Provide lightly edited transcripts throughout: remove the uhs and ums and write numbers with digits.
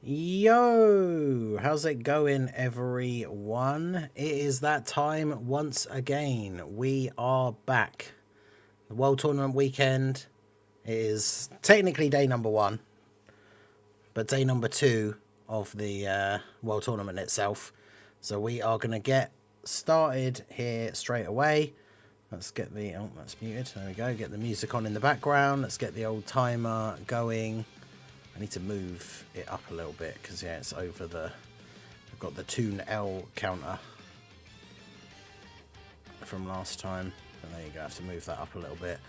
Yo, how's it going, everyone? It is that time once again. We are back. The World Tournament weekend is technically day number 1, but day number 2 of the World Tournament itself. So we are going to get started here straight away. Let's get the... Oh, that's muted. There we go. Get the music on in the background. Let's get the old timer going. I need to move it up a little bit because, yeah, it's over the... I've got the Toon L counter from last time. And there you go. I have to move that up a little bit.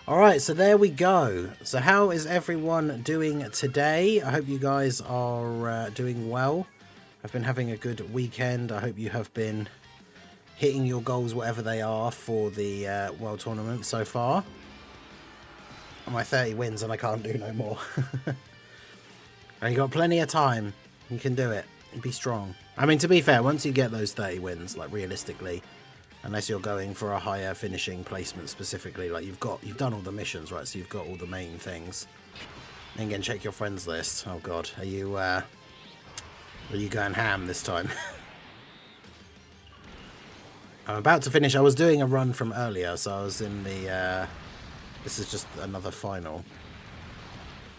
Alright, so there we go. So how is everyone doing today? I hope you guys are doing well. I've been having a good weekend. I hope you have been hitting your goals, whatever they are, for the World Tournament so far. My 30 wins and I can't do no more. And you got plenty of time. You can do it. Be strong. I mean, to be fair, once you get those 30 wins, like realistically, unless you're going for a higher finishing placement specifically, like you've done all the missions, right? So you've got all the main things. And again, check your friends list. Oh God, are you going ham this time? I'm about to finish. I was doing a run from earlier, so I was in the. This is just another final.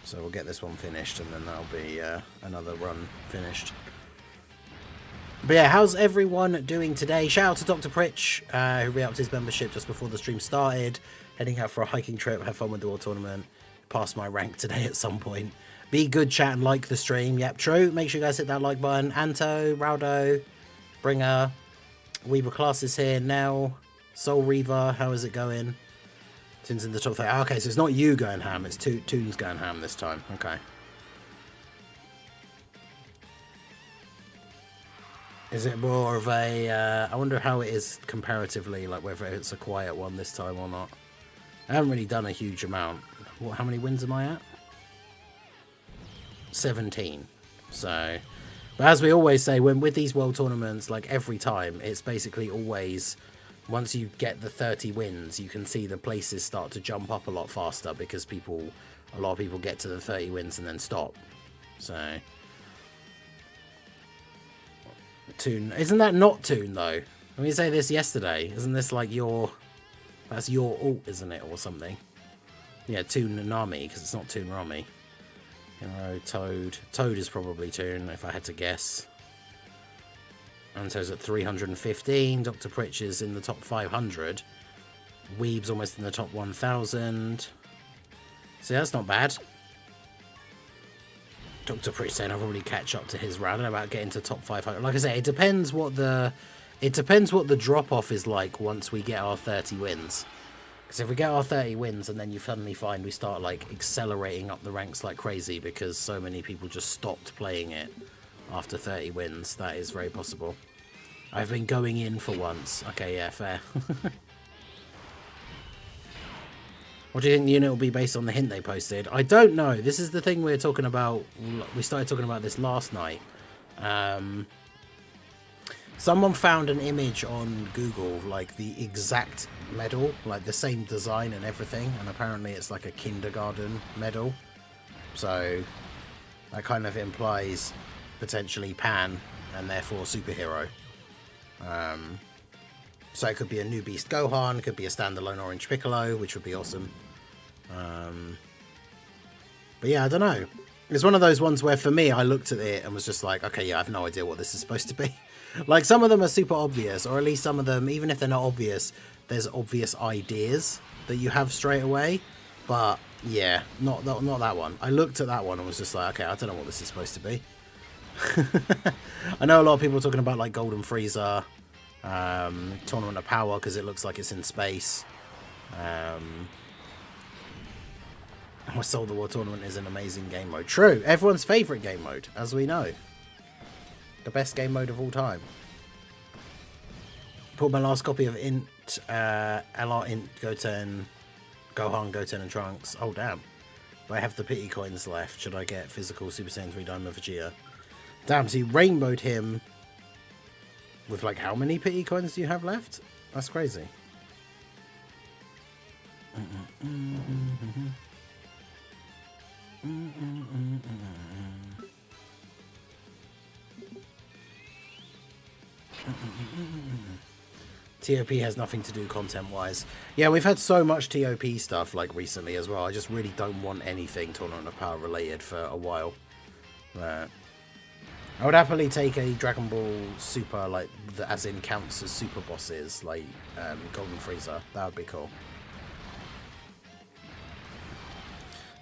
So we'll get this one finished, and then that'll be another run finished. But yeah, how's everyone doing today? Shout out to Dr. Pritch, who re-upped his membership just before the stream started. Heading out for a hiking trip. Have fun with the World Tournament. Pass my rank today at some point. Be good, chat, and like the stream. Yep, true. Make sure you guys hit that like button. Anto, Raudo, Bringer, Weaver Class is here. Nell, Soul Reaver, how is it going? Toon's in the top 30. Oh, okay, so it's not you going ham, it's Toon's going ham this time. Okay. Is it more of a... I wonder how it is comparatively, like whether it's a quiet one this time or not. I haven't really done a huge amount. What? How many wins am I at? 17. So... But as we always say, when with these World Tournaments, like every time, it's basically always... Once you get the 30 wins, you can see the places start to jump up a lot faster because a lot of people get to the 30 wins and then stop. So, Toon, isn't that not Toon though? I mean, say this yesterday. Isn't this like that's your alt, isn't it, or something? Yeah, Toon Nami, because it's not Toon Rami. Hero, Toad. Toad is probably Toon, if I had to guess. Anto's at 315. Dr. Pritch is in the top 500. Weeb's almost in the top 1000. See, that's not bad. Dr. Pritch saying I'll probably catch up to his round about getting to top 500. Like I say, it depends what the drop off is like once we get our 30 wins. Because if we get our 30 wins and then you suddenly find we start like accelerating up the ranks like crazy because so many people just stopped playing it after 30 wins, that is very possible. I've been going in for once. Okay, yeah, fair. What do you think the unit will be based on the hint they posted? I don't know. This is the thing we're talking about. We started talking about this last night. Someone found an image on Google, like the exact medal, like the same design and everything, and apparently it's like a kindergarten medal. So that kind of implies potentially Pan and therefore superhero. So it could be a new Beast Gohan, it could be a standalone Orange Piccolo, which would be awesome. But yeah, I don't know. It's one of those ones where for me, I looked at it and was just like, okay, yeah, I have no idea what this is supposed to be. Like some of them are super obvious, or at least some of them, even if they're not obvious, there's obvious ideas that you have straight away. But yeah, not that one. I looked at that one and was just like, okay, I don't know what this is supposed to be. I know a lot of people are talking about like Golden Frieza, Tournament of Power, because it looks like it's in space. I Soul the War Tournament is an amazing game mode. True, everyone's favourite game mode, as we know. The best game mode of all time. Pulled my last copy of Int, LR Int, Goten, Gohan, Goten and Trunks. Oh damn. But I have the pity coins left. Should I get physical Super Saiyan 3 Diamond Vegeta? Damn, so you rainbowed him with like how many pity coins do you have left? That's crazy. TOP has nothing to do content-wise. Yeah, we've had so much TOP stuff like recently as well. I just really don't want anything Tournament of Power related for a while. I would happily take a Dragon Ball Super, like, as in counts as super bosses, like Golden Frieza. That would be cool.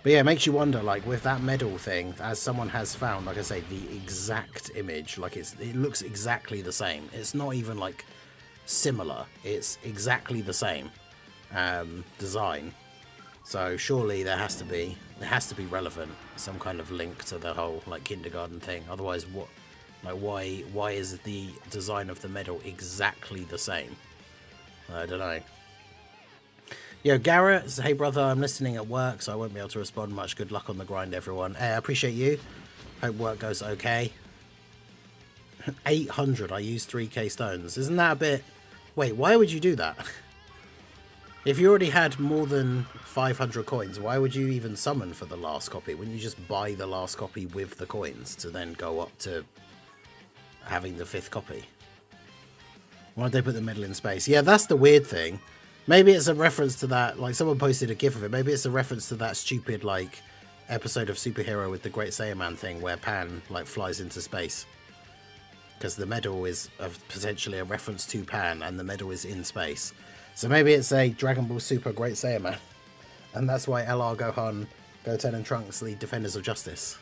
But yeah, it makes you wonder, like, with that medal thing, as someone has found, like I say, the exact image, like, it looks exactly the same. It's not even, like, similar. It's exactly the same design. So surely there has to be relevant, some kind of link to the whole, like, kindergarten thing. Otherwise, what, like, why is the design of the medal exactly the same? I don't know. Yo, Garrett, hey brother, I'm listening at work, so I won't be able to respond much. Good luck on the grind, everyone. Hey, I appreciate you. Hope work goes okay. 800, I used 3k stones. Isn't that a bit... Wait, why would you do that? If you already had more than 500 coins, why would you even summon for the last copy? Wouldn't you just buy the last copy with the coins to then go up to having the 5th copy? Why'd they put the medal in space? Yeah, that's the weird thing. Maybe it's a reference to that, like someone posted a gif of it. Maybe it's a reference to that stupid, like, episode of Superhero with the Great Saiyaman thing where Pan, like, flies into space. Because the medal is potentially a reference to Pan and the medal is in space. So maybe it's a Dragon Ball Super Great Saiyaman. And that's why LR, Gohan, Goten and Trunks lead Defenders of Justice.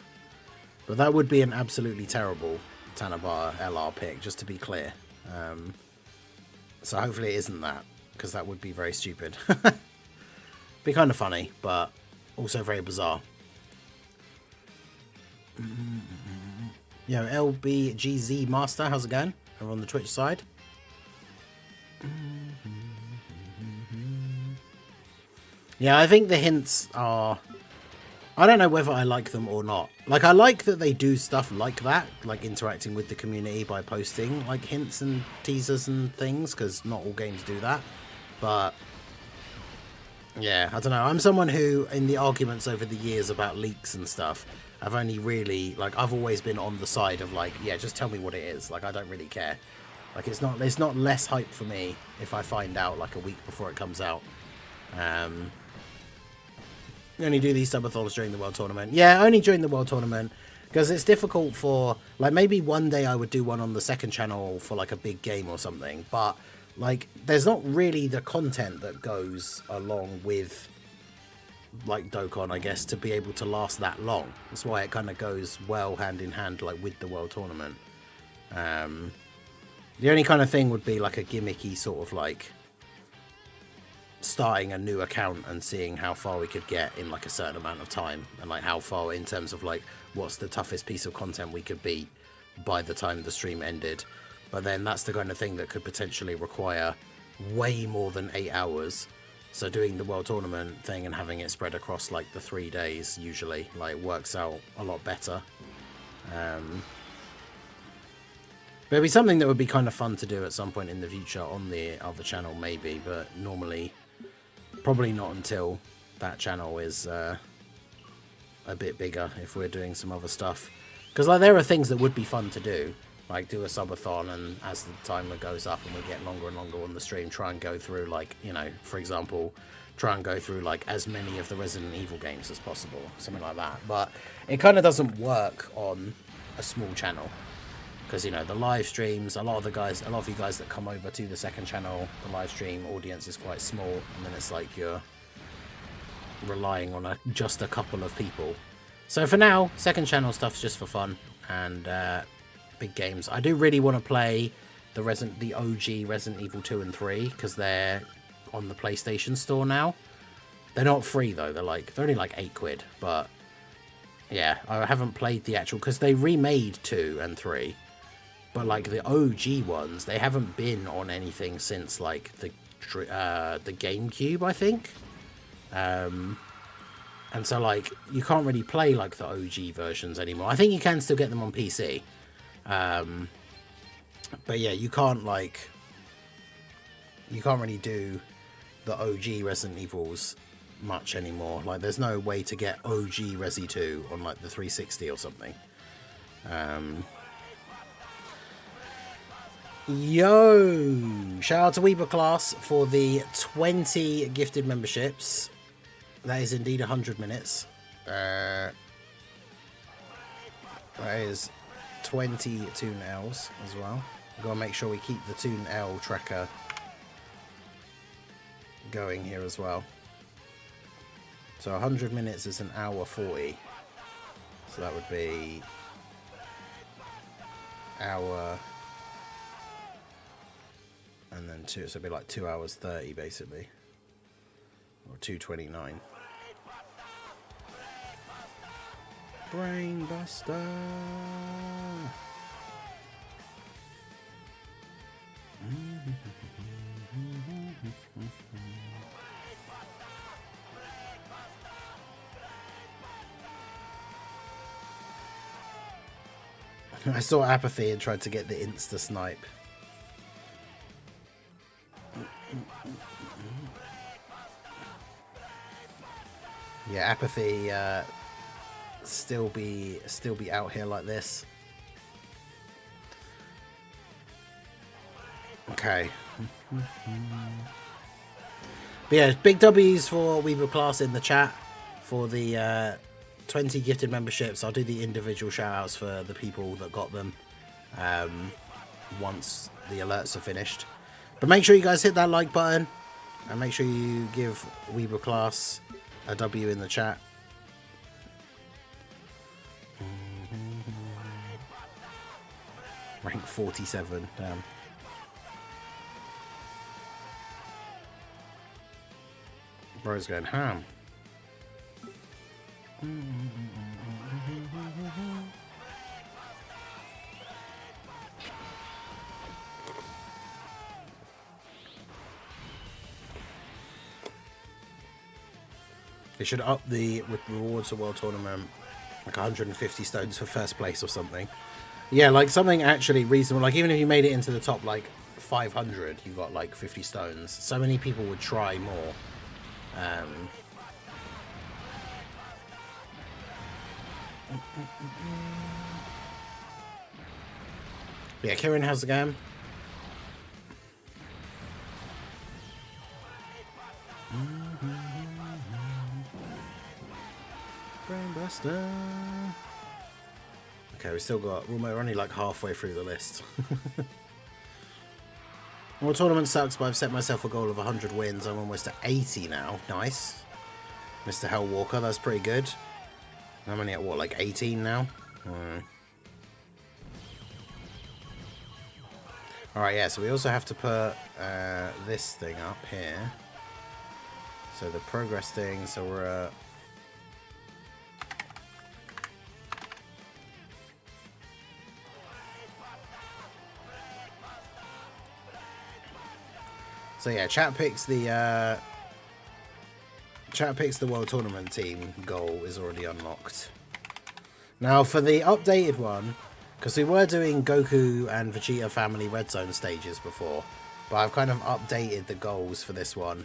But that would be an absolutely terrible Tanabara LR pick, just to be clear. So hopefully it isn't that. Because that would be very stupid. Be kind of funny, but also very bizarre. Yo, LBGZ Master, how's it going? Over on the Twitch side. Yeah, I think the hints are... I don't know whether I like them or not. Like, I like that they do stuff like that, like interacting with the community by posting, like, hints and teasers and things, because not all games do that. But, yeah, I don't know. I'm someone who, in the arguments over the years about leaks and stuff, I've only really, like, I've always been on the side of, like, yeah, just tell me what it is. Like, I don't really care. Like, it's not less hype for me if I find out, like, a week before it comes out. You only do these subathons during the World Tournament. Yeah, only during the World Tournament. Because it's difficult for, like, maybe one day I would do one on the second channel for, like, a big game or something. But, like, there's not really the content that goes along with, like, Dokkan, I guess, to be able to last that long. That's why it kind of goes well hand in hand, like, with the World Tournament. The only kind of thing would be, like, a gimmicky sort of, like, starting a new account and seeing how far we could get in, like, a certain amount of time. And, like, how far in terms of, like, what's the toughest piece of content we could beat by the time the stream ended. But then that's the kind of thing that could potentially require way more than 8 hours. So doing the World Tournament thing and having it spread across, like, the 3 days usually, like, works out a lot better. But it'd be something that would be kind of fun to do at some point in the future on the other channel, maybe. But normally, probably not until that channel is a bit bigger if we're doing some other stuff. Because, like, there are things that would be fun to do. Like, do a subathon, and as the timer goes up and we get longer and longer on the stream, try and go through, like, you know, for example, try and go through, like, as many of the Resident Evil games as possible. Something like that. But it kind of doesn't work on a small channel. Because, you know, the live streams, a lot of you guys that come over to the second channel, the live stream audience is quite small. And then it's like you're relying on just a couple of people. So for now, second channel stuff's just for fun. And, big games. I do really want to play the OG Resident Evil 2 and 3 because they're on the PlayStation Store now. They're not free though. They're only like £8, but yeah, I haven't played the actual because they remade 2 and 3, but like the OG ones, they haven't been on anything since like the GameCube, I think. And so like you can't really play like the OG versions anymore. I think you can still get them on PC. But yeah, you can't really do the OG Resident Evils much anymore. Like, there's no way to get OG Resi 2 on like the 360 or something. Yo! Shout out to Weber Class for the 20 gifted memberships. That is indeed 100 minutes. That is 20 Toon Ls as well. We've got to make sure we keep the Toon L tracker going here as well. So 100 minutes is an hour 40. So that would be hour and then 2, so it'd be like 2 hours 30 basically, or 2:29. Brainbuster. I saw Apathy and tried to get the insta snipe. Yeah, Apathy still be out here like this. Okay. But yeah, big W's for Weaver Class in the chat for the 20 gifted memberships. I'll do the individual shout outs for the people that got them once the alerts are finished. But make sure you guys hit that like button and make sure you give Weaver Class a W in the chat. Rank 47, damn. Bro's going ham. They should up the rewards for World Tournament, like 150 stones for first place or something. Yeah, like something actually reasonable. Like even if you made it into the top like 500, you got like 50 stones. So many people would try more. Yeah, Kieran, how's the game? Brainbuster. Okay, we still got. We're only like halfway through the list. Well, tournament sucks, but I've set myself a goal of 100 wins. I'm almost at 80 now. Nice. Mr. Hellwalker, that's pretty good. I'm only at what, like 18 now? Alright, yeah, so we also have to put this thing up here. So the progress thing, so we're so yeah, chat picks the World Tournament team goal is already unlocked. Now for the updated one, because we were doing Goku and Vegeta family Red Zone stages before, but I've kind of updated the goals for this one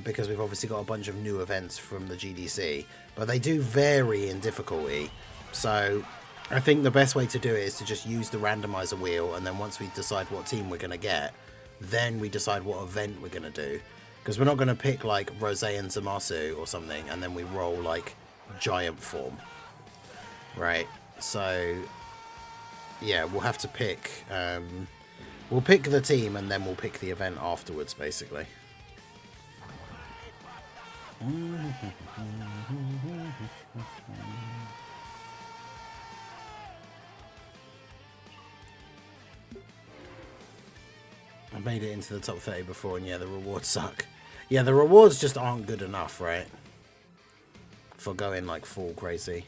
because we've obviously got a bunch of new events from the GDC, but they do vary in difficulty. So I think the best way to do it is to just use the randomizer wheel, and then once we decide what team we're going to get, then we decide what event we're going to do. Because we're not going to pick like Rose and Zamasu or something and then we roll like giant form. Right? So yeah, we'll have to pick we'll pick the team and then we'll pick the event afterwards basically. I made it into the top 30 before, and yeah, the rewards suck. Yeah, the rewards just aren't good enough, right? For going like full crazy.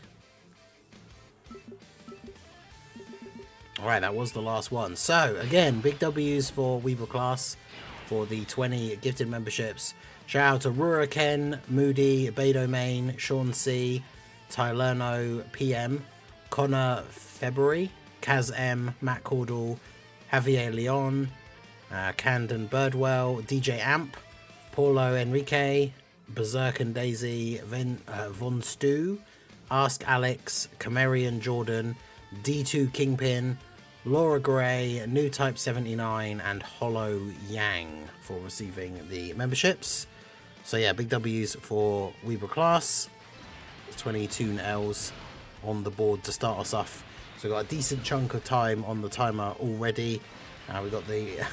Alright, that was the last one. So, again, big W's for Weaver Class for the 20 gifted memberships. Shout out to Rura Ken, Moody, Beto Main, Sean C, Tylerno PM, Connor February, Kaz M, Matt Caudle, Javier Leon, Candon Birdwell, DJ Amp, Paulo Enrique, Berserk and Daisy, Von Stu, Ask Alex, Camarian Jordan, D2 Kingpin, Laura Gray, New Type 79, and Hollow Yang for receiving the memberships. So yeah, big W's for Weber class. 22 L's on the board to start us off. So we've got a decent chunk of time on the timer already. We've got the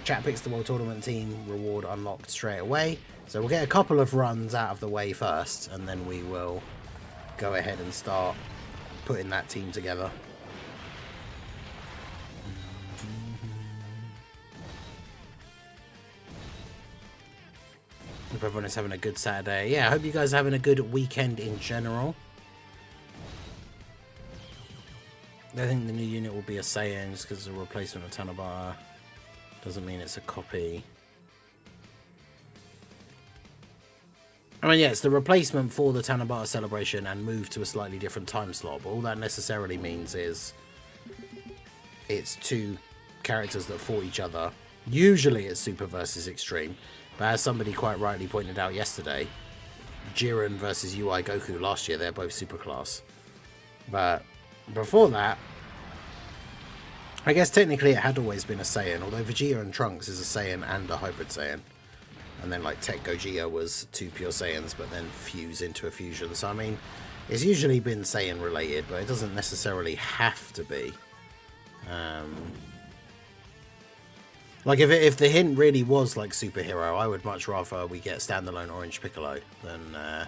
Chat Picks the World Tournament team reward unlocked straight away. So we'll get a couple of runs out of the way first, and then we will go ahead and start putting that team together. Hope everyone is having a good Saturday. Yeah, I hope you guys are having a good weekend in general. I think the new unit will be a Saiyan just because it's a replacement of Tanabata. Doesn't mean it's a copy. I mean, yeah, it's the replacement for the Tanabata celebration and moved to a slightly different time slot. But all that necessarily means is it's two characters that fought each other. Usually it's Super versus Extreme. But as somebody quite rightly pointed out yesterday, Jiren versus UI Goku last year, they're both super class. But before that, I guess technically it had always been a Saiyan, although Vegeta and Trunks is a Saiyan and a Hybrid Saiyan. And then like Tech Gogeta was two pure Saiyans, but then fuse into a fusion. So I mean, it's usually been Saiyan related, but it doesn't necessarily have to be. Like, if the hint really was, like, superhero, I would much rather we get standalone Orange Piccolo than,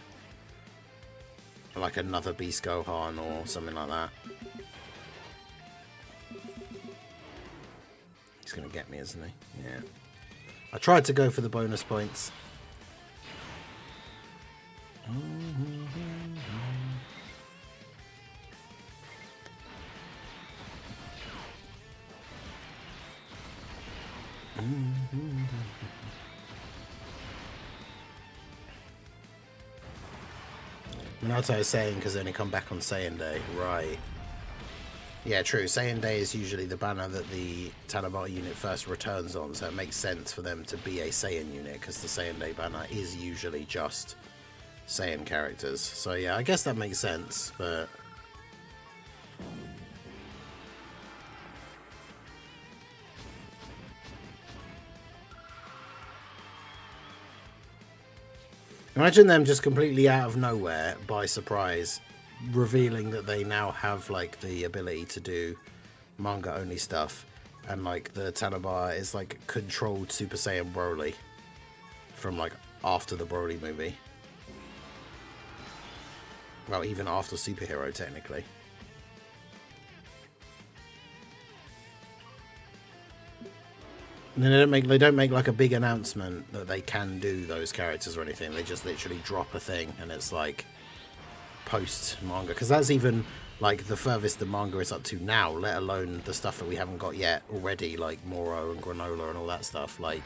like, another Beast Gohan or something like that. He's going to get me, isn't he? Yeah. I tried to go for the bonus points. Minato is saying because they only come back on Saiyan Day. Right. Yeah, true. Saiyan Day is usually the banner that the Tanabata unit first returns on, so it makes sense for them to be a Saiyan unit because the Saiyan Day banner is usually just Saiyan characters. So yeah, I guess that makes sense, but imagine them just completely out of nowhere, by surprise, revealing that they now have, like, the ability to do manga-only stuff. And, like, the Tanabata is, like, controlled Super Saiyan Broly from, like, after the Broly movie. Well, even after Superhero, technically. And they don't make like a big announcement that they can do those characters or anything. They just literally drop a thing and it's like post manga, because that's even like the furthest the manga is up to now, let alone the stuff that we haven't got yet already, like Moro and Granola and all that stuff. Like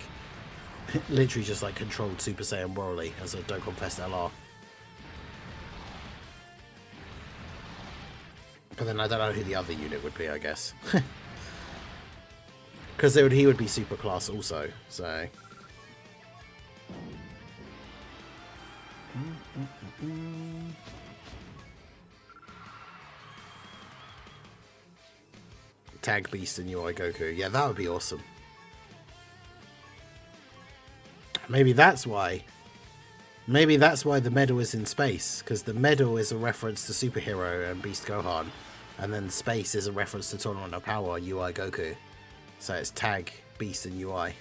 literally just like controlled Super Saiyan Broly as a Dokkan Fest LR. But then I don't know who the other unit would be, I guess. Because he would be super class also, so. Tag Beast and UI Goku. Yeah, that would be awesome. Maybe that's why. Maybe that's why the medal is in space. Because the medal is a reference to Superhero and Beast Gohan. And then space is a reference to Tournament of Power and UI Goku. So it's Tag, Beast, and UI.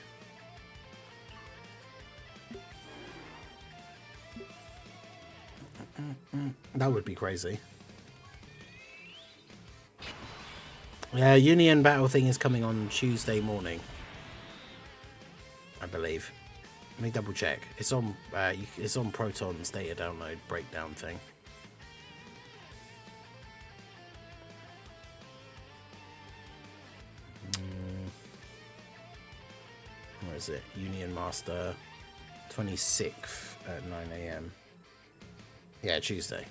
That would be crazy. Yeah, Union Battle thing is coming on Tuesday morning, I believe. Let me double check. It's on Proton's data download breakdown thing. Where is it? Union Master, 26th at 9 AM. Yeah, Tuesday.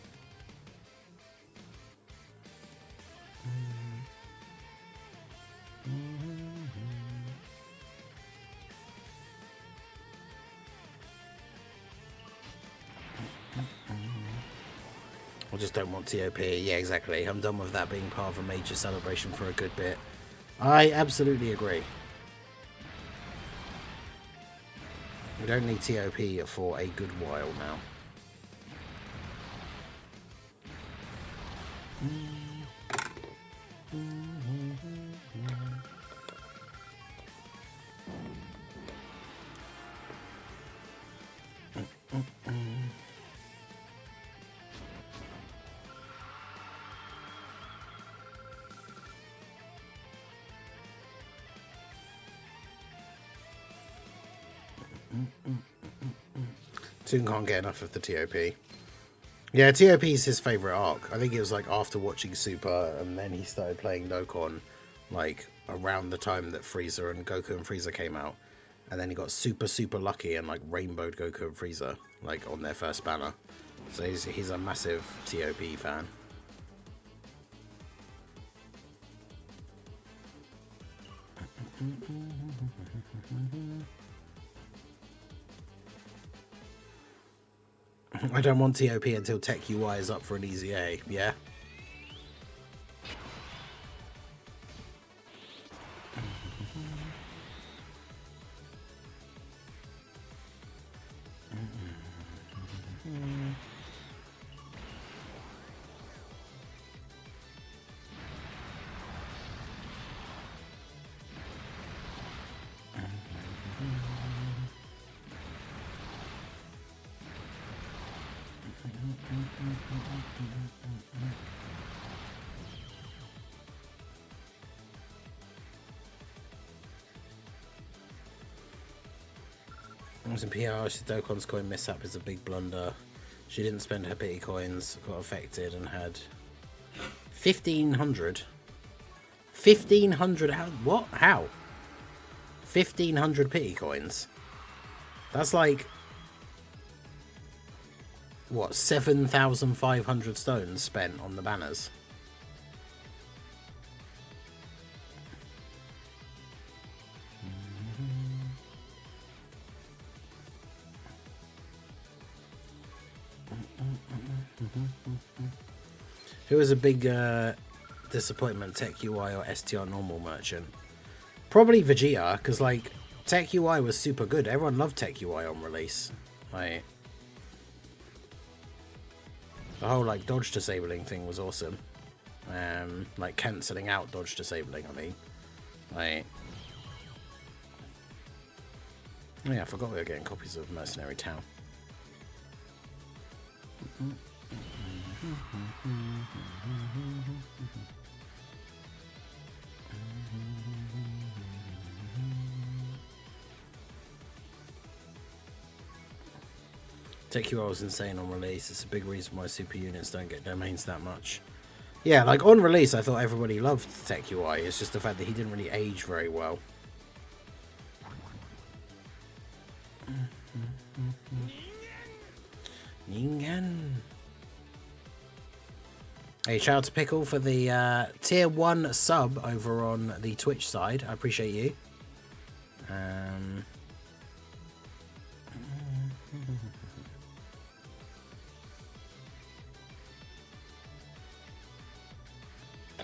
I just don't want TOP. Yeah, exactly. I'm done with that being part of a major celebration for a good bit. I absolutely agree. We don't need TOP for a good while now. Toon can't get enough of the TOP. Yeah, TOP is his favourite arc. I think it was like after watching Super, and then he started playing Dokkan, like around the time that Frieza and Goku and Frieza came out. And then he got super lucky and like rainbowed Goku and Frieza, like on their first banner. So he's a massive TOP fan. I don't want TOP until Tech UI is up for an easy A, yeah? I was in PR, she Dokkan's coin mishap is a big blunder. She didn't spend her pity coins, got affected and had 1,500. 1,500, how, what? How? 1,500 pity coins? That's like, what, 7,500 stones spent on the banners? Who was a big disappointment, Tech UI or STR normal merchant? Probably Vegeta, because like Tech UI was super good. Everyone loved Tech UI on release. Like the whole like dodge disabling thing was awesome. Like cancelling out dodge disabling. I mean, like oh yeah, I forgot we were getting copies of Mercenary Town. Tech UI was insane on release. It's a big reason why super units don't get domains that much. Yeah, like on release I thought everybody loved Tech UI. It's just the fact that he didn't really age very well. Ningen. Hey, shout out to Pickle for the tier 1 sub over on the Twitch side. I appreciate you.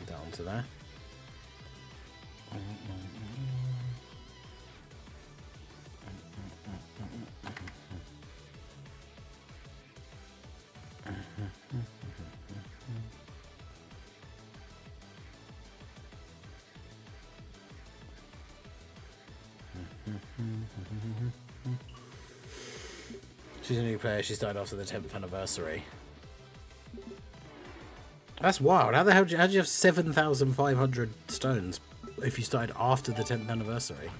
Down to there. She's a new player. She started after the 10th anniversary. That's wild. How the hell how'd you have 7,500 stones if you started after the 10th anniversary?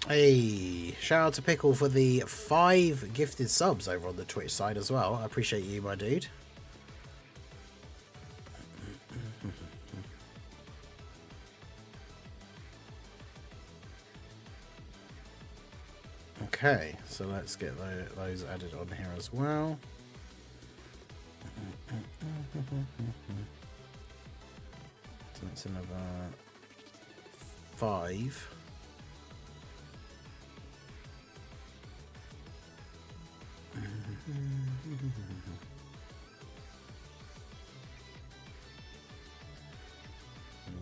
Hey, shout out to Pickle for the 5 gifted subs over on the Twitch side as well. I appreciate you, my dude. Okay, so let's get those added on here as well. So that's another 5.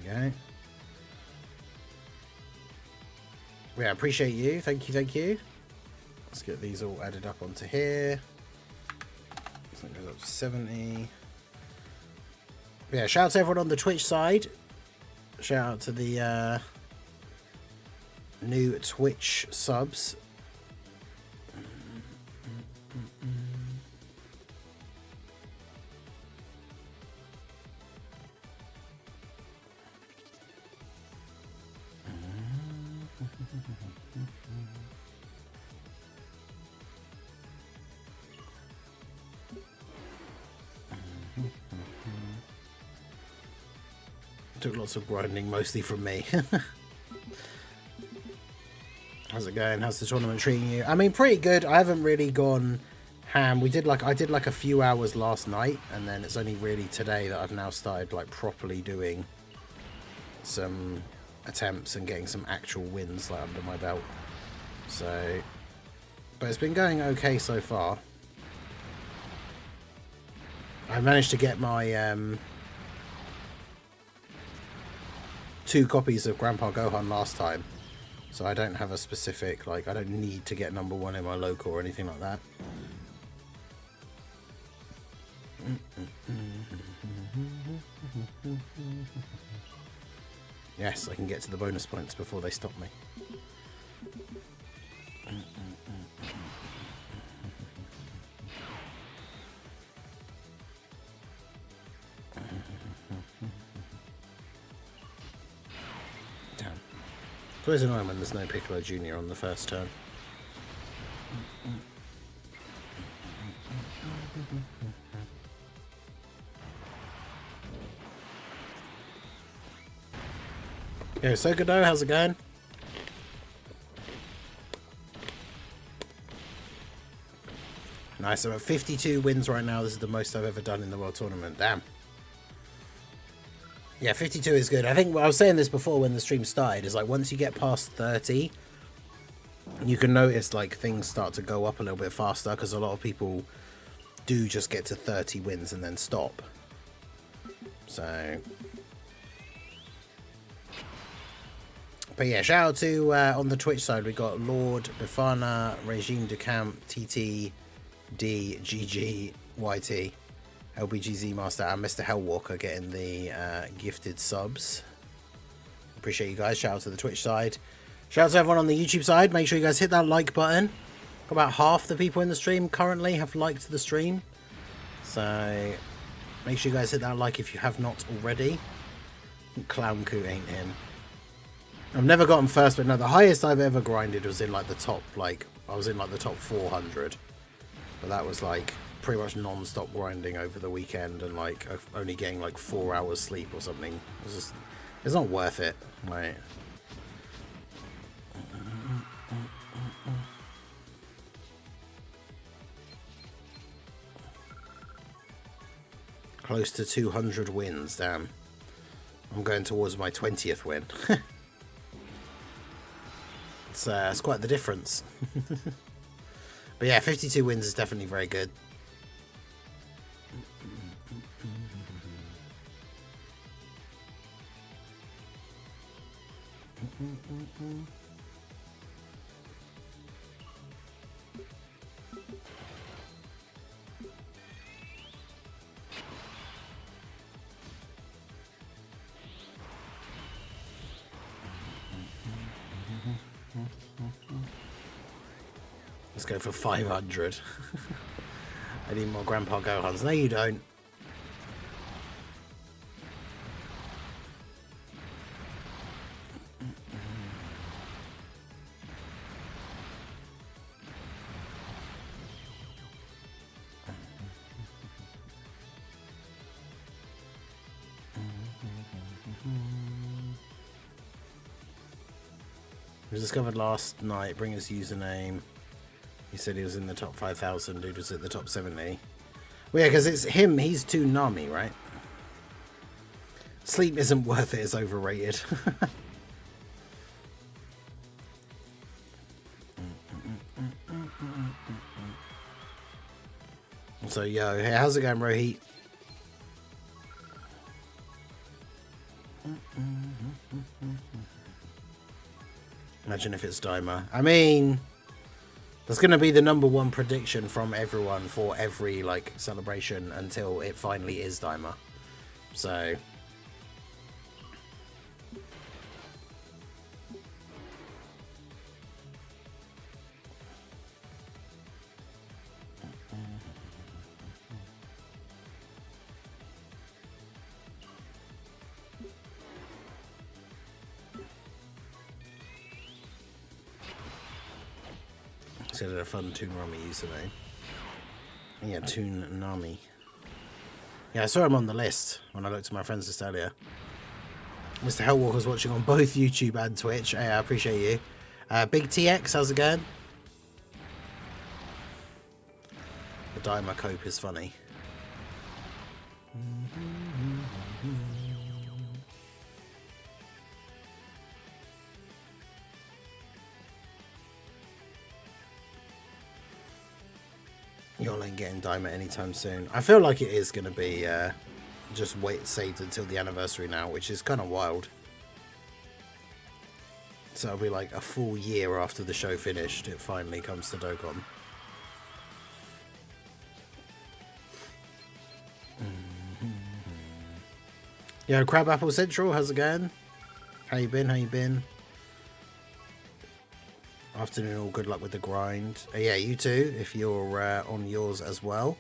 Okay. Yeah, appreciate you. Thank you, thank you. Let's get these all added up onto here. So it goes up to 70. Yeah, shout out to everyone on the Twitch side. Shout out to the new Twitch subs. Took lots of grinding, mostly from me. How's it going? How's the tournament treating you? I mean, pretty good. I haven't really gone ham. I did like a few hours last night, and then it's only really today that I've now started like properly doing some attempts and getting some actual wins like under my belt. So, but it's been going okay so far. I managed to get my 2 copies of Grandpa Gohan last time, so I don't have a specific, like, I don't need to get number 1 in my local or anything like that. Yes, I can get to the bonus points before they stop me. It's always annoying when there's no Piccolo Jr. on the first turn. Yo, Sokodo, how's it going? Nice, I'm at 52 wins right now. This is the most I've ever done in the World Tournament. Damn. Yeah, 52 is good. I think I was saying this before when the stream started, is like once you get past 30, you can notice like things start to go up a little bit faster, because a lot of people do just get to 30 wins and then stop. So, but yeah, shout out to on the Twitch side, we got Lord, Befana, Regime Decamp, TT, D, GG, YT, LBGZ Master, and Mr. Hellwalker getting the gifted subs. Appreciate you guys. Shout out to the Twitch side. Shout out to everyone on the YouTube side. Make sure you guys hit that like button. Got about half the people in the stream currently have liked the stream. So make sure you guys hit that like if you have not already. Clown Coo ain't him. I've never gotten first, but no, the highest I've ever grinded was in like the top, like, I was in like the top 400. But that was like pretty much non-stop grinding over the weekend, and like only getting like 4 hours sleep or something. It's just, it's not worth it. Like, close to 200 wins, damn. I'm going towards my 20th win. It's quite the difference. But yeah, 52 wins is definitely very good. Let's go for 500. I need more Grandpa Gohans. No, you don't. He was discovered last night. Bring his username. He said he was in the top 5,000. Dude was at the top 70. Well, yeah, because it's him. He's too Nami, right? Sleep isn't worth it. It's overrated. So, yo, hey, how's it going, Rohit? Imagine if it's Daima. I mean, that's going to be the #1 prediction from everyone for every, like, celebration until it finally is Daima. So... Considered a fun Toon Rami username. Yeah, Toon Nami. Yeah, I saw him on the list when I looked at my friends list earlier. Mr. Hellwalker's watching on both YouTube and Twitch. Hey, I appreciate you. Big TX, how's it going? The Daima cope is funny. Y'all ain't getting Daima anytime soon. I feel like it is going to be just saved until the anniversary now, which is kind of wild. So it'll be like a full year after the show finished, it finally comes to Dokkan. Yo, Crabapple Central, how's it going? How you been? How you been? Afternoon, all good luck with the grind. Yeah, you too, if you're on yours as well.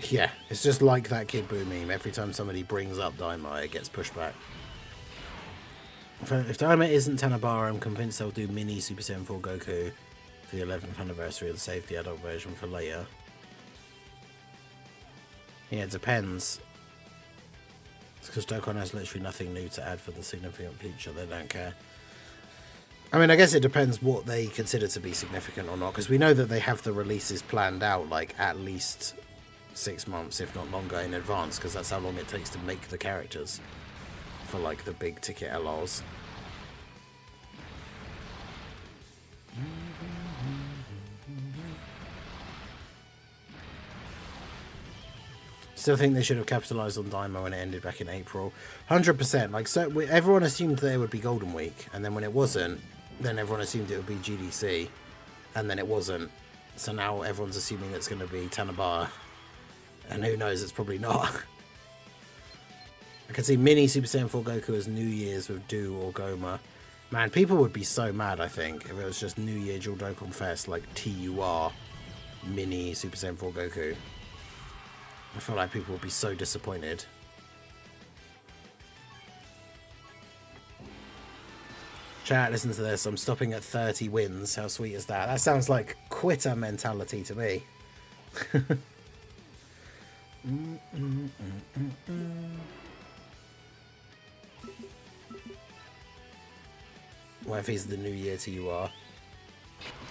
Yeah, it's just like that Kid Buu meme. Every time somebody brings up Daima, it gets pushed back. If Daima isn't Tanabara, I'm convinced they'll do mini Super Saiyan 4 Goku for the 11th anniversary and save the adult version for later. Yeah, it depends. It's because Dokkan has literally nothing new to add for the significant future. They don't care. I mean, I guess it depends what they consider to be significant or not, because we know that they have the releases planned out, like, at least 6 months, if not longer, in advance, because that's how long it takes to make the characters for, like, the big ticket LRs. Still think they should have capitalized on Daima when it ended back in April. 100%. Like, so everyone assumed that it would be Golden Week, and then when it wasn't, then everyone assumed it would be GDC, and then it wasn't. So now everyone's assuming it's going to be Tanabara, and who knows, it's probably not. I could see mini Super Saiyan 4 Goku as New Year's with Do or Goma. Man, people would be so mad, I think, if it was just New Year Dual Dokkan Fest, like TUR mini Super Saiyan 4 Goku. I feel like people would be so disappointed. Chat, listen to this. I'm stopping at 30 wins. How sweet is that? That sounds like quitter mentality to me. What if he's the New Year TUR?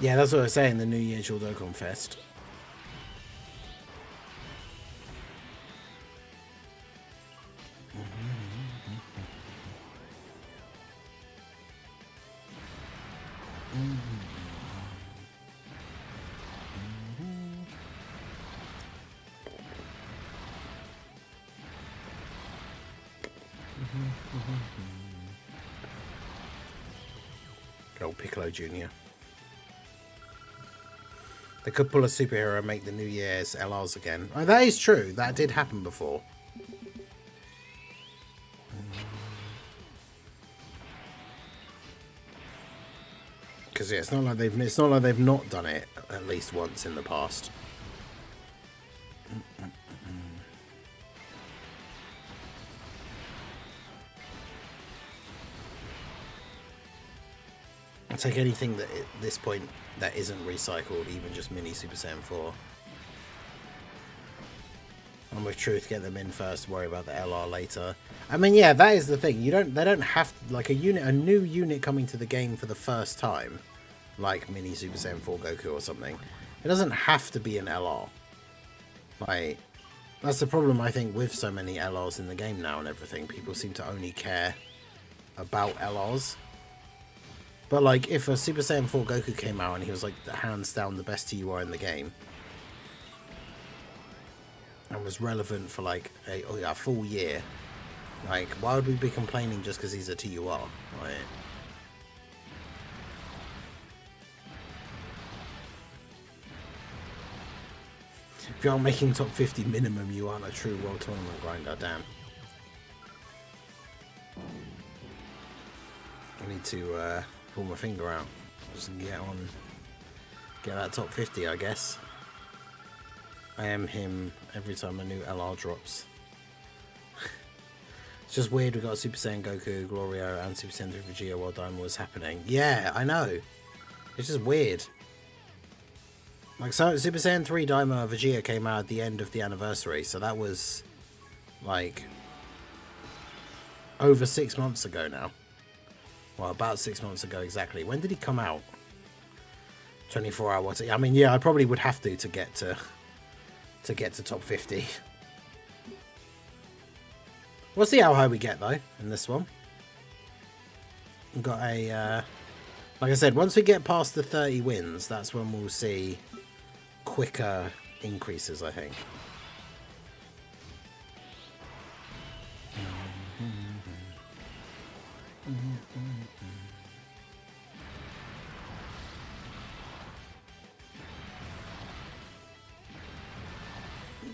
Yeah, that's what I was saying, the New Year Dual Dokkan Fest. Good old Piccolo Jr. They could pull a superhero and make the New Year's LRs again. Oh, that is true. That did happen before. Because yeah, it's not like they've not done it at least once in the past. I'll take anything that at this point that isn't recycled, even just mini Super Saiyan 4. And with truth, get them in first, worry about the LR later. I mean, yeah, that is the thing. They don't have to, like, a new unit coming to the game for the first time, like mini Super Saiyan 4 Goku or something. It doesn't have to be an LR. Like, that's the problem, I think, with so many LRs in the game now and everything. People seem to only care about LRs. But, like, if a Super Saiyan 4 Goku came out and he was, like, hands down the best TUR in the game, and was relevant for, like, a full year, like, why would we be complaining just because he's a TUR? Like, if you aren't making top 50 minimum, you aren't a true World Tournament grinder, damn. I need to pull my finger out. Just get that top 50, I guess. I am him every time a new LR drops. It's just weird we got Super Saiyan Goku, Glorio, and Super Saiyan 3 Vegeta while Daima was happening. Yeah, I know. It's just weird. Like, so Super Saiyan 3 Daima Vegeta came out at the end of the anniversary, so that was, like, over 6 months ago now. Well, about 6 months ago exactly. When did he come out? 24 hours. I mean, yeah, I probably would have to get to top 50. We'll see how high we get though in this one. We've got a like I said, once we get past the 30 wins, that's when we'll see quicker increases, I think.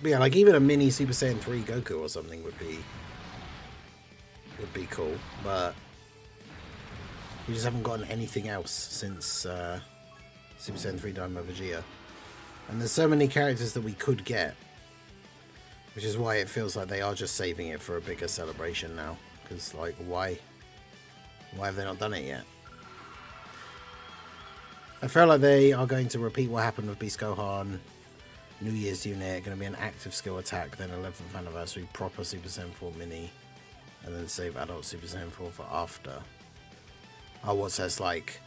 But yeah, like even a mini Super Saiyan 3 Goku or something would be cool, but we just haven't gotten anything else since Super Saiyan 3 Daima Vegeta. And there's so many characters that we could get, which is why it feels like they are just saving it for a bigger celebration now. Because, like, why have they not done it yet? I feel like they are going to repeat what happened with Beast Gohan, New Year's unit, going to be an active skill attack, then 11th anniversary, proper Super Saiyan 4 mini, and then save adult Super Saiyan 4 for after. Oh, what says, like,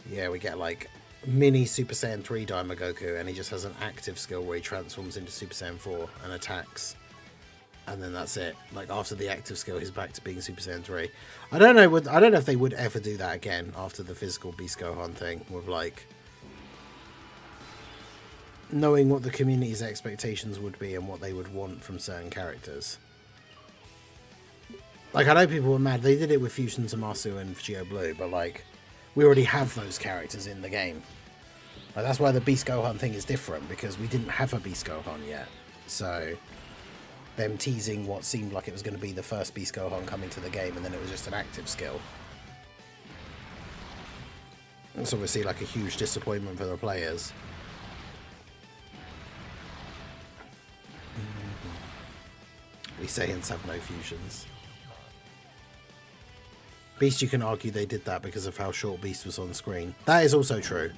yeah, we get, like, mini Super Saiyan 3 Daima Goku, and he just has an active skill where he transforms into Super Saiyan 4 and attacks. And then that's it. Like, after the active skill, he's back to being Super Saiyan 3. I don't know if they would ever do that again after the physical Beast Gohan thing, with, like, knowing what the community's expectations would be and what they would want from certain characters. Like, I know people were mad. They did it with Fusion Zamasu and Vegeta Blue, but, like, we already have those characters in the game. Like, that's why the Beast Gohan thing is different, because we didn't have a Beast Gohan yet. So, them teasing what seemed like it was going to be the first Beast Gohan coming to the game, and then it was just an active skill. It's obviously, like, a huge disappointment for the players. We Saiyans have no fusions. Beast, you can argue they did that because of how short Beast was on screen. That is also true.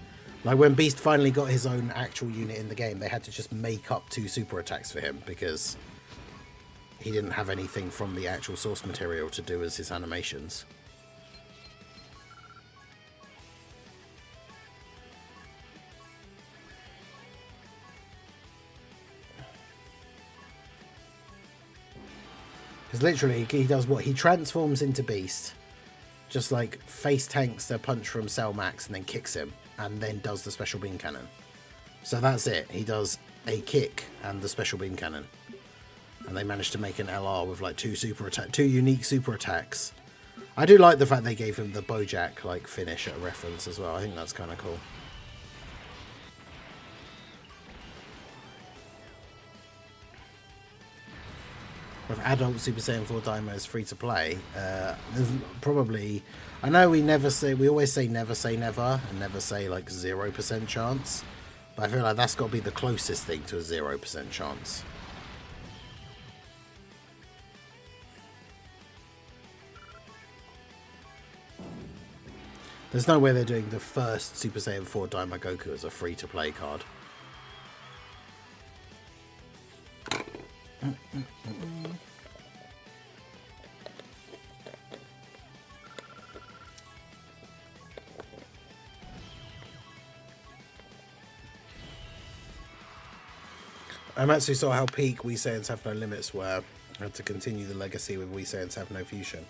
Like, when Beast finally got his own actual unit in the game, they had to just make up 2 super attacks for him because he didn't have anything from the actual source material to do as his animations. Because literally, he does what? He transforms into Beast, just like face tanks the punch from Cell Max and then kicks him, and then does the special beam cannon. So that's it. He does a kick and the special beam cannon. And they managed to make an LR with like 2 unique super attacks. I do like the fact they gave him the Bojack like finish at a reference as well. I think that's kind of cool. With adult Super Saiyan 4 Daima is free to play, there's probably, I know we always say never and never say like 0% chance, but I feel like that's got to be the closest thing to a 0% chance. There's no way they're doing the first Super Saiyan 4 Daima Goku as a free to play card. Amatsu saw how peak We Saiyans Have No Limits were. Had to continue the legacy with We Saiyans Have No Fusion.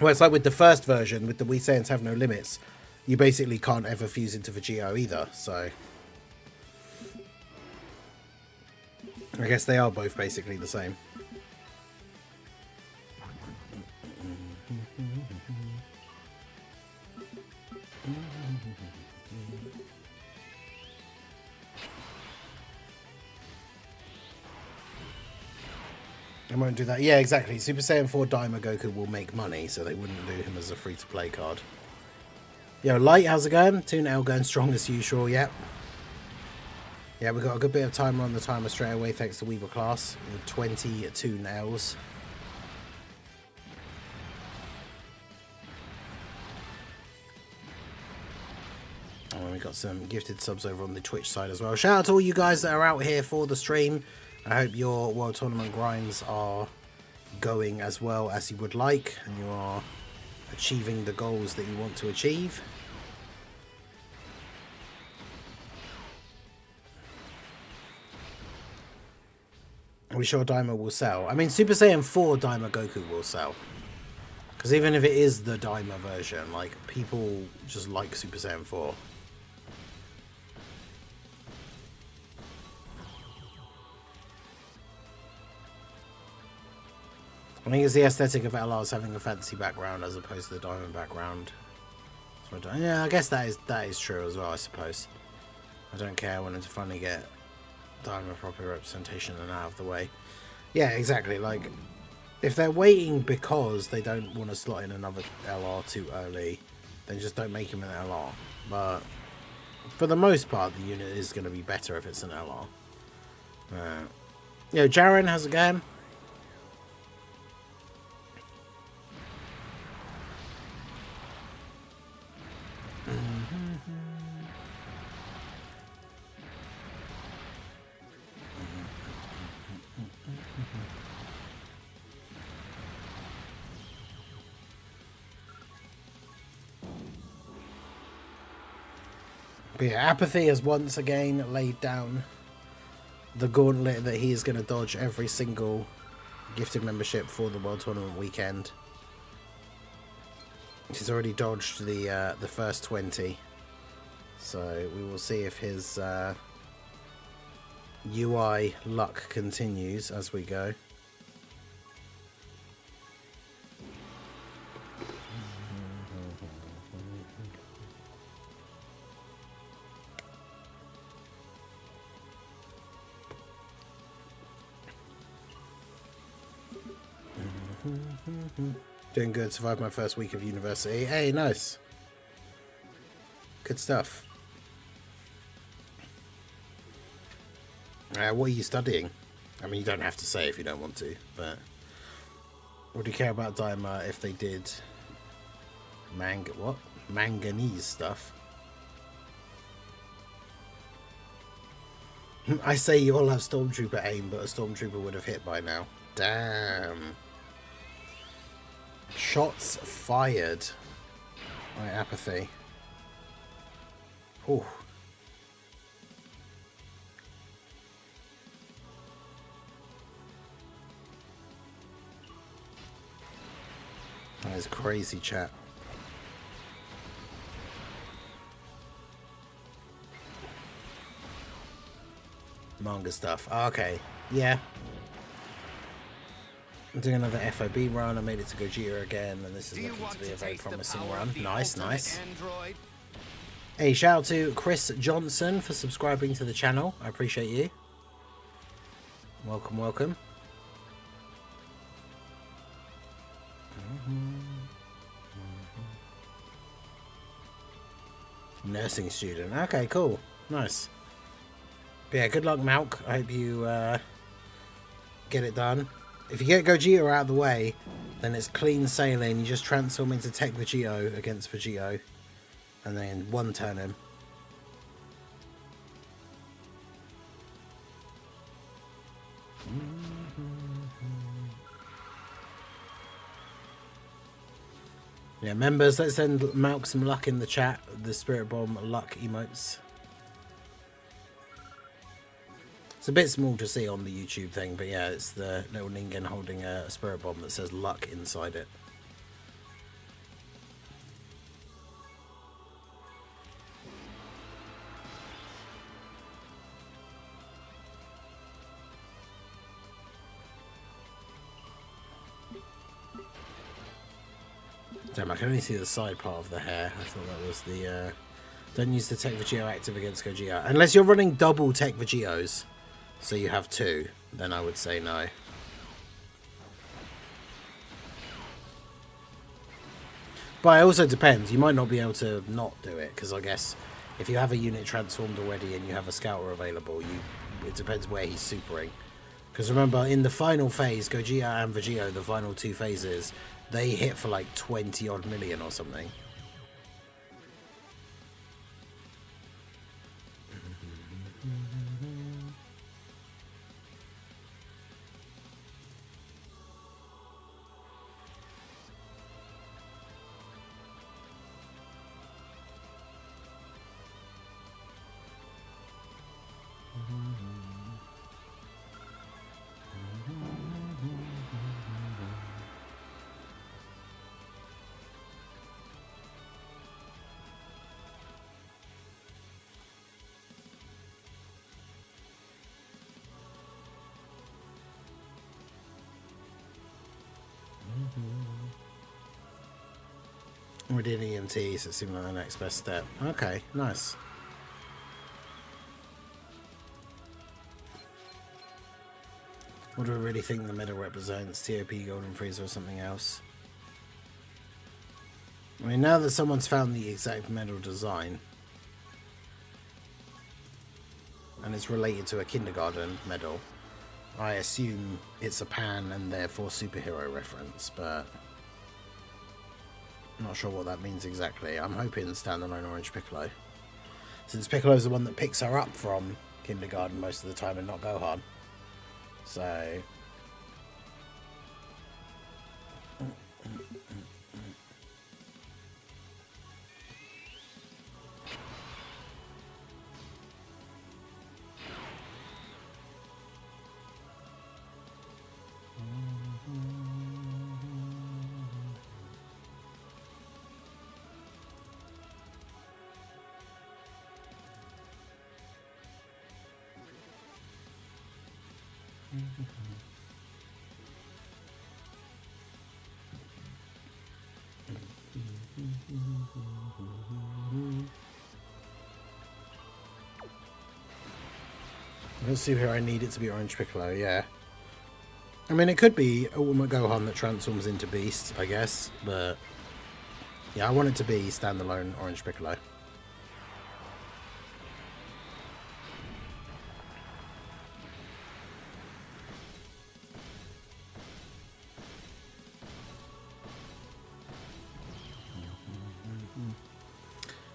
Well, it's like with the first version, with the We Saiyans Have No Limits, you basically can't ever fuse into Vegito either, so... I guess they are both basically the same. I won't do that. Yeah, exactly. Super Saiyan 4 Daima Goku will make money, so they wouldn't do him as a free-to-play card. Yo, Light, how's it going? 2-0 going strong as usual, yep. Yeah, we got a good bit of timer on the timer straight away thanks to Weaver class with 22 nails. And we got some gifted subs over on the Twitch side as well. Shout out to all you guys that are out here for the stream. I hope your World Tournament grinds are going as well as you would like, and you are achieving the goals that you want to achieve. Are we sure Daima will sell? I mean, Super Saiyan 4 Daima Goku will sell. Because even if it is the Daima version, like, people just like Super Saiyan 4. I think it's the aesthetic of LRs having a fancy background as opposed to the diamond background. So yeah, I guess that is true as well, I suppose. I don't care. I want them to finally get diamond proper representation and out of the way. Yeah, exactly. Like, if they're waiting because they don't want to slot in another LR too early, then just don't make him an LR. But for the most part, the unit is going to be better if it's an LR. Yo, Jaren, how's it going? But yeah, Apathy has once again laid down the gauntlet that he is going to dodge every single gifted membership for the World Tournament weekend. He's already dodged the first 20, so we will see if his UI luck continues as we go. Doing good. Survived my first week of university. Hey, nice. Good stuff. What are you studying? I mean, you don't have to say if you don't want to, but would you care about Daima if they did manganese stuff? I say you all have Stormtrooper aim, but a Stormtrooper would have hit by now. Damn. Shots fired by Apathy. Ooh. That is crazy, chat. Manga stuff. Okay. Yeah. I'm doing another FOB run. I made it to Gogeta again, and this is looking to be a very promising run. Nice, nice. Hey, shout out to Chris Johnson for subscribing to the channel. I appreciate you. Welcome, welcome. Nursing student. Okay, cool. Nice. But yeah, good luck, Malk. I hope you get it done. If you get Gogeta out of the way, then it's clean sailing. You just transform into Tech Vegito against Vegito, and then one turn him. Yeah, members, let's send Malk some luck in the chat. The Spirit Bomb luck emotes. It's a bit small to see on the YouTube thing, but yeah, it's the little Ningen holding a Spirit Bomb that says luck inside it. Damn, I can only see the side part of the hair. I thought that was the... Don't use the Tech Vegeo active against Gogeta. Unless you're running double Tech Vegeos, so you have two, then I would say no. But it also depends. You might not be able to not do it, because I guess if you have a unit transformed already and you have a Scouter available, it depends where he's supering. Because remember, in the final phase, Gogeta and Vegeo, the final two phases, they hit for like 20 odd million or something. We did EMT, so it seemed like the next best step. Okay, nice. What do we really think the medal represents? TOP, Golden Freezer, or something else? I mean, now that someone's found the exact medal design, and it's related to a kindergarten medal, I assume it's a pan and therefore superhero reference, but I'm not sure what that means exactly. I'm hoping standalone Orange Piccolo, since Piccolo's the one that picks her up from kindergarten most of the time and not Gohan. So... Let's see here. I need it to be Orange Piccolo, yeah. I mean, it could be Ultimate Gohan that transforms into Beast, I guess, but yeah, I want it to be standalone Orange Piccolo.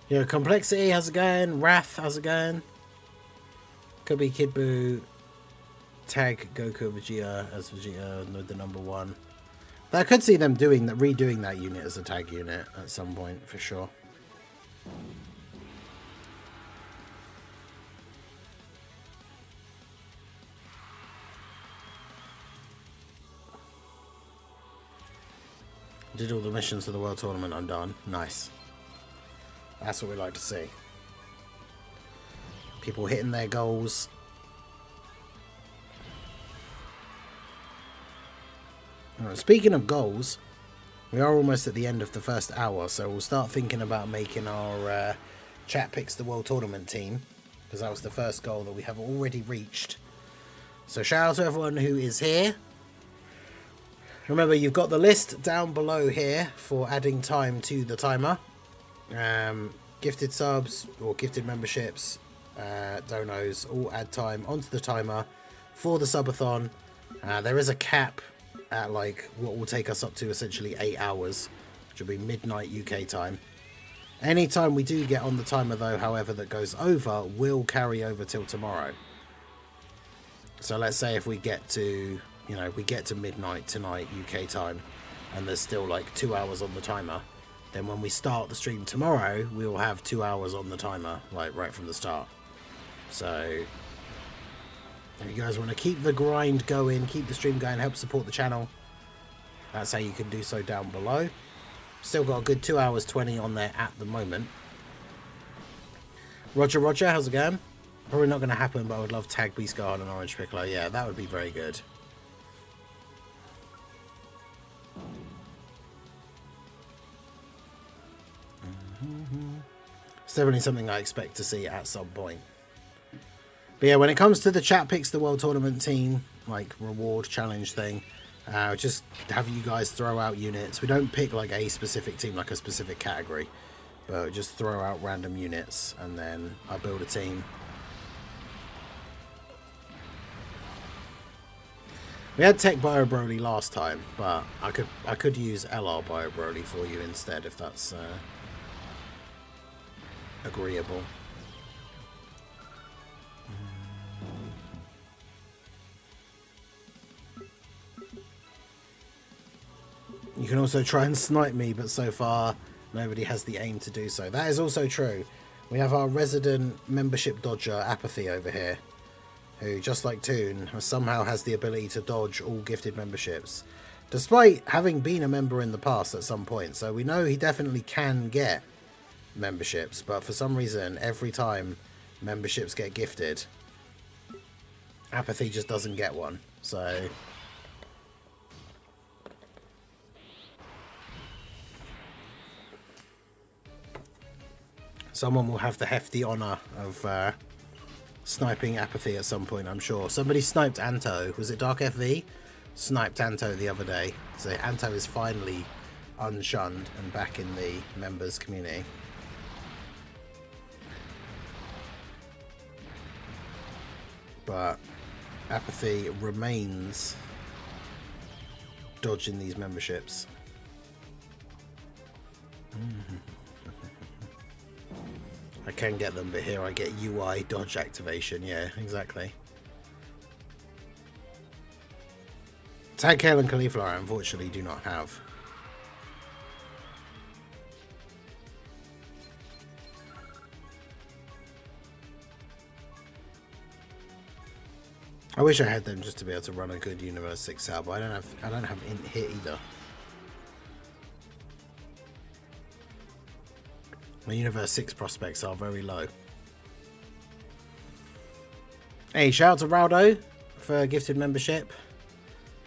Yeah, Complexity, how's it going? Wrath, how's it going? Could be Kid Buu, tag Goku Vegeta as Vegeta with the number one. But I could see them doing that, redoing that unit as a tag unit at some point for sure. Did all the missions for the World Tournament, I'm done. Nice. That's what we like to see. People hitting their goals. Right, speaking of goals, we are almost at the end of the first hour, so we'll start thinking about making our chat picks the World Tournament team, because that was the first goal that we have already reached. So shout out to everyone who is here. Remember, you've got the list down below here for adding time to the timer. Gifted subs or gifted memberships, donos, all add time onto the timer for the subathon. There is a cap at like what will take us up to essentially 8 hours, which will be midnight UK time. Any time we do get on the timer though, however, that goes over will carry over till tomorrow. So let's say if we get to, we get to midnight tonight UK time and there's still like 2 hours on the timer, then when we start the stream tomorrow, we will have 2 hours on the timer, like right from the start. So if you guys want to keep the grind going, keep the stream going, help support the channel, that's how you can do so down below. Still got a good 2 hours 20 on there at the moment. Roger, how's it going? Probably not going to happen, but I would love Tag Beast Guard and Orange Piccolo. Yeah, that would be very good. It's definitely something I expect to see at some point. But yeah, when it comes to the chat picks, the World Tournament team, like reward challenge thing, just have you guys throw out units. We don't pick like a specific team, like a specific category, but just throw out random units and then I build a team. We had Tech Bio Broly last time, but I could use LR Bio Broly for you instead if that's agreeable. You can also try and snipe me, but so far nobody has the aim to do so. That is also true. We have our resident membership dodger Apathy over here, who, just like Toon, somehow has the ability to dodge all gifted memberships, despite having been a member in the past at some point. So we know he definitely can get memberships, but for some reason, every time memberships get gifted, Apathy just doesn't get one. So someone will have the hefty honour of sniping Apathy at some point, I'm sure. Somebody sniped Anto. Was it Dark FV? Sniped Anto the other day. So Anto is finally unshunned and back in the members community. But Apathy remains dodging these memberships. I can get them, but here I get UI dodge activation. Yeah, exactly. Tag Kale and Cauliflower I unfortunately do not have. I wish I had them just to be able to run a good Universe 6 out, but I don't have int hit either. My Universe 6 prospects are very low. Hey, shout out to Raldo for gifted membership.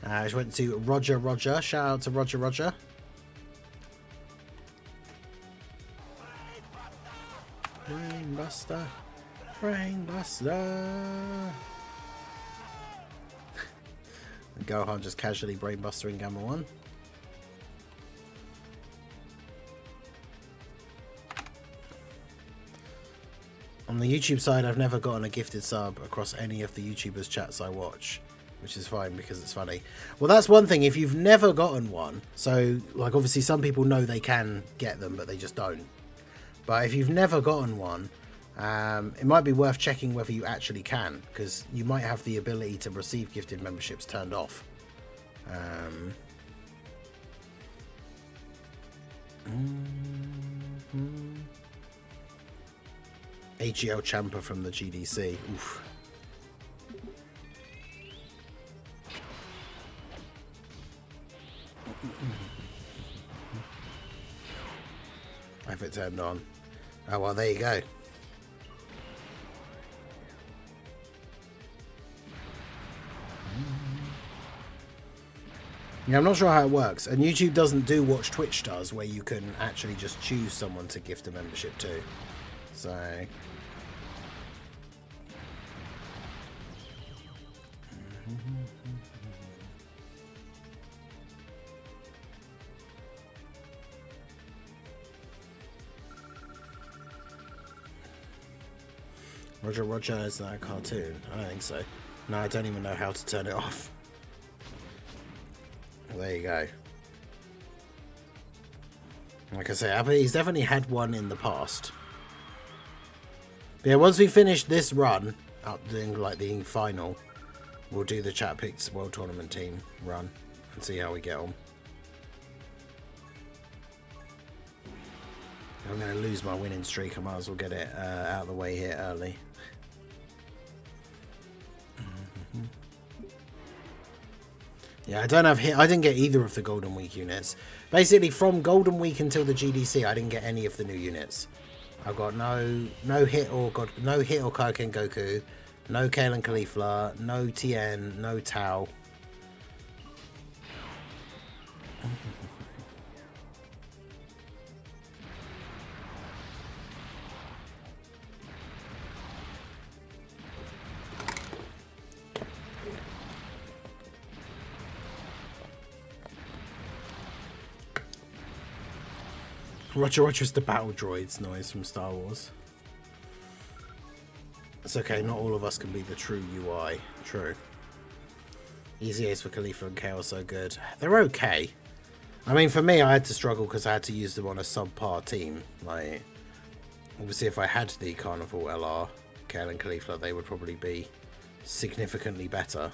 I just went to Roger. Shout out to Roger. Brainbuster. Gohan just casually brainbustering Gamma 1. On the YouTube side, I've never gotten a gifted sub across any of the YouTubers' chats I watch, which is fine because it's funny. Well, that's one thing. If you've never gotten one, so like obviously some people know they can get them, but they just don't. But if you've never gotten one, it might be worth checking whether you actually can, because you might have the ability to receive gifted memberships turned off. AGL Champa from the GDC. Oof. I have it turned on. Oh well, there you go. Yeah, I'm not sure how it works, and YouTube doesn't do what Twitch does, where you can actually just choose someone to gift a membership to. So Roger, is that a cartoon? I don't think so. No, I don't even know how to turn it off. Well, there you go. Like I say, he's definitely had one in the past. But yeah, once we finish this run, up doing like the final, we'll do the Chat Picks World Tournament team run and see how we get on. I'm going to lose my winning streak. I might as well get it out of the way here early. Yeah, I don't have hit. I didn't get either of the Golden Week units. Basically, from Golden Week until the GDC, I didn't get any of the new units. I got no hit or Kaioken Goku, no Kalen Caulifla, no Tien, no Tao. Roger's the battle droids noise from Star Wars. It's okay, not all of us can be the true UI. True. Easy Ace for Khalifa and Chaos so good. They're okay. I mean, for me, I had to struggle because I had to use them on a subpar team. Like, obviously, if I had the Carnival LR, Kale and Khalifa, they would probably be significantly better.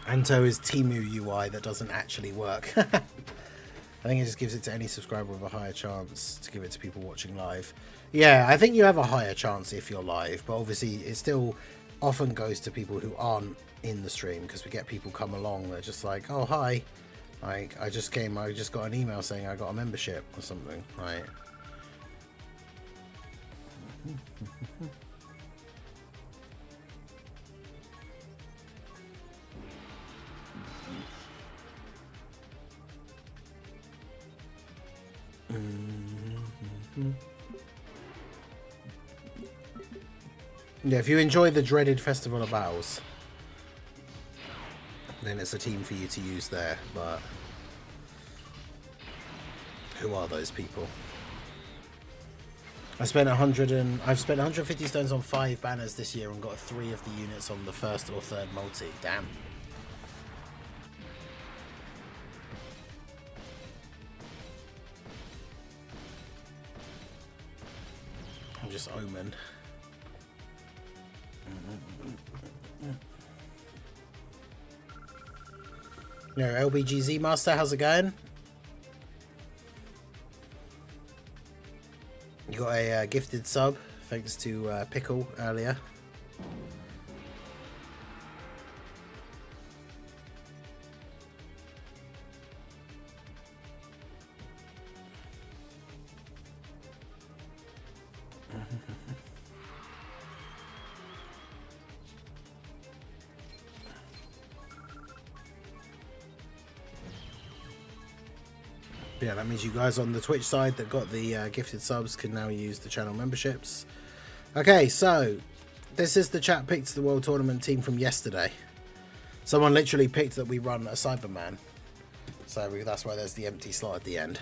Anto is Timu UI that doesn't actually work. I think it just gives it to any subscriber with a higher chance to give it to people watching live. Yeah, I think you have a higher chance if you're live, but obviously it still often goes to people who aren't in the stream, because we get people come along, they're just like, oh, hi. Like, I just got an email saying I got a membership or something. Right. Yeah, if you enjoy the dreaded Festival of Battles, then it's a team for you to use there, but who are those people? I've spent 150 stones on 5 banners this year and got 3 of the units on the first or third multi. Damn. I'm just Omen. No, LBGZ Master, how's it going? You got a gifted sub, thanks to Pickle earlier. Yeah, that means you guys on the Twitch side that got the gifted subs can now use the channel memberships. Okay, so this is the chat picked the World Tournament team from yesterday. Someone literally picked that we run a Cyberman. So that's why there's the empty slot at the end.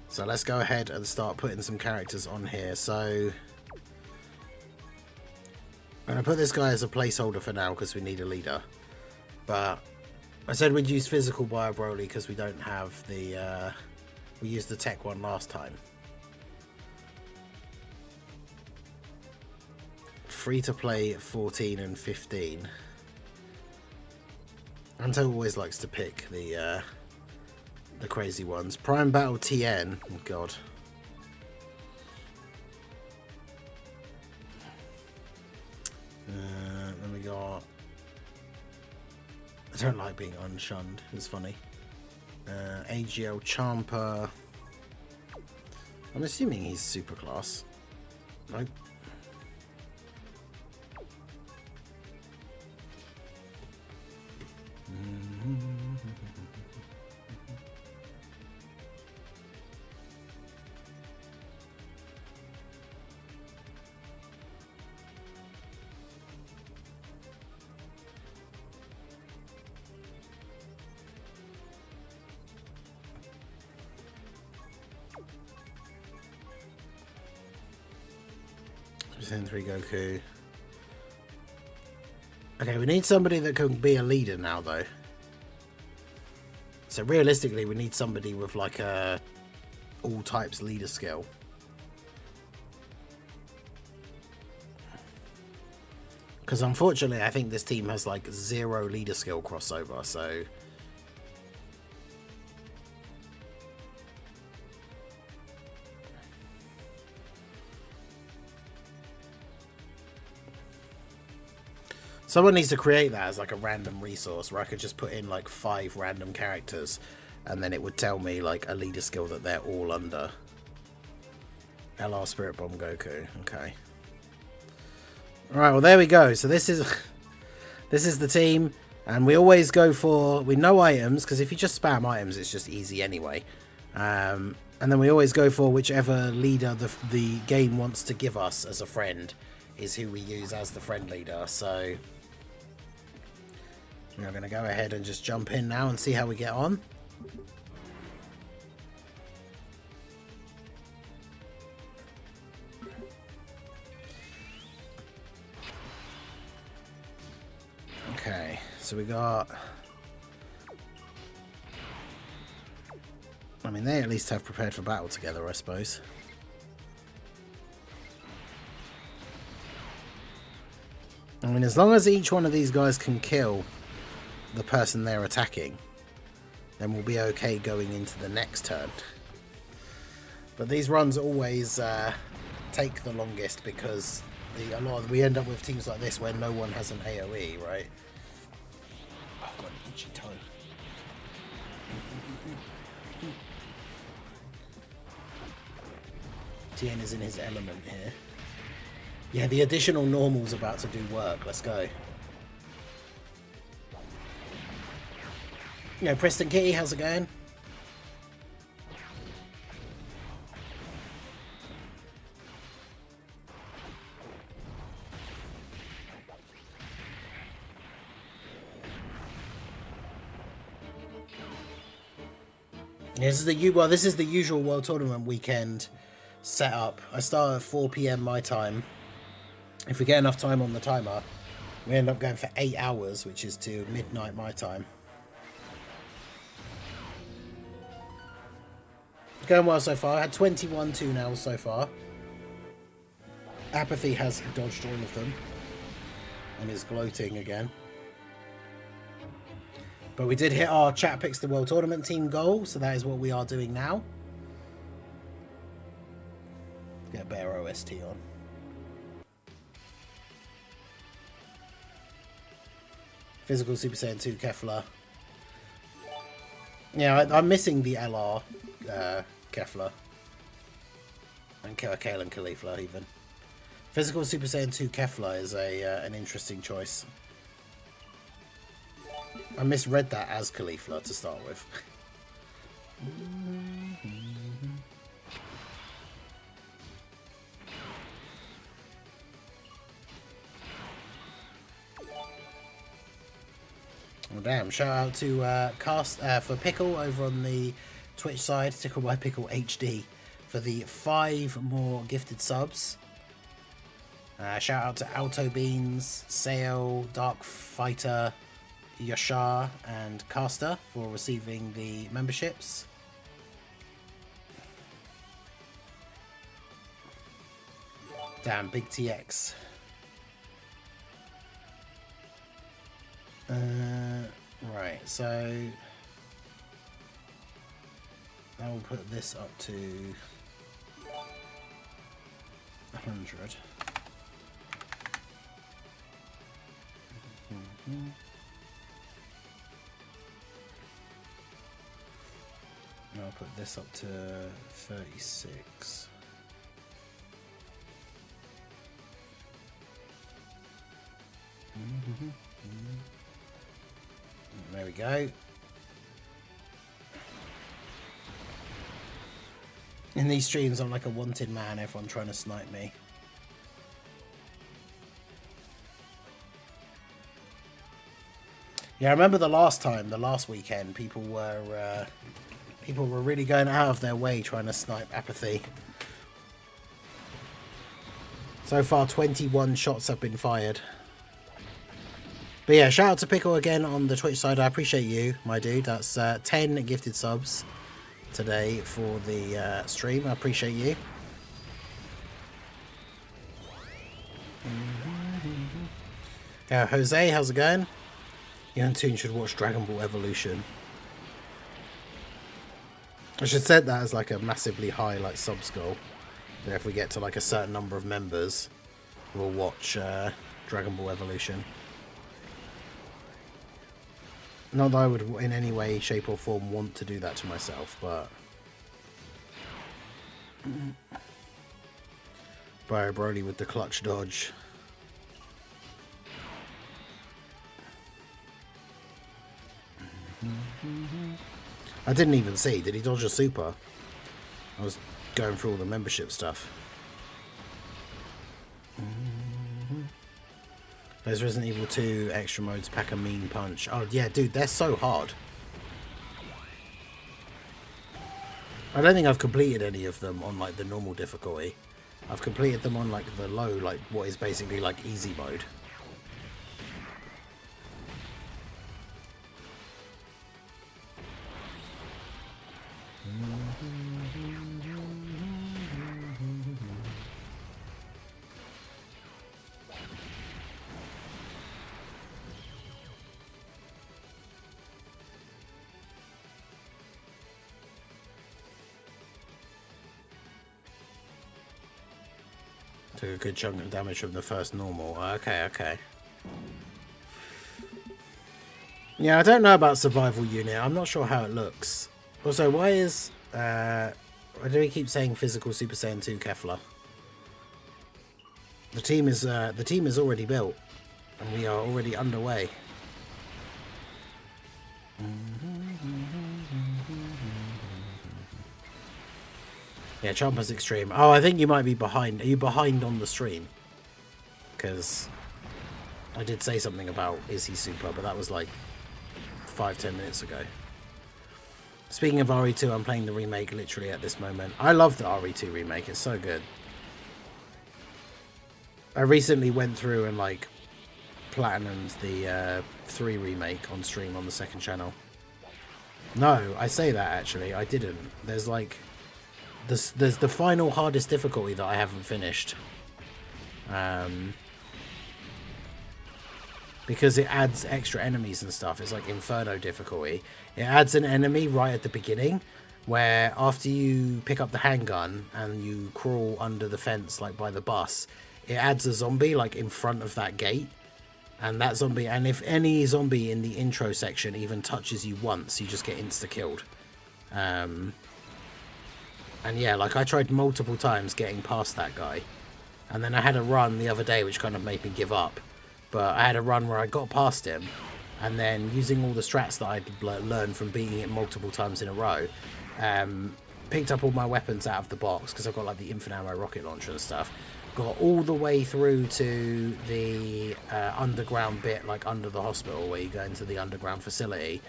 So let's go ahead and start putting some characters on here. So I'm going to put this guy as a placeholder for now because we need a leader. But I said we'd use physical Bio Broly because we don't have the... we used the tech one last time. Free to play 14 and 15. Anto always likes to pick the crazy ones. Prime Battle TN. Oh god. Then we got... I don't like being unshunned. It's funny. AGL Champa. I'm assuming he's super class. Nope. Three Goku. Okay, we need somebody that can be a leader now, though. So realistically, we need somebody with like a all types leader skill. Because unfortunately, I think this team has like 0 leader skill crossover. So Someone needs to create that as like a random resource where I could just put in like 5 random characters and then it would tell me like a leader skill that they're all under. LR Spirit Bomb Goku. Okay. Alright, well there we go. So this is the team, and we always go for, we know items, because if you just spam items it's just easy anyway. And then we always go for whichever leader the game wants to give us as a friend is who we use as the friend leader. So we're going to go ahead and just jump in now and see how we get on. Okay, so we got... I mean, they at least have prepared for battle together, I suppose. I mean, as long as each one of these guys can kill the person they're attacking, then we'll be okay going into the next turn. But these runs always take the longest because we end up with teams like this where no one has an AoE, right? Oh, I've got an itchy toe. Tien is in his element here. Yeah, the additional normal's about to do work. Let's go. Yeah, Preston Kitty, how's it going? This is the usual World Tournament weekend setup. I start at 4 PM my time. If we get enough time on the timer, we end up going for 8 hours, which is to midnight my time. Going well so far. I had 21 2-0 so far. Apathy has dodged all of them and is gloating again. But we did hit our chat picks the World Tournament team goal, so that is what we are doing now. Get a better OST on. Physical Super Saiyan 2 Kefla. Yeah, I'm missing the LR Kefla. And Kale and Caulifla even. Physical Super Saiyan 2 Kefla is an interesting choice. I misread that as Caulifla to start with. Oh, damn. Shout out to for Pickle over on the Twitch side, Tickle by Pickle HD, for the 5 more gifted subs. Shout out to Alto Beans, Sail, Dark Fighter, Yashar and Caster for receiving the memberships. Damn, Big TX. Right, so I will put this up to 100. I'll put this up to 36. There we go. In these streams, I'm like a wanted man, everyone trying to snipe me. Yeah, I remember the last weekend, people were really going out of their way trying to snipe Apathy. So far, 21 shots have been fired. But yeah, shout out to Pickle again on the Twitch side. I appreciate you, my dude. That's 10 gifted subs today for the stream. I appreciate you. Yeah, Jose, how's it going? Young Toon should watch Dragon Ball Evolution. I should set that as like a massively high like subs goal. That if we get to like a certain number of members, we'll watch Dragon Ball Evolution. Not that I would in any way, shape or form want to do that to myself, but... Bio Broly with the clutch dodge. I didn't even see. Did he dodge a super? I was going through all the membership stuff. Those Resident Evil 2 extra modes pack a mean punch. Oh yeah, dude, they're so hard. I don't think I've completed any of them on like the normal difficulty. I've completed them on like the low, like what is basically like easy mode. Took a good chunk of damage from the first normal. Okay, okay. Yeah, I don't know about survival unit. I'm not sure how it looks. Also, why is... why do we keep saying physical Super Saiyan 2 Kefla? The team is already built. And we are already underway. Yeah, Chompa's extreme. Oh, I think you might be behind. Are you behind on the stream? Because I did say something about is he super, but that was like 5-10 minutes ago. Speaking of RE2, I'm playing the remake literally at this moment. I love the RE2 remake. It's so good. I recently went through and like platinumed the 3 remake on stream on the second channel. No, I say that actually. I didn't. There's like... There's the final hardest difficulty that I haven't finished. Because it adds extra enemies and stuff. It's like Inferno difficulty. It adds an enemy right at the beginning where after you pick up the handgun and you crawl under the fence like by the bus, it adds a zombie like in front of that gate. And that zombie, and if any zombie in the intro section even touches you once, you just get insta-killed. And yeah, like I tried multiple times getting past that guy. And then I had a run the other day which kind of made me give up. But I had a run where I got past him. And then using all the strats that I'd learned from beating it multiple times in a row. Picked up all my weapons out of the box. Because I've got like the infinite ammo rocket launcher and stuff. Got all the way through to the underground bit, like under the hospital. Where you go into the underground facility.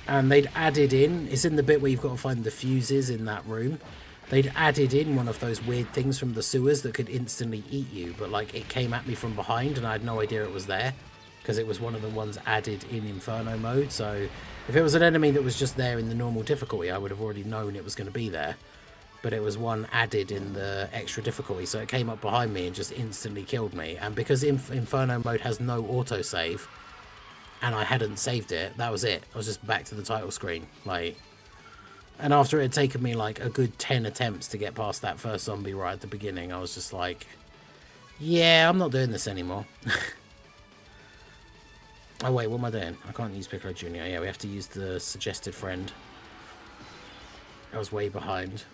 And they'd added in, it's in the bit where you've got to find the fuses in that room. They'd added in one of those weird things from the sewers that could instantly eat you. But like it came at me from behind and I had no idea it was there. Because it was one of the ones added in Inferno mode. So if it was an enemy that was just there in the normal difficulty, I would have already known it was going to be there. But it was one added in the extra difficulty. So it came up behind me and just instantly killed me. And because Inferno mode has no autosave... and I hadn't saved it, that was it. I was just back to the title screen. Like, and after it had taken me like a good 10 attempts to get past that first zombie right at the beginning, I was just like, yeah, I'm not doing this anymore. Oh wait, what am I doing? I can't use Piccolo Jr. Yeah, we have to use the suggested friend. I was way behind.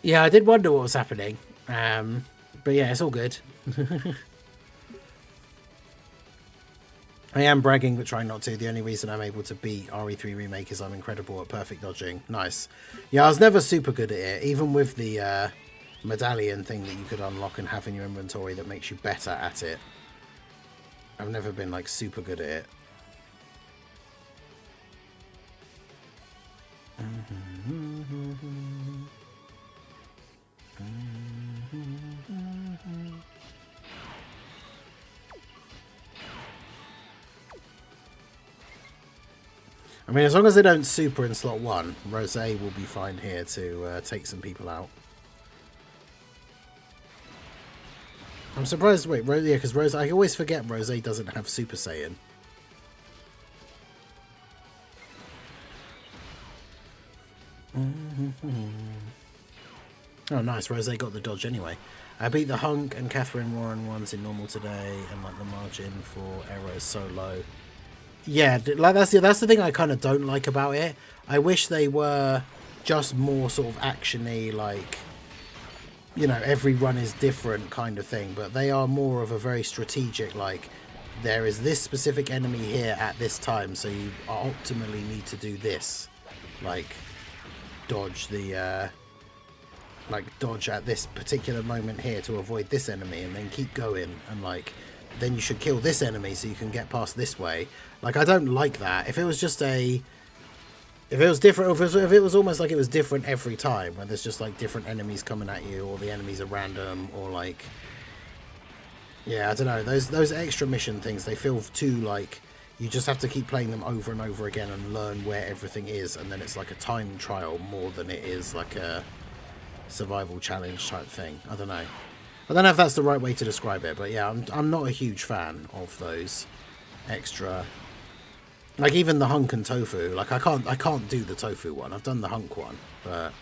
Yeah, I did wonder what was happening. But yeah, it's all good. I am bragging, but trying not to. The only reason I'm able to beat RE3 Remake is I'm incredible at perfect dodging. Nice. Yeah, I was never super good at it. Even with the medallion thing that you could unlock and have in your inventory that makes you better at it. I've never been, like, super good at it. I mean, as long as they don't super in slot 1, Rosé will be fine here to take some people out. I'm surprised, wait, yeah, because Rosé, I always forget Rosé doesn't have Super Saiyan. Oh, nice. Rose got the dodge anyway. I beat the Hunk and Catherine Warren ones in normal today, and like the margin for error is so low. Yeah, like that's the thing I kind of don't like about it. I wish they were just more sort of actiony, like, you know, every run is different kind of thing. But they are more of a very strategic, like, there is this specific enemy here at this time, so you ultimately need to do this, like dodge the dodge at this particular moment here to avoid this enemy, and then keep going, and like then you should kill this enemy so you can get past this way. Like, I don't like that. If it was just if it was different, if it was almost like it was different every time, where there's just like different enemies coming at you, or the enemies are random, or like, yeah, I don't know, those extra mission things, they feel too like you just have to keep playing them over and over again and learn where everything is, and then it's like a time trial more than it is like a survival challenge type thing. I don't know. I don't know if that's the right way to describe it, but yeah, I'm not a huge fan of those extra, like even the Hunk and Tofu. Like I can't do the Tofu one. I've done the Hunk one, but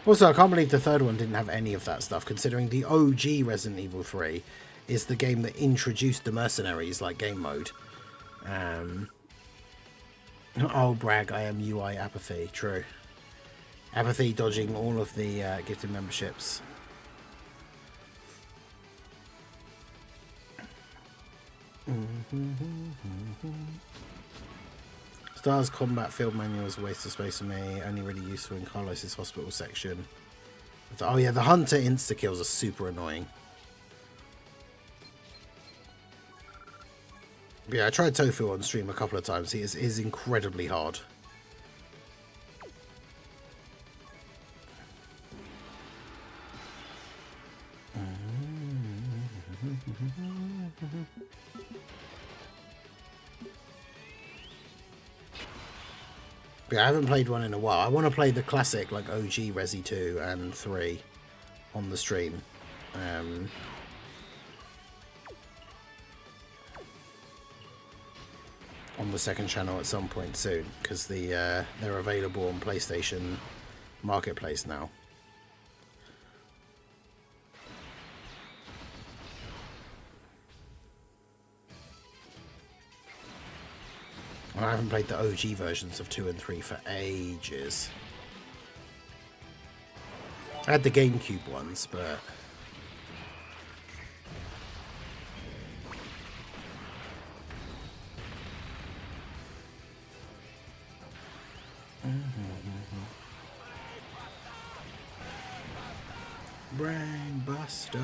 also I can't believe the third one didn't have any of that stuff, considering the OG Resident Evil 3 is the game that introduced the mercenaries like game mode. Oh, brag, I am UI apathy. True. Apathy dodging all of the gifted memberships. Stars combat field manual is a waste of space for me. Only really useful in Carlos's hospital section. Oh yeah, the Hunter insta-kills are super annoying. But yeah, I tried Tofu on stream a couple of times. He is incredibly hard. But yeah, I haven't played one in a while. I want to play the classic, like OG Resi 2 and 3 on the stream. On the second channel at some point soon, because they're available on PlayStation Marketplace now. I haven't played the OG versions of 2 and 3 for ages. I had the GameCube ones, but Brain Buster.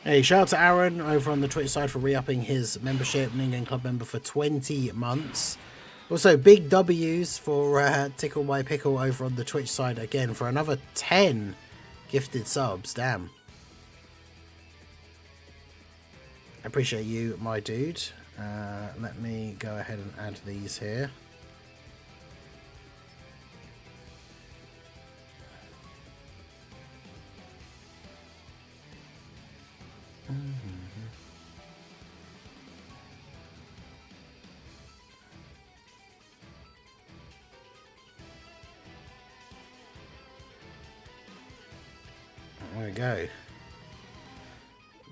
Hey, shout out to Aaron over on the Twitch side for re-upping his membership, Ningen Club member for 20 months. Also, big W's for Tickle My Pickle over on the Twitch side again for another 10 gifted subs. Damn. I appreciate you, my dude. Let me go ahead and add these here. There we go.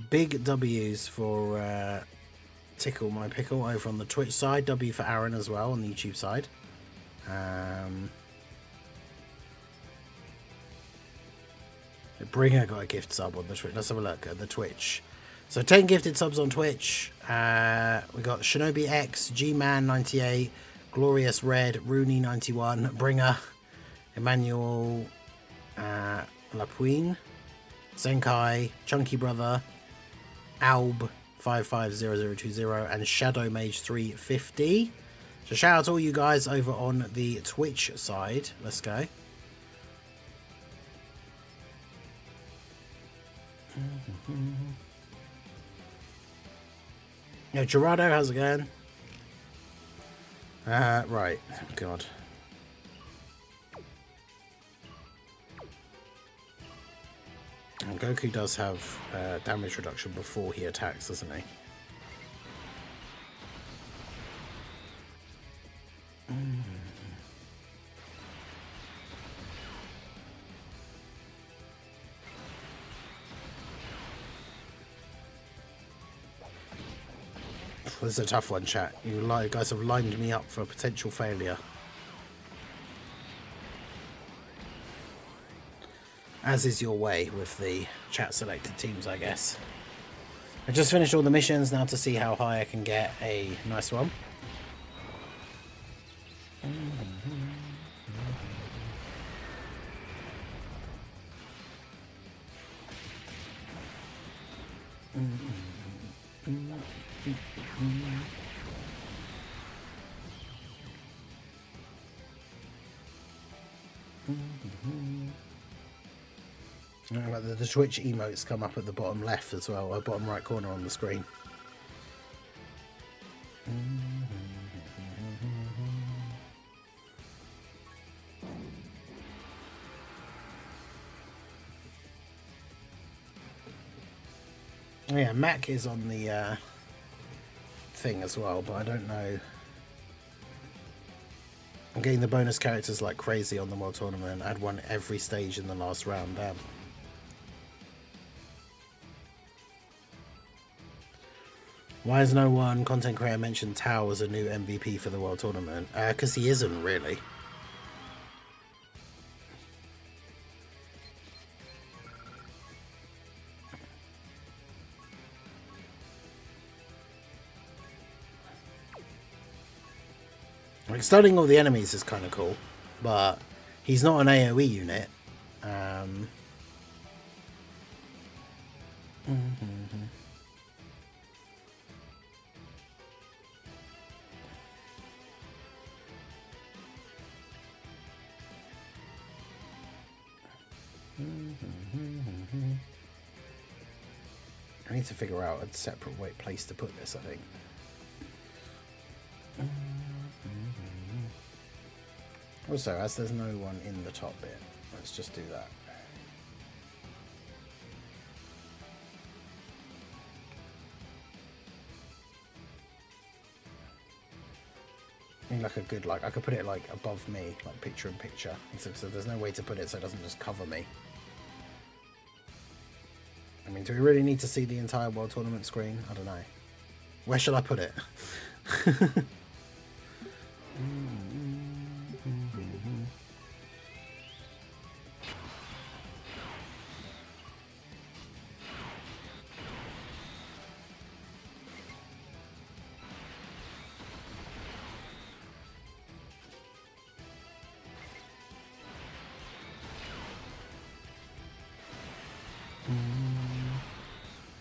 Big W's for Tickle My Pickle over on the Twitch side. W for Aaron as well on the YouTube side. Bringer got a gift sub on the Twitch. Let's have a look at the Twitch. So 10 gifted subs on Twitch. We got Shinobi X, G-Man 98, Glorious Red, Rooney 91, Bringer, Emmanuel Lapuine, Zenkai, Chunky Brother, Alb 550020, and Shadow Mage 350. So shout out to all you guys over on the Twitch side. Let's go. Yo, Gerardo, how's it going? Right. God. And Goku does have damage reduction before he attacks, doesn't he? This is a tough one, chat. You guys have lined me up for a potential failure. As is your way with the chat selected teams, I guess. I just finished all the missions now to see how high I can get a nice one. The Twitch emotes come up at the bottom left as well, or bottom right corner on the screen. Oh yeah, Mac is on the thing as well, but I don't know. I'm getting the bonus characters like crazy on the World Tournament. I had one every stage in the last round. Damn. Why has no one content creator mentioned Tao as a new MVP for the World Tournament? Because he isn't really. Like, stunning all the enemies is kind of cool, but he's not an AoE unit. I need to figure out a separate place to put this, I think. Also, as there's no one in the top bit, let's just do that. I mean, like a good, like, I could put it like above me, like picture in picture, except so there's no way to put it so it doesn't just cover me. I mean, do we really need to see the entire World Tournament screen? I don't know. Where shall I put it?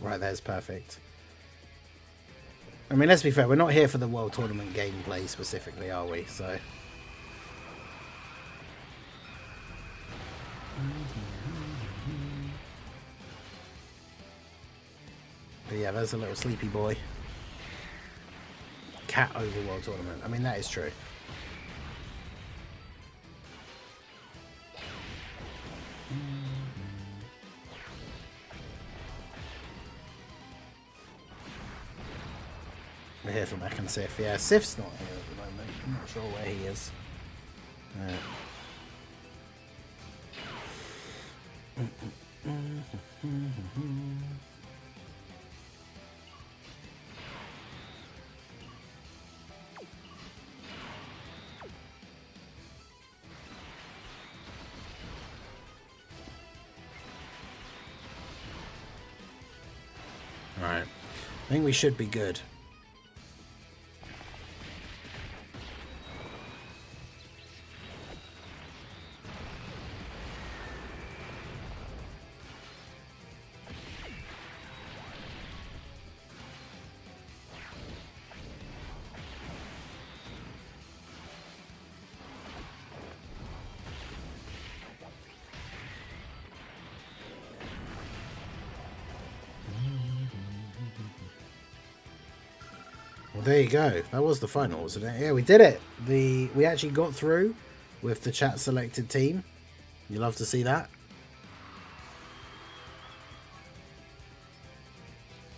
Right, there's perfect. I mean, let's be fair, we're not here for the World Tournament gameplay specifically, are we? So. But yeah, there's a little sleepy boy. Cat over World Tournament. I mean, that is true. We're here for Mac and Sif. Yeah, Sif's not here at the moment. I'm not sure where he is. Alright. I think we should be good. There you go. That was the final, wasn't it? Yeah, we did it. We actually got through with the chat selected team. You love to see that.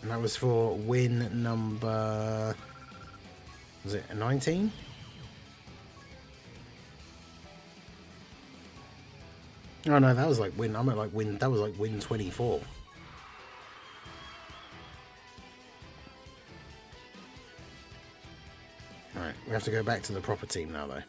And that was for win number... Was it 19? Oh no, that was like win. I'm at like win. That was like win 24. Alright, we have to go back to the proper team now, though.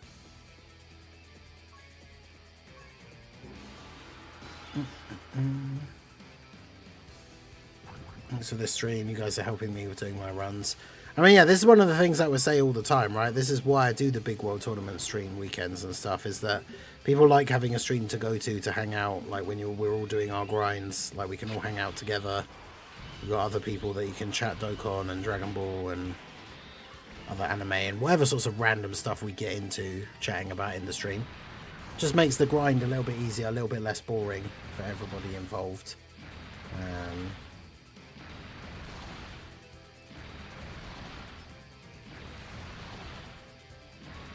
Thanks for this stream. You guys are helping me with doing my runs. I mean, yeah, this is one of the things that we say all the time, right? This is why I do the big World Tournament stream weekends and stuff, is that people like having a stream to go to hang out, like when we're all doing our grinds, like we can all hang out together. You've got other people that you can chat Dokkan and Dragon Ball and other anime and whatever sorts of random stuff we get into chatting about in the stream. Just makes the grind a little bit easier, a little bit less boring for everybody involved.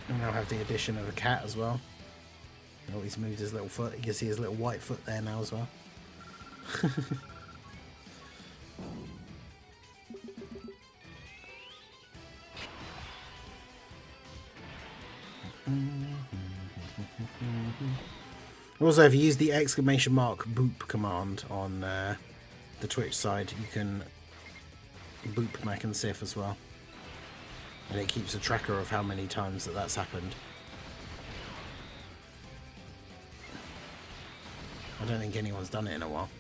We now have the addition of a cat as well. Oh, he's moved his little foot. You can see his little white foot there now as well. Also, if you use the exclamation mark boop command on the Twitch side, you can boop Mac and Sif as well. And it keeps a tracker of how many times that's happened. I don't think anyone's done it in a while.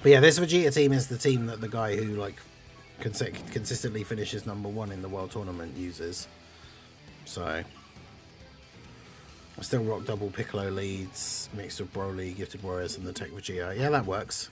But yeah, this Vegeta team is the team that the guy who like consistently finishes #1 in the World Tournament uses. So I still rock double Piccolo leads, mixed with Broly, Gifted Warriors, and the Tech Vegeta. Yeah, that works.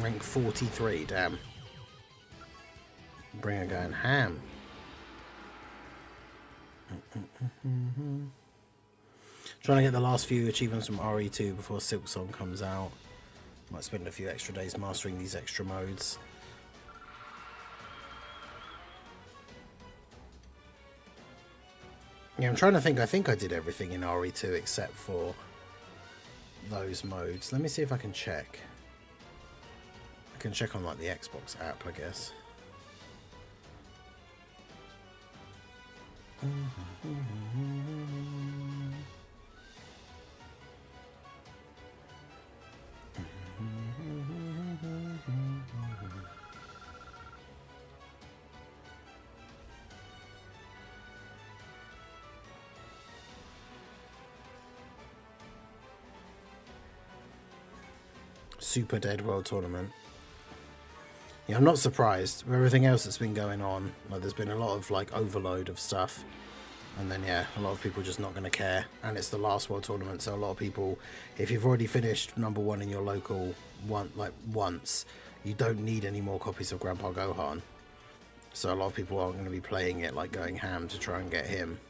Rank 43, damn. Bringer going ham. Trying to get the last few achievements from RE2 before Silk Song comes out. Might spend a few extra days mastering these extra modes. Yeah, I'm trying to think. I think I did everything in RE2 except for those modes. Let me see if I can check. I can check on like the Xbox app, I guess. Super Dead World Tournament. Yeah, I'm not surprised with everything else that's been going on. Like, there's been a lot of like overload of stuff, and then yeah, a lot of people just not going to care. And it's the last World Tournament, so a lot of people, if you've already finished #1 in your local once, you don't need any more copies of Grandpa Gohan. So a lot of people aren't going to be playing it like going ham to try and get him.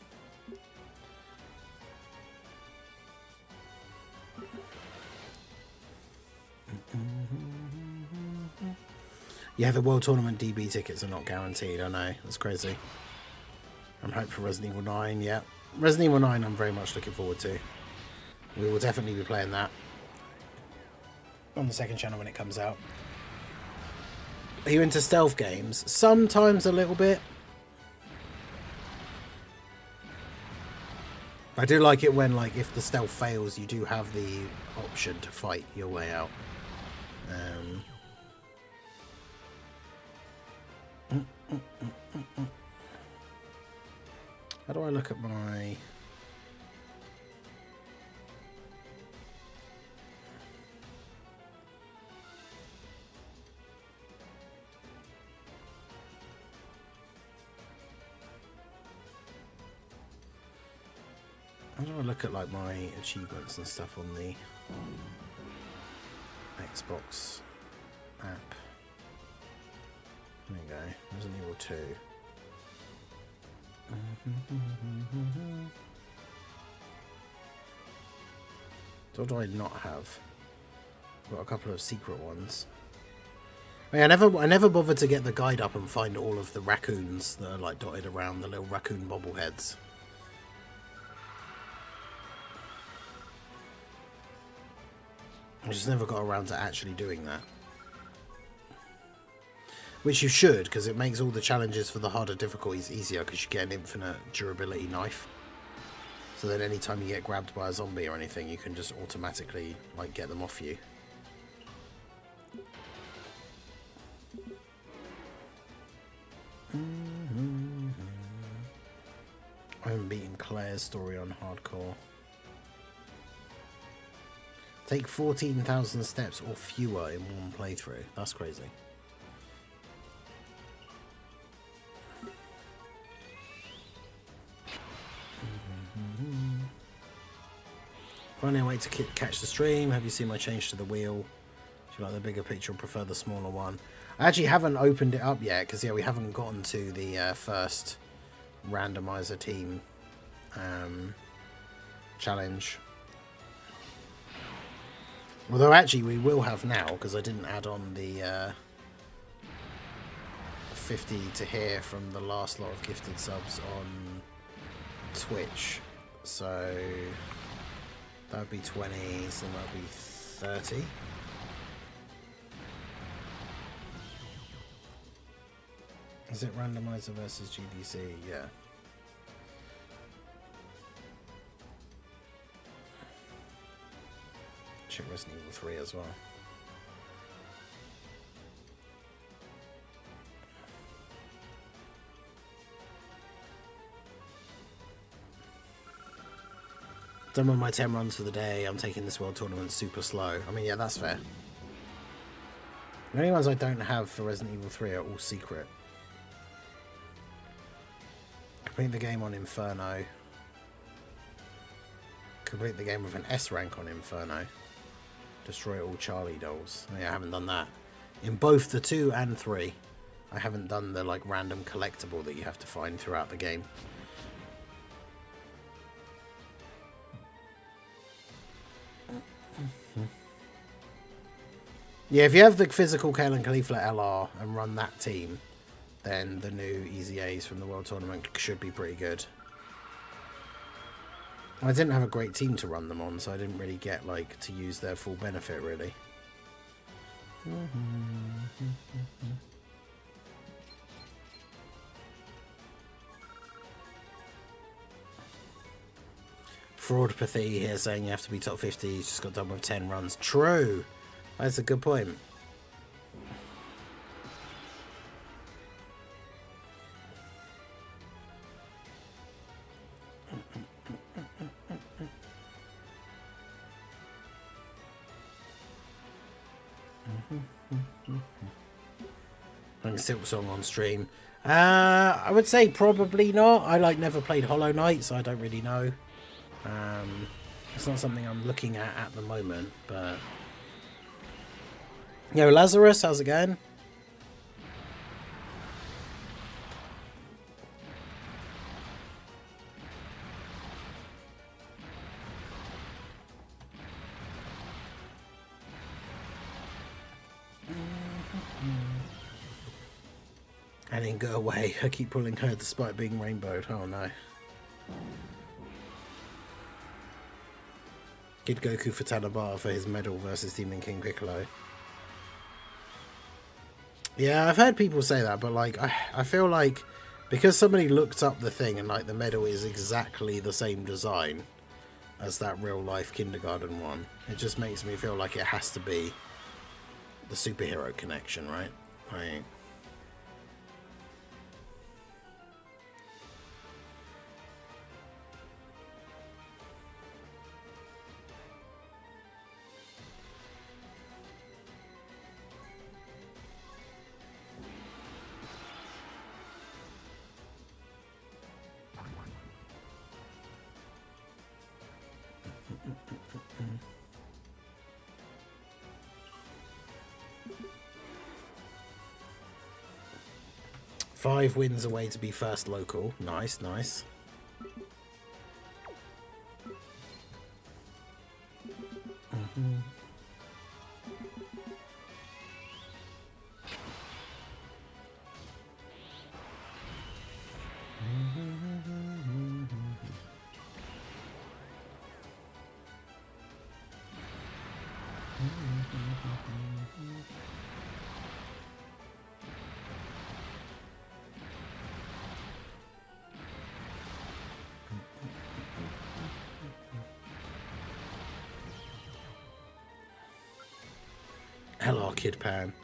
Yeah, the World Tournament DB tickets are not guaranteed. I know, that's crazy. I'm hyped for Resident Evil 9, yeah. Resident Evil 9 I'm very much looking forward to. We will definitely be playing that on the second channel when it comes out. Are you into stealth games? Sometimes a little bit. I do like it when, like, if the stealth fails, you do have the option to fight your way out. How do I look at my... How do I look at like my achievements and stuff on the Xbox app? There you go. Resident Evil 2. So what do I not have? I've got a couple of secret ones. I never bothered to get the guide up and find all of the raccoons that are like dotted around, the little raccoon bobbleheads. I just never got around to actually doing that. Which you should, because it makes all the challenges for the harder difficulties easier, because you get an infinite durability knife. So then anytime you get grabbed by a zombie or anything, you can just automatically like get them off you. I haven't beaten Claire's story on hardcore. Take 14,000 steps or fewer in one playthrough. That's crazy. Finally, I wait to catch the stream. Have you seen my change to the wheel? Do you like the bigger picture or prefer the smaller one? I actually haven't opened it up yet because, yeah, we haven't gotten to the first randomizer team challenge. Although, actually, we will have now because I didn't add on the 50 to here from the last lot of gifted subs on Twitch. So that would be 20, so that would be 30. Is it randomizer versus GDC? Yeah. Check Resident Evil 3 as well. Done with my 10 runs for the day. I'm taking this world tournament super slow. I mean, yeah, that's fair. The only ones I don't have for Resident Evil 3 are all secret. Complete the game on Inferno. Complete the game with an S rank on Inferno. Destroy all Charlie dolls. Oh, yeah, I haven't done that. In both the 2 and 3, I haven't done the like random collectible that you have to find throughout the game. Yeah, if you have the physical Kale and Khalifa LR and run that team, then the new Easy A's from the World Tournament should be pretty good. I didn't have a great team to run them on, so I didn't really get like to use their full benefit, really. Fraudpathy here saying you have to be top 50. He's just got done with 10 runs. True. That's a good point. Playing Silk Song on stream. I would say probably not. I like never played Hollow Knight, so I don't really know. It's not something I'm looking at the moment, but yo, Lazarus, how's it going? And then go away. I keep pulling her despite being rainbowed. Oh no. Kid Goku for Tanabata for his medal versus Demon King Piccolo. Yeah, I've heard people say that, but like I feel like because somebody looked up the thing and like the medal is exactly the same design as that real life kindergarten one, it just makes me feel like it has to be the superhero connection, right? Like, 5 wins away to be first local. Nice, nice. Hello, Kid Pan.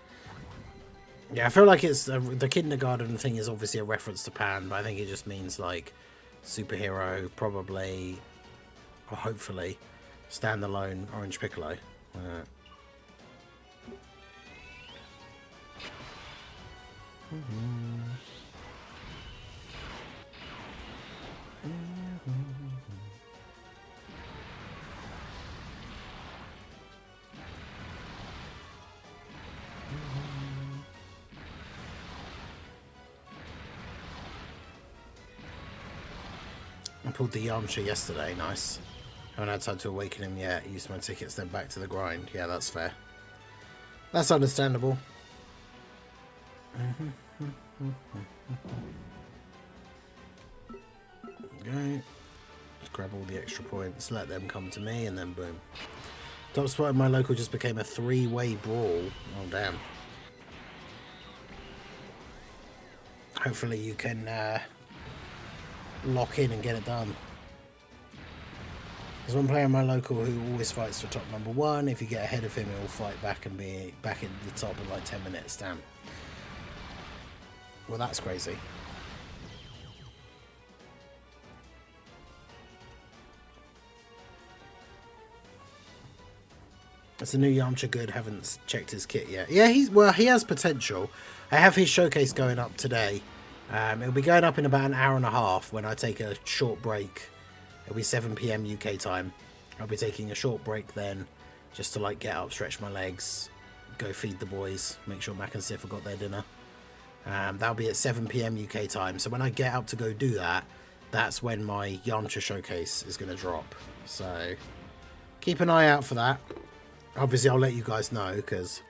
Yeah, I feel like it's the kindergarten thing is obviously a reference to Pan, but I think it just means like superhero, probably, or hopefully, standalone Orange Piccolo. I pulled the Yamcha yesterday, nice. Haven't had time to awaken him yet. Used my tickets, then back to the grind. Yeah, that's fair. That's understandable. Okay. Just grab all the extra points, let them come to me, and then boom. Top spot in my local just became a 3-way brawl. Oh, damn. Hopefully you can lock in and get it done. There's one player in my local who always fights for top number 1. If you get ahead of him, he'll fight back and be back in the top in like 10 minutes. Damn. Well, that's crazy. It's a new Yamcha good. Haven't checked his kit yet. Yeah, he has potential. I have his showcase going up today. It'll be going up in about an hour and a half when I take a short break. It'll be 7 PM UK time. I'll be taking a short break then, just to like get up, stretch my legs, go feed the boys, make sure Mac and Sif have got their dinner. That'll be at 7 PM UK time. So when I get up to go do that, that's when my Yamcha showcase is going to drop. So keep an eye out for that. Obviously, I'll let you guys know because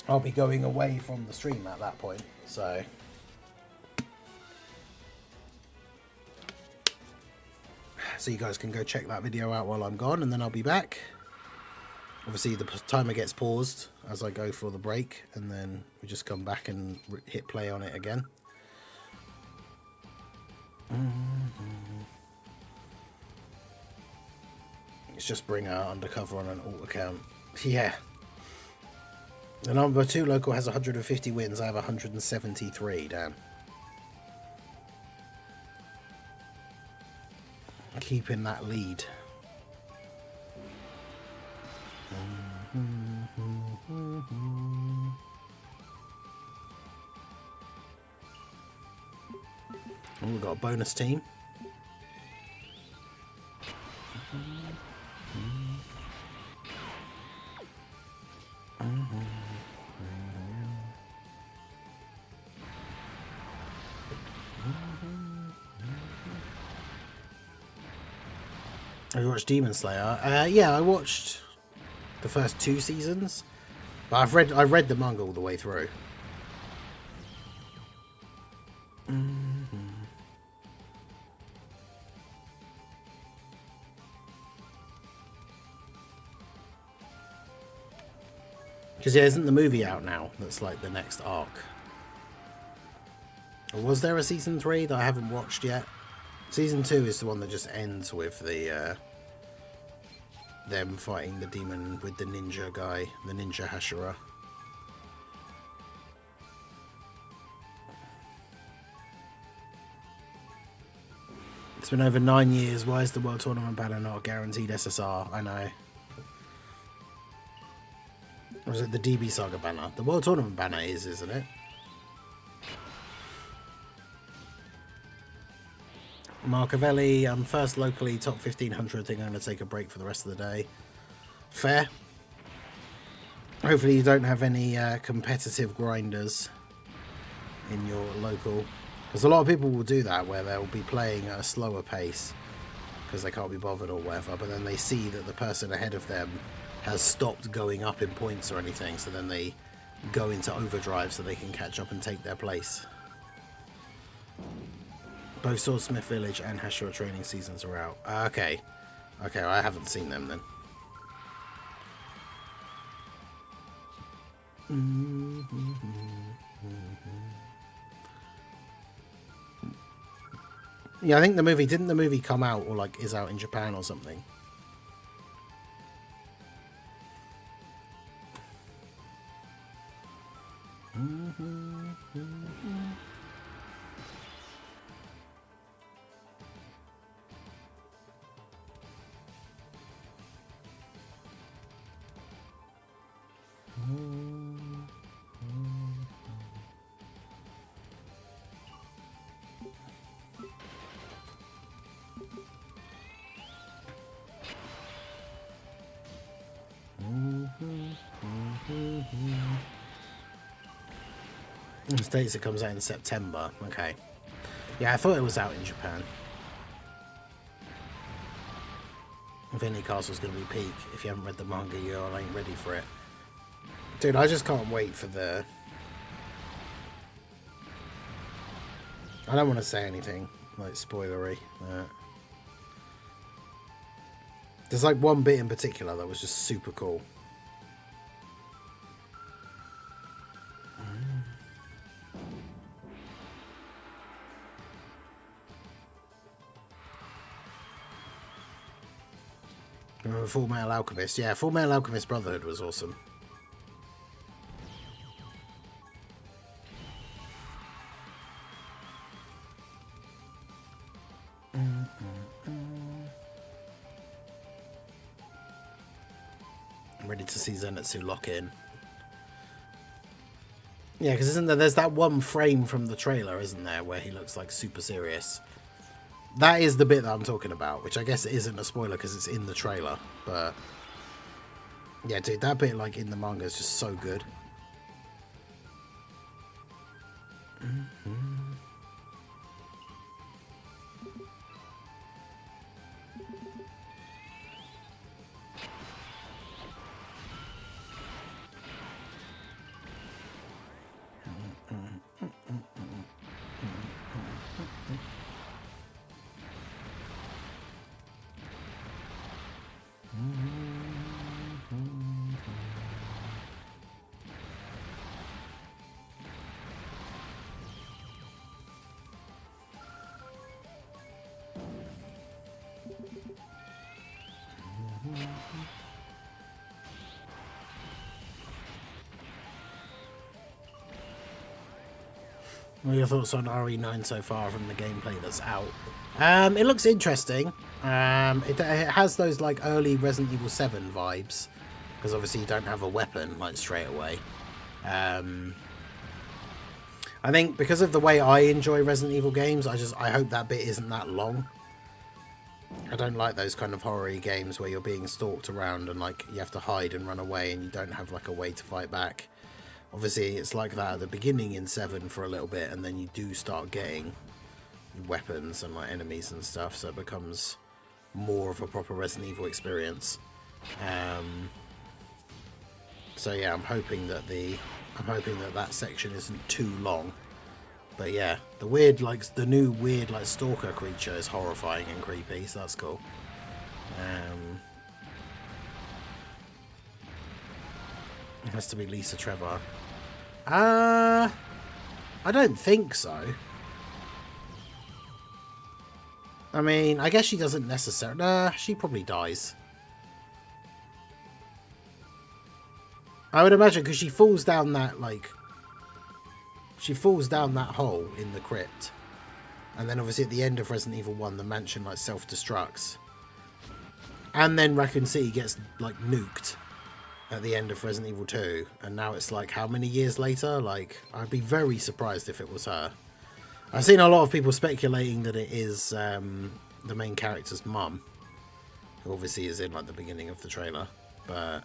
I'll be going away from the stream at that point. So you guys can go check that video out while I'm gone, and then I'll be back. Obviously, the timer gets paused as I go for the break, and then we just come back and hit play on it again. Let's just bring our undercover on an alt account. Yeah. The number 2 local has 150 wins. I have 173. Damn. Keeping that lead. Oh, we've got a bonus team. Have you watched Demon Slayer? Yeah, I watched the first 2 seasons, but I've read the manga all the way through. Because yeah, isn't the movie out now? That's like the next arc. Or was there a season 3 that I haven't watched yet? Season 2 is the one that just ends with the them fighting the demon with the ninja guy, the ninja Hashira. It's been over 9 years. Why is the World Tournament banner not a guaranteed SSR? I know. Or is it the DB Saga banner? The World Tournament banner is, isn't it? Marcavelli, I'm first locally, top 1500. I think I'm going to take a break for the rest of the day. Fair. Hopefully you don't have any competitive grinders in your local, because a lot of people will do that where they'll be playing at a slower pace because they can't be bothered or whatever, but then they see that the person ahead of them has stopped going up in points or anything, so then they go into overdrive so they can catch up and take their place. Both Swordsmith Village and Hashira training seasons are out. Okay, I haven't seen them then. Yeah, I think the movie, didn't the movie come out or like is out in Japan or something? In the States it comes out in September. Okay. Yeah, I thought it was out in Japan. Infinity Castle's going to be peak. If you haven't read the manga, you ain't ready for it. Dude, I just can't wait for the... I don't want to say anything, like, spoilery. There's, like, one bit in particular that was just super cool. Full Metal Alchemist. Yeah, Full Metal Alchemist Brotherhood was awesome. I'm ready to see Zenitsu lock in. Yeah, because there's that one frame from the trailer, isn't there, where he looks like super serious. That is the bit that I'm talking about, which I guess isn't a spoiler because it's in the trailer. But yeah, dude, that bit like in the manga is just so good. What are your thoughts on RE9 so far from the gameplay that's out? It looks interesting. It has those like early Resident Evil 7 vibes, because obviously you don't have a weapon like straight away. I think because of the way I enjoy Resident Evil games, I hope that bit isn't that long. I don't like those kind of horror-y games where you're being stalked around and like you have to hide and run away and you don't have like a way to fight back. Obviously, it's like that at the beginning in 7 for a little bit, and then you do start getting weapons and like enemies and stuff, so it becomes more of a proper Resident Evil experience. So yeah, I'm hoping that that section isn't too long. But yeah, the new weird like stalker creature is horrifying and creepy, so that's cool. It has to be Lisa Trevor. I don't think so. I mean, I guess she doesn't necessarily... Nah, she probably dies. I would imagine, because she falls down that, like... She falls down that hole in the crypt. And then obviously at the end of Resident Evil 1, the mansion, like, self-destructs. And then Raccoon City gets, like, nuked at the end of Resident Evil 2, and now it's like how many years later? Like, I'd be very surprised if it was her. I've seen a lot of people speculating that it is the main character's mum, who obviously is in like the beginning of the trailer, but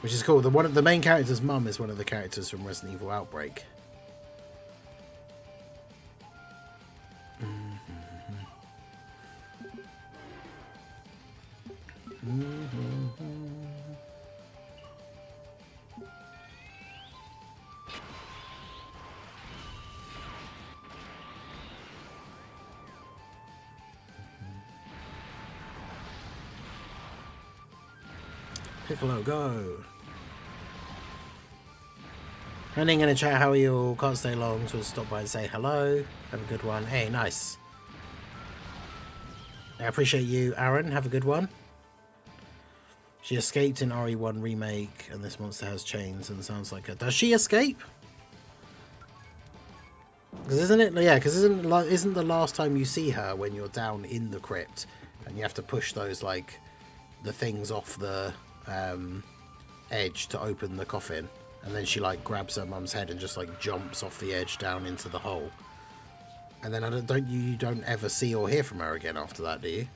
Which is cool. One of the main character's mum is one of the characters from Resident Evil Outbreak. Piccolo, go! Running in a chat, how are you all? Can't stay long, so stop by and say hello. Have a good one. Hey, nice. I appreciate you, Aaron. Have a good one. She escaped in RE1 Remake, and this monster has chains and sounds like her. Does she escape? Because isn't it? Yeah, because isn't the last time you see her when you're down in the crypt, and you have to push those, like, the things off the edge to open the coffin, and then she like grabs her mum's head and just like jumps off the edge down into the hole, and then you don't ever see or hear from her again after that, do you?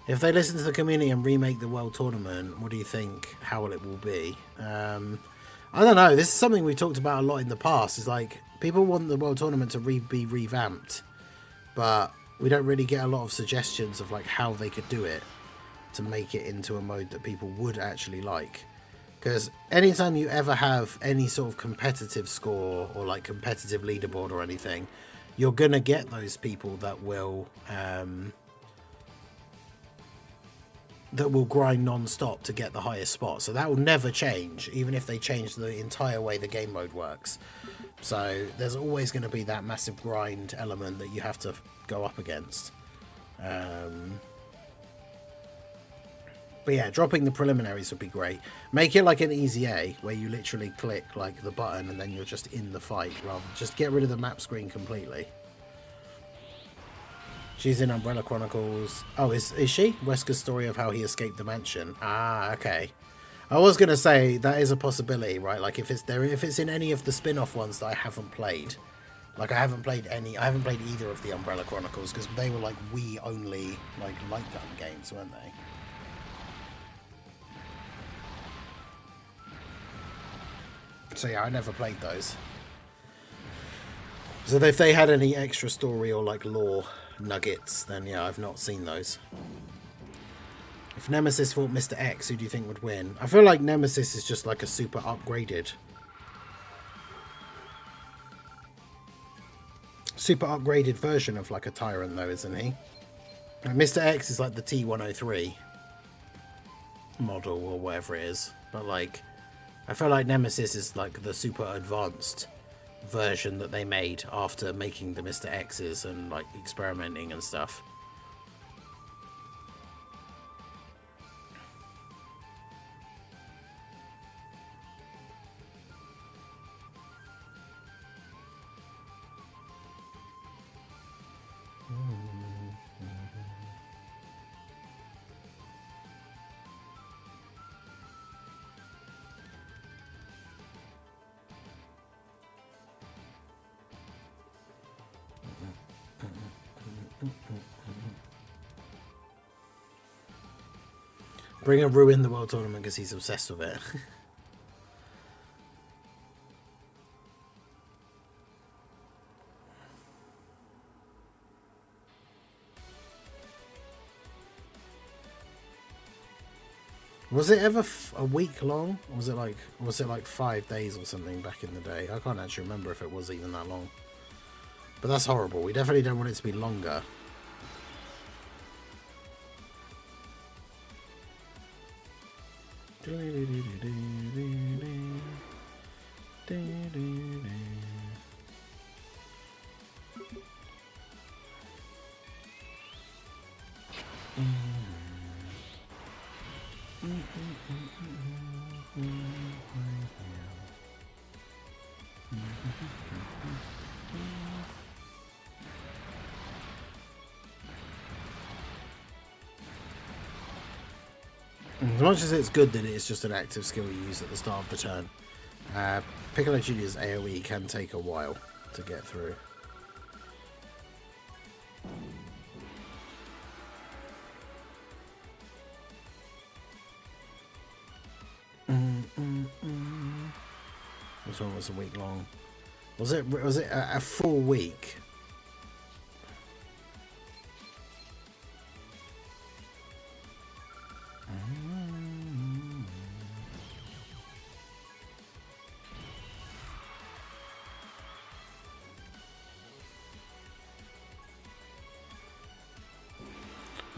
If they listen to the community and remake the World Tournament, what do you think? How it will be? I don't know. This is something we talked about a lot in the past. Is like people want the World Tournament to be revamped, but we don't really get a lot of suggestions of like how they could do it to make it into a mode that people would actually like. Because anytime you ever have any sort of competitive score or like competitive leaderboard or anything, you're gonna get those people that will grind non-stop to get the highest spot. So that will never change, even if they change the entire way the game mode works. So there's always going to be that massive grind element that you have to go up against. But yeah, dropping the preliminaries would be great. Make it like an easy A, where you literally click like the button and then you're just in the fight, rather just get rid of the map screen completely. She's in Umbrella Chronicles. Oh, is she? Wesker's story of how he escaped the mansion. Ah, okay. I was gonna say that is a possibility, right? Like if it's in any of the spin-off ones that I haven't played. Like I haven't played either of the Umbrella Chronicles because they were like Wii only like light gun games, weren't they? So yeah, I never played those. So if they had any extra story or like lore nuggets, then yeah, I've not seen those. If Nemesis fought Mr. X, who do you think would win? I feel like Nemesis is just like a super upgraded version of like a Tyrant though, isn't he? And Mr. X is like the T103 model or whatever it is. But like, I feel like Nemesis is like the super advanced version that they made after making the Mr. X's and like experimenting and stuff. Bring a ruin the World Tournament because he's obsessed with it. Was it ever a week long? Or was it like 5 days or something back in the day? I can't actually remember if it was even that long. But that's horrible. We definitely don't want it to be longer. As much as it's good that it is just an active skill you use at the start of the turn, Piccolo Jr.'s AoE can take a while to get through. tournament was a week long. Was it a full week?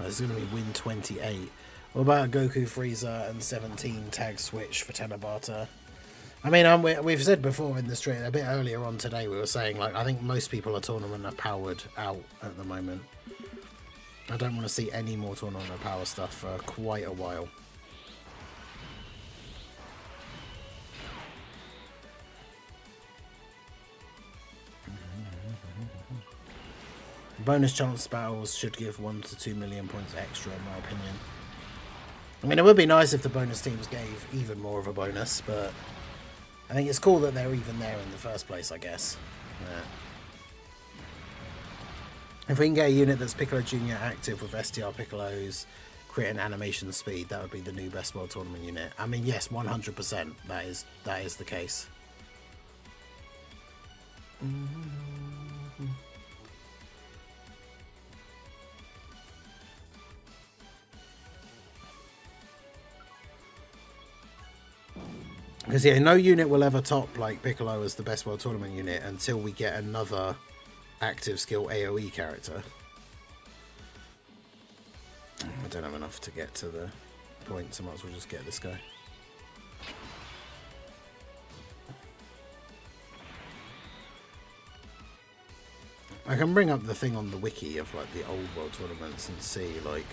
It's going to be win 28. What about Goku, Frieza, and 17 tag switch for Tanabata? I mean, we've said before in the stream, a bit earlier on today, we were saying, like, I think most people at tournament are powered out at the moment. I don't want to see any more tournament of power stuff for quite a while. Bonus chance battles should give 1 to 2 million points extra, in my opinion. I mean, it would be nice if the bonus teams gave even more of a bonus, but I think it's cool that they're even there in the first place, I guess. Yeah. If we can get a unit that's Piccolo Jr. active with STR Piccolos, crit and animation speed, that would be the new best world tournament unit. I mean, yes, 100%. That is the case. Because, yeah, no unit will ever top, like, Piccolo as the best world tournament unit until we get another active skill AoE character. I don't have enough to get to the point, so I might as well just get this guy. I can bring up the thing on the wiki of, like, the old world tournaments and see, like,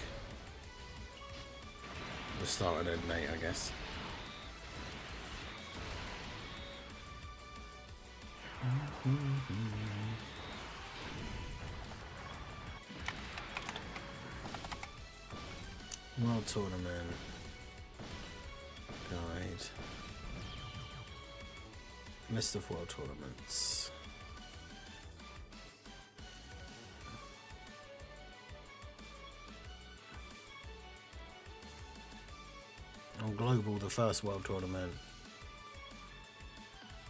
the start and end date, I guess. World Tournament Guide. List of World Tournaments. On Global, the first World Tournament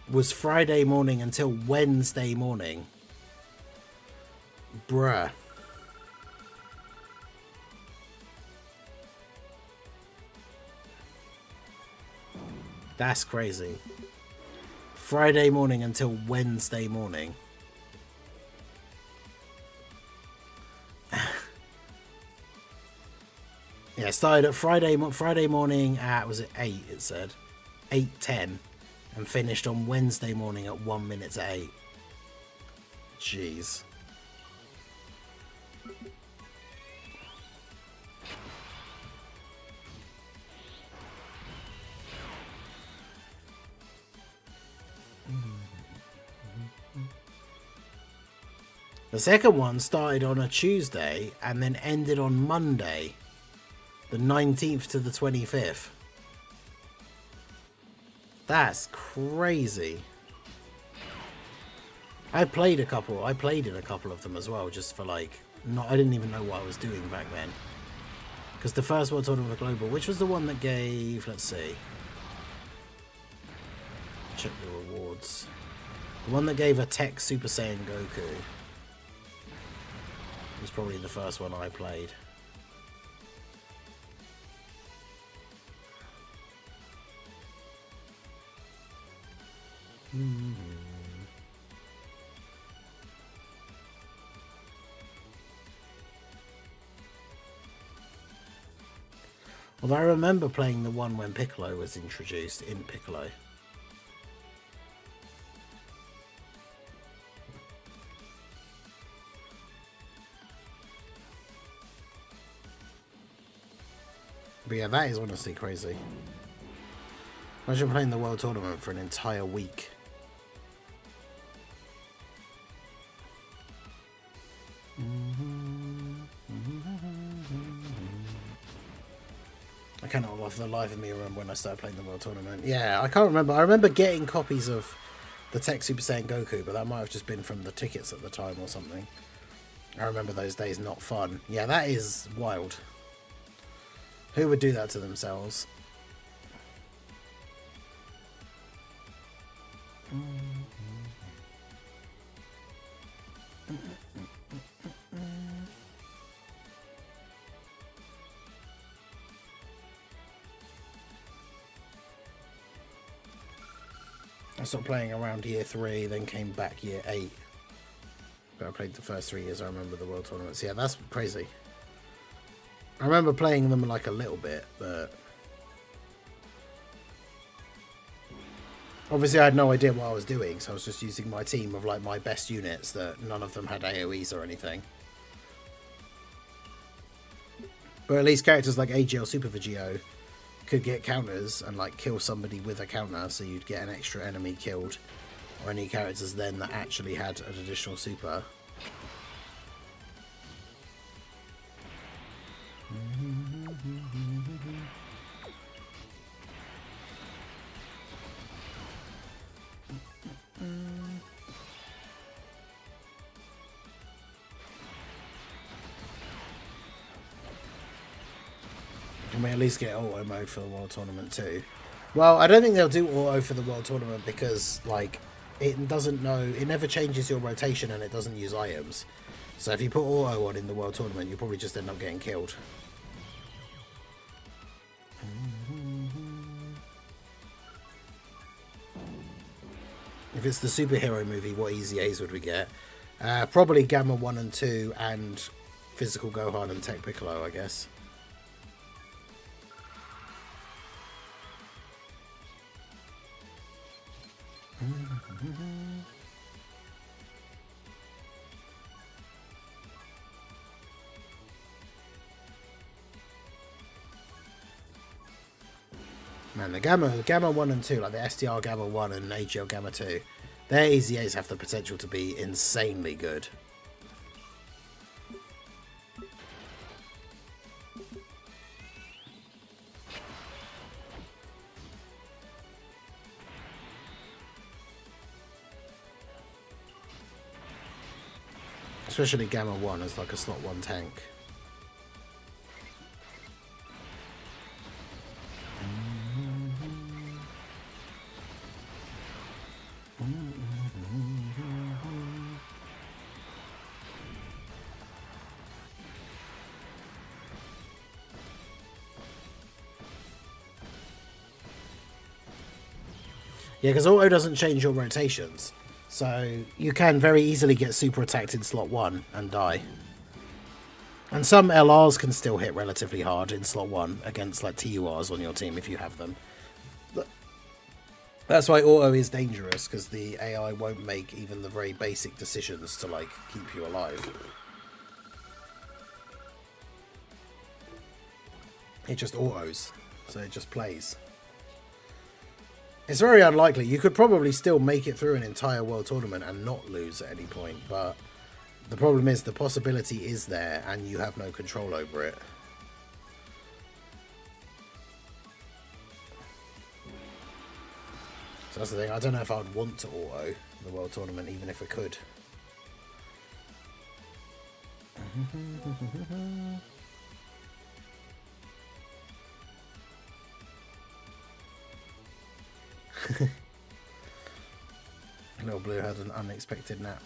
was Friday morning until Wednesday morning. Bruh. That's crazy. Friday morning until Wednesday morning. Yeah, started at Friday morning at, was it 8, it said? 8:10. And finished on Wednesday morning at 1 minute to 8. Jeez. The second one started on a Tuesday and then ended on Monday, the 19th to the 25th. That's crazy. I played in a couple of them as well, just for like, I didn't even know what I was doing back then. Because the first World Tournament for Global, which was the one that gave, let's see. Check the rewards. The one that gave a Tech Super Saiyan Goku was probably the first one I played. Although I remember playing the one when Piccolo was introduced in Piccolo. But yeah, that is honestly crazy. Imagine playing the World Tournament for an entire week. I cannot for the life of me remember when I started playing the World Tournament. Yeah, I can't remember. I remember getting copies of the Tech Super Saiyan Goku, but that might have just been from the tickets at the time or something. I remember those days not fun. Yeah, that is wild. Who would do that to themselves? I stopped playing around year 3, then came back year 8. But I played the first 3 years. I remember the world tournaments. Yeah, that's crazy. I remember playing them like a little bit, but obviously I had no idea what I was doing, so I was just using my team of like my best units that none of them had AoEs or anything. But at least characters like AGL Super Vegio could get counters and like kill somebody with a counter, so you'd get an extra enemy killed, or any characters then that actually had an additional super. Can we at least get auto mode for the World Tournament too? Well, I don't think they'll do auto for the World Tournament because, like, it doesn't know... It never changes your rotation and it doesn't use items. So if you put auto on in the World Tournament, you'll probably just end up getting killed. If it's the superhero movie, what easy A's would we get? Probably Gamma 1 and 2 and Physical Gohan and Tech Piccolo, I guess. Man, the Gamma 1 and 2, like the SDR Gamma 1 and AGL Gamma 2, their easy A's have the potential to be insanely good. Especially Gamma 1 as like a slot 1 tank. Yeah, because auto doesn't change your rotations. So you can very easily get super attacked in slot 1 and die. And some LRs can still hit relatively hard in slot 1 against like TURs on your team if you have them. But that's why auto is dangerous, because the AI won't make even the very basic decisions to like keep you alive. It just autos, so it just plays. It's very unlikely. You could probably still make it through an entire World Tournament and not lose at any point, but the problem is the possibility is there and you have no control over it. So that's the thing. I don't know if I would want to auto the World Tournament, even if I could. Little Blue had an unexpected nap.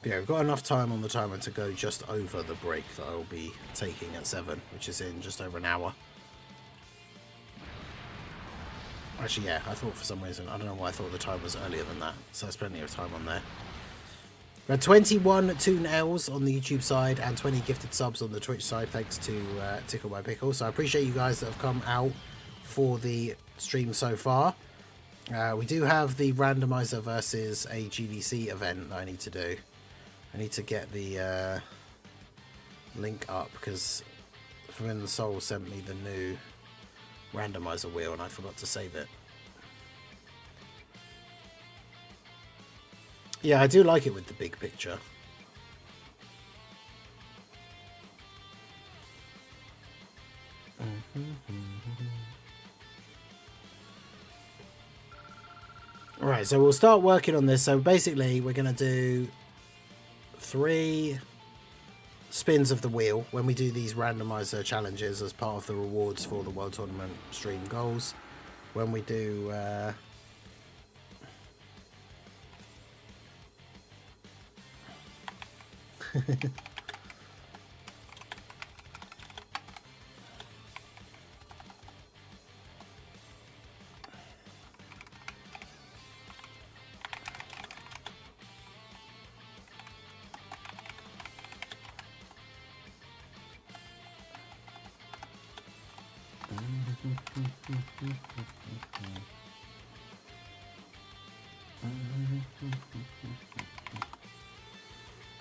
Yeah, we've got enough time on the timer to go just over the break that I'll be taking at 7, which is in just over an hour. Actually, yeah, I thought for some reason, I don't know why I thought the time was earlier than that, so there's plenty of time on there. We had 21 Toon L's on the YouTube side and 20 gifted subs on the Twitch side, thanks to Tickle by Pickle. So I appreciate you guys that have come out for the stream so far. We do have the randomizer versus a GDC event that I need to do. I need to get the link up because From the Soul sent me the new randomizer wheel and I forgot to save it. Yeah, I do like it with the big picture. Right, so we'll start working on this. So basically, we're going to do 3 spins of the wheel when we do these randomizer challenges as part of the rewards for the World Tournament stream goals. When we do...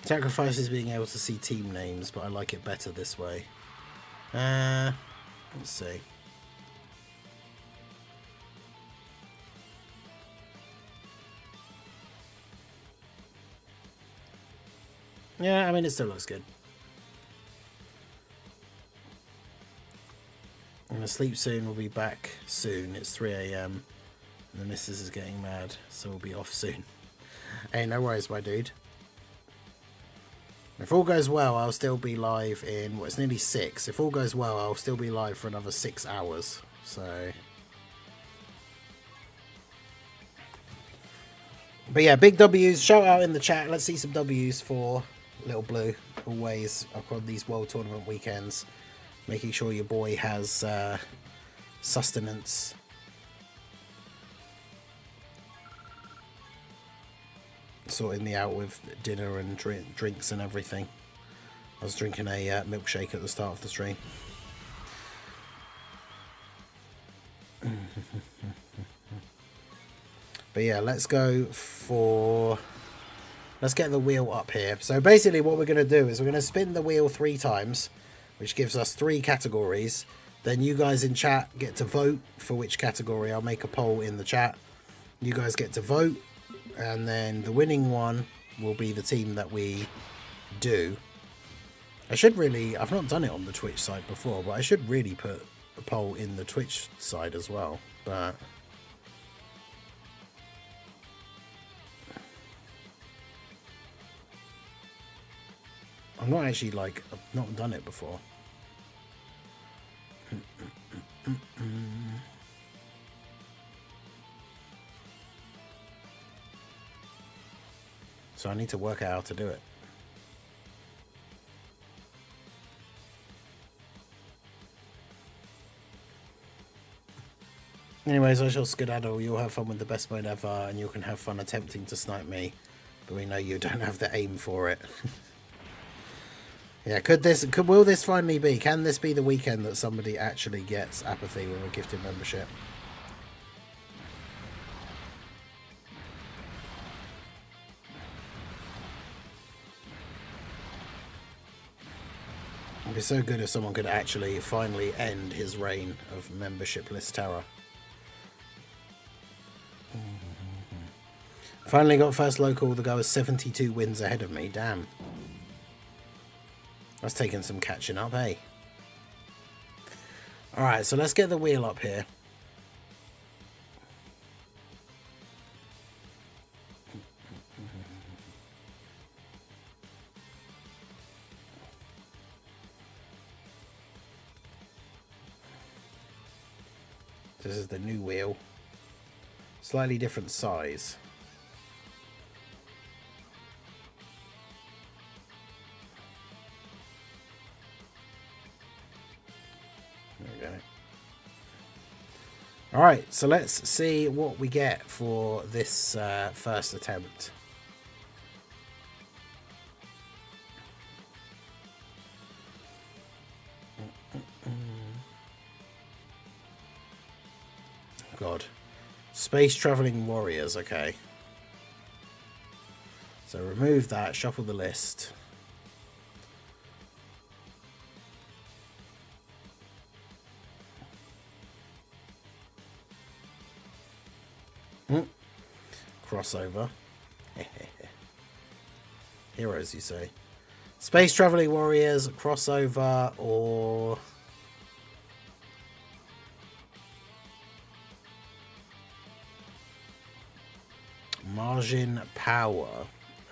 Sacrifices being able to see team names, but I like it better this way. Let's see. Yeah, I mean, it still looks good. I'm going to sleep soon. We'll be back soon. It's 3 AM. And the missus is getting mad, so we'll be off soon. Hey, no worries, my dude. If all goes well, I'll still be live in... Well, it's nearly 6. If all goes well, I'll still be live for another 6 hours. So... But yeah, big W's. Shout out in the chat. Let's see some W's for Little Blue. Always across these World Tournament weekends. Making sure your boy has sustenance. Sorting me out with dinner and drinks and everything. I was drinking a milkshake at the start of the stream. But yeah, let's go for... Let's get the wheel up here. So basically what we're going to do is we're going to spin the wheel 3 times, which gives us 3 categories. Then you guys in chat get to vote for which category. I'll make a poll in the chat. You guys get to vote. And then the winning one will be the team that we do. I should really... I've not done it on the Twitch side before, but I should really put a poll in the Twitch side as well. But... I'm not actually, like... I've not done it before. So I need to work out how to do it. Anyways, I shall skedaddle. You'll have fun with the best mode ever, and you can have fun attempting to snipe me. But we know you don't have the aim for it. Yeah, will this finally be? Can this be the weekend that somebody actually gets apathy with a gifted membership? It'd be so good if someone could actually finally end his reign of membership-less terror. Finally got first local. The guy was 72 wins ahead of me. Damn. That's taken some catching up, hey? Alright, so let's get the wheel up here. This is the new wheel. Slightly different size. There we go. Alright, so let's see what we get for this first attempt. God. Space traveling warriors, okay. So remove that, shuffle the list. Crossover. Heroes, you say? Space traveling warriors, crossover, or margin power.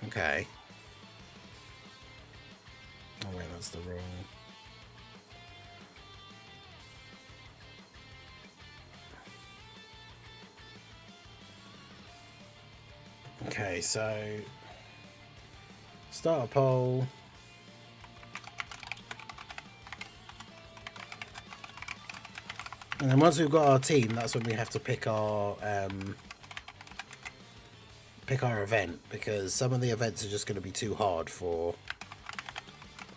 Okay. Oh wait, that's the wrong. Okay, so start a poll. And then once we've got our team, that's when we have to pick our event, because some of the events are just going to be too hard for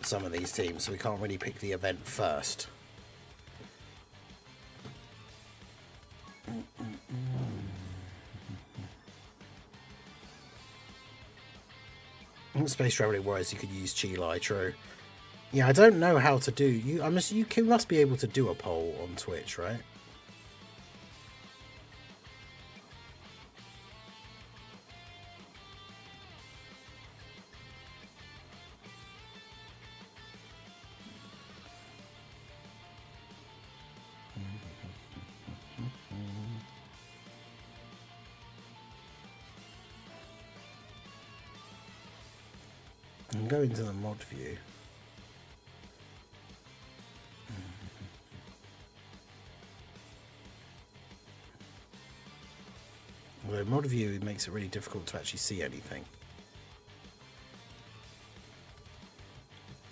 some of these teams, so we can't really pick the event first. Space traveling warriors, you could use Chilai, true. Yeah, I don't know how to do you. You must be able to do a poll on Twitch, right? And go into the mod view. Although mod view makes it really difficult to actually see anything.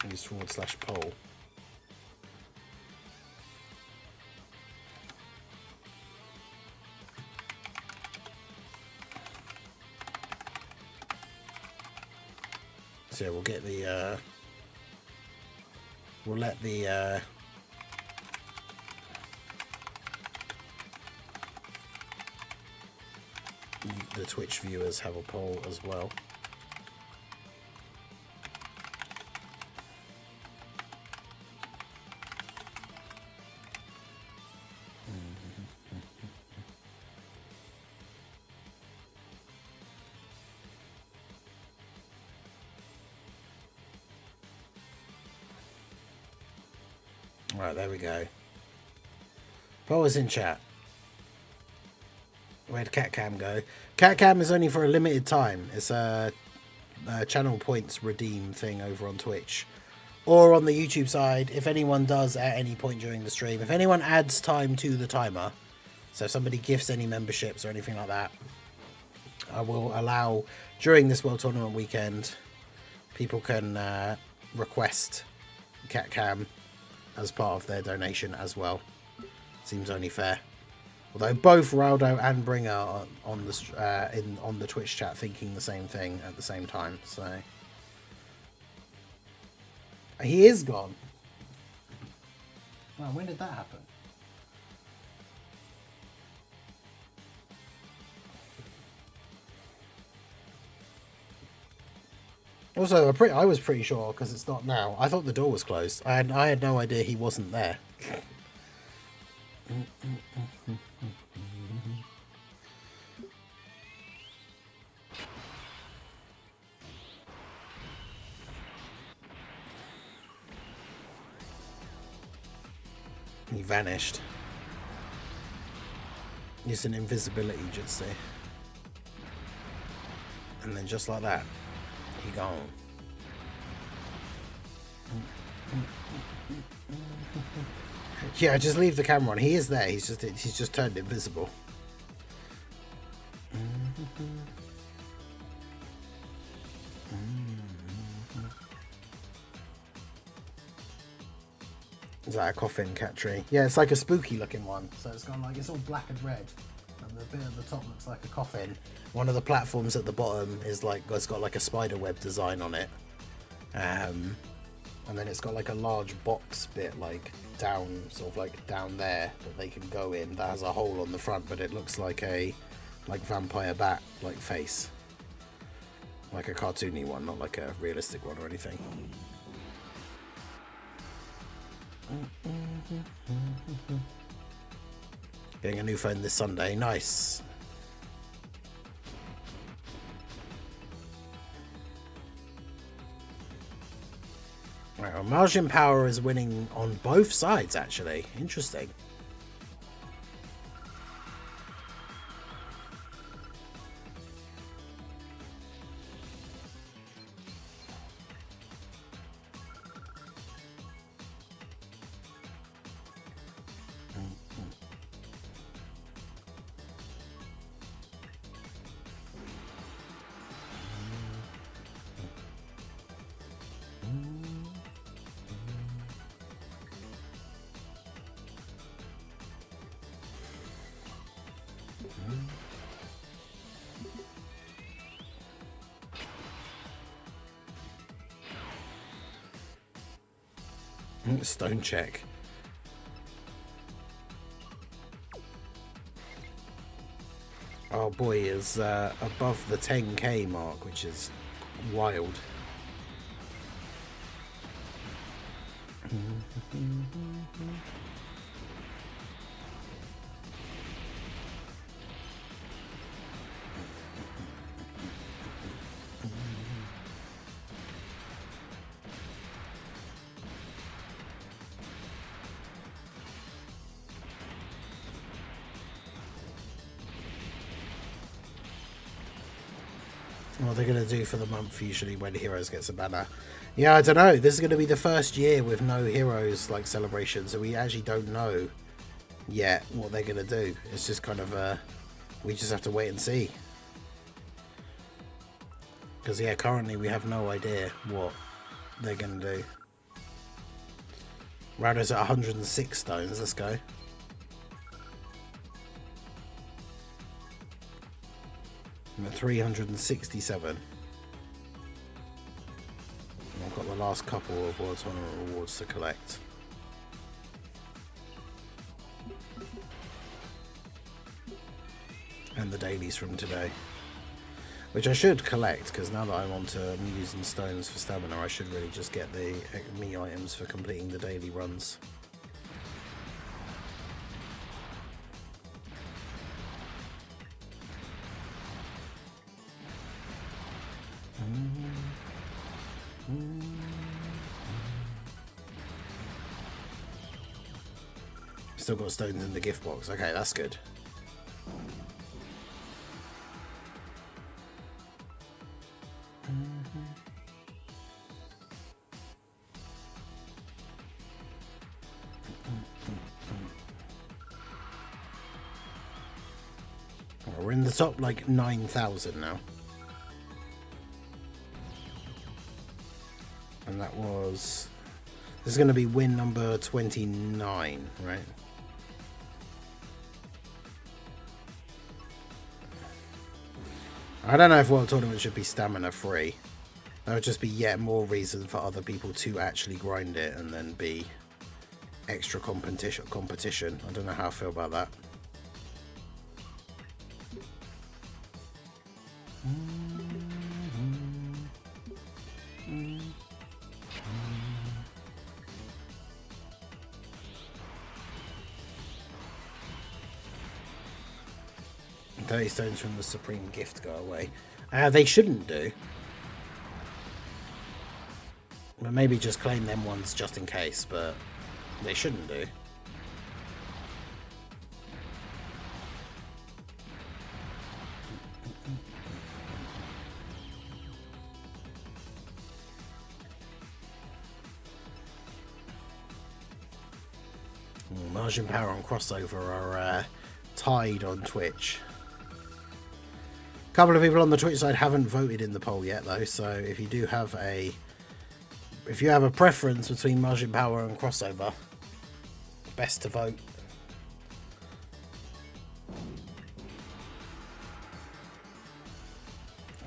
Use /poll. So we'll get the we'll let the Twitch viewers have a poll as well. Right, there we go. Poll is in chat. Where'd CatCam go? CatCam is only for a limited time. It's a channel points redeem thing over on Twitch. Or on the YouTube side, if anyone does at any point during the stream. If anyone adds time to the timer, so if somebody gifts any memberships or anything like that, I will allow, during this World Tournament weekend, people can request CatCam as part of their donation as well. Seems only fair. Although both Raldo and Bringer are on the on the Twitch chat thinking the same thing at the same time, so he is gone. Wow, when did that happen? Also, I was pretty sure, because it's not now. I thought the door was closed. I had no idea he wasn't there. He vanished. Used an invisibility jutsu. And then just like that, he gone. Yeah, just leave the camera on. He is there. He's just turned invisible. Is that a coffin cat tree? Yeah, it's like a spooky looking one. So it's got like, it's all black and red. And the bit at the top looks like a coffin. One of the platforms at the bottom is like, it's got like a spider web design on it. And then it's got like a large box bit like down, sort of like down there that they can go in, that has a hole on the front, but it looks like a vampire bat like face, like a cartoony one, not like a realistic one or anything. Getting a new phone this Sunday, nice. Right, well, Margin Power is winning on both sides, actually. Interesting. Stone check. Our boy is above the 10k mark, which is wild. What they're going to do for the month usually when Heroes gets a banner. Yeah, I don't know. This is going to be the first year with no Heroes like celebration, so we actually don't know yet what they're going to do. It's just kind of we just have to wait and see. Because yeah, currently we have no idea what they're going to do. Rado's at 106 stones. Let's go. I'm at 367. I've got the last couple of World Tournament rewards to collect. And the dailies from today. Which I should collect, because now that I'm using stones for stamina, I should really just get the me items for completing the daily runs. Still got stones in the gift box. Okay, that's good. We're in the top like 9,000 now. And that was... This is going to be win number 29, right? I don't know if World Tournament should be stamina free. That would just be yet more reason for other people to actually grind it and then be extra competition. I don't know how I feel about that. Stones from the Supreme Gift go away. They shouldn't do. But maybe just claim them ones just in case, but they shouldn't do. Margin Power and Crossover are tied on Twitch. A couple of people on the Twitch side haven't voted in the poll yet, though. So if you do have a preference between Margin Power and Crossover, best to vote.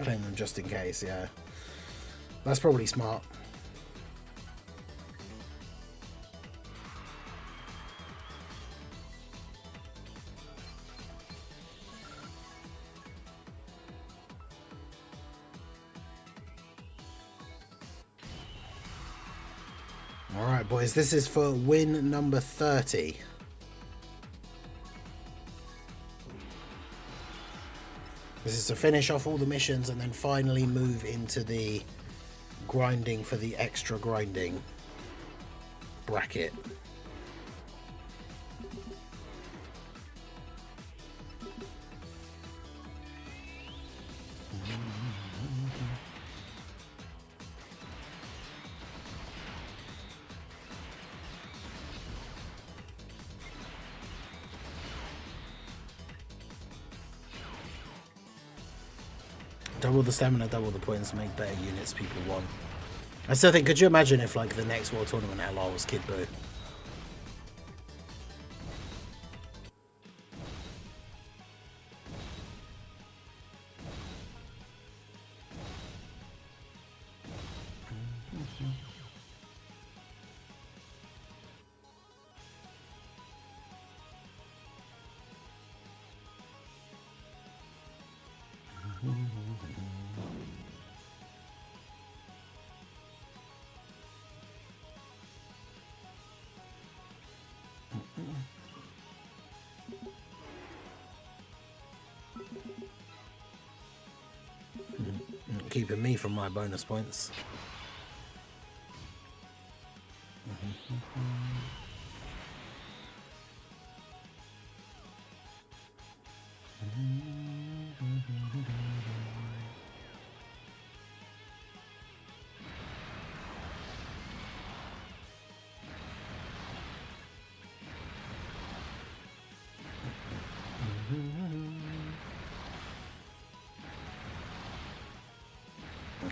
Claim them just in case. Yeah, that's probably smart. Alright boys, this is for win number 30. This is to finish off all the missions and then finally move into the grinding for the extra grinding bracket. Double the stamina, double the points, make better units people want. I still think, could you imagine if like the next World Tournament LR was Kid Buu? Keeping me from my bonus points.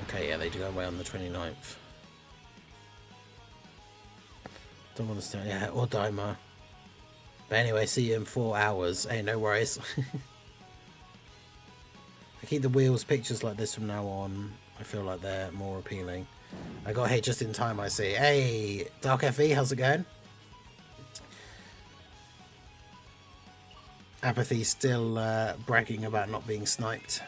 Okay, yeah, they do go away on the 29th. Don't want to stay, yeah, or Daima. But anyway, see you in 4 hours. Hey, no worries. I keep the wheels pictures like this from now on. I feel like they're more appealing. I got hit just in time, I see. Hey, Dark FE, how's it going? Apathy still bragging about not being sniped.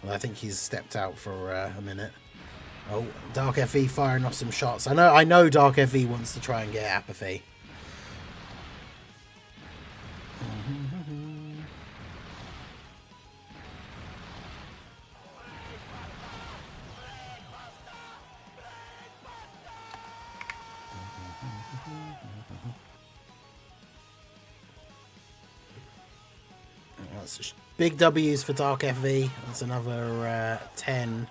Well, I think he's stepped out for a minute. Oh, Dark FE firing off some shots. I know Dark FE wants to try and get Apathy. That's big W's for Dark FV. That's another 10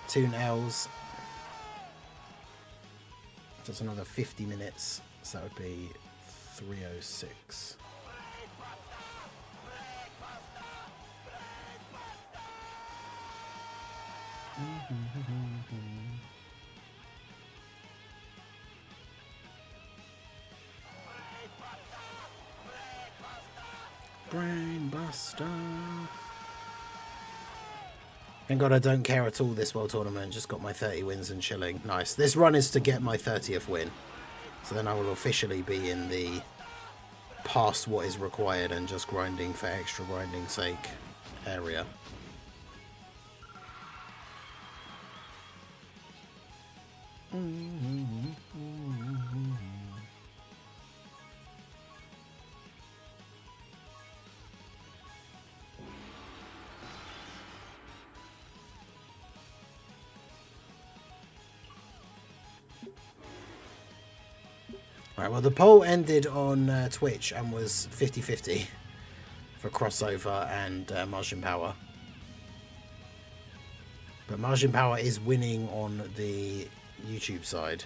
Toon L's. That's another 50 minutes. So that would be 306. Brainbuster. Thank God I don't care at all this World Tournament. Just got my 30 wins and chilling. Nice. This run is to get my 30th win. So then I will officially be in the past what is required and just grinding for extra grinding sake area. Right, well, the poll ended on Twitch and was 50-50 for crossover and Margin Power. But Margin Power is winning on the YouTube side.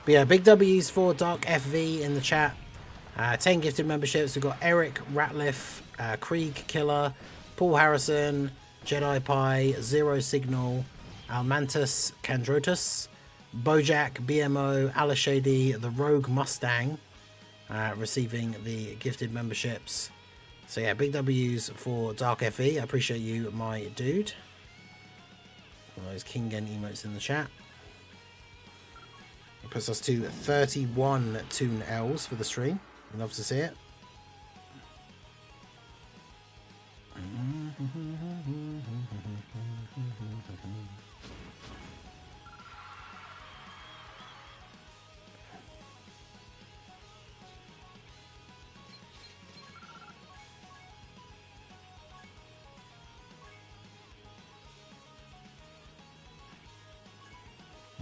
But yeah, big W's for Dark FV in the chat. 10 gifted memberships. We've got Eric Ratliff, Krieg Killer, Paul Harrison, Jedi Pie, Zero Signal, Almantus Candrotus, Bojack, BMO, Alashady, The Rogue Mustang, receiving the gifted memberships. So yeah, big W's for Dark FE. I appreciate you, my dude. One of those King Gen emotes in the chat. It puts us to 31 Toon L's for the stream. Love to see it.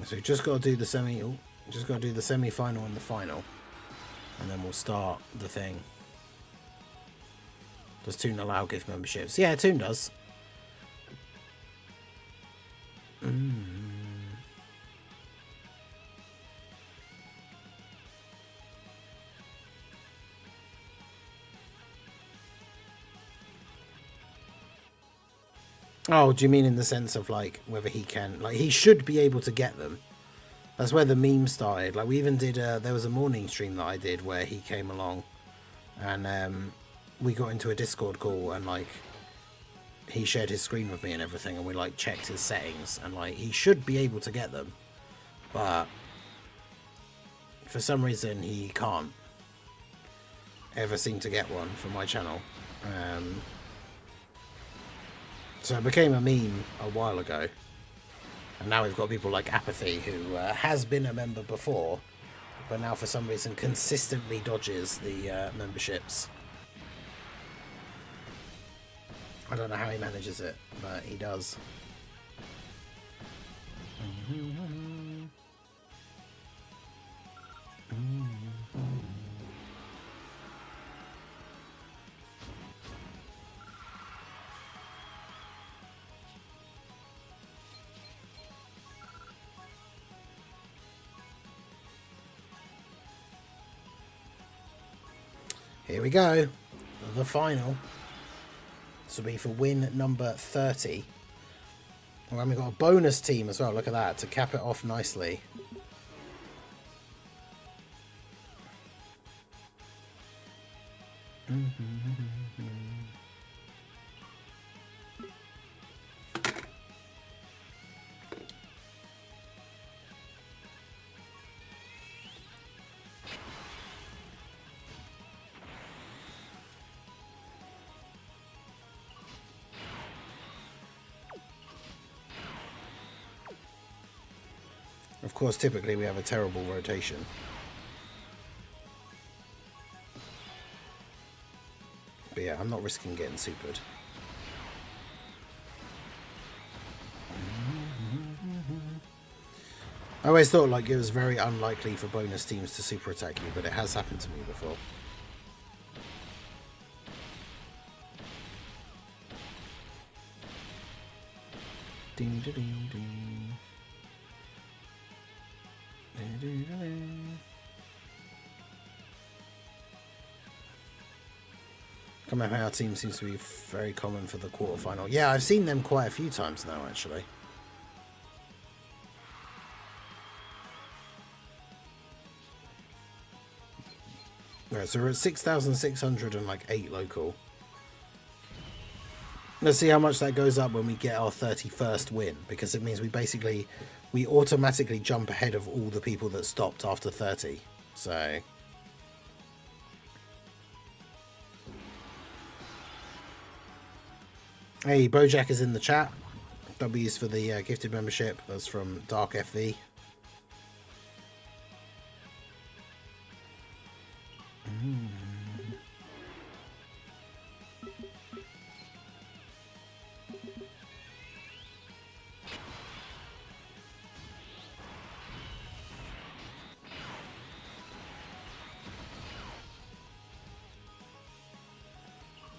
So we just got to do the semi-final and the final, and then we'll start the thing. Does Toon allow gift memberships? Yeah, Toon does. Oh, do you mean in the sense of like whether he can, like he should be able to get them? That's where the meme started. Like we even did, there was a morning stream that I did where he came along, and we got into a Discord call and like he shared his screen with me and everything, and we like checked his settings, and like he should be able to get them, but for some reason he can't ever seem to get one for my channel. So it became a meme a while ago, and now we've got people like Apathy, who has been a member before, but now for some reason consistently dodges the memberships. I don't know how he manages it, but he does. Here we go, the final. This will be for win number 30. Oh, and we've got a bonus team as well, look at that, to cap it off nicely. Of course, typically we have a terrible rotation. But yeah, I'm not risking getting supered. I always thought like it was very unlikely for bonus teams to super attack you, but it has happened to me before. Ding, ding, ding, ding. Kamehameha team seems to be very common for the quarterfinal. Yeah, I've seen them quite a few times now, actually. Right, so we're at 6,608 local. Let's see how much that goes up when we get our 31st win, because it means we automatically jump ahead of all the people that stopped after 30. So hey, Bojack is in the chat. W's for the gifted membership. That's from Dark FV.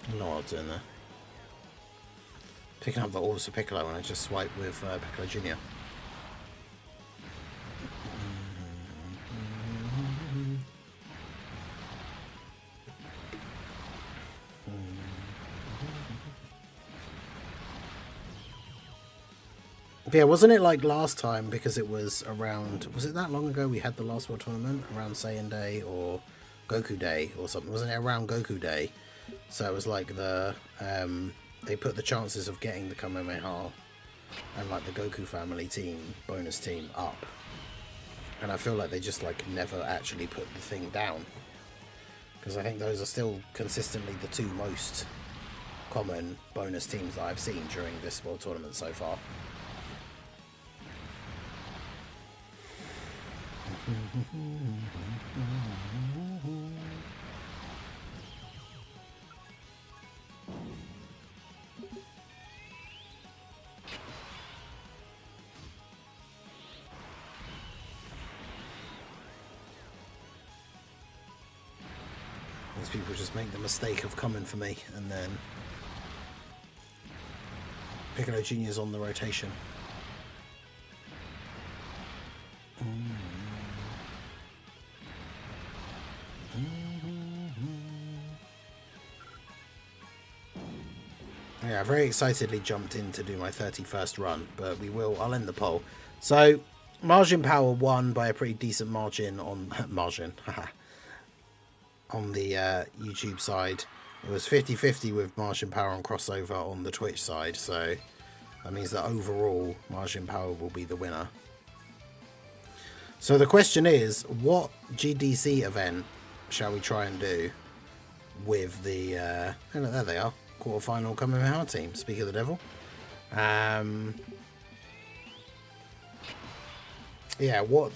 I don't know what I'm doing there. Picking up the orders for Piccolo when I just swipe with Piccolo Jr. Yeah, wasn't it like last time, because it was around, was it that long ago we had the last World Tournament, around Saiyan Day or Goku Day or something. Wasn't it around Goku Day? So it was like the they put the chances of getting the Kamehameha and like the Goku family team bonus team up, and I feel like they just like never actually put the thing down, because I think those are still consistently the two most common bonus teams that I've seen during this World Tournament so far. These people just make the mistake of coming for me, and then Piccolo Jr.'s on the rotation. Yeah, I very excitedly jumped in to do my 31st run, but I'll end the poll. So, Margin Power won by a pretty decent margin on on the YouTube side. It was 50-50 with Margin Power and Crossover on the Twitch side, so that means that overall Margin Power will be the winner. So the question is, what GDC event shall we try and do with the oh, look, there they are, quarterfinal Kamehameha team, Speak of the Devil. Yeah, what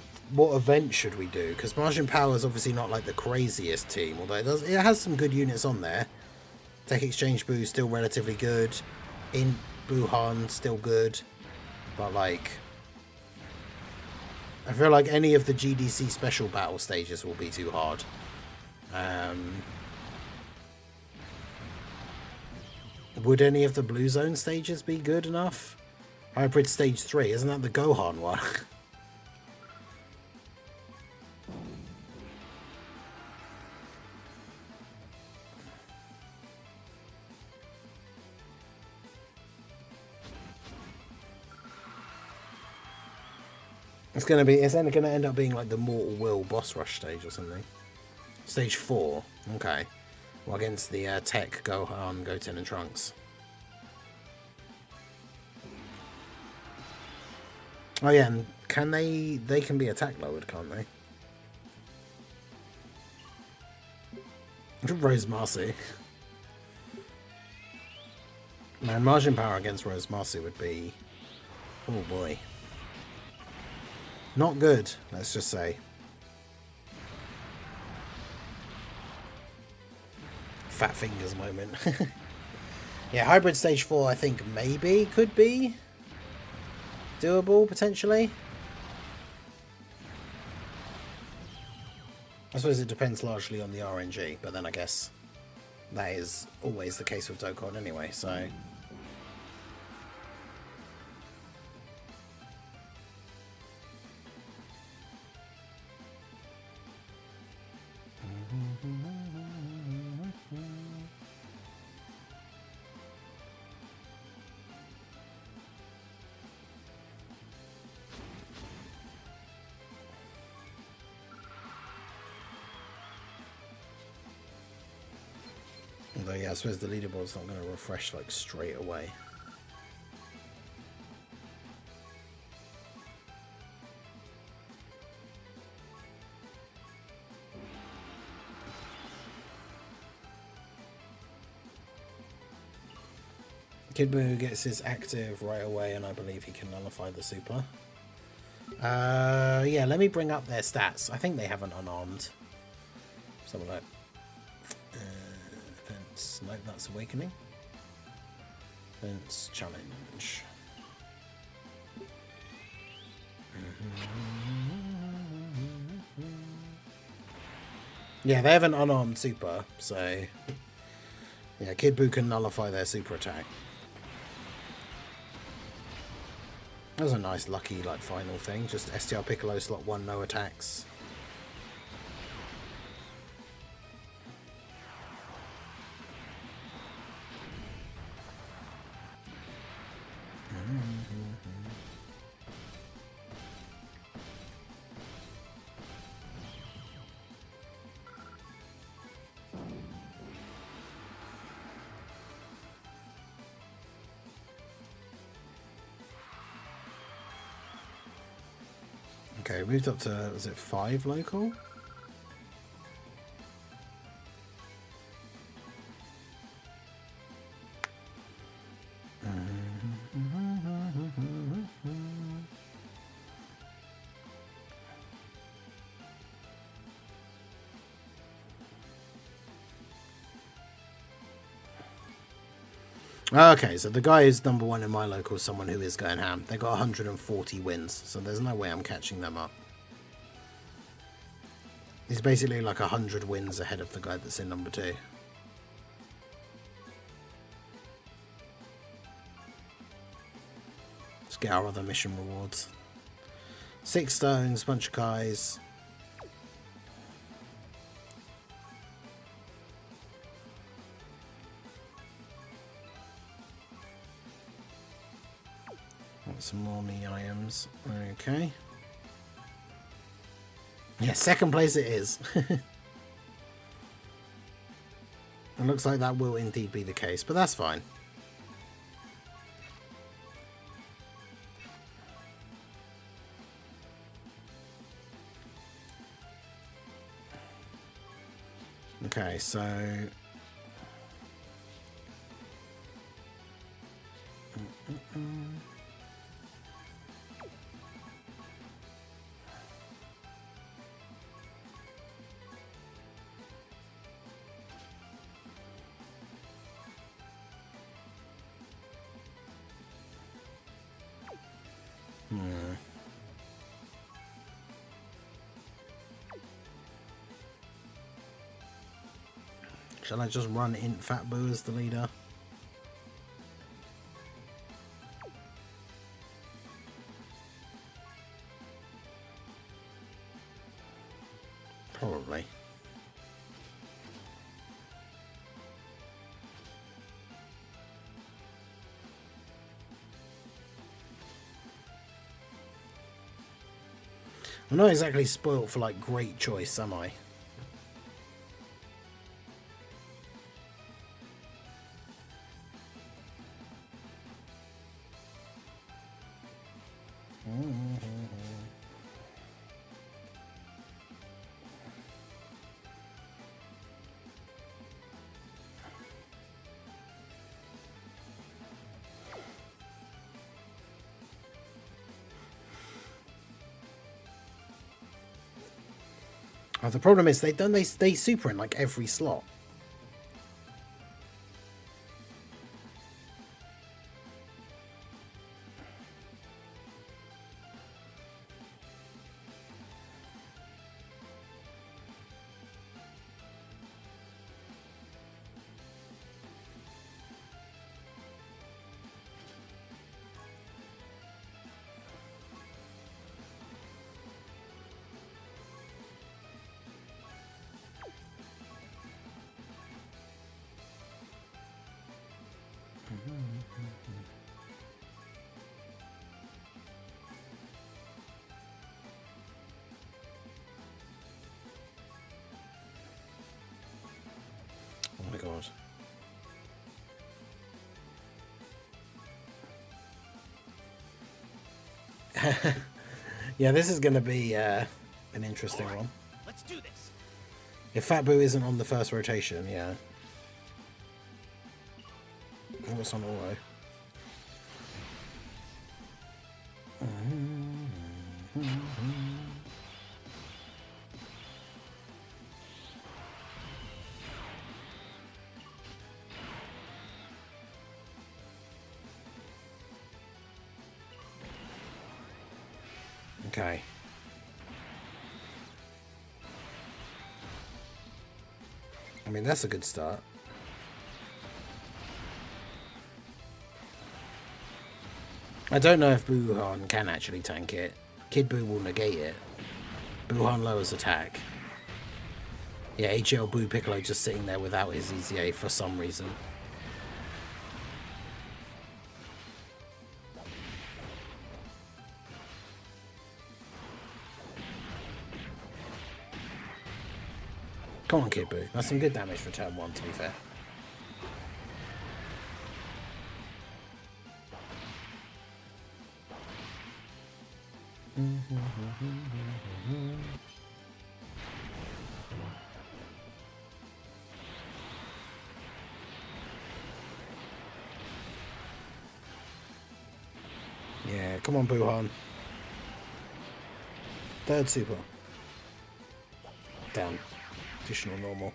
event should we do? Because Margin Power is obviously not like the craziest team, although it has some good units on there. Tech Exchange Boo still relatively good. In Buhan still good, but like I feel like any of the GDC special battle stages will be too hard. Would any of the Blue Zone stages be good enough? Hybrid Stage 3, isn't that the Gohan one? It's going to end up being like the Mortal Will Boss Rush stage or something. Stage 4. Okay. Well, against the Tech, Gohan, Goten and Trunks. Oh yeah, and can they can be attack lowered, can't they? Rose Marcy. Man, Margin Power against Rose Marcy would be, oh boy, not good, let's just say. Fat fingers moment. Yeah, Hybrid Stage 4 I think maybe could be doable, potentially. I suppose it depends largely on the RNG, but then I guess that is always the case with Dokkan anyway, so... Although, yeah, I suppose the leaderboard's not going to refresh, like, straight away. Kid Buu gets his active right away, and I believe he can nullify the super. Yeah, let me bring up their stats. I think they have an unarmed. Let's have a look. Nope, that's Awakening. Events Challenge. Yeah, they have an unarmed super, so yeah, Kid Buu can nullify their super attack. That was a nice lucky like final thing. Just STR Piccolo slot 1, no attacks. Okay, moved up to, was it 5 local? Okay, so the guy who's number 1 in my local is someone who is going ham. They got 140 wins, so there's no way I'm catching them up. He's basically like 100 wins ahead of the guy that's in number 2. Let's get our other mission rewards. 6 stones, bunch of guys. Want some more me items. Okay. Yeah, second place it is. It looks like that will indeed be the case, but that's fine. Okay, so... Shall I just run in Fat Boo as the leader? Probably. I'm not exactly spoilt for like great choice, am I? Oh, the problem is they super in like every slot. Oh my god. Yeah, this is going to be an interesting one. Let's do this. If Fat Boo isn't on the first rotation, yeah. What's on auto? Okay. I mean, that's a good start. I don't know if Buhan can actually tank it. Kid Buu will negate it. Buhan lowers attack. Yeah, HL Buu Piccolo just sitting there without his EZA for some reason. Come on, Kid Buu. That's some good damage for turn 1, to be fair. Yeah, come on, Buhan. Third super. Damn. Additional normal.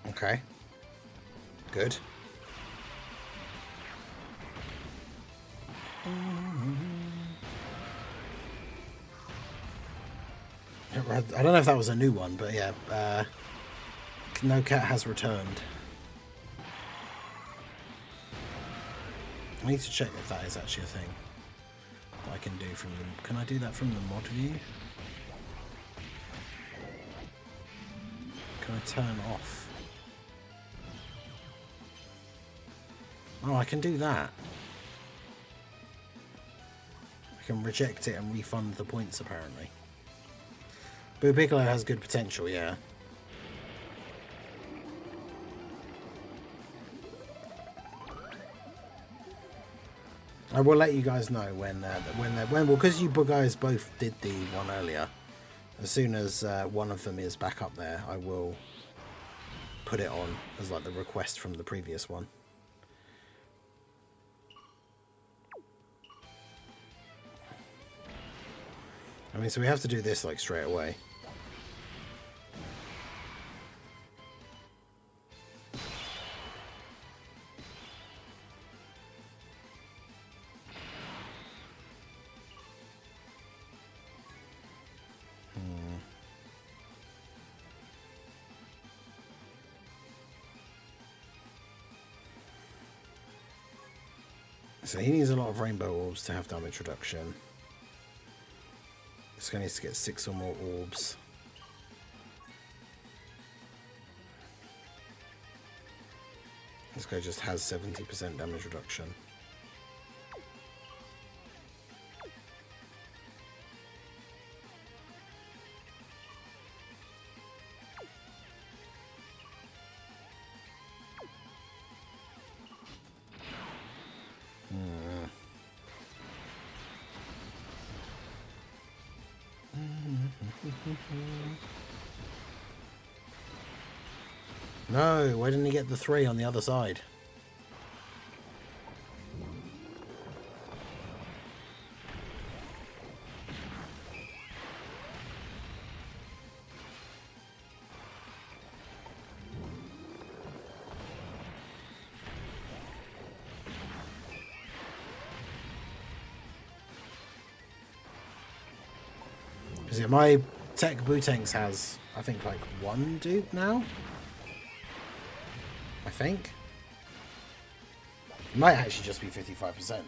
Okay. Good. I don't know if that was a new one, but yeah. No cat has returned. I need to check if that is actually a thing that I can do from them. Can I do that from the mod view? Can I turn off? Oh, I can do that. I can reject it and refund the points, apparently. Boo Piccolo has good potential, yeah. I will let you guys know when well, because you guys both did the one earlier. As soon as one of them is back up there, I will put it on as like the request from the previous one. I mean, so we have to do this like straight away. So he needs a lot of rainbow orbs to have damage reduction. This guy needs to get 6 or more orbs. This guy just has 70% damage reduction. No, why didn't he get the 3 on the other side? Because yeah, my Tech Bootanks has, I think, like 1 dupe now? I think. It might actually just be 55%.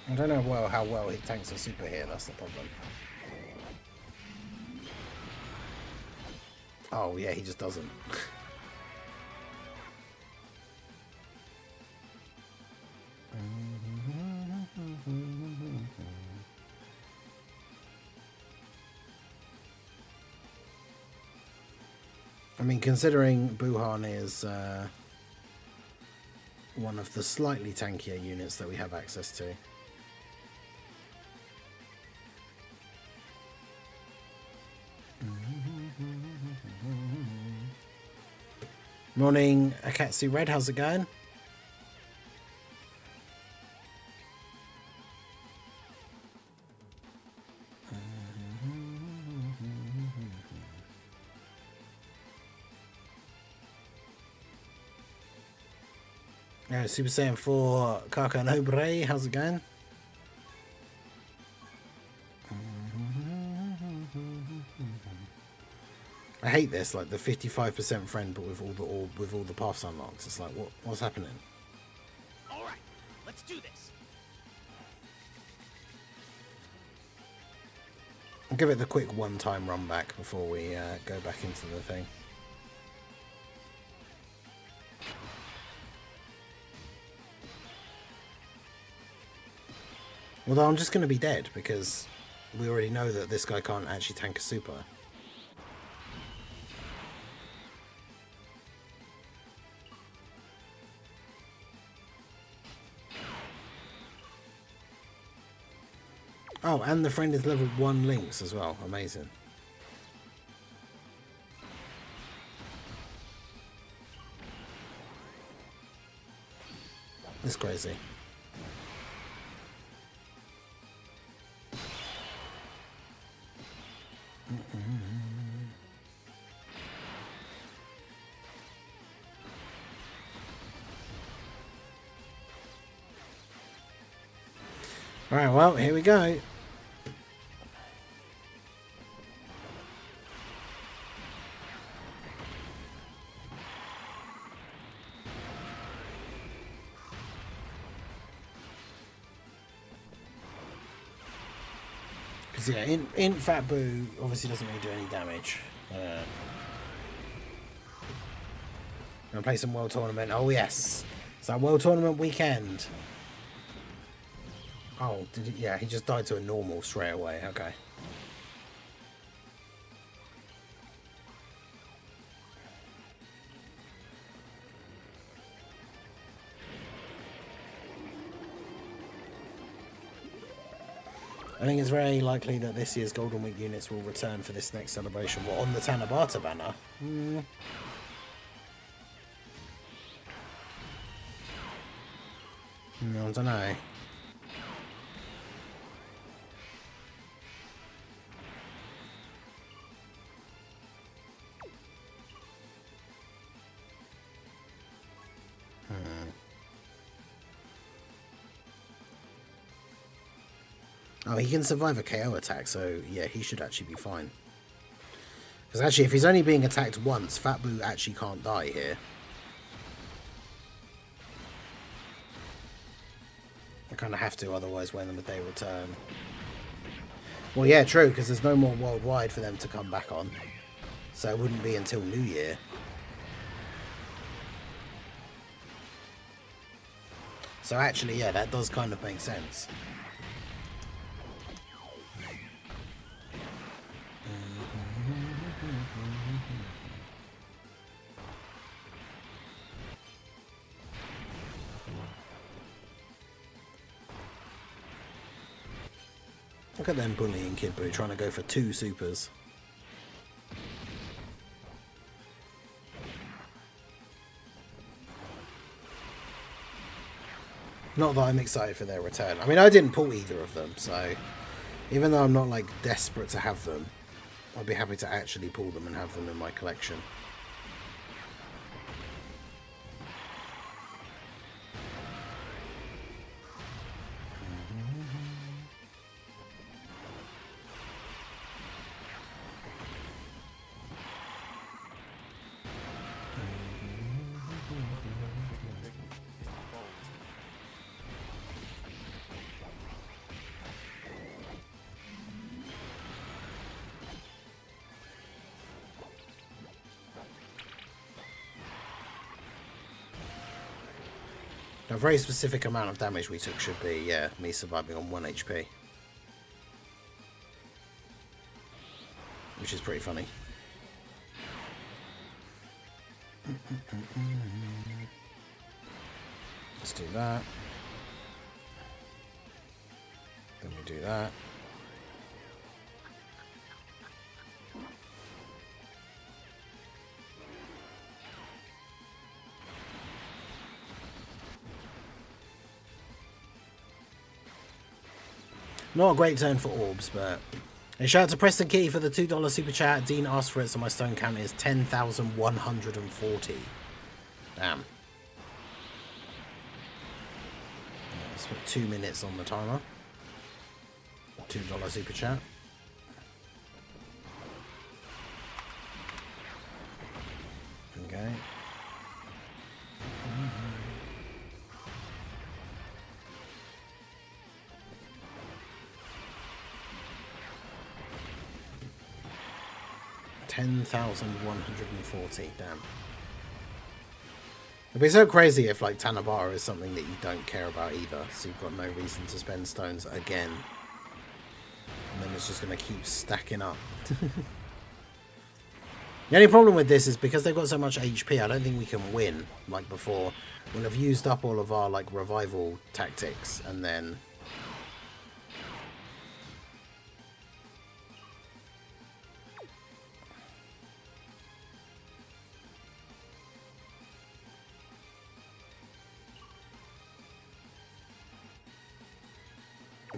I don't know how well he tanks a super here, that's the problem. Oh yeah, he just doesn't. I mean, considering Buhan is one of the slightly tankier units that we have access to. Morning, Akatsu Red, how's it going? Yeah, Super Saiyan 4 Kaka Nobre, how's it going? I hate this, like the 55% friend, but with all the paths unlocked. It's like, what's happening? All right, let's do this. I'll give it the quick one-time run back before we go back into the thing. Although I'm just going to be dead because we already know that this guy can't actually tank a super. Oh, and the friend is level 1 links as well. Amazing. It's crazy. Alright, well, here we go. Because, yeah, in Fat Boo obviously doesn't really do any damage. I'm going to play some World Tournament. Oh, yes. It's that World Tournament weekend. Oh, did he? Yeah, he just died to a normal straight away. Okay. I think it's very likely that this year's Golden Week units will return for this next celebration. What, on the Tanabata banner? I don't know. Oh, he can survive a KO attack, so yeah, he should actually be fine. Because actually, if he's only being attacked once, Fat Boo actually can't die here. I kind of have to, otherwise when they return. Well, yeah, true, because there's no more worldwide for them to come back on. So it wouldn't be until New Year. So actually, yeah, that does kind of make sense. Look at them bullying Kid Boo, trying to go for 2 supers. Not that I'm excited for their return. I mean, I didn't pull either of them, so even though I'm not like desperate to have them, I'd be happy to actually pull them and have them in my collection. A very specific amount of damage we took should be, yeah, me surviving on 1 HP. Which is pretty funny. Let's do that. Then we do that. Not a great turn for orbs, but... A shout out to Preston Key for the $2 super chat. Dean asked for it, so my stone count is 10,140. Damn. Let's put 2 minutes on the timer. $2 super chat. Okay. $10,140, damn. It'd be so crazy if like Tanabata is something that you don't care about either, so you've got no reason to spend stones again. And then it's just going to keep stacking up. The only problem with this is because they've got so much HP, I don't think we can win like before. We'll have used up all of our like revival tactics, and then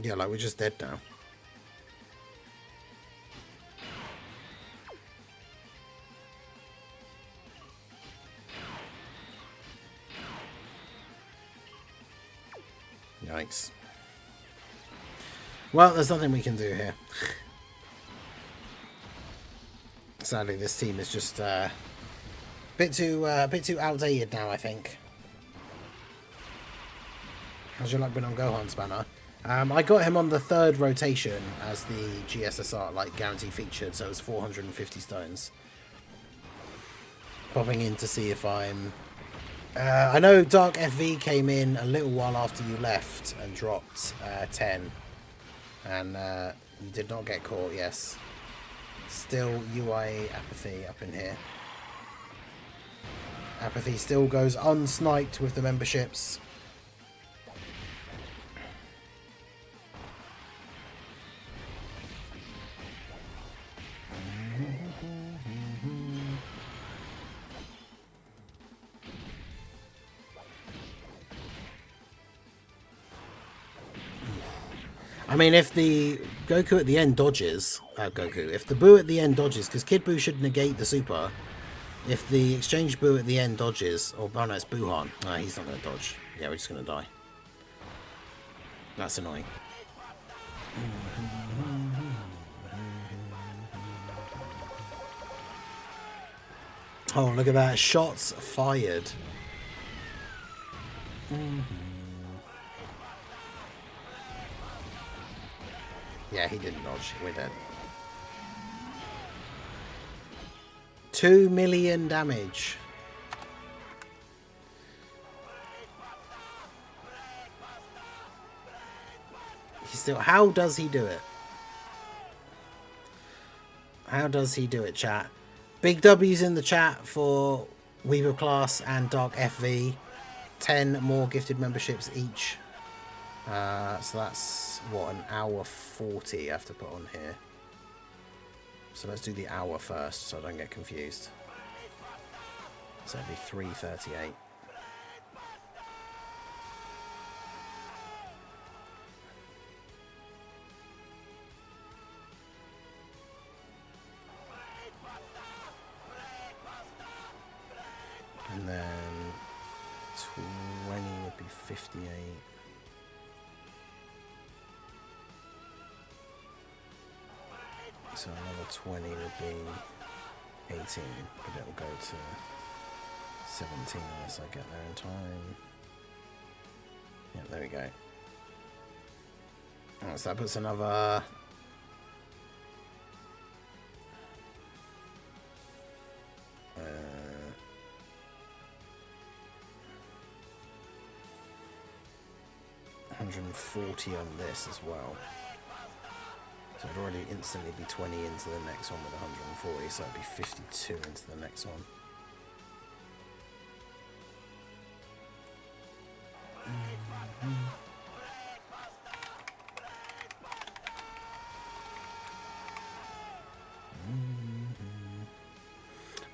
Yeah, like we're just dead now. Yikes. Well, there's nothing we can do here. Sadly, this team is just a bit too outdated now, I think. How's your luck been on Gohan's banner? I got him on the 3rd rotation as the GSSR, like, guarantee featured, so it was 450 stones. Popping in to see if I'm... I know Dark FV came in a little while after you left and dropped 10. And you did not get caught, yes. Still UI Apathy up in here. Apathy still goes unsniped with the memberships. I mean, if the Goku at the end dodges, if the Boo at the end dodges, because Kid Boo should negate the super, if the exchange Boo at the end dodges, or oh no, it's Buhan. No, he's not going to dodge. Yeah, we're just going to die. That's annoying. Oh, look at that. Shots fired. Yeah, he didn't dodge. We're dead. 2 million damage. He still... How does he do it? How does he do it, chat? Big W's in the chat for Weaver Class and Dark FV. 10 more gifted memberships each. So that's, what, an hour 40 I have to put on here. So let's do the hour first so I don't get confused. So it'd be 3:38. And then 20 would be 58. So another 20 would be 18, but it'll go to 17 unless I get there in time. Yep, there we go. Oh, so that puts another... $140 on this as well. So it'd already instantly be 20 into the next one with 140, so it'd be 52 into the next one.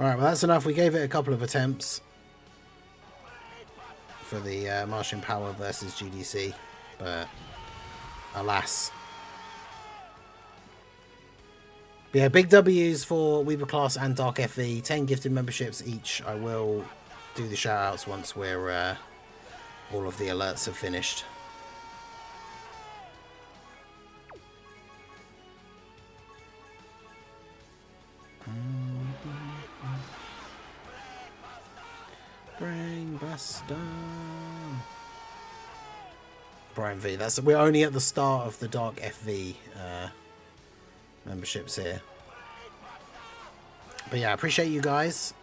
Alright, well that's enough. We gave it a couple of attempts for the Martian Power versus GDC, but alas. But yeah, big W's for Weaver Class and Dark FV. 10 gifted memberships each. I will do the shout-outs once we're all of the alerts have finished. Brainbuster. Brian V. We're only at the start of the Dark FV memberships here. But yeah, I appreciate you guys.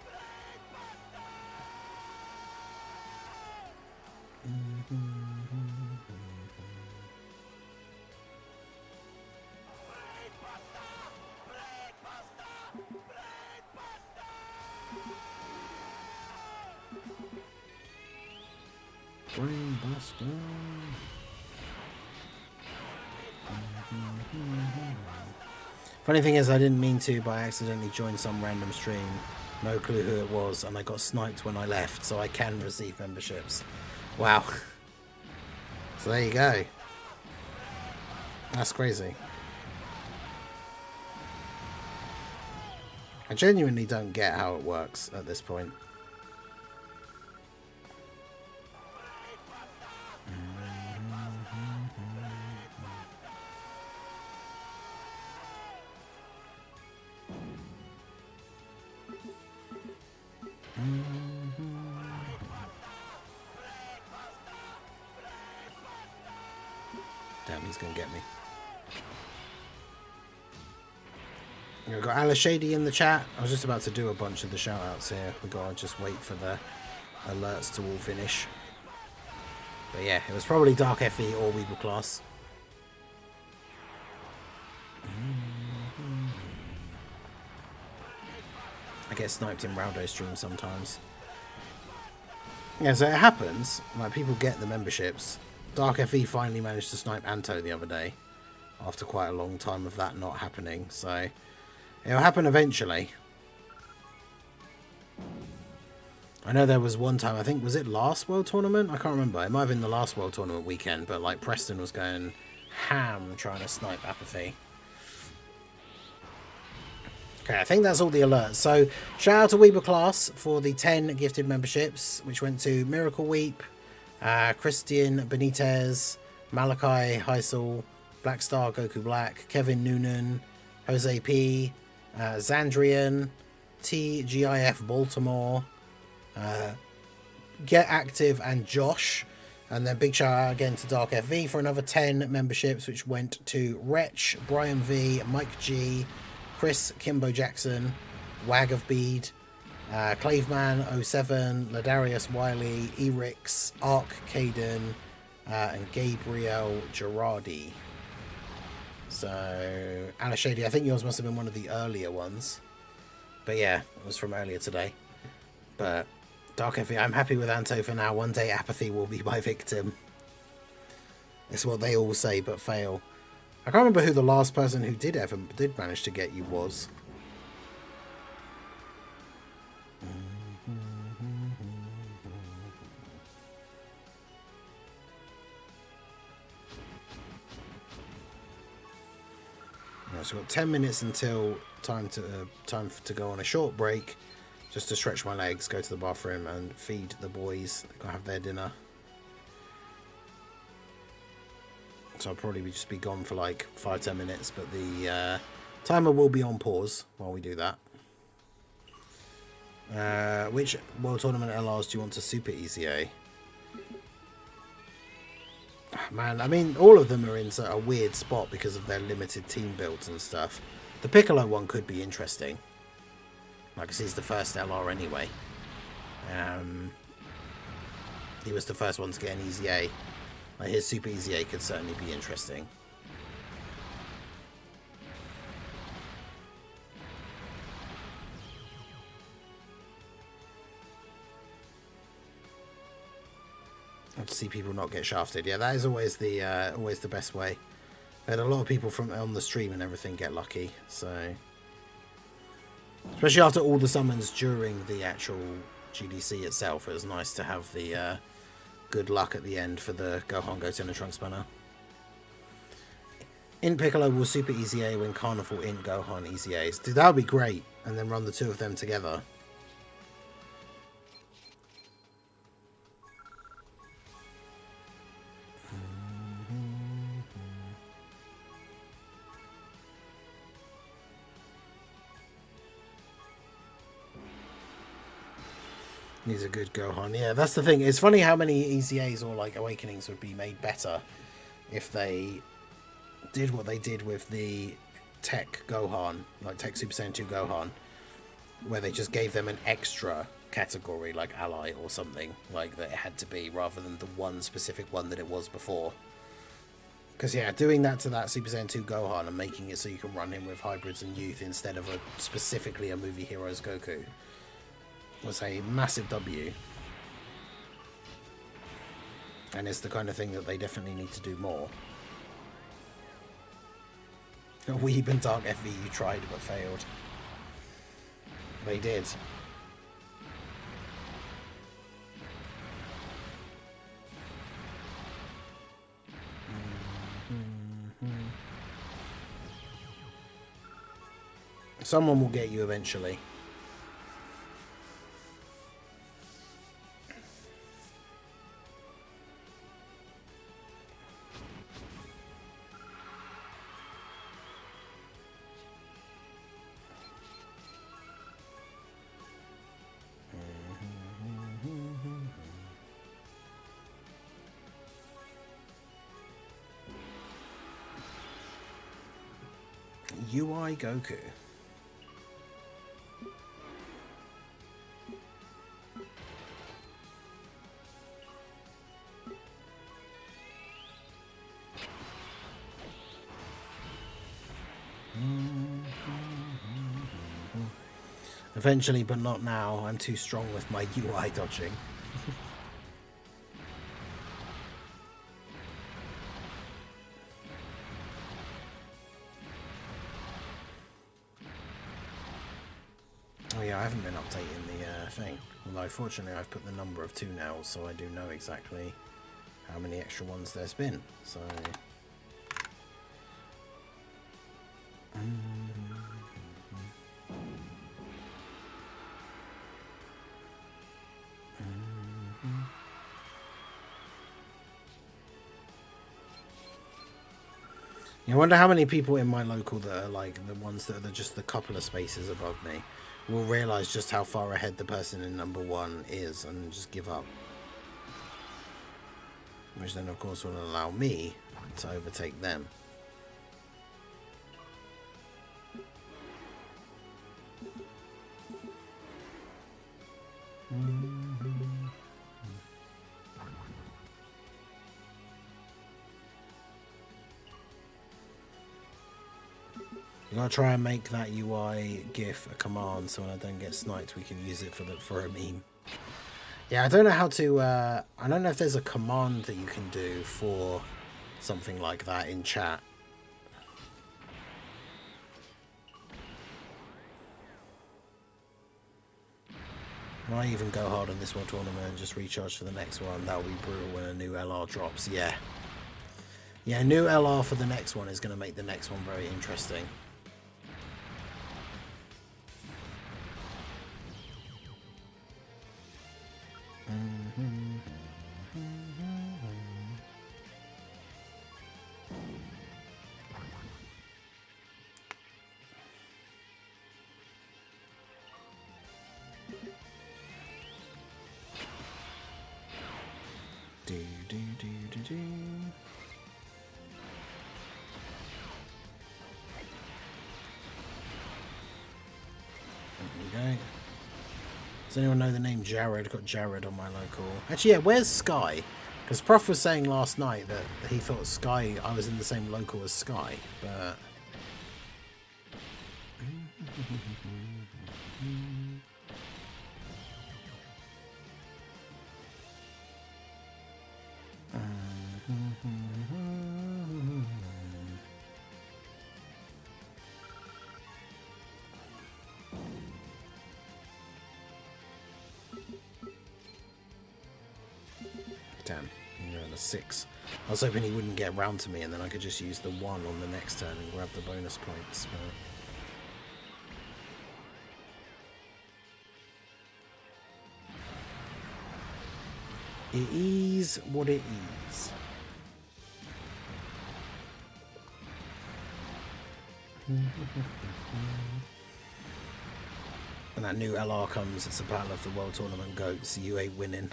Brainbuster. Funny thing is, I didn't mean to, but I accidentally joined some random stream. No clue who it was, and I got sniped when I left, so I can receive memberships. Wow. So there you go. That's crazy. I genuinely don't get how it works at this point. Damn, he's gonna get me. We've got Alice Shady in the chat. I was just about to do a bunch of the shout outs here. We gotta just wait for the alerts to all finish. But yeah, it was probably Dark FE or Weeble Class. I get sniped in Raudo stream sometimes. Yeah, so it happens. Like, people get the memberships. Dark FE finally managed to snipe Anto the other day, after quite a long time of that not happening. So it'll happen eventually. I know there was one time, I think, was it last World Tournament? I can't remember. It might have been the last World Tournament weekend, but like Preston was going ham trying to snipe Apathy. Okay, I think that's all the alerts. So shout out to Weeble Class for the 10 gifted memberships, which went to Miracle Weep, Christian Benitez, Malachi Heisel, Black Star Goku Black, Kevin Noonan, Jose P, Zandrian, TGIF Baltimore, Get Active, and Josh. And then big shout out again to Dark FV for another 10 memberships, which went to Wretch, Brian V, Mike G, Chris Kimbo Jackson, Wag of Bead, Claveman07, Ladarius Wiley, Erix, Ark Caden, and Gabriel Girardi. So, Alice Shady, I think yours must have been one of the earlier ones. But yeah, it was from earlier today. But Dark FE, I'm happy with Anto for now. One day Apathy will be my victim. It's what they all say but fail. I can't remember who the last person who did manage to get you was. Right, so we've got 10 minutes until time to go on a short break, just to stretch my legs, go to the bathroom, and feed the boys. They're gonna have their dinner. So I'll probably just be gone for like 5-10 minutes, but the timer will be on pause while we do that. Which World Tournament LRs do you want to Super ECA? Man, I mean, all of them are in a weird spot because of their limited team builds and stuff. The Piccolo one could be interesting. Like, he's the first LR anyway. He was the first one to get an EZA. Like, his Super EZA could certainly be interesting. To see people not get shafted. Yeah, that is always the best way. I had a lot of people from on the stream and everything get lucky, so especially after all the summons during the actual GDC itself, it was nice to have the good luck at the end for the Gohan Goten and Trunks banner. Int Piccolo will Super EZA when Carnival Int Gohan EZAs. Dude, that would be great, and then run the two of them together. Needs a good Gohan. Yeah, that's the thing. It's funny how many EZAs or like Awakenings would be made better if they did what they did with the Tech Gohan, like Tech Super Saiyan 2 Gohan, where they just gave them an extra category like ally or something like that it had to be, rather than the one specific one that it was before. Because yeah, doing that to that Super Saiyan 2 Gohan and making it so you can run him with hybrids and youth instead of specifically a Movie Heroes Goku was a massive W. And it's the kind of thing that they definitely need to do more. Weeb and Dark FV, you tried but failed. They did. Someone will get you eventually. UI Goku. Eventually, but not now. I'm too strong with my UI dodging. Oh yeah, I haven't been updating the thing. Although fortunately I've put the number of 2 now, so I do know exactly how many extra ones there's been. So... I wonder how many people in my local that are like the ones that are just the couple of spaces above me will realise just how far ahead the person in number 1 is and just give up. Which then of course will allow me to overtake them. You gotta try and make that UI GIF a command, so when I don't get sniped, we can use it for a meme. Yeah, I don't know how to. I don't know if there's a command that you can do for something like that in chat. I might even go hard on this one tournament and just recharge for the next one. That will be brutal when a new LR drops. Yeah. Yeah, new LR for the next one is going to make the next one very interesting. Okay. Does anyone know the name Jared? Got Jared on my local. Actually, yeah, where's Sky? Because Prof was saying last night that he thought Sky, I was in the same local as Sky, but... Damn, you're on a 6. I was hoping he wouldn't get round to me and then I could just use the 1 on the next turn and grab the bonus points, but... It is what it is. When that new LR comes, it's a battle of the World Tournament goats. You ain't winning.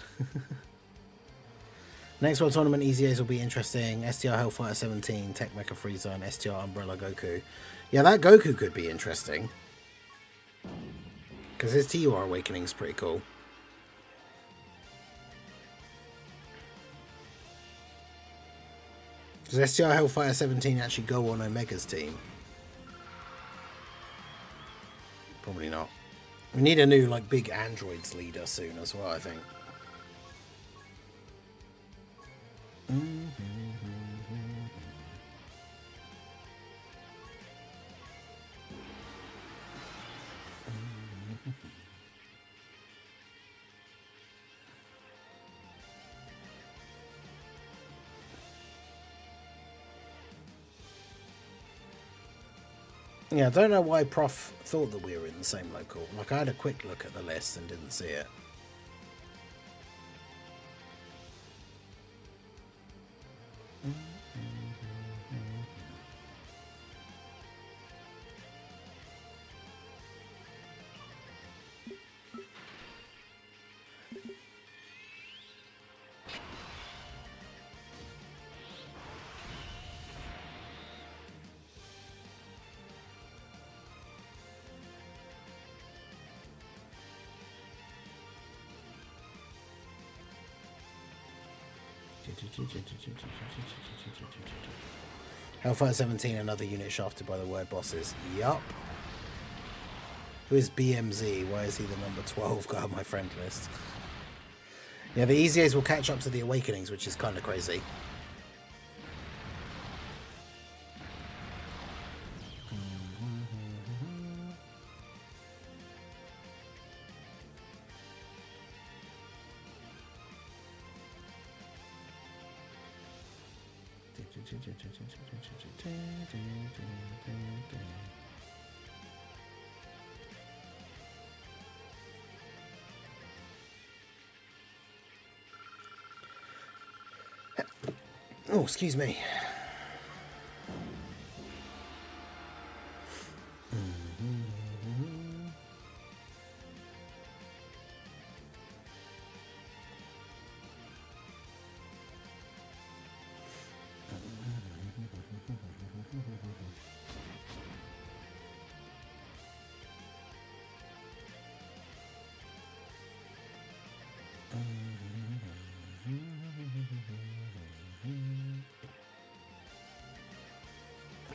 Next World Tournament EZAs will be interesting. STR Hellfighter 17, Tech Mecha Frieza, and STR Umbrella Goku. Yeah, that Goku could be interesting. Because his TUR Awakening is pretty cool. Does STR Hellfighter 17 actually go on Omega's team? Probably not. We need a new, like, big androids leader soon as well, I think. Yeah, I don't know why Prof thought that we were in the same local. Like, I had a quick look at the list and didn't see it. Hellfire 17, another unit shafted by the word bosses. Yup. Who is BMZ? Why is he the number 12 guy on my friend list? Yeah, the EZAs will catch up to the Awakenings, which is kind of crazy. Oh, excuse me.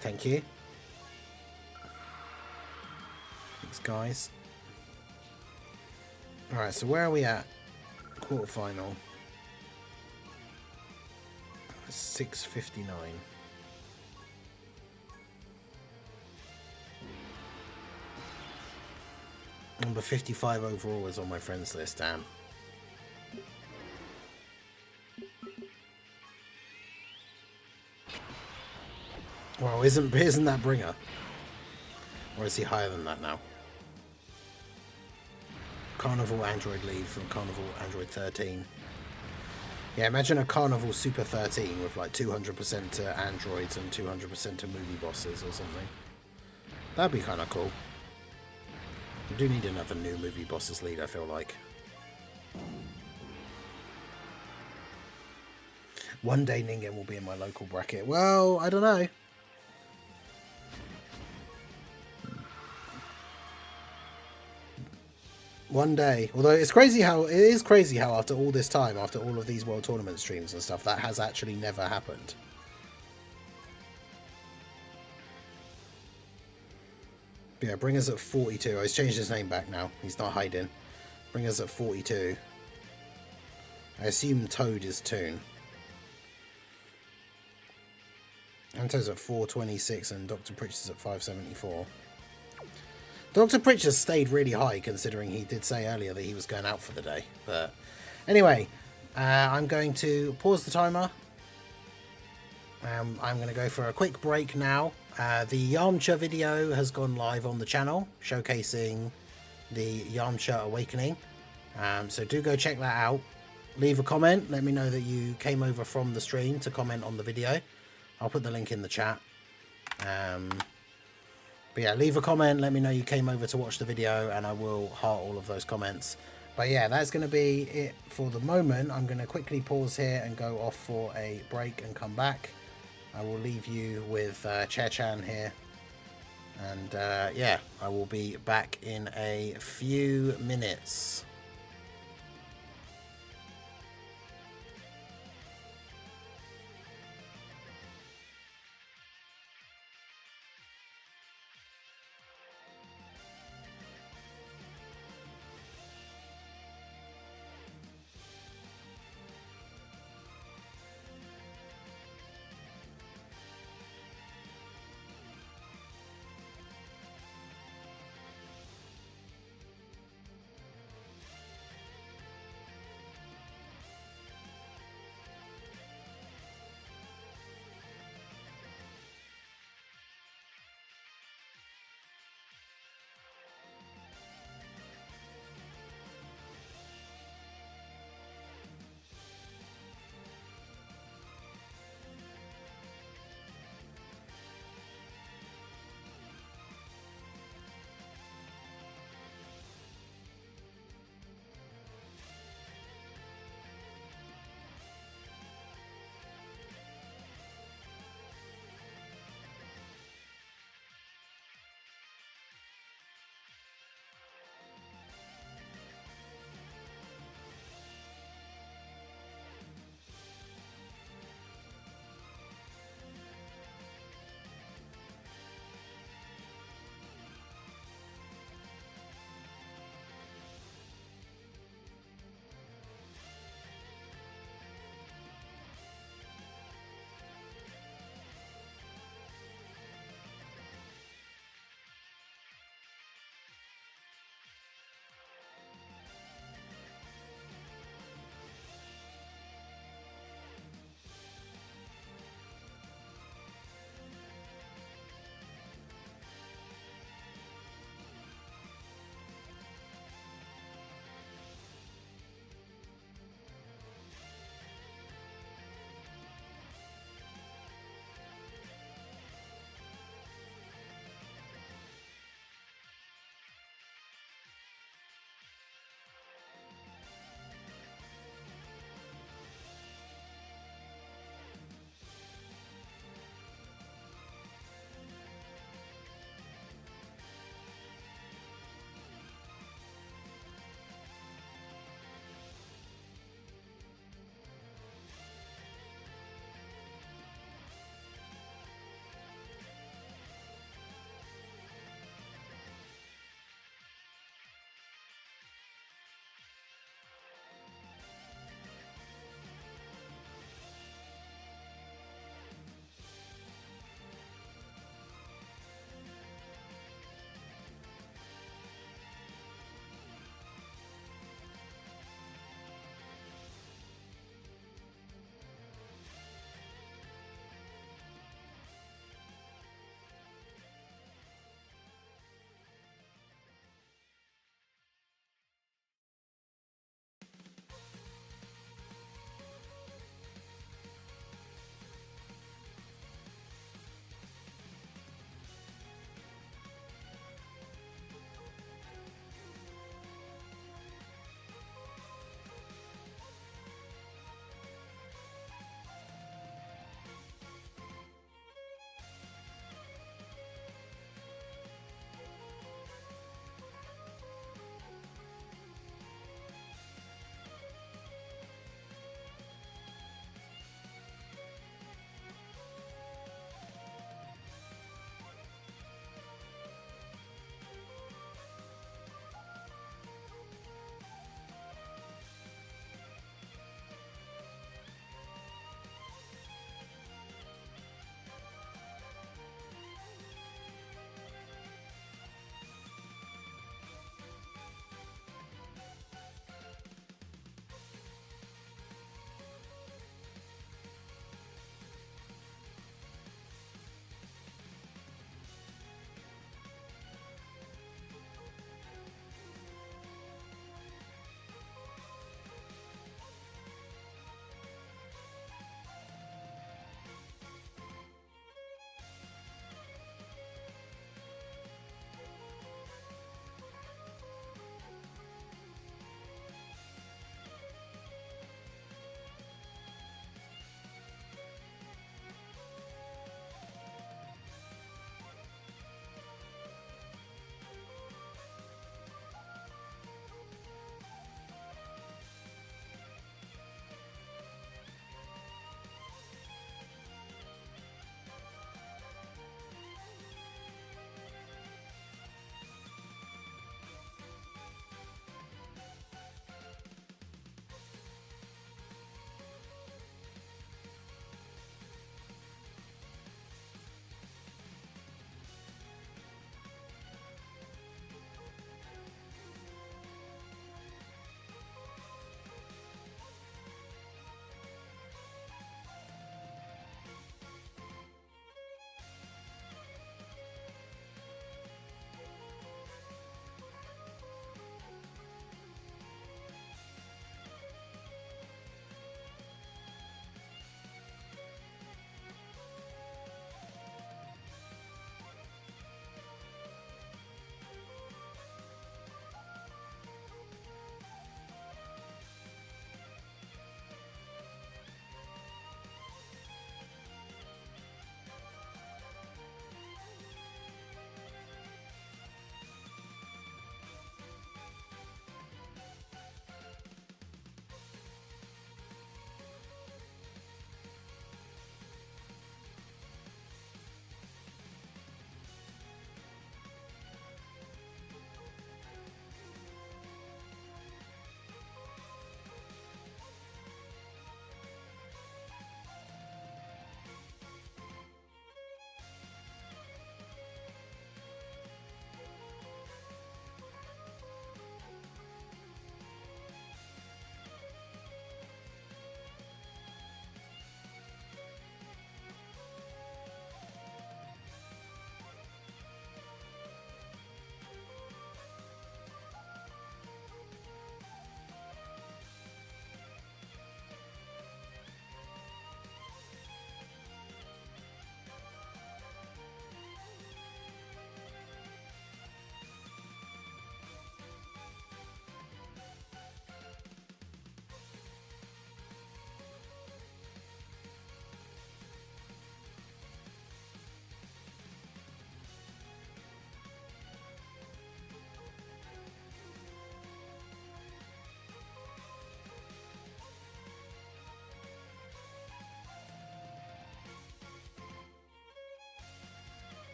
Thank you. Thanks, guys. Alright, so where are we at? Quarterfinal. 6:59. Number 55 overall is on my friends list, damn. Well, isn't that Bringer? Or is he higher than that now? Carnival Android lead from Carnival Android 13. Yeah, imagine a Carnival Super 13 with like 200% to androids and 200% to movie bosses or something. That'd be kind of cool. We do need another new movie bosses lead, I feel like. One day Ningen will be in my local bracket. Well, I don't know. One day. Although it is crazy how after all this time, after all of these World Tournament streams and stuff, that has actually never happened. But yeah, Bringer's at 42. Oh, he's changed his name back now. He's not hiding. Bringer's at 42. I assume Toad is Toon. Anto's at 426 and Dr. Pritchard's at 574. Dr. Pritchard stayed really high considering he did say earlier that he was going out for the day. But anyway, I'm going to pause the timer. I'm going to go for a quick break now. The Yamcha video has gone live on the channel, showcasing the Yamcha Awakening. So do go check that out. Leave a comment. Let me know that you came over from the stream to comment on the video. I'll put the link in the chat. But yeah, leave a comment. Let me know you came over to watch the video, and I will heart all of those comments. But yeah, that's going to be it for the moment. I'm going to quickly pause here and go off for a break and come back. I will leave you with Che-chan here. And yeah, I will be back in a few minutes.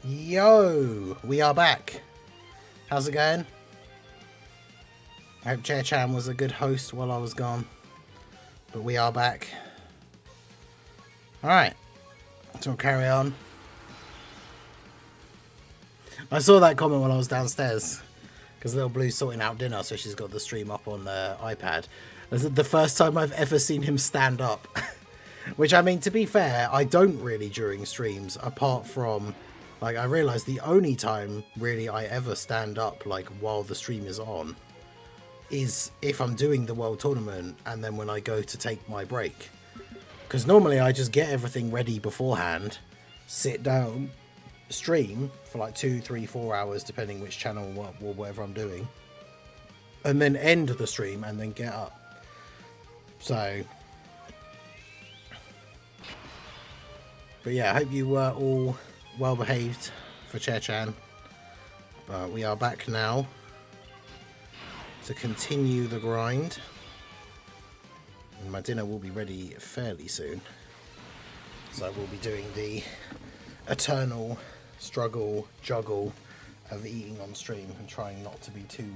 Yo, we are back. How's it going? I hope Chair-chan was a good host while I was gone. But we are back. Alright, so we'll carry on. I saw that comment while I was downstairs. Because Little Blue's sorting out dinner, so she's got the stream up on the iPad. This is the first time I've ever seen him stand up. Which, I mean, to be fair, I don't really during streams, apart from... Like, I realised the only time, really, I ever stand up, like, while the stream is on, is if I'm doing the World Tournament, and then when I go to take my break. Because normally I just get everything ready beforehand, sit down, stream for like 2, 3, 4 hours, depending which channel or whatever I'm doing, and then end the stream, and then get up. So... But yeah, I hope you were all... well behaved for Chair-chan, but we are back now to continue the grind, and my dinner will be ready fairly soon, so I will be doing the eternal struggle juggle of eating on stream and trying not to be too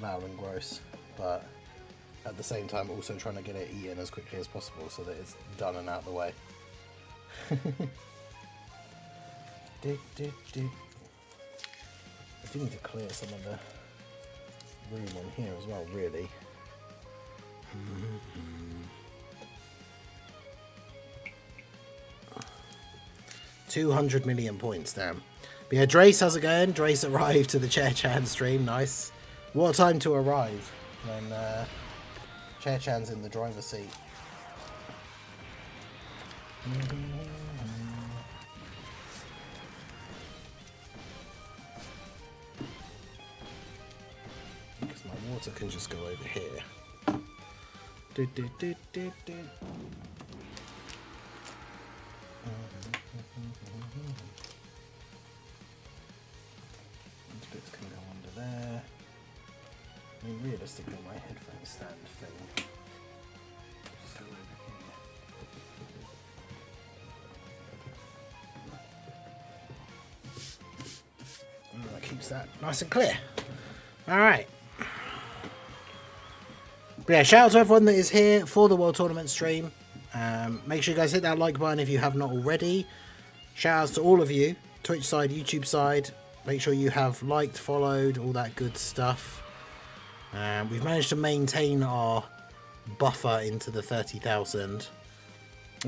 loud and gross, but at the same time also trying to get it eaten as quickly as possible so that it's done and out of the way. I do need to clear some of the room on here as well, really. 200 million points, damn. But yeah, Drace, how's it going? Drace arrived to the Chair-chan stream, nice. What a time to arrive when Chair-chan's in the driver's seat. Because my water can just go over here. These bits can go under there. I mean, realistically, my headphone stand thing just go over here. And that keeps that nice and clear. Alright. But yeah, shout out to everyone that is here for the World Tournament stream. Make sure you guys hit that like button if you have not already. Shout outs to all of you, Twitch side, YouTube side. Make sure you have liked, followed, all that good stuff. We've managed to maintain our buffer into the 30,000.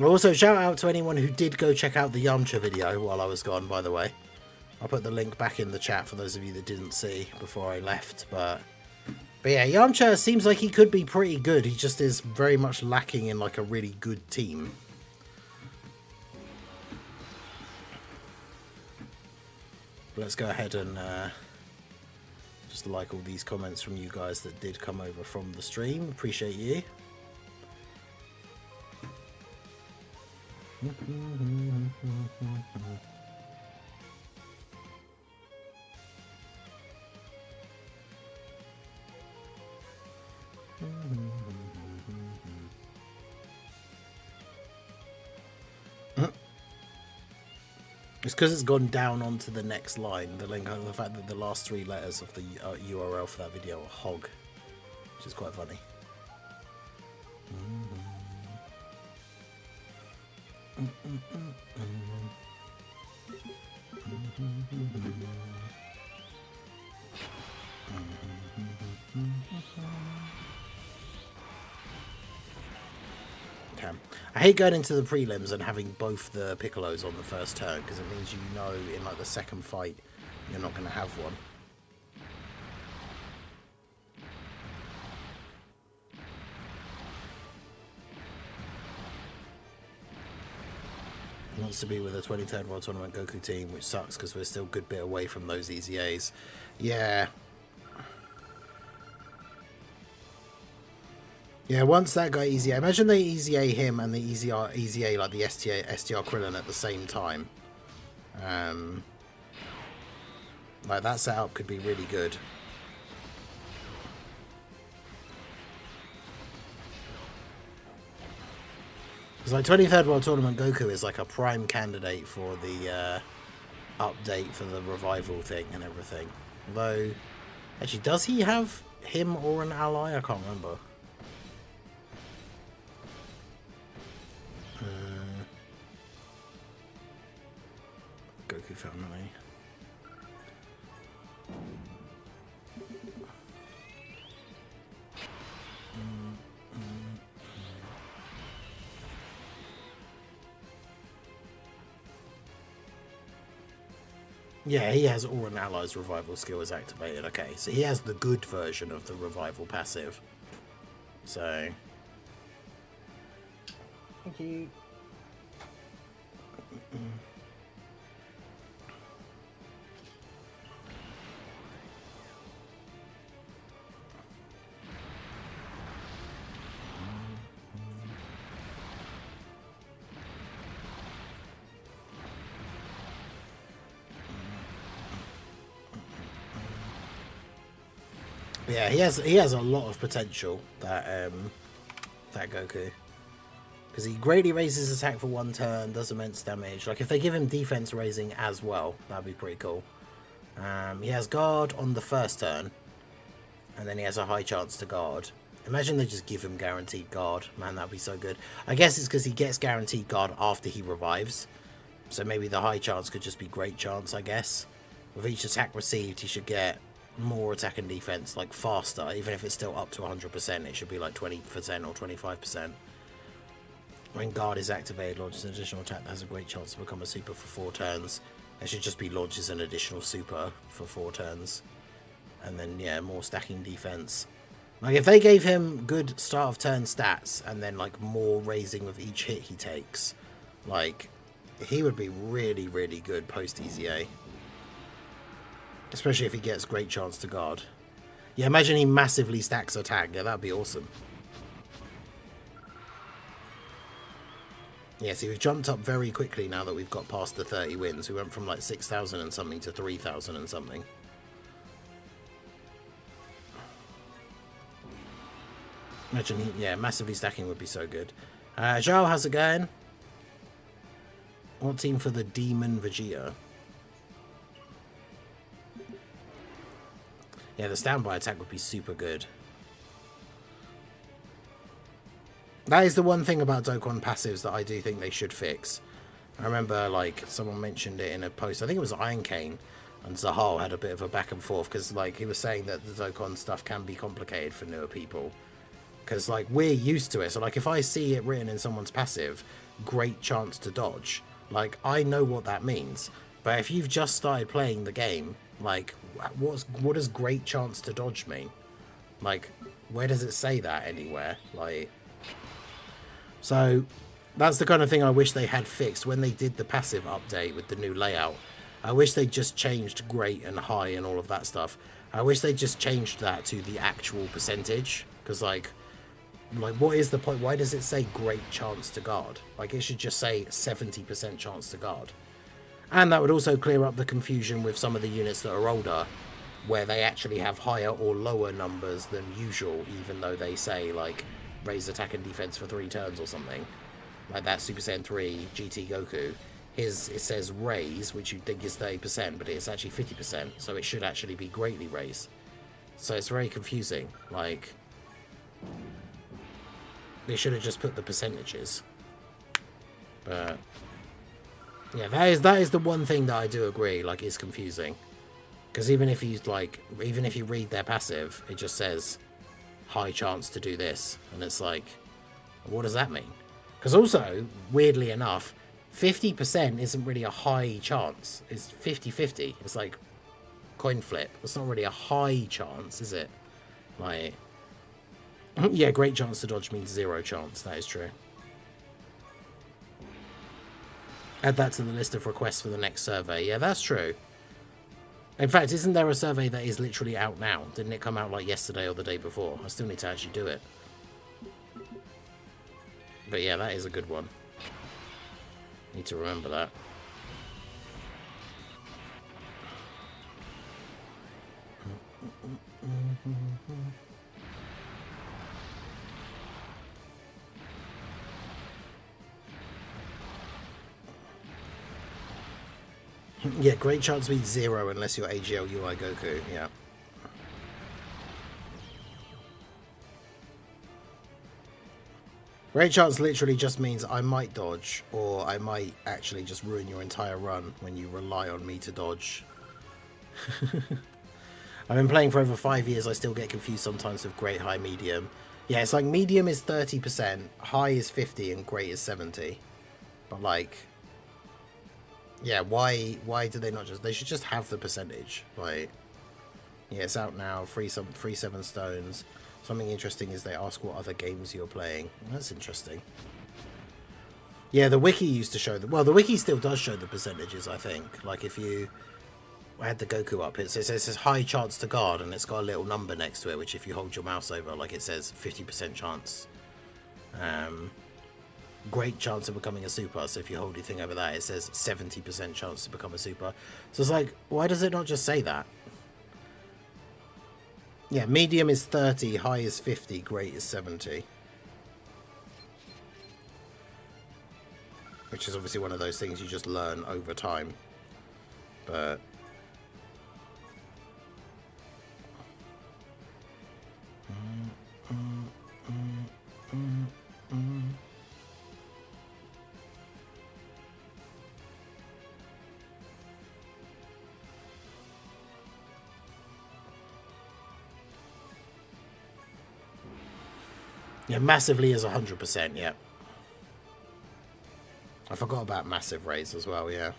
Also, shout out to anyone who did go check out the Yamcha video while I was gone, by the way. I'll put the link back in the chat for those of you that didn't see before I left. But yeah, Yamcha seems like he could be pretty good. He just is very much lacking in like a really good team. Let's go ahead and just like all these comments from you guys that did come over from the stream. Appreciate you. It's because it's gone down onto the next line. The link, the fact that the last 3 letters of the URL for that video are hog, which is quite funny. I hate going into the prelims and having both the Piccolos on the first turn, because it means you know in like the second fight you're not going to have one. He wants to be with the 23rd World Tournament Goku team, which sucks because we're still a good bit away from those EZAs. Yeah. Yeah, once that guy EZA, imagine they EZA him and they EZA like the STR Krillin at the same time. Like that setup could be really good. Because like 23rd World Tournament Goku is like a prime candidate for the update for the revival thing and everything. Although, actually, does he have him or an ally? I can't remember. Goku family. Yeah, he has all an ally's revival skill is activated. Okay, so he has the good version of the revival passive. So, thank you. Yeah, he has a lot of potential, that Goku, because he greatly raises his attack for 1 turn, does immense damage. Like if they give him defense raising as well, that'd be pretty cool. He has guard on the first turn, and then he has a high chance to guard. Imagine they just give him guaranteed guard, man, that'd be so good. I guess it's because he gets guaranteed guard after he revives, so maybe the high chance could just be great chance. I guess with each attack received, he should get more attack and defense, like faster. Even if it's still up to 100%, it should be like 20% or 25%. When guard is activated, launches an additional attack that has a great chance to become a super for 4 turns. It should just be launches an additional super for 4 turns, and then yeah, more stacking defense. Like if they gave him good start of turn stats and then like more raising with each hit he takes, like he would be really, really good post EZA. Especially if he gets great chance to guard. Yeah, imagine he massively stacks attack. Yeah, that'd be awesome. Yeah, see, we've jumped up very quickly now that we've got past the 30 wins. We went from like 6,000 and something to 3,000 and something. Imagine, yeah, massively stacking would be so good. Zhao, how's it going? What team for the Demon Vegeta? Yeah, the standby attack would be super good. That is the one thing about Dokkan passives that I do think they should fix. I remember, like, someone mentioned it in a post. I think it was Iron Cane, and Zahal had a bit of a back and forth, because, like, he was saying that the Dokkan stuff can be complicated for newer people. Because, like, we're used to it. So, like, if I see it written in someone's passive, great chance to dodge, like, I know what that means. But if you've just started playing the game, like, what does great chance to dodge mean? Like, where does it say that anywhere? Like, so that's the kind of thing I wish they had fixed when they did the passive update with the new layout. I wish they just changed great and high and all of that stuff. I wish they just changed that to the actual percentage, because like what is the point? Why does it say great chance to guard? Like, it should just say 70% chance to guard. And that would also clear up the confusion with some of the units that are older, where they actually have higher or lower numbers than usual, even though they say, like, raise attack and defense for 3 turns or something. Like that Super Saiyan 3 GT Goku, it says raise, which you'd think is 30%, but it's actually 50%, so it should actually be greatly raised. So it's very confusing. Like, they should have just put the percentages. But yeah, that is the one thing that I do agree, like, is confusing. Because even if you read their passive, it just says high chance to do this, and it's like, what does that mean? Because also, weirdly enough, 50% isn't really a high chance. It's 50-50. It's like coin flip. It's not really a high chance, is it? Like, yeah, great chance to dodge means 0 chance. That is true. Add that to the list of requests for the next survey. Yeah, that's true. In fact, isn't there a survey that is literally out now? Didn't it come out like yesterday or the day before? I still need to actually do it. But yeah, that is a good one. Need to remember that. Yeah, great chance to be 0 unless you're AGL UI Goku, yeah. Great chance literally just means I might dodge, or I might actually just ruin your entire run when you rely on me to dodge. I've been playing for over 5 years, I still get confused sometimes with great, high, medium. Yeah, it's like medium is 30%, high is 50, and great is 70. But like, yeah, why do they not just, they should just have the percentage. Like, yeah, it's out now, free 7 stones. Something interesting is they ask what other games you're playing. That's interesting. Yeah, the wiki used to show the, well, the wiki still does show the percentages, I think. Like if you, I had the Goku up, it says high chance to guard, and it's got a little number next to it, which if you hold your mouse over, like it says 50% chance. Great chance of becoming a super, so if you hold your thing over that, it says 70% chance to become a super. So it's like, why does it not just say that? Yeah, medium is 30, high is 50, great is 70. Which is obviously one of those things you just learn over time. But yeah, massively is 100%, yeah. I forgot about massive raise as well, yeah.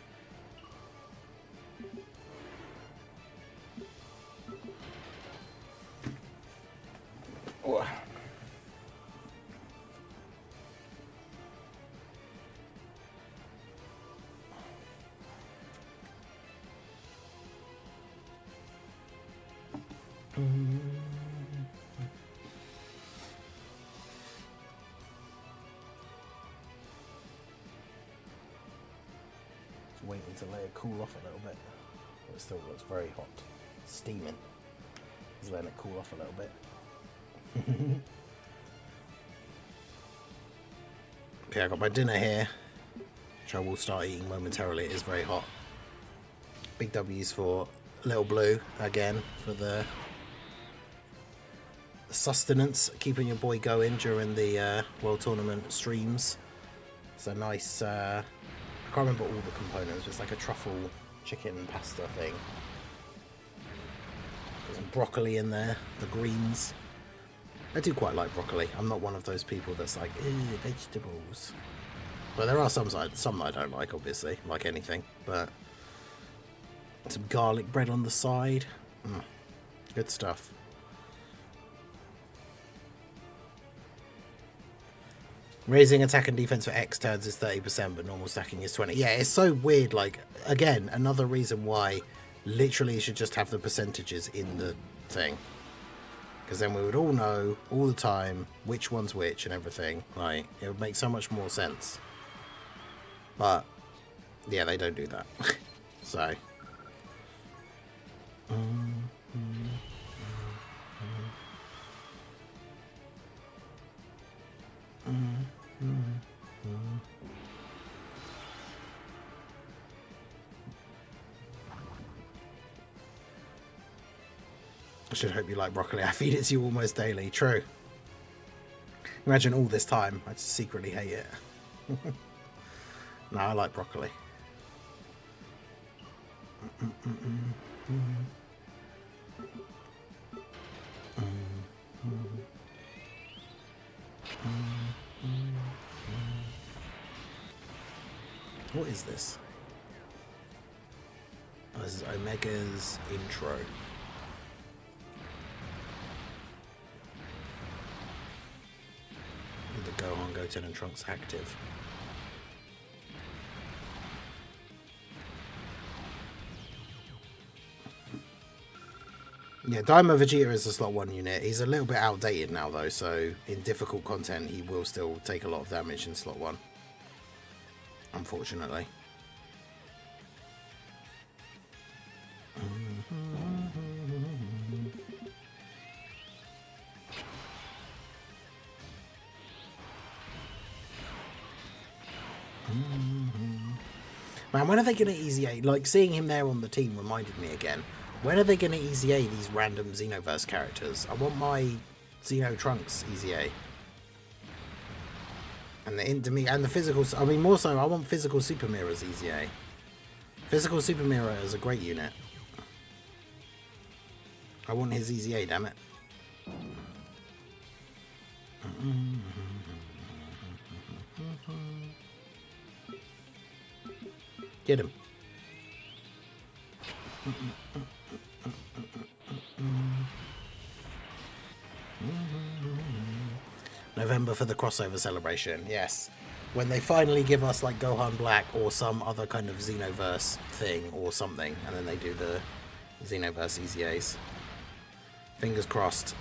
Oh. Waiting to let it cool off a little bit. It still looks very hot. Steaming. Just letting it cool off a little bit. Okay, I got my dinner here, which I will start eating momentarily. It is very hot. Big W's for Little Blue again for the sustenance, keeping your boy going during the World Tournament streams. It's a nice, I can't remember all the components, it's like a truffle chicken pasta thing. There's some broccoli in there, the greens. I do quite like broccoli. I'm not one of those people that's like, ew, vegetables. But there are some I don't like, obviously, like anything. But some garlic bread on the side. Good stuff. Raising attack and defense for X turns is 30%, but normal stacking is 20. Yeah, it's so weird. Like, again, another reason why literally you should just have the percentages in the thing. Because then we would all know all the time which one's which and everything. Like, it would make so much more sense. But, yeah, they don't do that. So. I should hope you like broccoli. I feed it to you almost daily. True. Imagine all this time. I just secretly hate it. No, I like broccoli. What is this? Oh, this is Omega's intro. With the Gohan, Goten, and Trunks active. Yeah, Daima Vegeta is a slot 1 unit. He's a little bit outdated now though, so in difficult content he will still take a lot of damage in slot 1. Unfortunately. Man, when are they going to easy A? Like, seeing him there on the team reminded me again. When are they going to easy A these random Xenoverse characters? I want my Xeno Trunks easy A. And the physical... I mean, more so, I want physical Super Mirrors easy A. Physical Super Mirror is a great unit. I want his easy A, damn it. Get him. November for the crossover celebration, yes. When they finally give us like Gohan Black or some other kind of Xenoverse thing or something, and then they do the Xenoverse EZAs. Fingers crossed.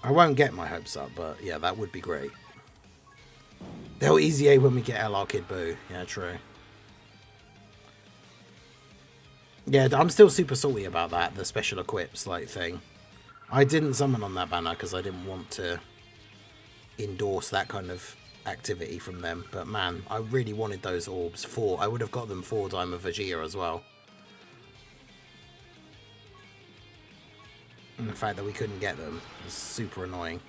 I won't get my hopes up, but yeah, that would be great. They'll EZA when we get LR Kid Buu. Yeah, true. Yeah, I'm still super salty about that, the special equips like thing. I didn't summon on that banner because I didn't want to endorse that kind of activity from them. But man, I really wanted those orbs for... I would have got them for Daima Vegeta as well. And the fact that we couldn't get them was super annoying.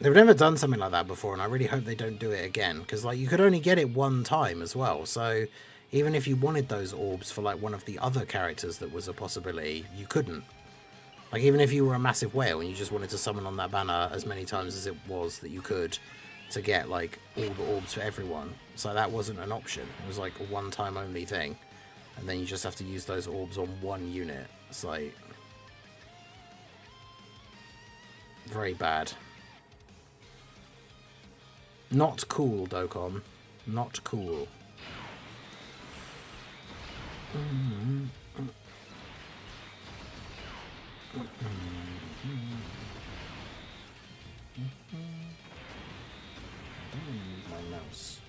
They've never done something like that before, and I really hope they don't do it again. Because like you could only get it one time as well, so... Even if you wanted those orbs for like one of the other characters that was a possibility, you couldn't. Like even if you were a massive whale and you just wanted to summon on that banner as many times as it was that you could to get like all the orbs for everyone. So that wasn't an option. It was like a one-time only thing. And then you just have to use those orbs on one unit. It's like... very bad. Not cool, Dokkan. Not cool. My mouse.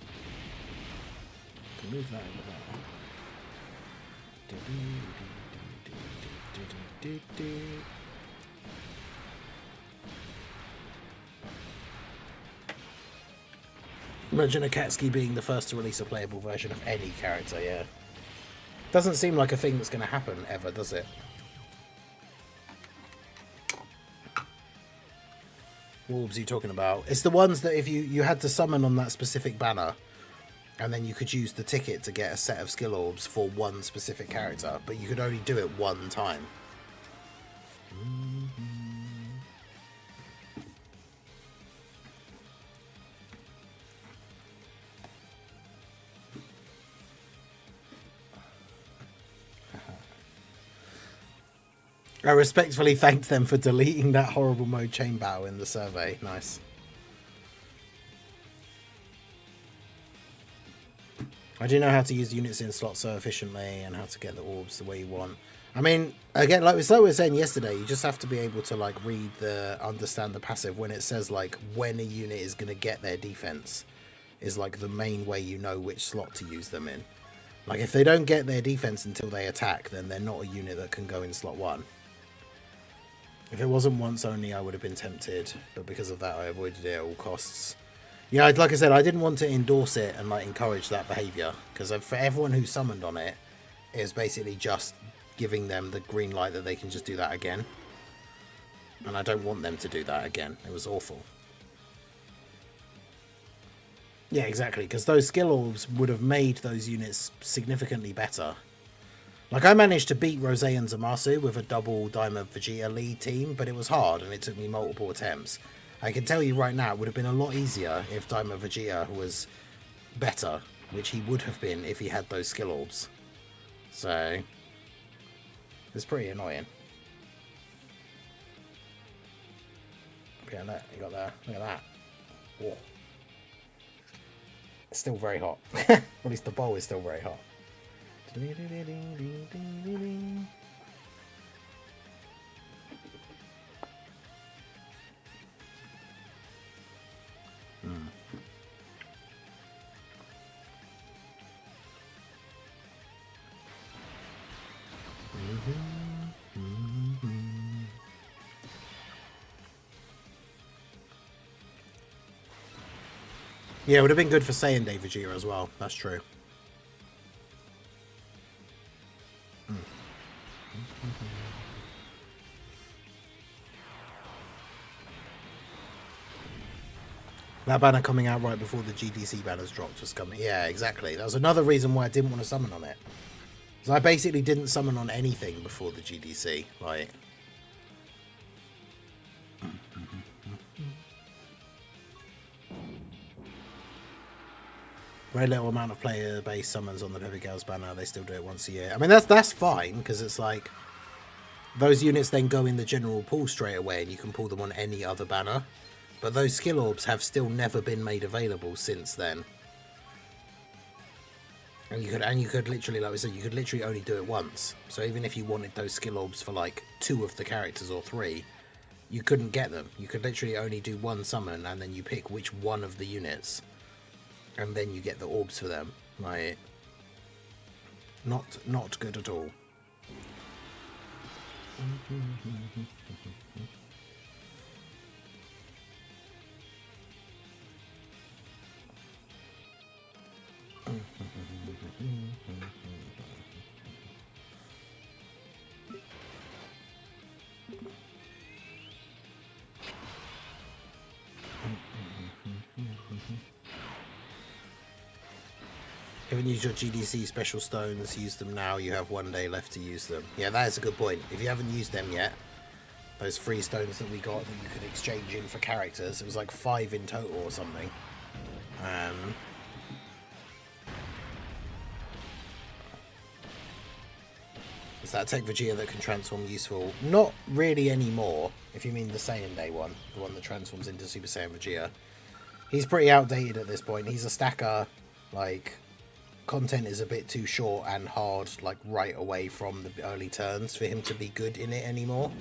Can move that over there. Imagine Akatsuki being the first to release a playable version of any character, yeah. Doesn't seem like a thing that's going to happen ever, does it? What orbs are you talking about? It's the ones that if you had to summon on that specific banner, and then you could use the ticket to get a set of skill orbs for one specific character, but you could only do it one time. I respectfully thanked them for deleting that horrible mode chain battle in the survey. Nice. I do know how to use units in slots so efficiently and how to get the orbs the way you want. I mean, again, like we were saying yesterday, you just have to be able to like understand the passive when it says like when a unit is going to get their defense is like the main way you know which slot to use them in. Like if they don't get their defense until they attack, then they're not a unit that can go in slot 1. If it wasn't once only, I would have been tempted, but because of that, I avoided it at all costs. Yeah, like I said, I didn't want to endorse it and like encourage that behaviour, because for everyone who summoned on it, it was basically just giving them the green light that they can just do that again. And I don't want them to do that again. It was awful. Yeah, exactly, because those skill orbs would have made those units significantly better. Like, I managed to beat Rose and Zamasu with a double Daima Vegeta lead team, but it was hard and it took me multiple attempts. I can tell you right now, it would have been a lot easier if Daima Vegeta was better, which he would have been if he had those skill orbs. So, it's pretty annoying. Okay, look, you got that. Look at that. Whoa. It's still very hot. At least the bowl is still very hot. Yeah, it would have been good for Saiyan Day Vegeta as well. That's true. That banner coming out right before the GDC banners dropped was coming. Yeah, exactly. That was another reason why I didn't want to summon on it. Because I basically didn't summon on anything before the GDC. Like... Very little amount of player base summons on the Peppy Girls banner. They still do it once a year. I mean, that's fine, because it's like... Those units then go in the general pool straight away, and you can pull them on any other banner. But those skill orbs have still never been made available since then. And you could literally, like we said, you could literally only do it once. So even if you wanted those skill orbs for like 2 of the characters or 3, you couldn't get them. You could literally only do one summon, and then you pick which one of the units, and then you get the orbs for them. Like, not good at all. Haven't used your GDC special stones, use them now, you have 1 day left to use them. Yeah, that is a good point. If you haven't used them yet, those free stones that we got that you could exchange in for characters, it was like 5 in total or something. Is that Tech Vegeta that can transform useful? Not really anymore, if you mean the Saiyan Day one, the one that transforms into Super Saiyan Vegeta. He's pretty outdated at this point. He's a stacker, like... Content is a bit too short and hard, like right away from the early turns for him to be good in it anymore,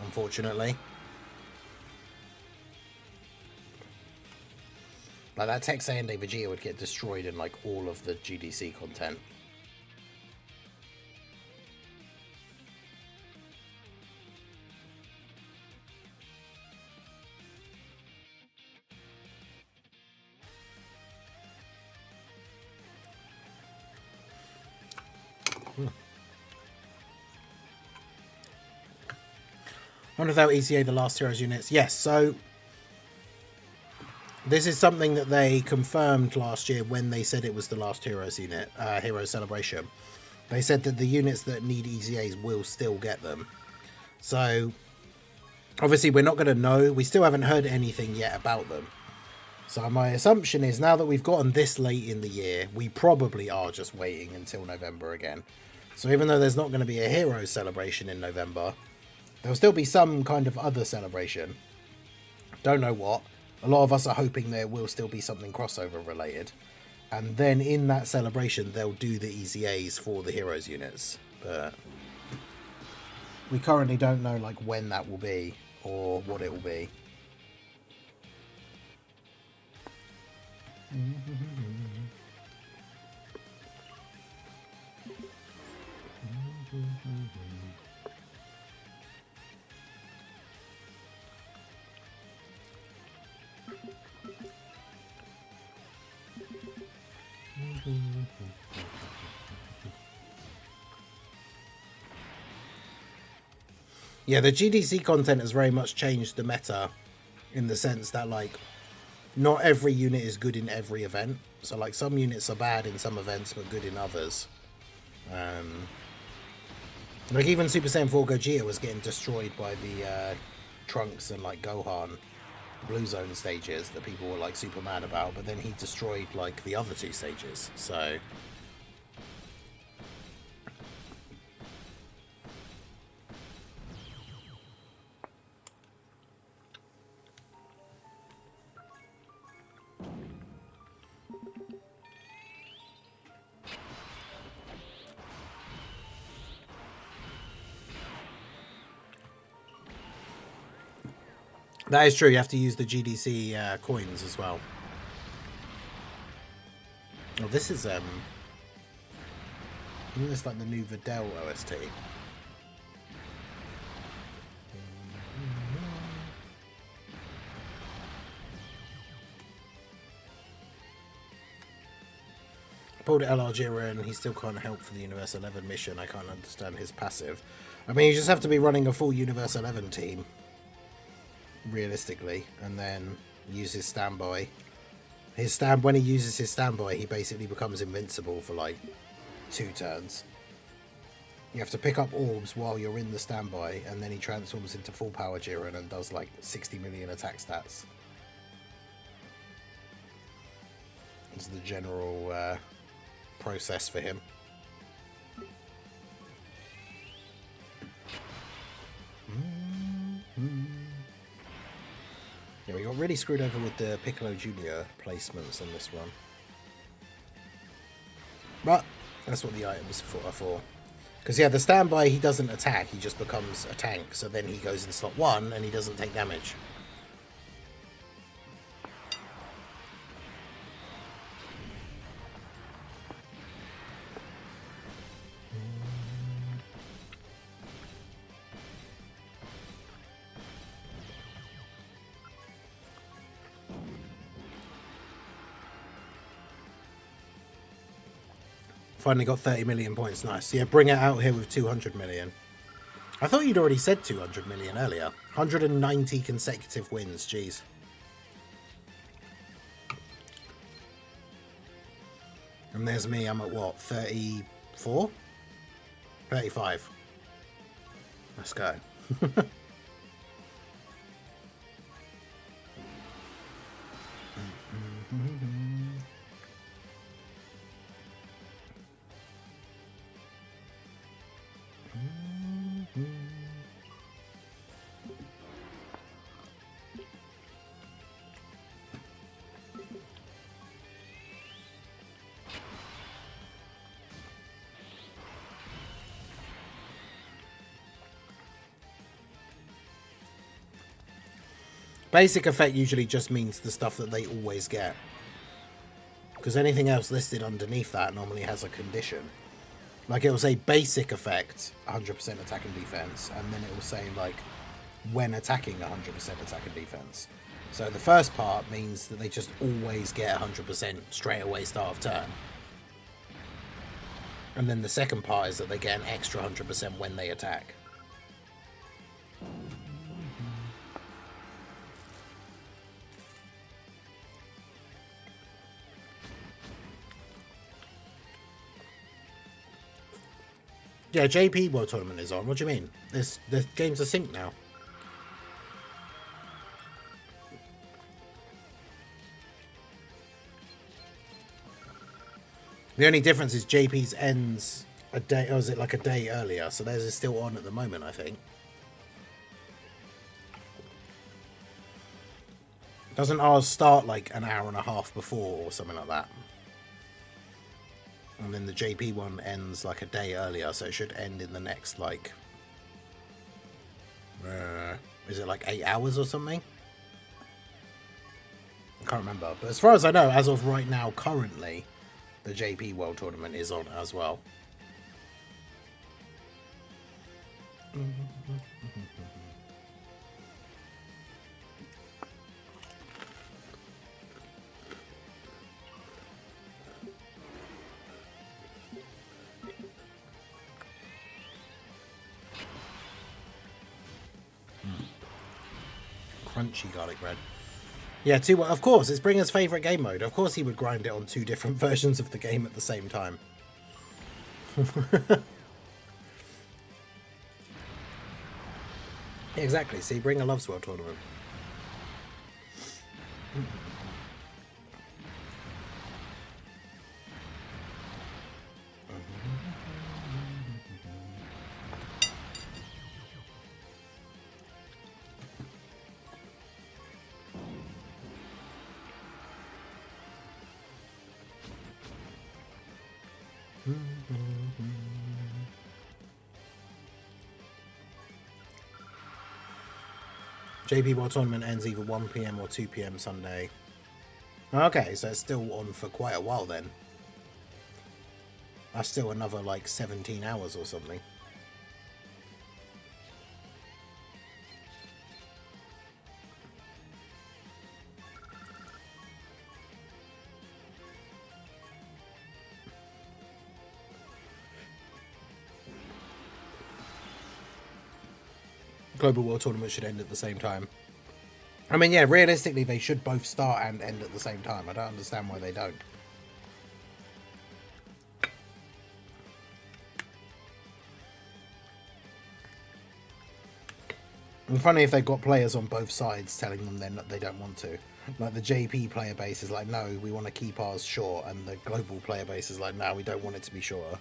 unfortunately. Like that Tech Saiyan Day Vegeta would get destroyed in like all of the GDC content. I wonder if that ECA the last Heroes units. Yes, so this is something that they confirmed last year when they said it was the last Heroes unit, Heroes Celebration. They said that the units that need ECAs will still get them. So obviously we're not going to know. We still haven't heard anything yet about them. So my assumption is now that we've gotten this late in the year, we probably are just waiting until November again. So even though there's not going to be a Heroes Celebration in November, there'll still be some kind of other celebration. Don't know what. A lot of us are hoping there will still be something crossover related. And then in that celebration, they'll do the EZAs for the Heroes units. But we currently don't know like when that will be or what it will be. Yeah, the GDC content has very much changed the meta in the sense that, like, not every unit is good in every event. So, like, some units are bad in some events but good in others. Like, even Super Saiyan 4 Gogeta was getting destroyed by the Trunks and, like, Gohan Blue Zone stages that people were, like, super mad about. But then he destroyed, like, the other 2 stages. So... That is true, you have to use the GDC coins as well. Oh, this is, I think it's like the new Videl OST. pulled LR Jiren. He still can't help for the Universe 11 mission. I can't understand his passive. I mean, you just have to be running a full Universe 11 team, realistically, and then use his standby. When he uses his standby, he basically becomes invincible for like 2 turns. You have to pick up orbs while you're in the standby, and then he transforms into full power Jiren and does like 60 million attack stats. It's the general process for him. Yeah, we got really screwed over with the Piccolo Junior placements on this one. But that's what the items are for. Because, yeah, the standby, he doesn't attack, he just becomes a tank. So then he goes in slot 1 and he doesn't take damage. Finally got 30 million points. Nice. Yeah, bring it out here with 200 million. I thought you'd already said 200 million earlier. 190 consecutive wins. Jeez. And there's me. I'm at what? 34? 35. Let's go. Basic effect usually just means the stuff that they always get. Because anything else listed underneath that normally has a condition. Like it will say basic effect, 100% attack and defense, and then it will say like when attacking 100% attack and defense. So the first part means that they just always get 100% straight away start of turn. And then the second part is that they get an extra 100% when they attack. Yeah, JP World Tournament is on. What do you mean? The games are synced now. The only difference is JP's ends a day, or is it like a day earlier? So theirs is still on at the moment, I think. Doesn't ours start like an hour and a half before or something like that? And then the JP one ends like a day earlier, so it should end in the next, like... is it like 8 hours or something? I can't remember. But as far as I know, as of right now, currently, the JP World Tournament is on as well. Crunchy garlic bread. Yeah, of course, it's Bringer's favourite game mode. Of course he would grind it on 2 different versions of the game at the same time. Yeah, exactly. See, Bringer loves World Tournament. JP World Tournament ends either 1 PM or 2 PM Sunday. Okay, so it's still on for quite a while then. That's still another like 17 hours or something. Global World Tournament should end at the same time. I mean, yeah, realistically, they should both start and end at the same time. I don't understand why they don't. And funny if they've got players on both sides telling them they don't want to. Like the JP player base is like, no, we want to keep ours short, and the global player base is like, no, we don't want it to be shorter.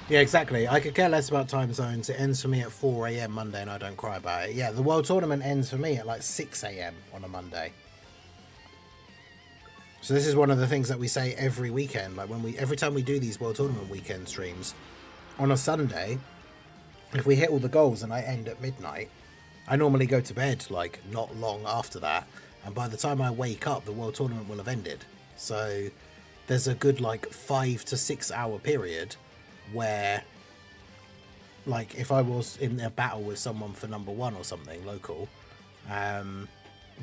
Yeah, exactly. I could care less about time zones. It ends for me at 4 a.m. Monday and I don't cry about it. Yeah, the World Tournament ends for me at like 6 a.m. on a Monday. So this is one of the things that we say every weekend. Like every time we do these World Tournament weekend streams, on a Sunday, if we hit all the goals and I end at midnight, I normally go to bed like not long after that. And by the time I wake up, the World Tournament will have ended. So there's a good like 5 to 6 hour period where, like, if I was in a battle with someone for number 1 or something local,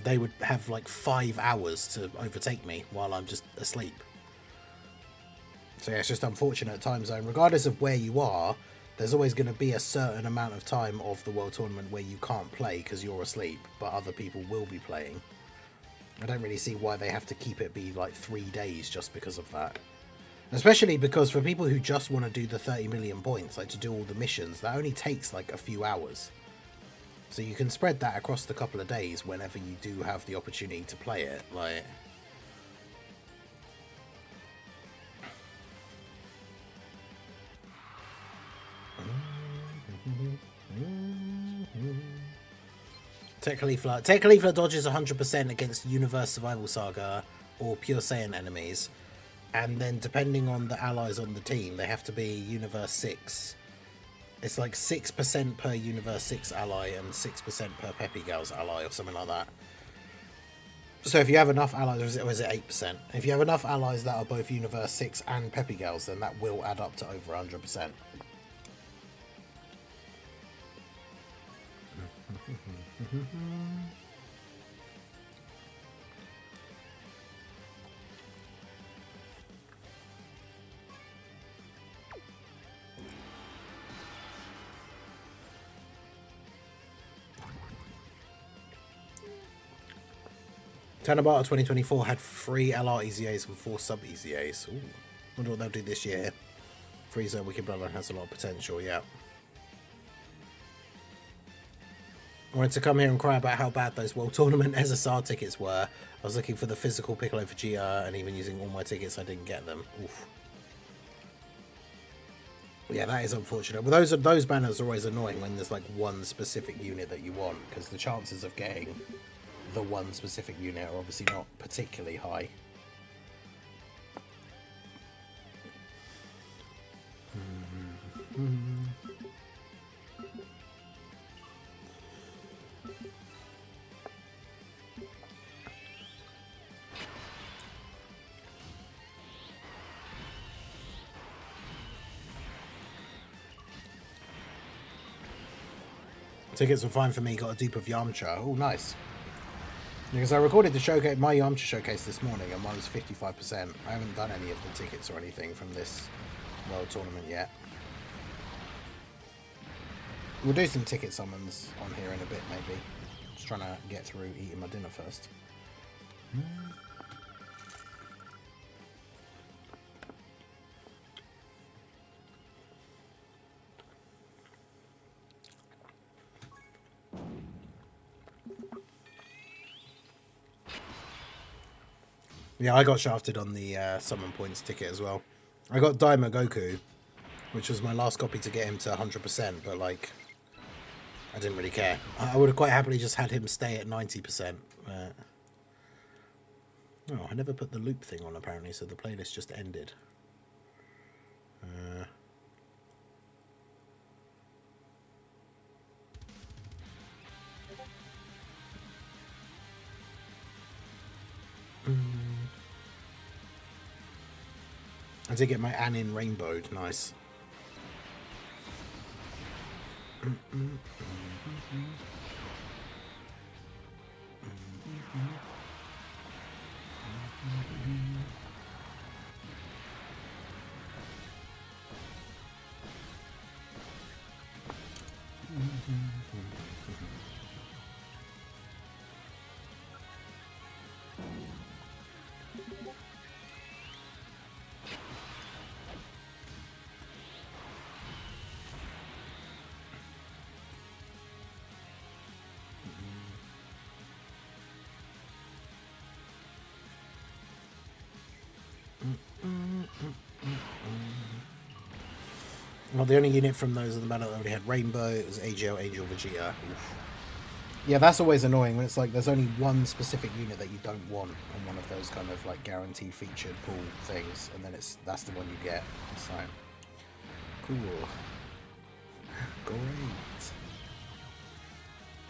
they would have like 5 hours to overtake me while I'm just asleep. So yeah, it's just unfortunate time zone. Regardless of where you are, there's always going to be a certain amount of time of the World Tournament where you can't play because you're asleep, but other people will be playing. I don't really see why they have to keep it be like 3 days just because of that. Especially because for people who just want to do the 30 million points, like to do all the missions, that only takes like a few hours. So you can spread that across the couple of days whenever you do have the opportunity to play it. Like, Tech Leaflet dodges 100% against Universe Survival Saga or Pure Saiyan enemies. And then depending on the allies on the team, they have to be Universe 6. It's like 6% per Universe 6 ally and 6% per Peppy Gal's ally or something like that. So if you have enough allies, or is it 8%? If you have enough allies that are both Universe 6 and Peppy Gals, then that will add up to over 100%. Tanabata 2024 had 3 LR EZAs and 4 sub EZAs. Ooh, wonder what they'll do this year. Frieza Wicked Bloodline has a lot of potential, yeah. I wanted to come here and cry about how bad those World Tournament SSR tickets were. I was looking for the physical Piccolo Vegeta, and even using all my tickets, I didn't get them. Oof. Yeah, that is unfortunate. Well, those banners are always annoying when there's like one specific unit that you want, because the chances of getting the one specific unit are obviously not particularly high. Tickets were fine for me, got a dupe of Yamcha. Oh, nice. Because I recorded the showcase, my Yamcha showcase this morning, and mine was 55%. I haven't done any of the tickets or anything from this World Tournament yet. We'll do some ticket summons on here in a bit, maybe. Just trying to get through eating my dinner first. Yeah, I got shafted on the summon points ticket as well. I got Daima Goku, which was my last copy to get him to 100%, but like, I didn't really care. I would have quite happily just had him stay at 90%. Oh, I never put the loop thing on apparently, so the playlist just ended. I did get my Anin rainbowed. Nice. Well, the only unit from those of the battle that already had Rainbow, it was AGL, Angel, Vegeta. Oof. Yeah, that's always annoying when it's like there's only one specific unit that you don't want on one of those kind of like guaranteed featured pool things, and then that's the one you get. So cool. Great.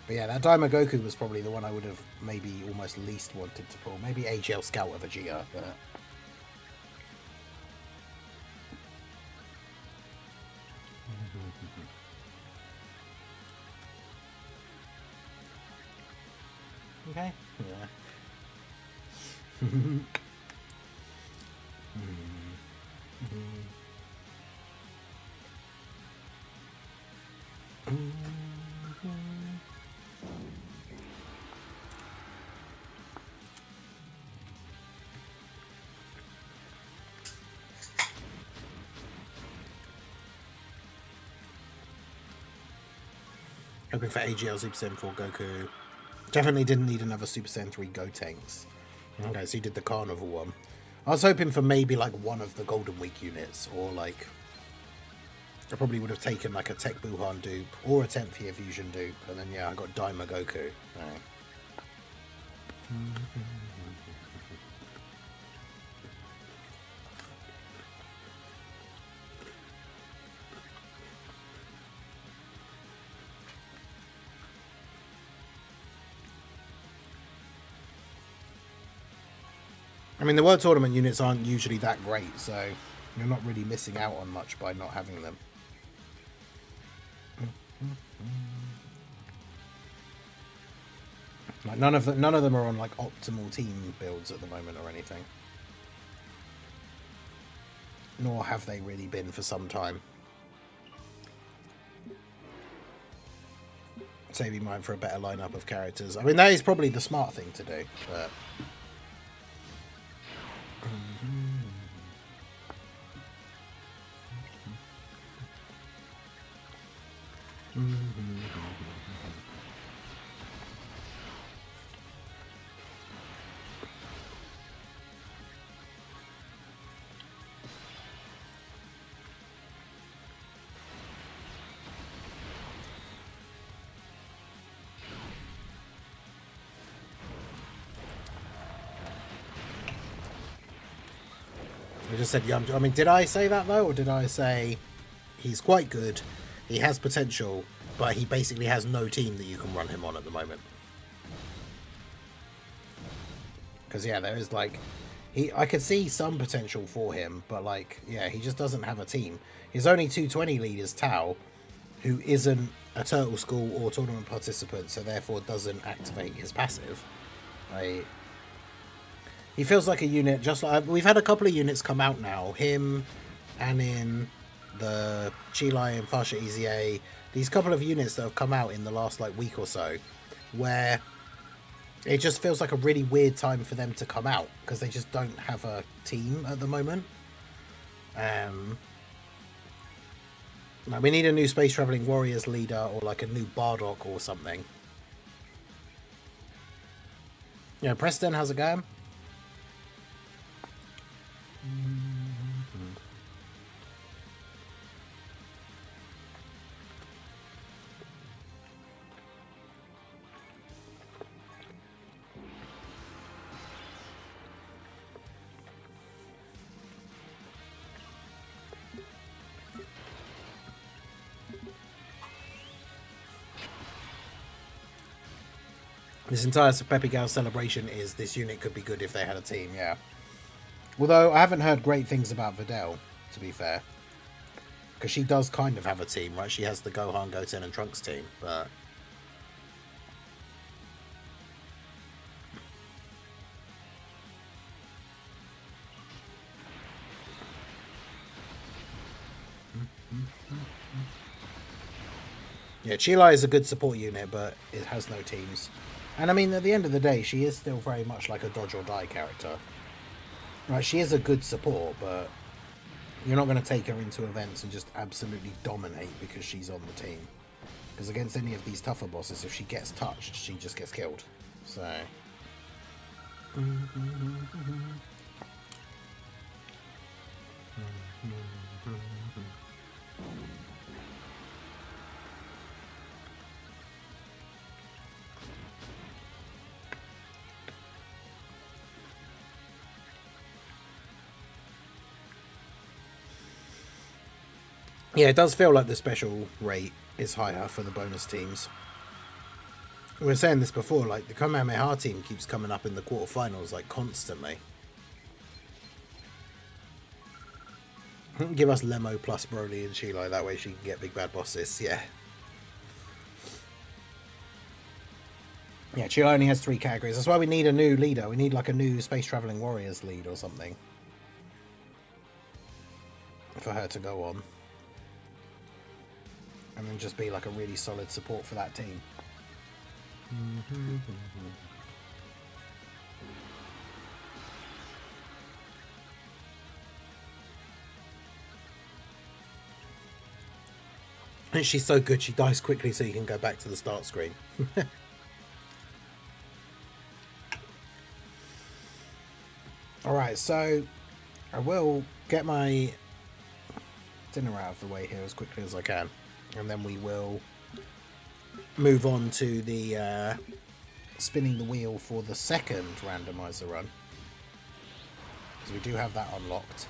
But yeah, that Daima Goku was probably the one I would have maybe almost least wanted to pull. Maybe AGL Scout of Vegeta, but okay. Yeah. Hoping for AGL Super Saiyan 4 Goku. Definitely didn't need another Super Saiyan 3 Gotenks. Okay, so he did the Carnival one. I was hoping for maybe like one of the Golden Week units, or like I probably would have taken like a Tech Buhan dupe or a 10th Year Fusion dupe, and then yeah, I got Daima Goku. Right. I mean, the World Tournament units aren't usually that great, so you're not really missing out on much by not having them. Like none of them are on like optimal team builds at the moment or anything, nor have they really been for some time. Saving mine for a better lineup of characters. I mean, that is probably the smart thing to do, but. I just said young. I mean, did I say that though, or did I say he's quite good, he has potential, but he basically has no team that you can run him on at the moment? Because yeah, there is like, I could see some potential for him, but like, yeah, he just doesn't have a team. His only 220 lead is Tao, who isn't a Turtle School or tournament participant, so therefore doesn't activate his passive. He feels like a unit, just like we've had a couple of units come out now. Him, Anin, the Chilai and Fasha EZA. These couple of units that have come out in the last like week or so, where it just feels like a really weird time for them to come out because they just don't have a team at the moment. Like we need a new Space Traveling Warriors leader or like a new Bardock or something. Yeah, Preston, how's it going? This entire Pepe Gal celebration is this unit could be good if they had a team, yeah. Although I haven't heard great things about Videl, to be fair. Because she does kind of have a team, right? She has the Gohan, Goten, and Trunks team, but... Yeah, Chilai is a good support unit, but it has no teams. And I mean, at the end of the day, she is still very much like a dodge or die character. Right, she is a good support, but you're not going to take her into events and just absolutely dominate because she's on the team. Because against any of these tougher bosses, if she gets touched, she just gets killed. So... Yeah, it does feel like the special rate is higher for the bonus teams. We were saying this before, like the Kamehameha team keeps coming up in the quarterfinals like constantly. Give us Lemo plus Broly and Chilai, that way she can get big bad bosses, yeah. Yeah, Chilai only has 3 categories. That's why we need a new leader. We need like a new Space Traveling Warriors lead or something. For her to go on. And then just be like a really solid support for that team. And she's so good she dies quickly so you can go back to the start screen. Alright, so I will get my dinner out of the way here as quickly as I can. And then we will move on to the spinning the wheel for the second randomizer run. Because we do have that unlocked.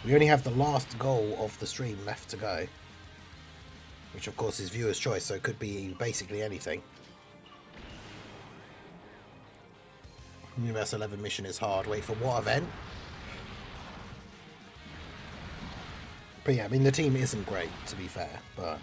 We only have the last goal of the stream left to go. Which of course is viewer's choice, so it could be basically anything. Universe 11 mission is hard. Wait, for what event? But yeah, I mean the team isn't great, to be fair, but...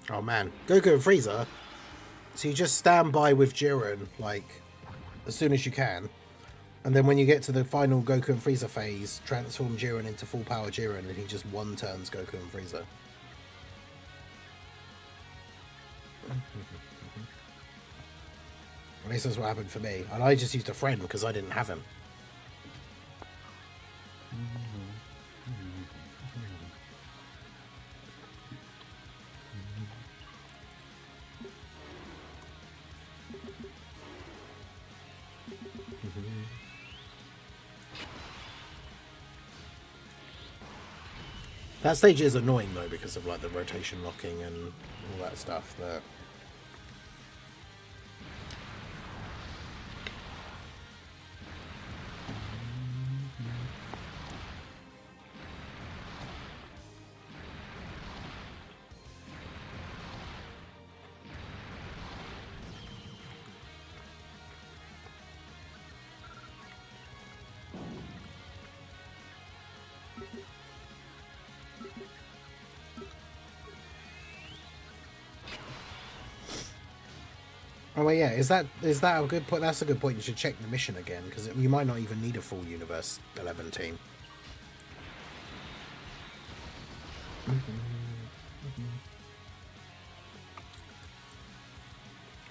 Oh man, Goku and Frieza. So you just stand by with Jiren, like, as soon as you can. And then when you get to the final Goku and Frieza phase, transform Jiren into full power Jiren and he just one-turns Goku and Frieza. At least that's what happened for me. And I just used a friend because I didn't have him. That stage is annoying though because of like the rotation locking and all that stuff, but... Oh well, yeah. Is that a good point? That's a good point. You should check the mission again because you might not even need a full Universe 11 team.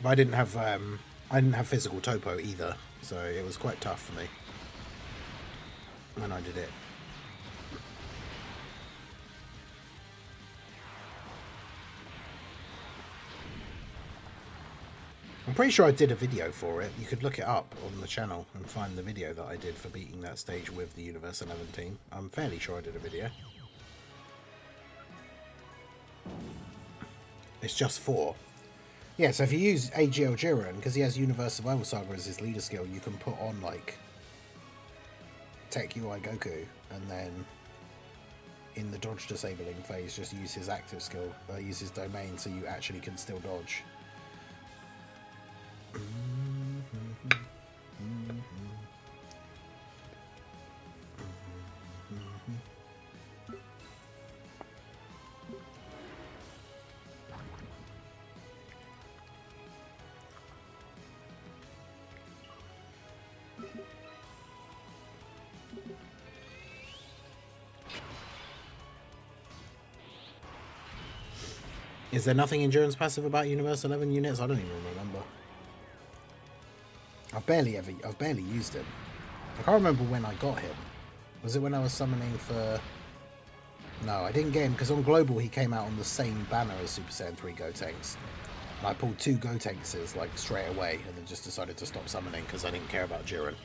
But I didn't have physical topo either, so it was quite tough for me when I did it. I'm pretty sure I did a video for it. You could look it up on the channel and find the video that I did for beating that stage with the Universe 11 team. I'm fairly sure I did a video. It's just 4. Yeah, so if you use AGL Jiren, because he has Universe Survival Saga as his leader skill, you can put on, like, Tech UI Goku, and then in the dodge disabling phase, just use his active skill, use his domain, so you actually can still dodge. Is there nothing endurance passive about Universe 11 units? I don't even remember. I've barely used him. I can't remember when I got him. Was it when I was summoning for... No, I didn't get him because on Global he came out on the same banner as Super Saiyan 3 Gotenks. And I pulled 2 Gotenkses like straight away and then just decided to stop summoning because I didn't care about Jiren.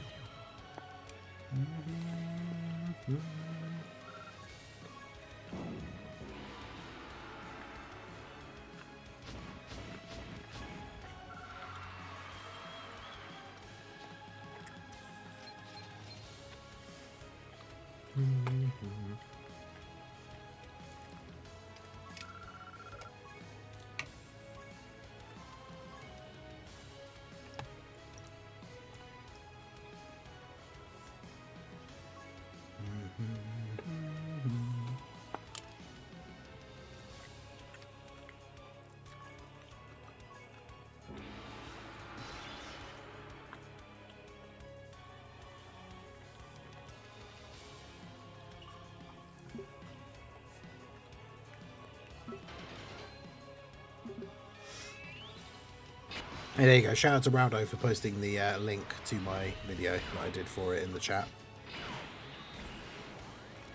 Hey, there you go. Shout out to Raldo for posting the link to my video that I did for it in the chat.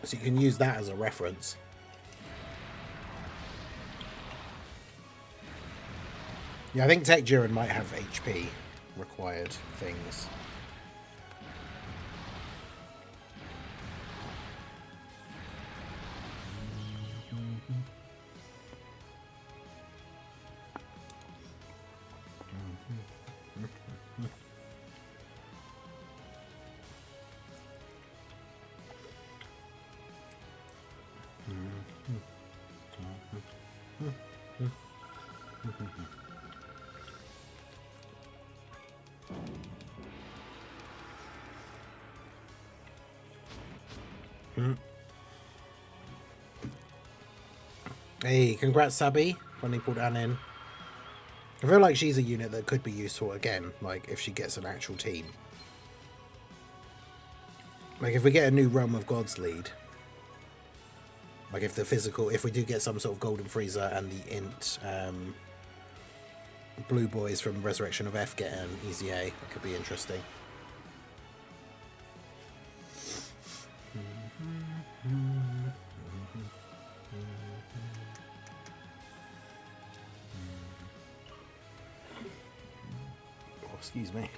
So you can use that as a reference. Yeah, I think Tech Jiren might have HP required things. Hey, congrats Sabi, when he pulled Anne in. I feel like she's a unit that could be useful again, like if she gets an actual team. Like if we get a new Realm of Gods lead. Like if the physical, if we do get some sort of Golden Frieza and the Int Blue Boys from Resurrection of F get an easy A, that could be interesting. Oh, excuse me.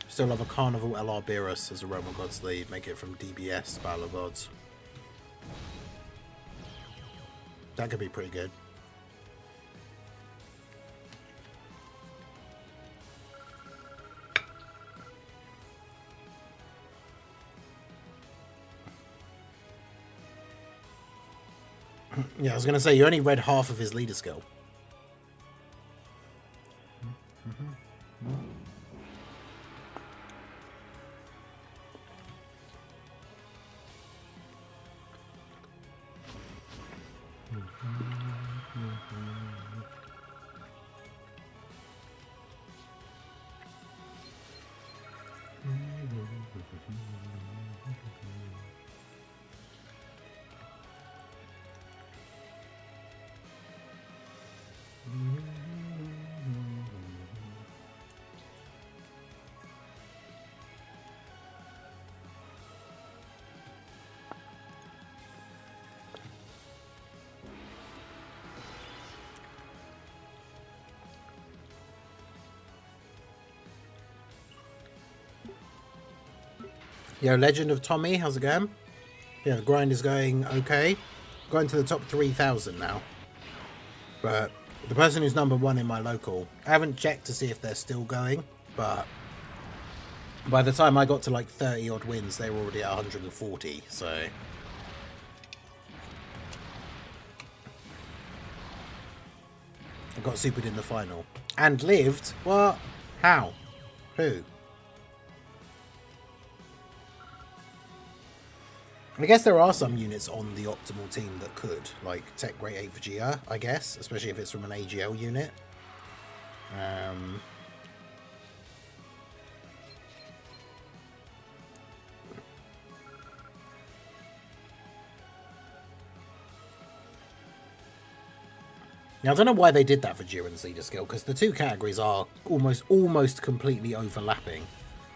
Still have a Carnival LR Beerus as a Realm of Gods lead, make it from DBS, Battle of Gods. That could be pretty good. Yeah, I was going to say, you only read half of his leader skill. Yo, Legend of Tommy, how's it going? Yeah, the grind is going okay. Going to the top 3,000 now. But the person who's number 1 in my local, I haven't checked to see if they're still going, but by the time I got to like 30 odd wins, they were already at 140, so... I got supered in the final. And lived? What? How? Who? I guess there are some units on the optimal team that could, like Tech Great 8 Vegeta, I guess, especially if it's from an AGL unit. Now, I don't know why they did that for Jiren's leader skill, because the two categories are almost completely overlapping.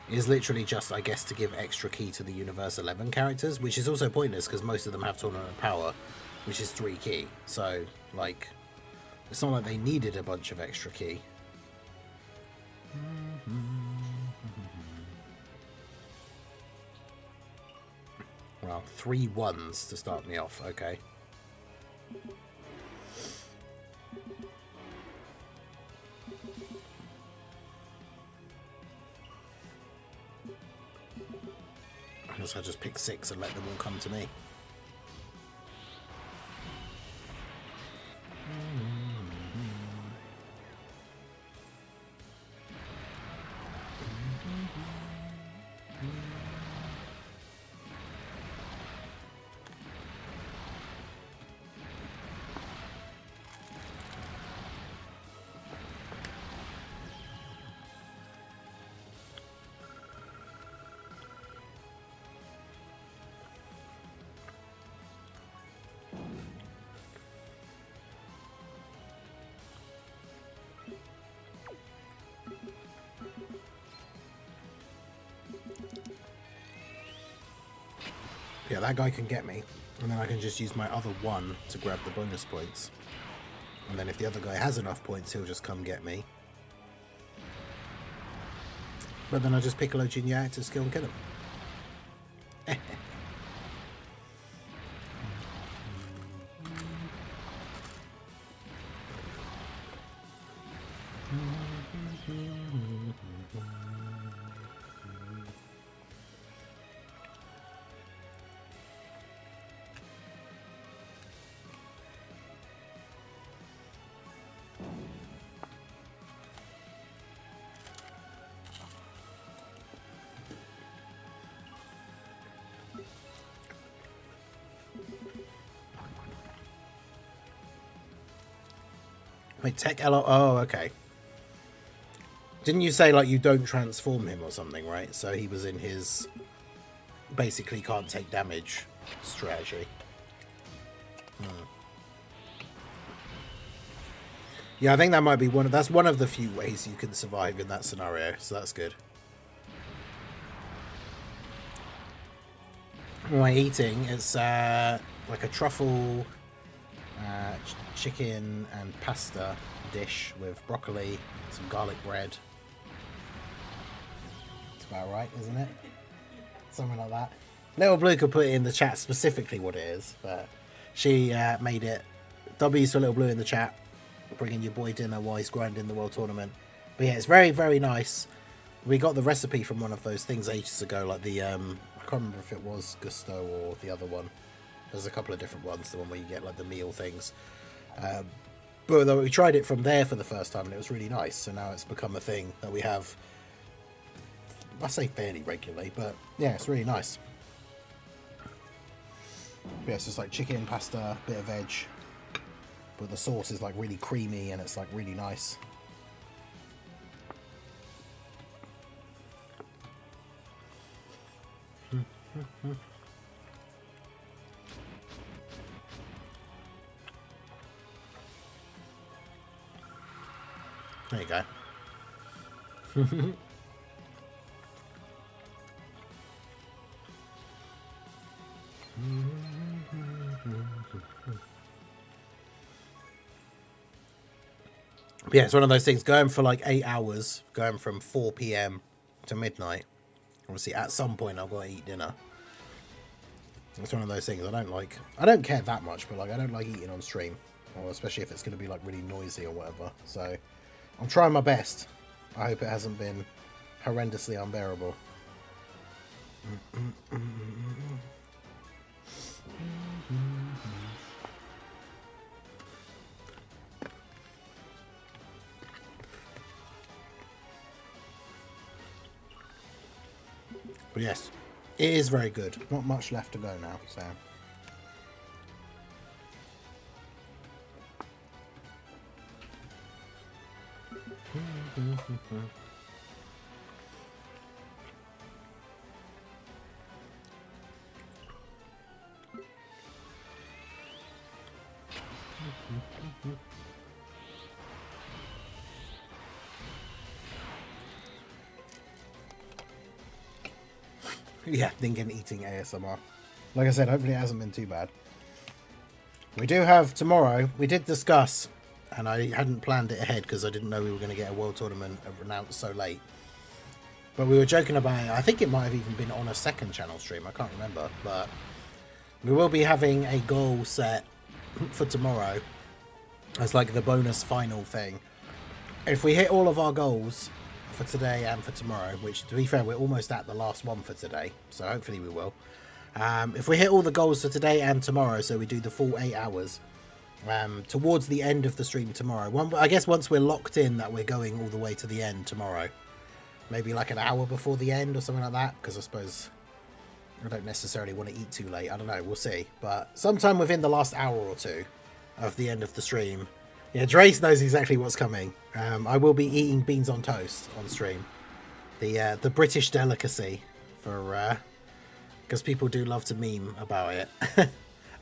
Is literally just, I guess, to give extra key to the Universe 11 characters, which is also pointless because most of them have Tournament of Power, which is 3 key. So, like, it's not like they needed a bunch of extra key. Well, 3 1s to start me off, okay. I just pick 6 and let them all come to me. Yeah, that guy can get me, and then I can just use my other 1 to grab the bonus points. And then if the other guy has enough points, he'll just come get me. But then I just Piccolo Junior active skill and kill him. Wait, Tech L. Oh, okay. Didn't you say, like, you don't transform him or something, right? So he was in his basically can't take damage strategy. Yeah, I think that might be that's one of the few ways you can survive in that scenario, so that's good. What am I eating? It's like a truffle chicken and pasta dish with broccoli, some garlic bread. It's about right, isn't it? Something like that. Little Blue could put it in the chat specifically what it is, but she made it. W's for Little Blue in the chat, bringing your boy dinner while he's grinding the World Tournament. But yeah, it's very, very nice. We got the recipe from one of those things ages ago, like the I can't remember if it was Gusto or the other one. There's a couple of different ones, the one where you get like the meal things. But we tried it from there for the first time and it was really nice. So now it's become a thing that we have, I say fairly regularly, but yeah, it's really nice. But yeah, it's just like chicken, pasta, bit of veg, but the sauce is like really creamy and it's like really nice. There you go. Yeah, it's one of those things, going for like 8 hours, going from 4 p.m. to midnight. Obviously, at some point, I've got to eat dinner. It's one of those things I don't care that much, but like I don't like eating on stream, or especially if it's going to be like really noisy or whatever. So I'm trying my best. I hope it hasn't been horrendously unbearable. But yes, it is very good. Not much left to go now, so. Yeah, thinking eating ASMR. Like I said, hopefully it hasn't been too bad. We do have tomorrow. We did discuss, and I hadn't planned it ahead because I didn't know we were going to get a world tournament announced so late. But we were joking about it. I think it might have even been on a second channel stream. I can't remember. But we will be having a goal set for tomorrow as like the bonus final thing. If we hit all of our goals for today and for tomorrow, which to be fair, we're almost at the last one for today, so hopefully we will. If we hit all the goals for today and tomorrow, so we do the full 8 hours, towards the end of the stream tomorrow, I guess once we're locked in that we're going all the way to the end tomorrow, maybe like an hour before the end or something like that, because I suppose I don't necessarily want to eat too late. I don't know, we'll see. But sometime within the last hour or two of the end of the stream. Yeah, Drace knows exactly what's coming. I will be eating beans on toast on stream. The British delicacy, for because people do love to meme about it.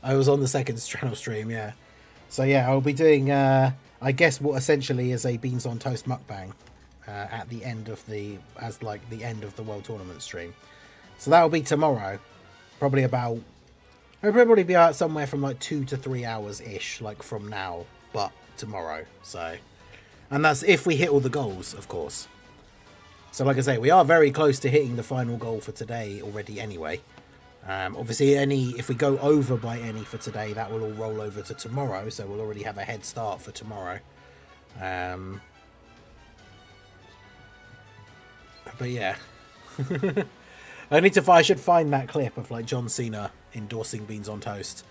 I was on the second channel stream, yeah. So yeah, I'll be doing, I guess, what essentially is a beans on toast mukbang at the end of the end of the World Tournament stream. So that'll be tomorrow, it'll probably be out somewhere from like 2 to 3 hours ish, like from now, but tomorrow. So, and that's if we hit all the goals, of course. So like I say, we are very close to hitting the final goal for today already anyway. Obviously if we go over by any for today, that will all roll over to tomorrow, so we'll already have a head start for tomorrow. But yeah. I should find that clip of like John Cena endorsing beans on toast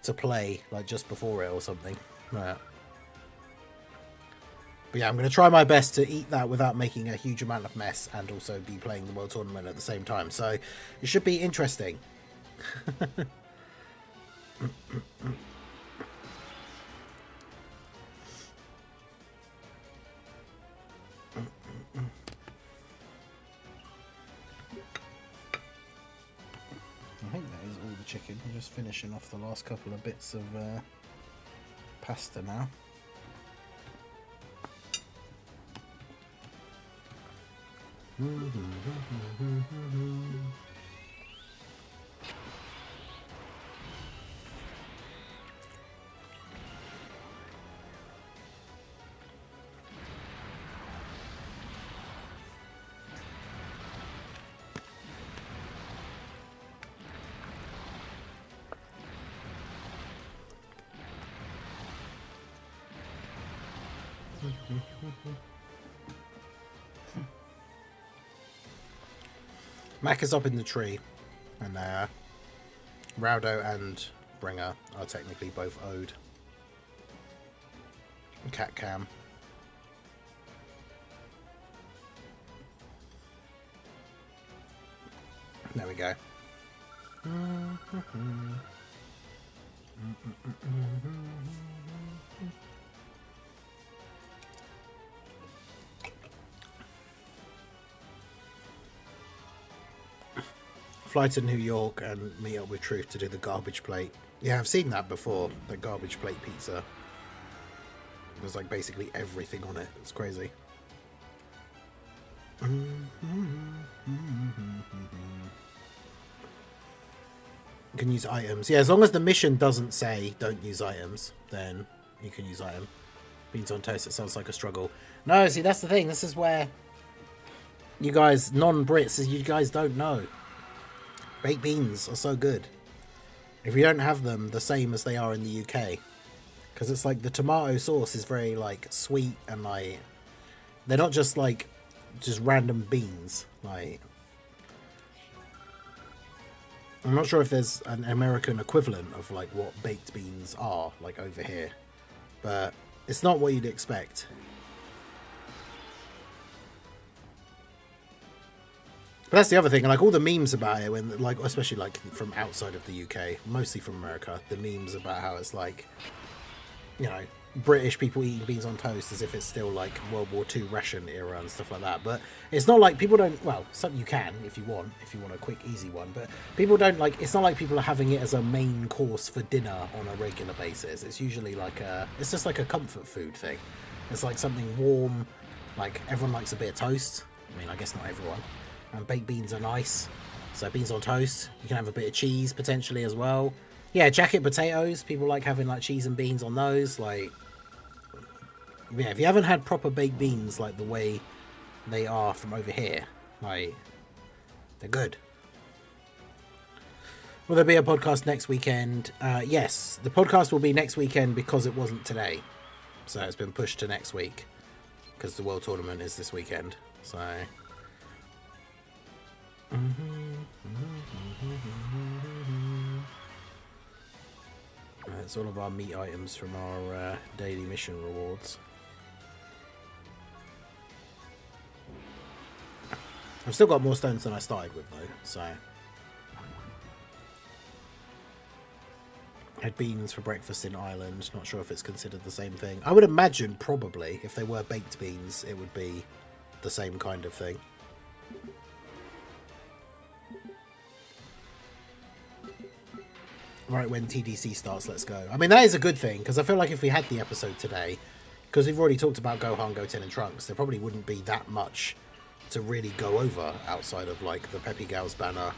to play like just before it or something. But yeah, I'm going to try my best to eat that without making a huge amount of mess and also be playing the World Tournament at the same time. So it should be interesting. I think that is all the chicken. I'm just finishing off the last couple of bits of pasta now. Mac is up in the tree, and Raudo and Deathbringer are technically both owed. Cat Cam. There we go. Fly to New York and meet up with Truth to do the garbage plate. Yeah, I've seen that before. The garbage plate pizza. There's like basically everything on it. It's crazy. You can use items. Yeah, as long as the mission doesn't say don't use items, then you can use item. Beans on toast, it sounds like a struggle. No, see, that's the thing. This is where you guys, non-Brits, you guys don't know. Baked beans are so good. If you don't have them the same as they are in the UK. Because it's like the tomato sauce is very like sweet and like... They're not just like just random beans. Like... I'm not sure if there's an American equivalent of like what baked beans are like over here, but it's not what you'd expect. But that's the other thing, like all the memes about it, when like especially like from outside of the UK, mostly from America, the memes about how it's like, you know, British people eating beans on toast as if it's still like World War II ration era and stuff like that. But it's not like people don't, well, something you can if you want a quick easy one, but people don't like, it's not like people are having it as a main course for dinner on a regular basis. It's usually like it's just like a comfort food thing. It's like something warm, like everyone likes a bit of toast. I mean, I guess not everyone. And baked beans are nice. So beans on toast, you can have a bit of cheese potentially as well. Yeah, jacket potatoes, people like having like cheese and beans on those, like... Yeah, if you haven't had proper baked beans like the way they are from over here, like, they're good. Will there be a podcast next weekend? Yes, the podcast will be next weekend because it wasn't today. So it's been pushed to next week because the World Tournament is this weekend. So... That's all of our meat items from our daily mission rewards. I've still got more stones than I started with though, so... Had beans for breakfast in Ireland, not sure if it's considered the same thing. I would imagine probably, if they were baked beans, it would be the same kind of thing. Right when TDC starts, let's go. I mean, that is a good thing, because I feel like if we had the episode today, because we've already talked about Gohan, Goten and Trunks, there probably wouldn't be that much to really go over outside of like the Peppy Gals banner,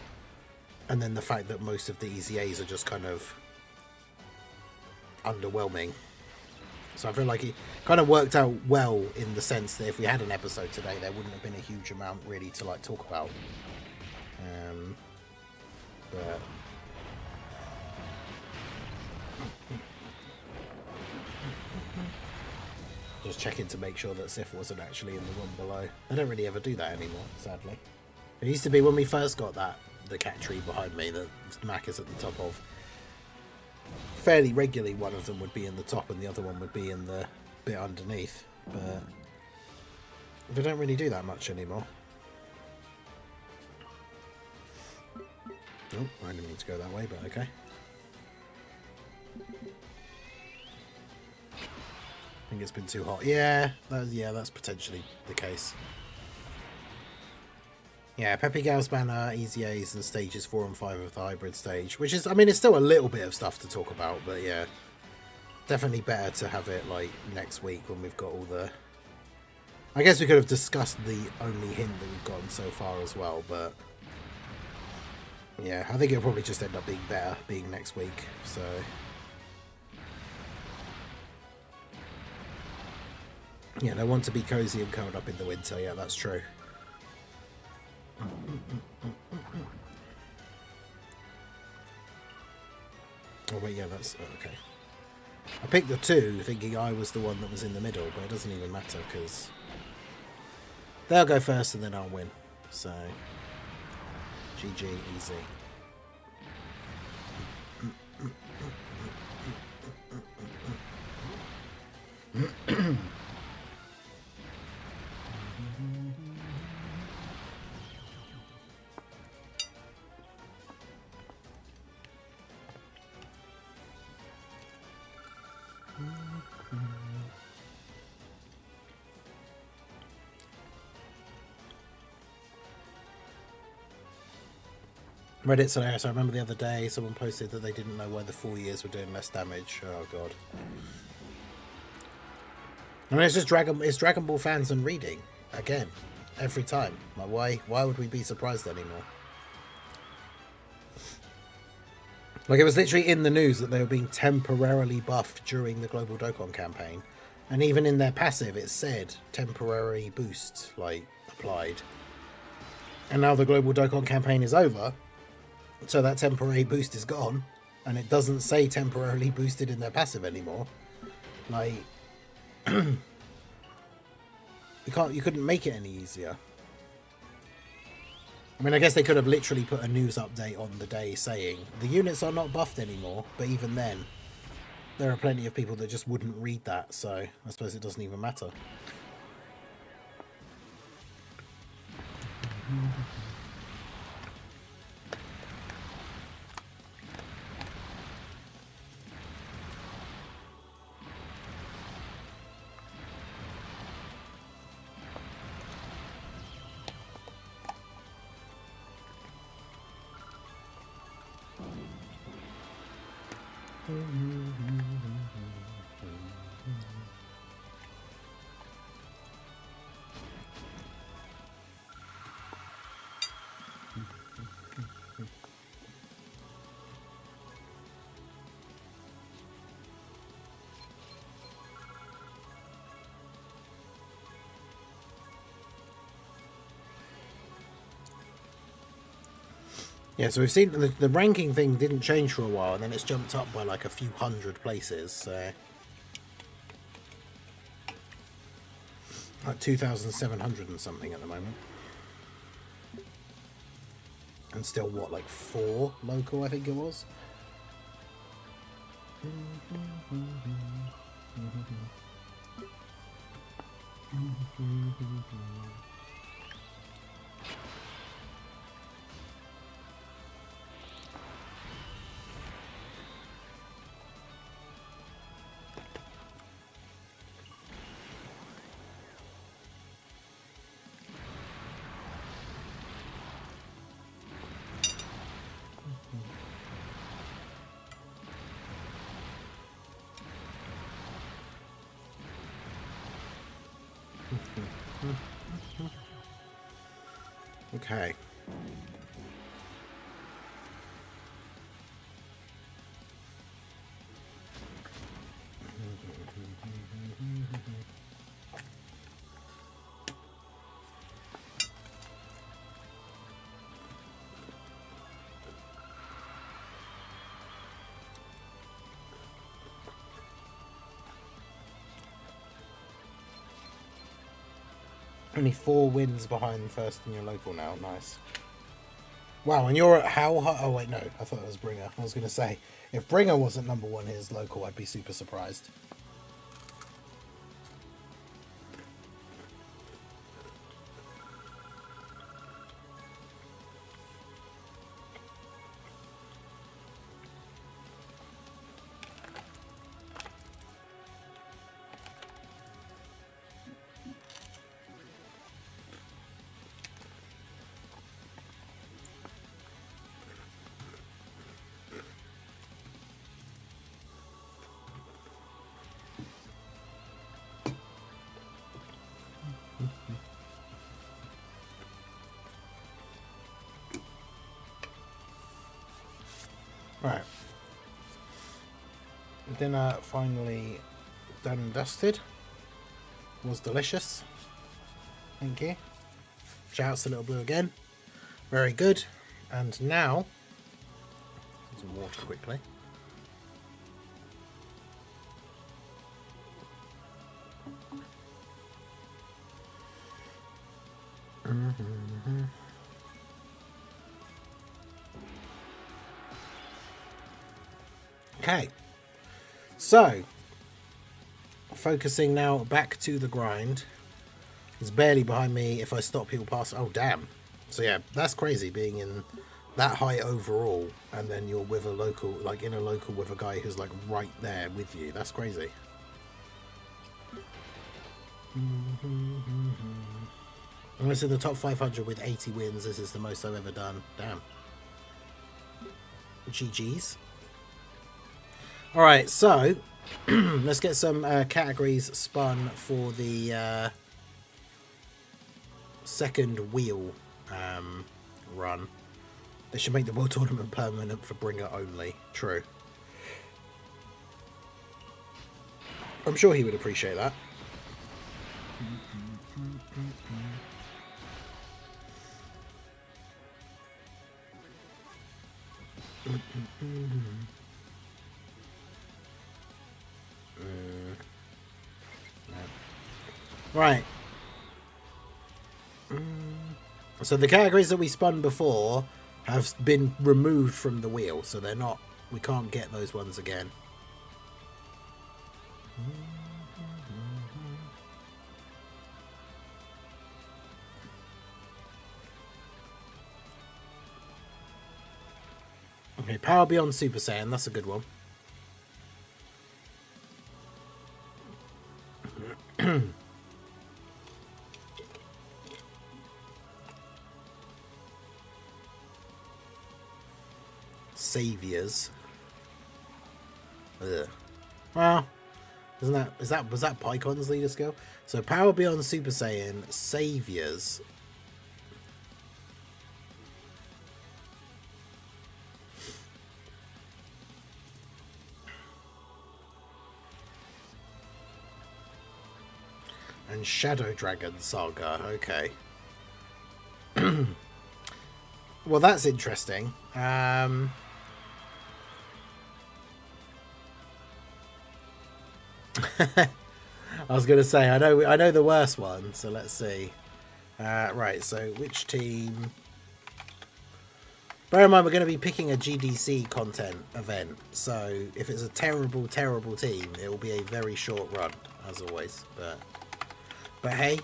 and then the fact that most of the EZAs are just kind of underwhelming. So I feel like it kind of worked out well in the sense that if we had an episode today, there wouldn't have been a huge amount really to like talk about. But just checking to make sure that Sif wasn't actually in the room below. I don't really ever do that anymore, sadly. It used to be when we first got the cat tree behind me that Mac is at the top of. Fairly regularly one of them would be in the top and the other one would be in the bit underneath. But we don't really do that much anymore. Oh, I didn't mean to go that way, but okay. I think it's been too hot. Yeah, that's potentially the case. Yeah, Peppy Gals banner, EZAs, and stages 4 and 5 of the hybrid stage. Which is, I mean, it's still a little bit of stuff to talk about, but yeah. Definitely better to have it, like, next week when we've got all the... I guess we could have discussed the only hint that we've gotten so far as well, but... Yeah, I think it'll probably just end up being better being next week, so... Yeah, they want to be cozy and curled up in the winter. Yeah, that's true. Oh, wait, yeah, that's... okay. I picked the 2, thinking I was the one that was in the middle, but it doesn't even matter, because... they'll go first and then I'll win. So... GG, easy. Reddit's hilarious. I remember the other day someone posted that they didn't know why the 4 years were doing less damage. Oh god. I mean, it's just Dragon Ball fans and reading again every time. Like, why would we be surprised anymore? Like, it was literally in the news that they were being temporarily buffed during the Global Dokkan campaign, and even in their passive it said temporary boost like applied. And now the Global Dokkan campaign is over, so that temporary boost is gone, and it doesn't say temporarily boosted in their passive anymore. Like, you couldn't make it any easier. I mean, I guess they could have literally put a news update on the day saying the units are not buffed anymore, but even then, there are plenty of people that just wouldn't read that, so I suppose it doesn't even matter. Yeah, so we've seen the ranking thing didn't change for a while, and then it's jumped up by like a few hundred places, so like 2,700 and something at the moment. And still, what, like 4 local, I think it was? Okay. Only 4 wins behind first in your local now. Nice. Wow, and you're at how high? Oh, wait, no. I thought it was Bringer. I was going to say, if Bringer wasn't number 1 his local, I'd be super surprised. Right. Dinner finally done and dusted. Was delicious. Thank you. Shouts to Little Blue again. Very good. And now, some water quickly. Okay, so focusing now back to the grind. He's barely behind me. If I stop, he'll pass. Oh, damn. So yeah, that's crazy being in that high overall, and then you're with a local, like in a local with a guy who's like right there with you. That's crazy. I'm in the top 500 with 80 wins. This is the most I've ever done. Damn. GG's. Alright, so let's get some categories spun for the second wheel run. They should make the World Tournament permanent for bringer only. True. I'm sure he would appreciate that. Right. So the categories that we spun before have been removed from the wheel, so they're not, we can't get those ones again. Okay, Power Beyond Super Saiyan, that's a good one. Saviors. Ugh. Well, was that Pycon's leader skill? So Power Beyond Super Saiyan, Saviors. And Shadow Dragon Saga, okay. Well, that's interesting. I was going to say, I know the worst one, so let's see. Right, so which team? Bear in mind, we're going to be picking a GDC content event, so if it's a terrible, terrible team, it will be a very short run, as always. But hey,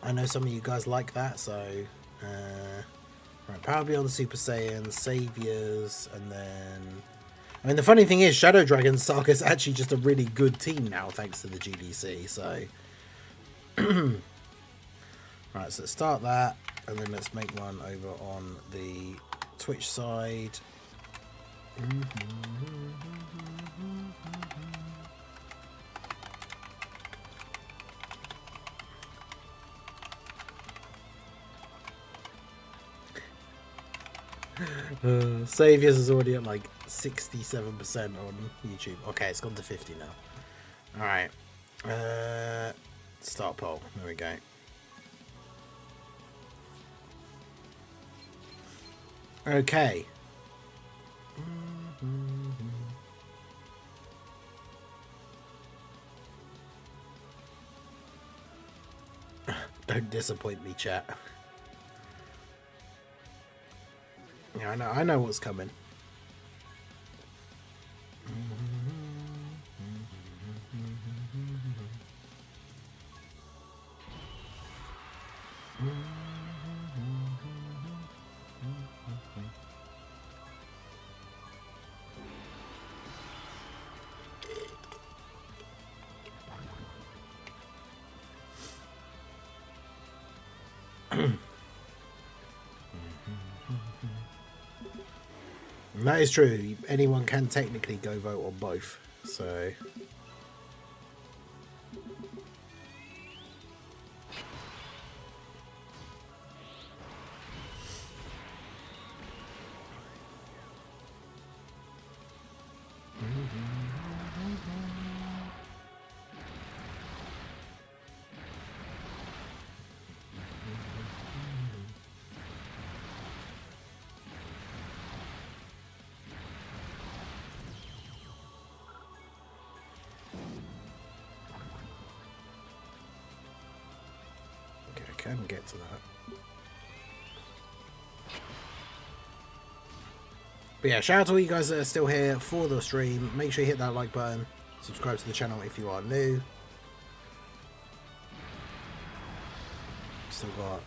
I know some of you guys like that, so... right, Power Beyond Super Saiyan, Saviors, and then... I mean, the funny thing is, Shadow Dragon Saga is actually just a really good team now, thanks to the GDC, so... Right, so let's start that, and then let's make one over on the Twitch side. Saviors is already at like 67% on YouTube. Okay, it's gone to 50 now. Alright. Start poll. There we go. Okay. Don't disappoint me, chat. Yeah, I know what's coming. That is true. Anyone can technically go vote on both. So... can get to that. But yeah, shout out to all you guys that are still here for the stream. Make sure you hit that like button. Subscribe to the channel if you are new. Still got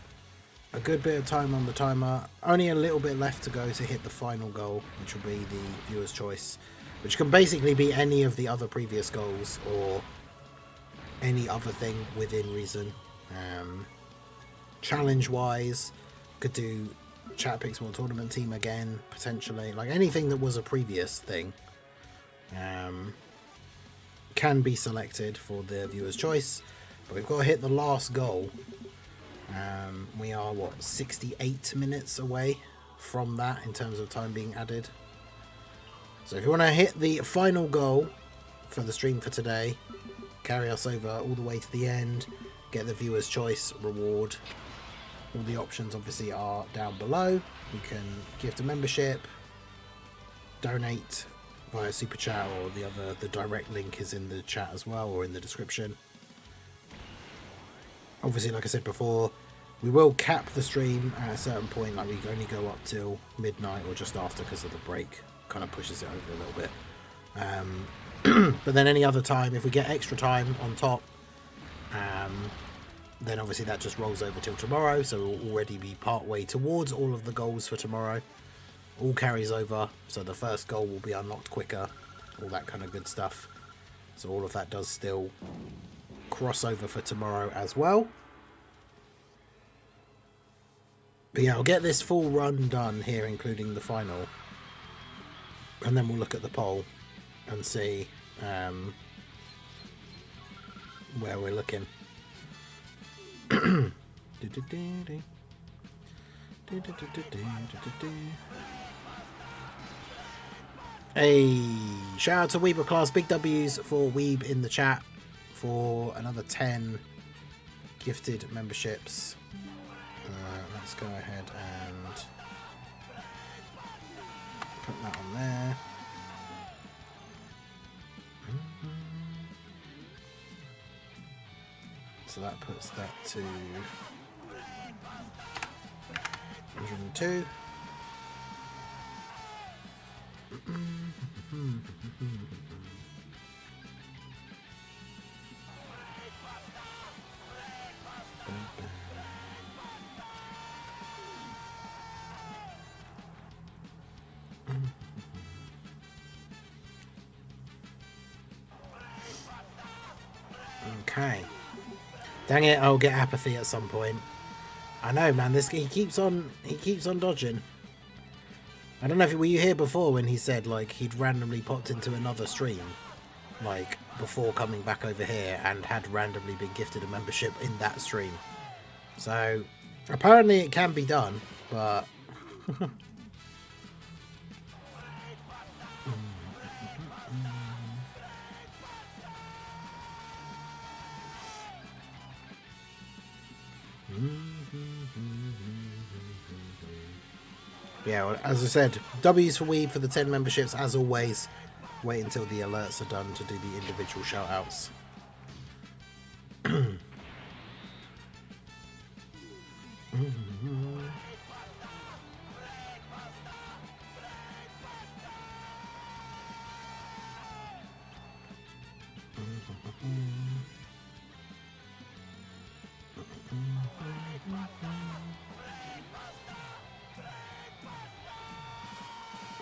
a good bit of time on the timer. Only a little bit left to go to hit the final goal, which will be the viewer's choice, which can basically be any of the other previous goals or any other thing within reason. Challenge wise, could do Chat Pixel Tournament team again, potentially. Like anything that was a previous thing can be selected for the viewer's choice. But we've got to hit the last goal. We are, what, 68 minutes away from that in terms of time being added. So if you want to hit the final goal for the stream for today, carry us over all the way to the end, get the viewer's choice reward. All the options obviously are down below. You can gift a membership, donate via super chat, or the direct link is in the chat as well, or in the description. Obviously, like I said before, we will cap the stream at a certain point. Like, we can only go up till midnight or just after, because of the break kind of pushes it over a little bit. But then any other time, if we get extra time on top, then obviously that just rolls over till tomorrow, so we'll already be part way towards all of the goals for tomorrow. All carries over, so the first goal will be unlocked quicker, all that kind of good stuff. So all of that does still cross over for tomorrow as well. But yeah, I'll get this full run done here, including the final, and then we'll look at the poll and see where we're looking. Hey, shout out to Weeber Class, big W's for Weeb in the chat for another 10 gifted memberships. Let's go ahead and put that on there. So that puts that to 102. Okay. Dang it, I'll get apathy at some point. I know, man, he keeps on dodging. I don't know if were you here before when he said like he'd randomly popped into another stream, like before coming back over here, and had randomly been gifted a membership in that stream. So apparently it can be done, but yeah, well, as I said, W's for Weeb for the 10 memberships. As always, wait until the alerts are done to do the individual shout outs.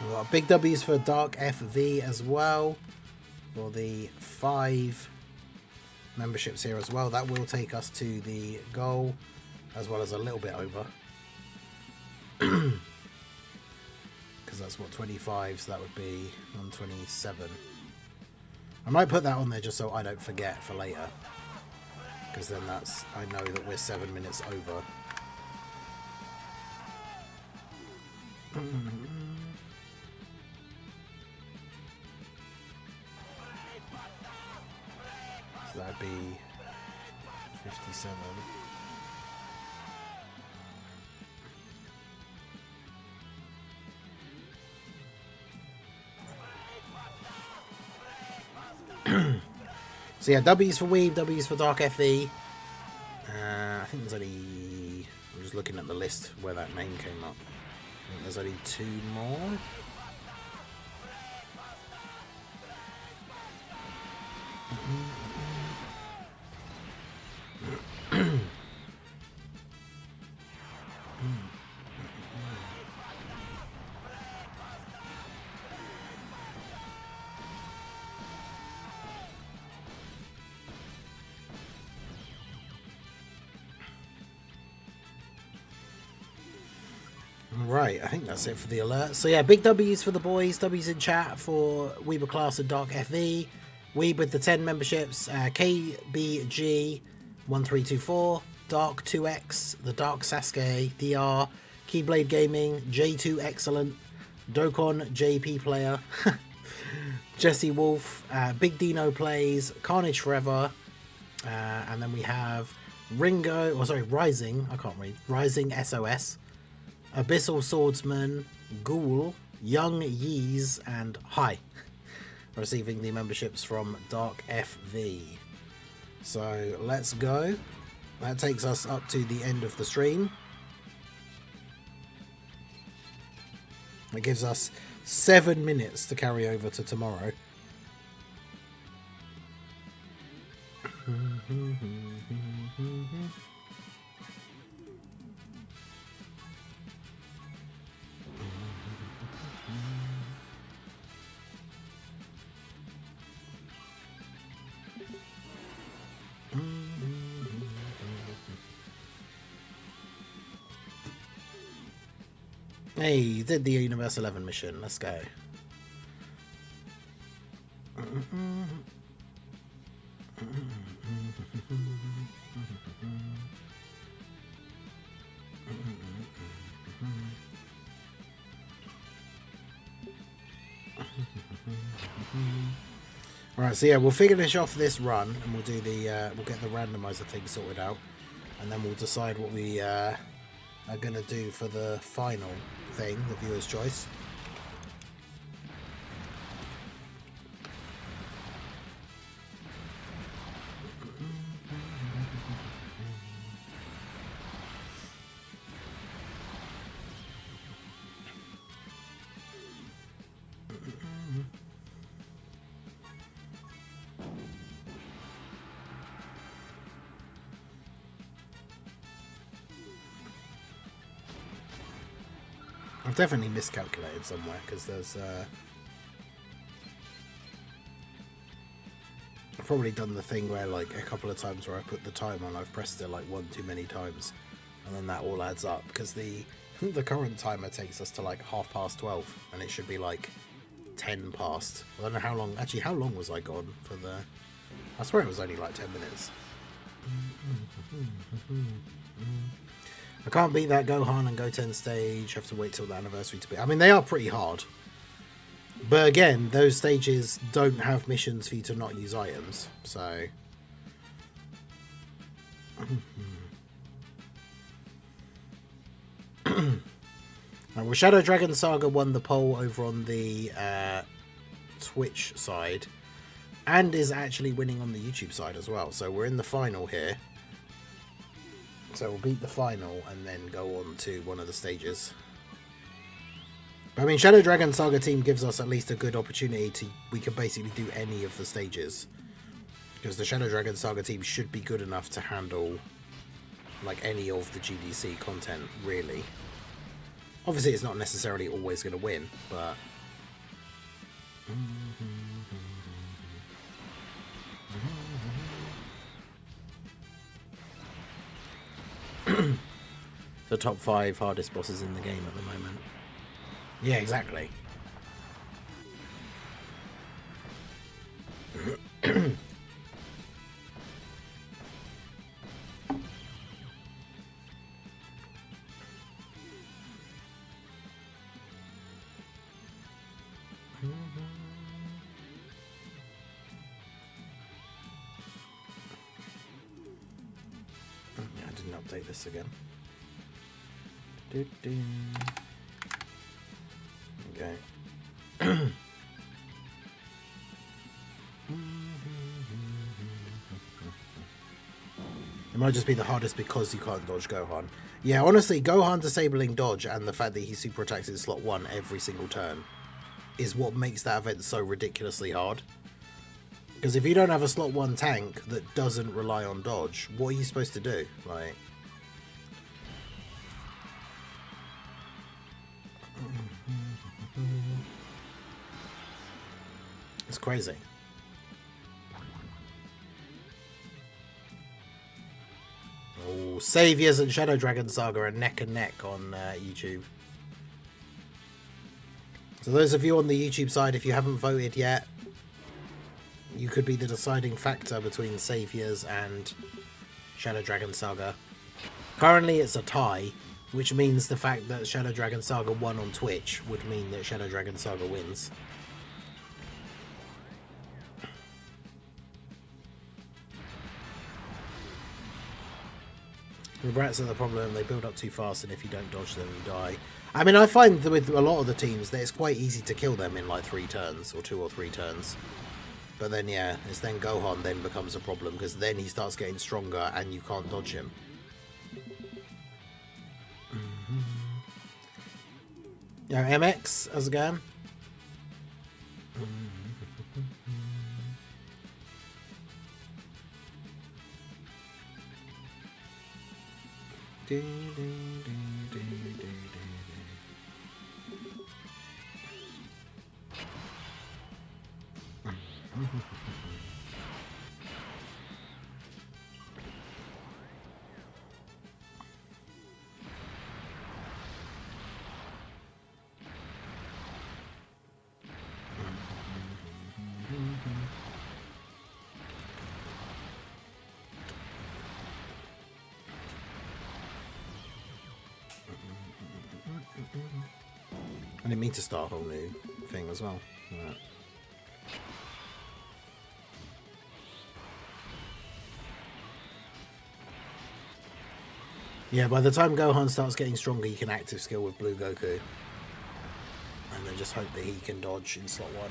We've got big W's for Dark FV as well, for the 5 memberships here as well. That will take us to the goal, as well as a little bit over. Because that's what, 25, so that would be 127. I might put that on there just so I don't forget for later, because then I know that we're 7 minutes over. So that'd be 57. So yeah, W's for Weeb, W's for Dark FE. I think there's only... I'm just looking at the list where that name came up. I think there's only 2 more. Right, I think that's it for the alert. So yeah, big W's for the boys. W's in chat for Weeber Class and Dark FV. Weeb with the 10 memberships. KBG1324, Dark 2X, the Dark Sasuke, DR, Keyblade Gaming, J2 Excellent, Dokkan JP Player, Jesse Wolf, Big Dino Plays, Carnage Forever, and then we have Rising, I can't read, Rising SOS, Abyssal Swordsman, Ghoul, Young Yeez, and Hi, receiving the memberships from Dark FV. So let's go. That takes us up to the end of the stream. It gives us 7 minutes to carry over to tomorrow. Hey, you did the Universe 11 mission. Let's go. Right, so yeah, we'll finish off this run and we'll do the we'll get the randomizer thing sorted out, and then we'll decide what we are gonna do for the final thing, the viewer's choice. I've definitely miscalculated somewhere, because there's I've probably done the thing where, like, a couple of times where I put the time on, I've pressed it like one too many times, and then that all adds up, because the current timer takes us to like 12:30, and it should be like 10 past. I don't know how long, actually how long was I gone for the, I swear it was only like 10 minutes. I can't beat that Gohan and Goten stage. Have to wait till the anniversary to be. I mean, they are pretty hard. But again, those stages don't have missions for you to not use items. So. Well, Shadow Dragon Saga won the poll over on the Twitch side. And is actually winning on the YouTube side as well. So we're in the final here. So we'll beat the final and then go on to one of the stages. I mean, Shadow Dragon Saga team gives us at least a good opportunity to... We can basically do any of the stages. Because the Shadow Dragon Saga team should be good enough to handle, like, any of the GDC content, really. Obviously, it's not necessarily always going to win, but... The top 5 hardest bosses in the game at the moment. Yeah, exactly. Yeah, I didn't update this again. Okay. It might just be the hardest because you can't dodge Gohan. Yeah, honestly, Gohan disabling dodge and the fact that he super attacks in slot 1 every single turn is what makes that event so ridiculously hard. Because if you don't have a slot 1 tank that doesn't rely on dodge, what are you supposed to do? Like... It's crazy. Oh, Saviors and Shadow Dragon Saga are neck and neck on YouTube. So those of you on the YouTube side, if you haven't voted yet, you could be the deciding factor between Saviors and Shadow Dragon Saga. Currently it's a tie, which means the fact that Shadow Dragon Saga won on Twitch would mean that Shadow Dragon Saga wins. The rats are the problem, they build up too fast and if you don't dodge them you die. I mean, I find that with a lot of the teams that it's quite easy to kill them in like 3 turns, or 2 or 3 turns. But then yeah, it's then Gohan then becomes a problem, because then he starts getting stronger and you can't dodge him. Yeah, MX, how's it going? I didn't mean to start a whole new thing as well. Right. Yeah, by the time Gohan starts getting stronger, you can active skill with Blue Goku. And then just hope that he can dodge in slot 1.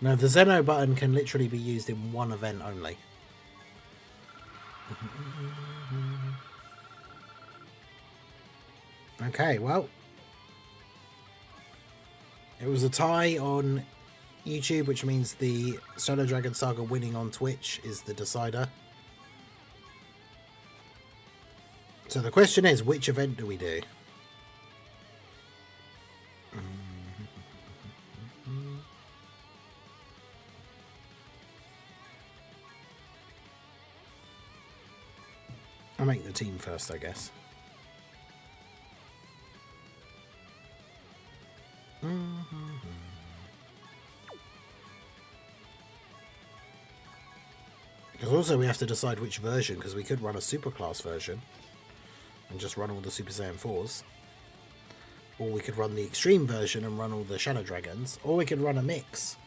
Now, the Zeno button can literally be used in one event only. Okay, well, it was a tie on YouTube, which means the Shadow Dragon Saga winning on Twitch is the decider. So the question is, which event do we do? I'll make the team first, I guess. Because also we have to decide which version, because we could run a superclass version and just run all the Super Saiyan 4s. Or we could run the extreme version and run all the Shadow Dragons. Or we could run a mix.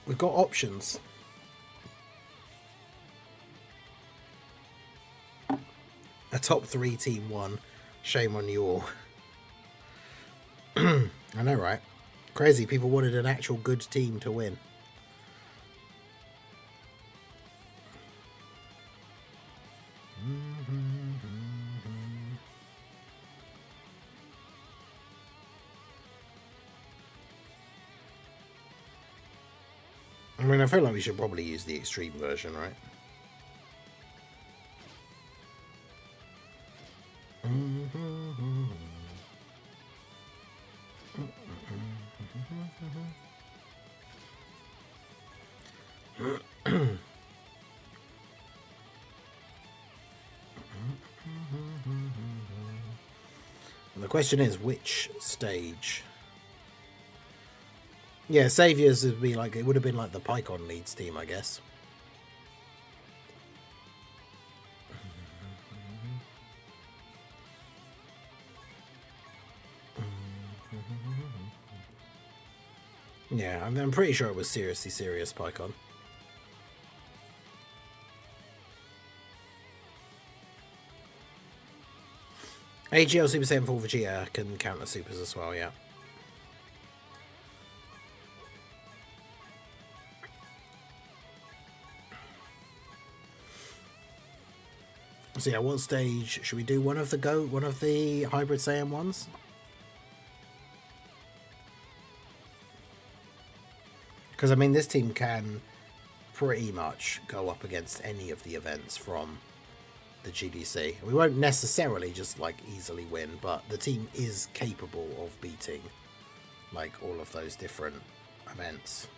We've got options. A top 3 team won. Shame on you all. I know, right? Crazy, people wanted an actual good team to win. I mean, I feel like we should probably use the extreme version, right? The question is, which stage? Yeah, Saviors would be like, it would have been like the Pycon leads team, I guess. Yeah, I'm pretty sure it was seriously serious PyCon. AGL Super Saiyan 4 Vegeta can counter supers as well, yeah. So yeah, what stage should we do? One of the hybrid Saiyan ones? Because I mean, this team can pretty much go up against any of the events from the GDC. We won't necessarily just like easily win, but the team is capable of beating like all of those different events.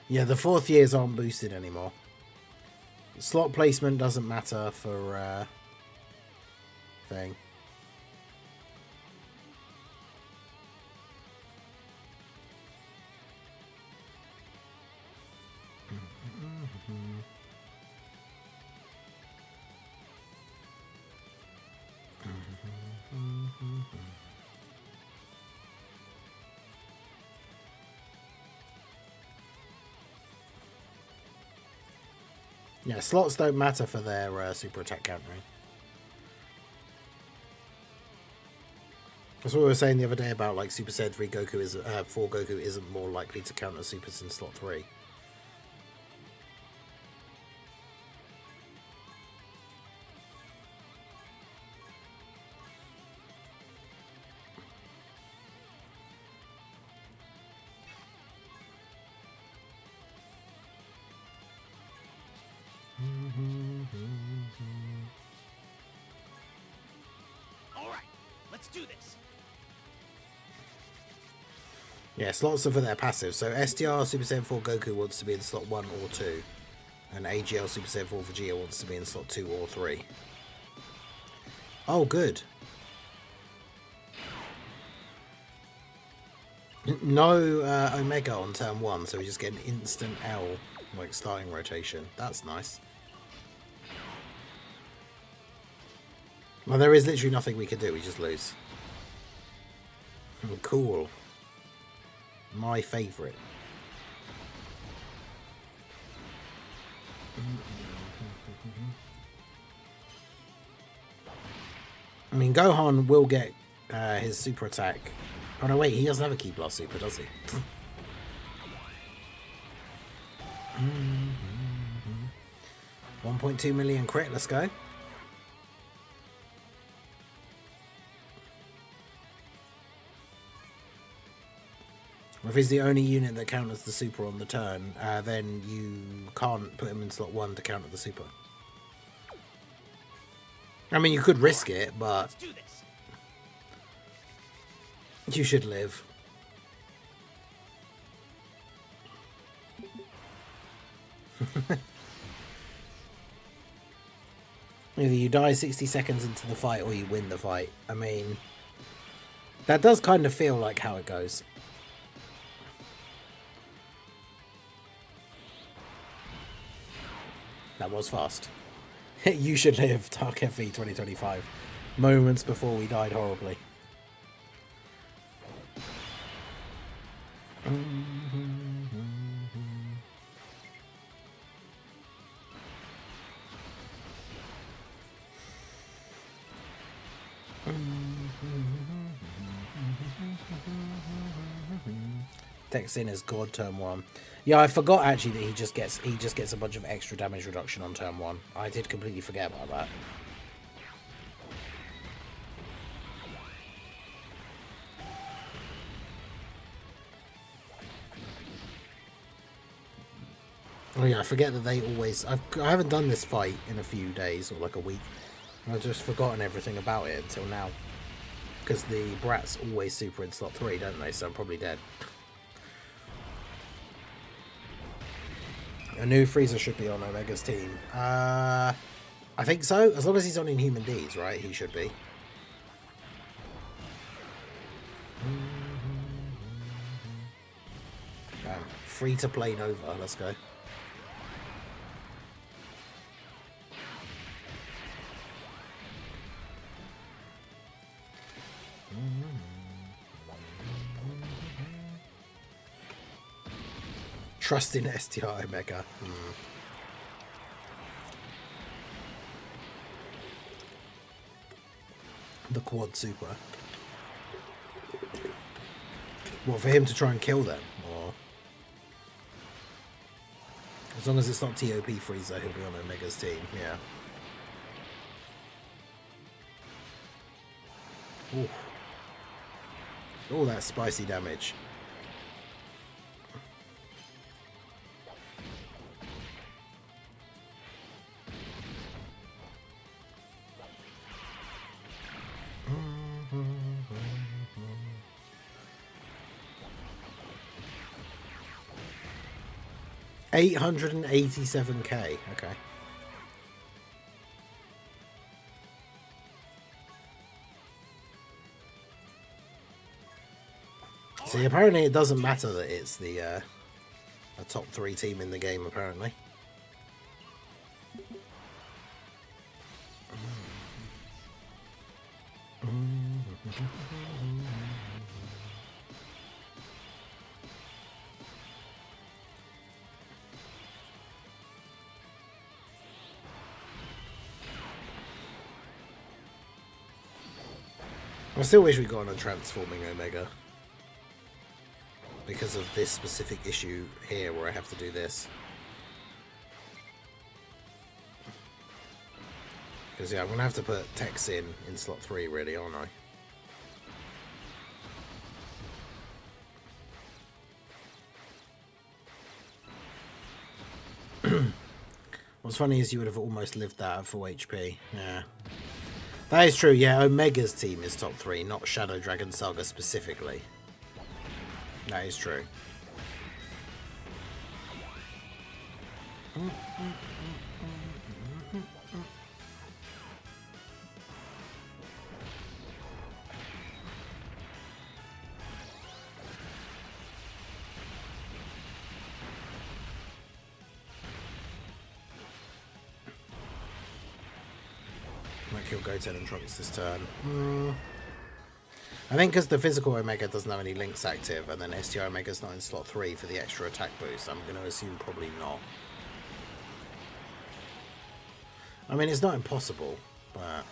Yeah, the 4th years aren't boosted anymore. Slot placement doesn't matter for thing. Yeah, slots don't matter for their super attack countering. That's what we were saying the other day about like Super Saiyan 3 Goku is 4 Goku isn't more likely to counter supers in slot 3. All right, let's do this. Yeah, slots are for their passive. So SDR Super Saiyan 4 Goku wants to be in slot 1 or 2. And AGL Super Saiyan 4 Vegeta wants to be in slot 2 or 3. Oh, good. No Omega on turn 1, so we just get an instant L, like starting rotation. That's nice. Well, there is literally nothing we can do, we just lose. Cool. My favourite. I mean, Gohan will get his super attack. Oh no, wait, he doesn't have a Ki Blast super, does he? 1.2 million crit, let's go. If he's the only unit that counters the super on the turn, then you can't put him in slot 1 to counter the super. I mean, you could risk it, but you should live. Either you die 60 seconds into the fight or you win the fight. I mean, that does kind of feel like how it goes. That was fast. You should live, Dark FE 2025. Moments before we died horribly. Text in as God turn 1. Yeah, I forgot actually that he just gets a bunch of extra damage reduction on turn 1. I did completely forget about that. Oh yeah, I forget that they always... I haven't done this fight in a few days, or like a week. I've just forgotten everything about it until now. Because the brats always super in slot 3, don't they? So I'm probably dead. A new Frieza should be on Omega's team. I think so. As long as he's on Inhuman Ds, right? He should be. Free to play Nova. Let's go. Trust in STI Omega. The quad super. What, for him to try and kill them? Or as long as it's not TOP Freezer, he'll be on Omega's team, yeah. Ooh. Oh, that's spicy damage. $887K. Okay. See, apparently it doesn't matter that it's the a top 3 team in the game, apparently. I still wish we'd gone on transforming Omega. Because of this specific issue here where I have to do this. Because yeah, I'm going to have to put Tex in slot 3 really, aren't I? What's funny is you would have almost lived that at full HP. Yeah. That is true, yeah. Omega's team is top 3, not Shadow Dragon Saga specifically. That is true. Might kill Goten and Trunks this turn. I think because the physical Omega doesn't have any links active, and then STI Omega's not in slot 3 for the extra attack boost, I'm going to assume probably not. I mean, it's not impossible, but...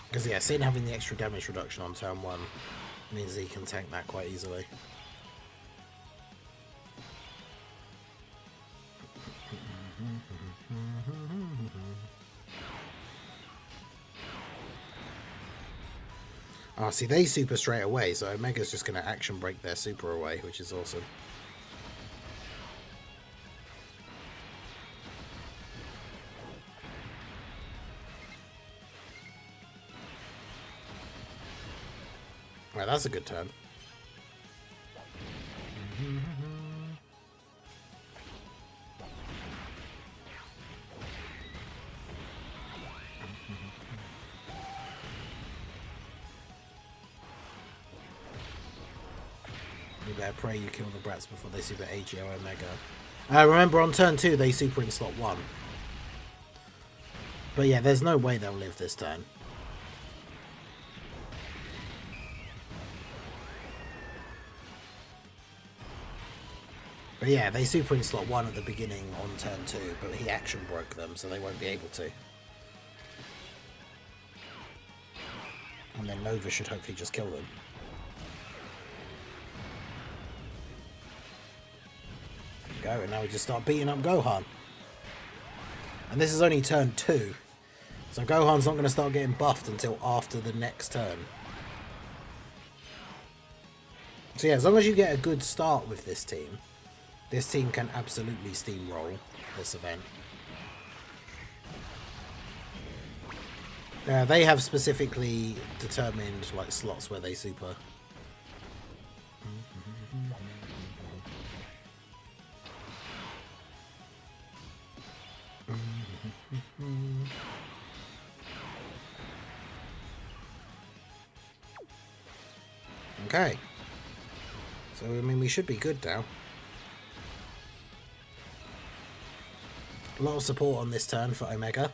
Because yeah, Sin having the extra damage reduction on turn 1 means he can tank that quite easily. Oh, see, they super straight away, so Omega's just going to action break their super away, which is awesome. Right, that's a good turn. You better pray you kill the brats before they super AGO Omega. Remember, on turn 2, they super in slot 1. But yeah, there's no way they'll live this turn. But yeah, they super in slot 1 at the beginning on turn 2, but he action broke them, so they won't be able to. And then Nova should hopefully just kill them. There we go, and now we just start beating up Gohan. And this is only turn 2, so Gohan's not going to start getting buffed until after the next turn. So yeah, as long as you get a good start with this team can absolutely steamroll this event. They have specifically determined like slots where they super. Okay. So, I mean, we should be good now. A lot of support on this turn for Omega.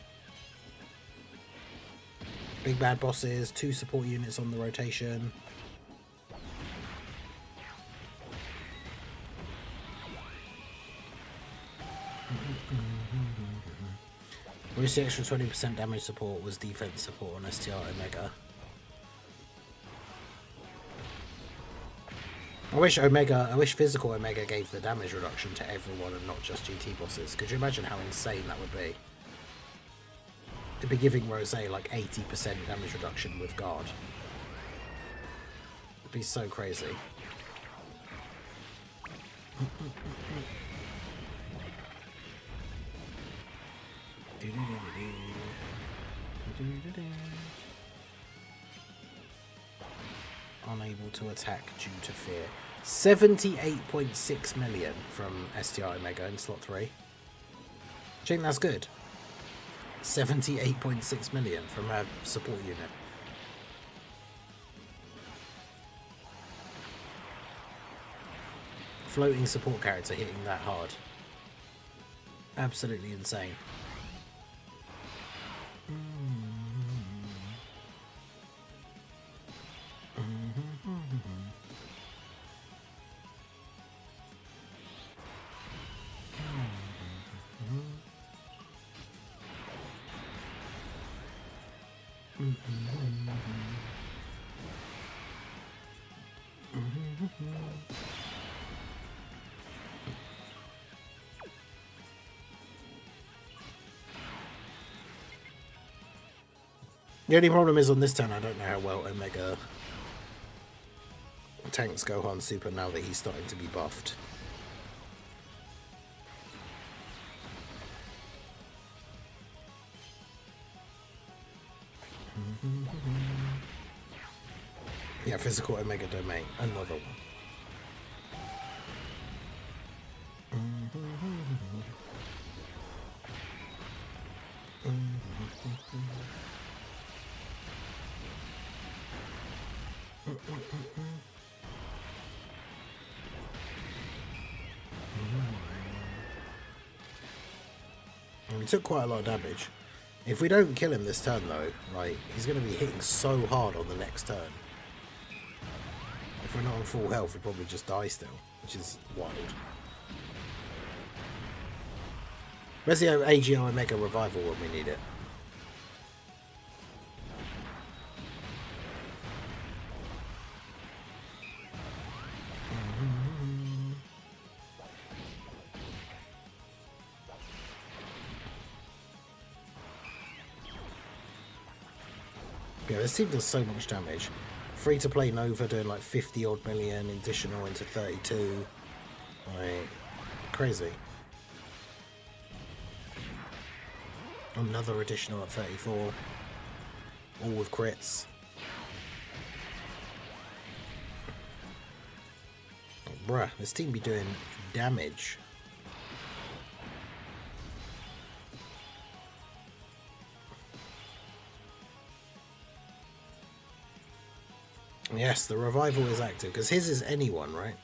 Big bad bosses, 2 support units on the rotation. Whereas the extra 20% damage support was defense support on STR Omega. I wish physical Omega gave the damage reduction to everyone and not just GT bosses. Could you imagine how insane that would be? It'd be giving Rose like 80% damage reduction with guard. It'd be so crazy. Unable to attack due to fear. 78.6 million from STR Omega in slot 3. I think that's good. 78.6 million from a support unit. Floating support character hitting that hard. Absolutely insane. The only problem is on this turn I don't know how well Omega tanks Gohan Super now that he's starting to be buffed. Yeah, physical Omega Domain, another one. We took quite a lot of damage. If we don't kill him this turn though, like, he's going to be hitting so hard on the next turn. If we're not on full health, we'll probably just die still, which is wild. Where's the AGO Omega Revival when we need it? Yeah, this team does so much damage. Free to play Nova doing like 50 odd million, additional into 32. Like, crazy. Another additional at 34. All with crits. Oh, bruh, this team be doing damage. Yes, the revival is active, because his is anyone, right?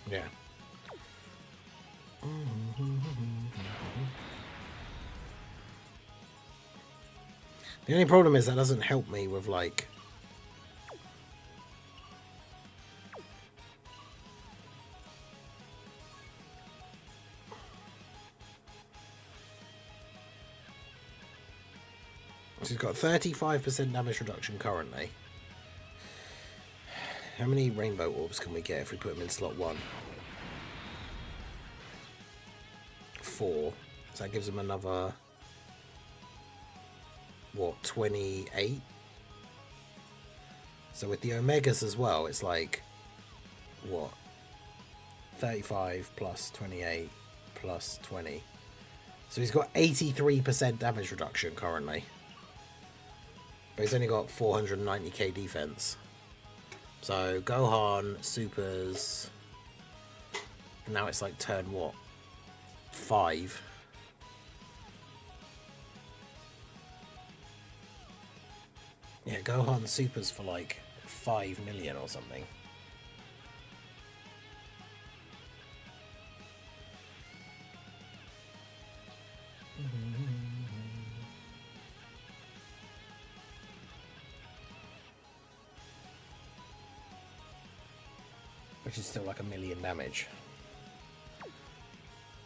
Yeah. The only problem is that doesn't help me with, like... He's got 35% damage reduction currently. How many rainbow orbs can we get if we put him in slot 1? 4. So that gives him another... what, 28? So with the Omegas as well, it's like, what? 35 plus 28 plus 20. So he's got 83% damage reduction currently. But he's only got 490k defense. So Gohan, Supers. And now it's like turn what? 5. Yeah, Gohan Supers for like 5 million or something. Which is still like 1 million damage.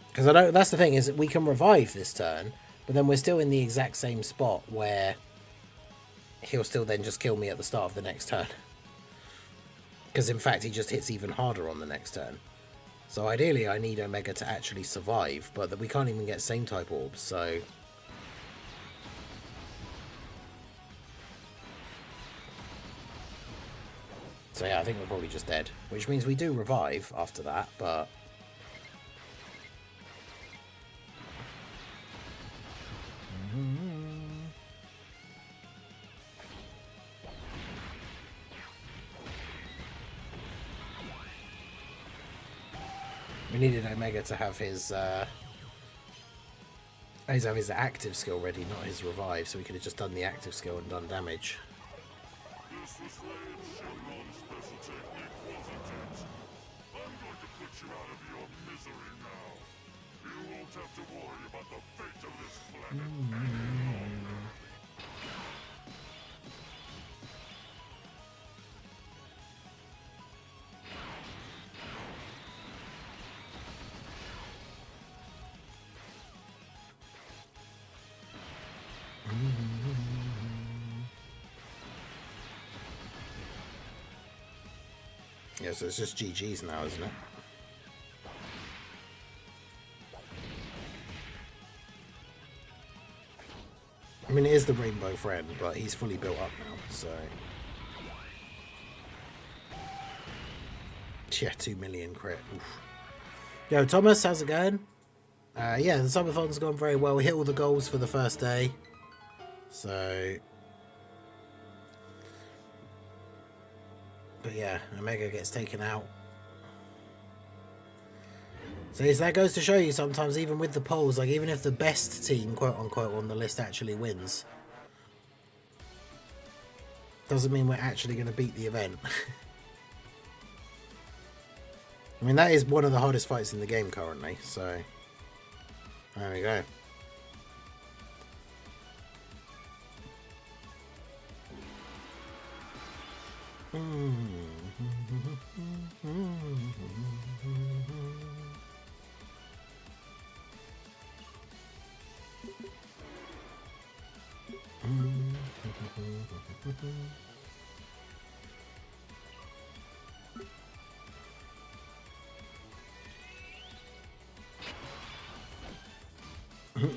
Because I don't. That's the thing, is that we can revive this turn, but then we're still in the exact same spot where he'll still then just kill me at the start of the next turn. Because in fact he just hits even harder on the next turn. So ideally I need Omega to actually survive, but we can't even get same type orbs, so... So yeah, I think we're probably just dead. Which means we do revive after that, but... We needed Omega to have his active skill ready, not his revive, so we could have just done the active skill and done damage. This was Shenron's special technique, wasn't it? I'm going to put you out of your misery now. You won't have to worry about the fate of this planet. Yeah, so it's just GG's now, isn't it? I mean, it is the Rainbow Friend, but he's fully built up now, so... Yeah, 2 million crit. Oof. Yo, Thomas, how's it going? Yeah, the Subathon's gone very well. We hit all the goals for the first day. So... But yeah, Omega gets taken out. So that goes to show you sometimes, even with the polls, like even if the best team, quote unquote, on the list actually wins, doesn't mean we're actually going to beat the event. I mean, that is one of the hardest fights in the game currently, so there we go.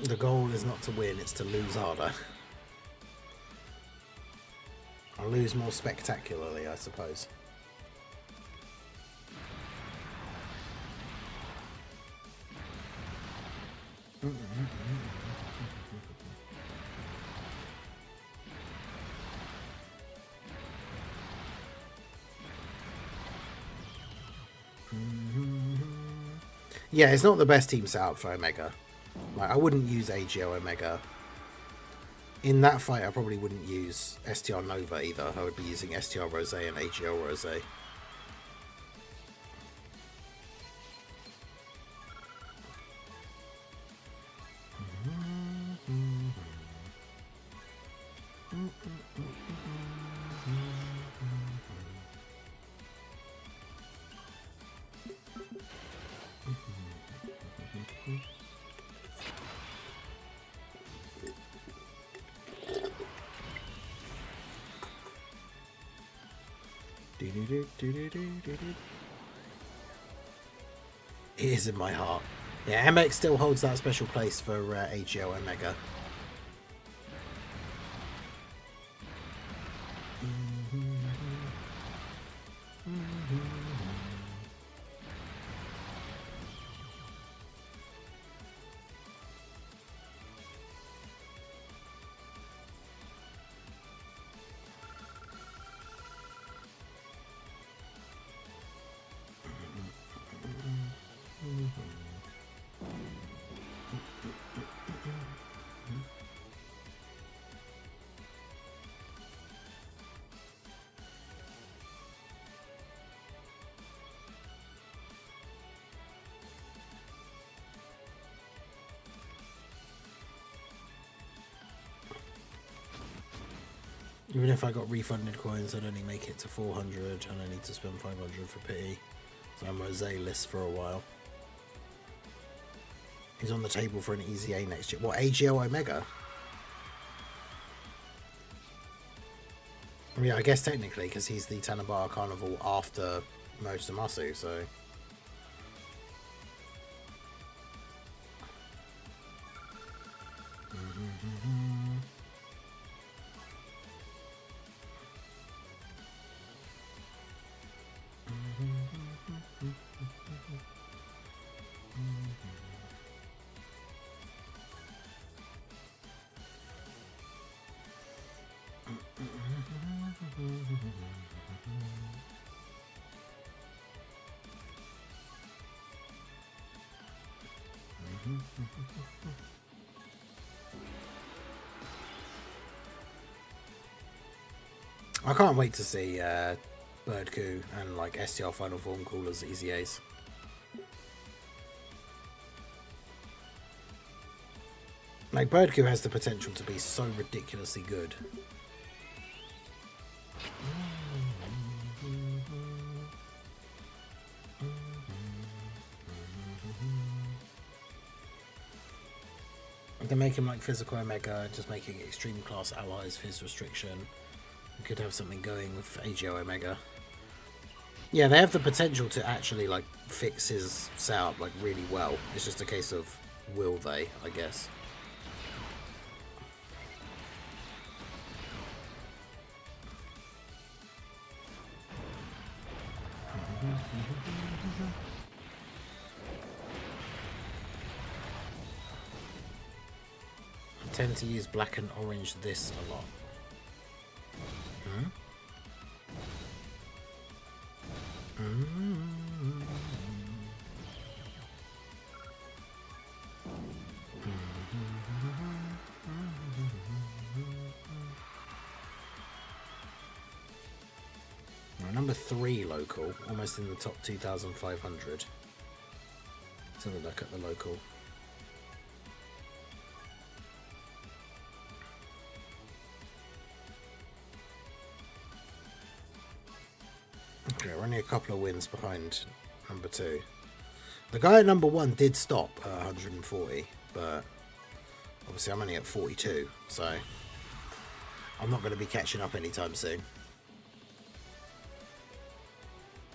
The goal is not to win, it's to lose harder. Or lose more spectacularly, I suppose. Yeah, it's not the best team setup for Omega. Like, I wouldn't use AGO Omega. In that fight, I probably wouldn't use STR Nova either. I would be using STR Rose and AGO Rose. It is in my heart. Yeah, MX still holds that special place for AGO Omega. Even if I got refunded coins, I'd only make it to 400, and I need to spend 500 for pity. So I'm Rose list for a while. He's on the table for an easy A next year. What, AGL Omega? I mean, I guess technically, because he's the Tanabara Carnival after Motomasu, so... I can't wait to see Birdcoo and like STR Final Form Callers Easy Ace. Like Birdcoo has the potential to be so ridiculously good. They make him like Physical Omega, just making Extreme Class Allies Fizz Restriction. We could have something going with AGO Omega. Yeah, they have the potential to actually like fix his setup like really well. It's just a case of will they, I guess. I tend to use black and orange this a lot. Number 3 local, almost in the top 2,500. Let's have a look at the local. Okay, we're only a couple of wins behind number 2. The guy at number 1 did stop at 140, but obviously I'm only at 42, so I'm not going to be catching up anytime soon.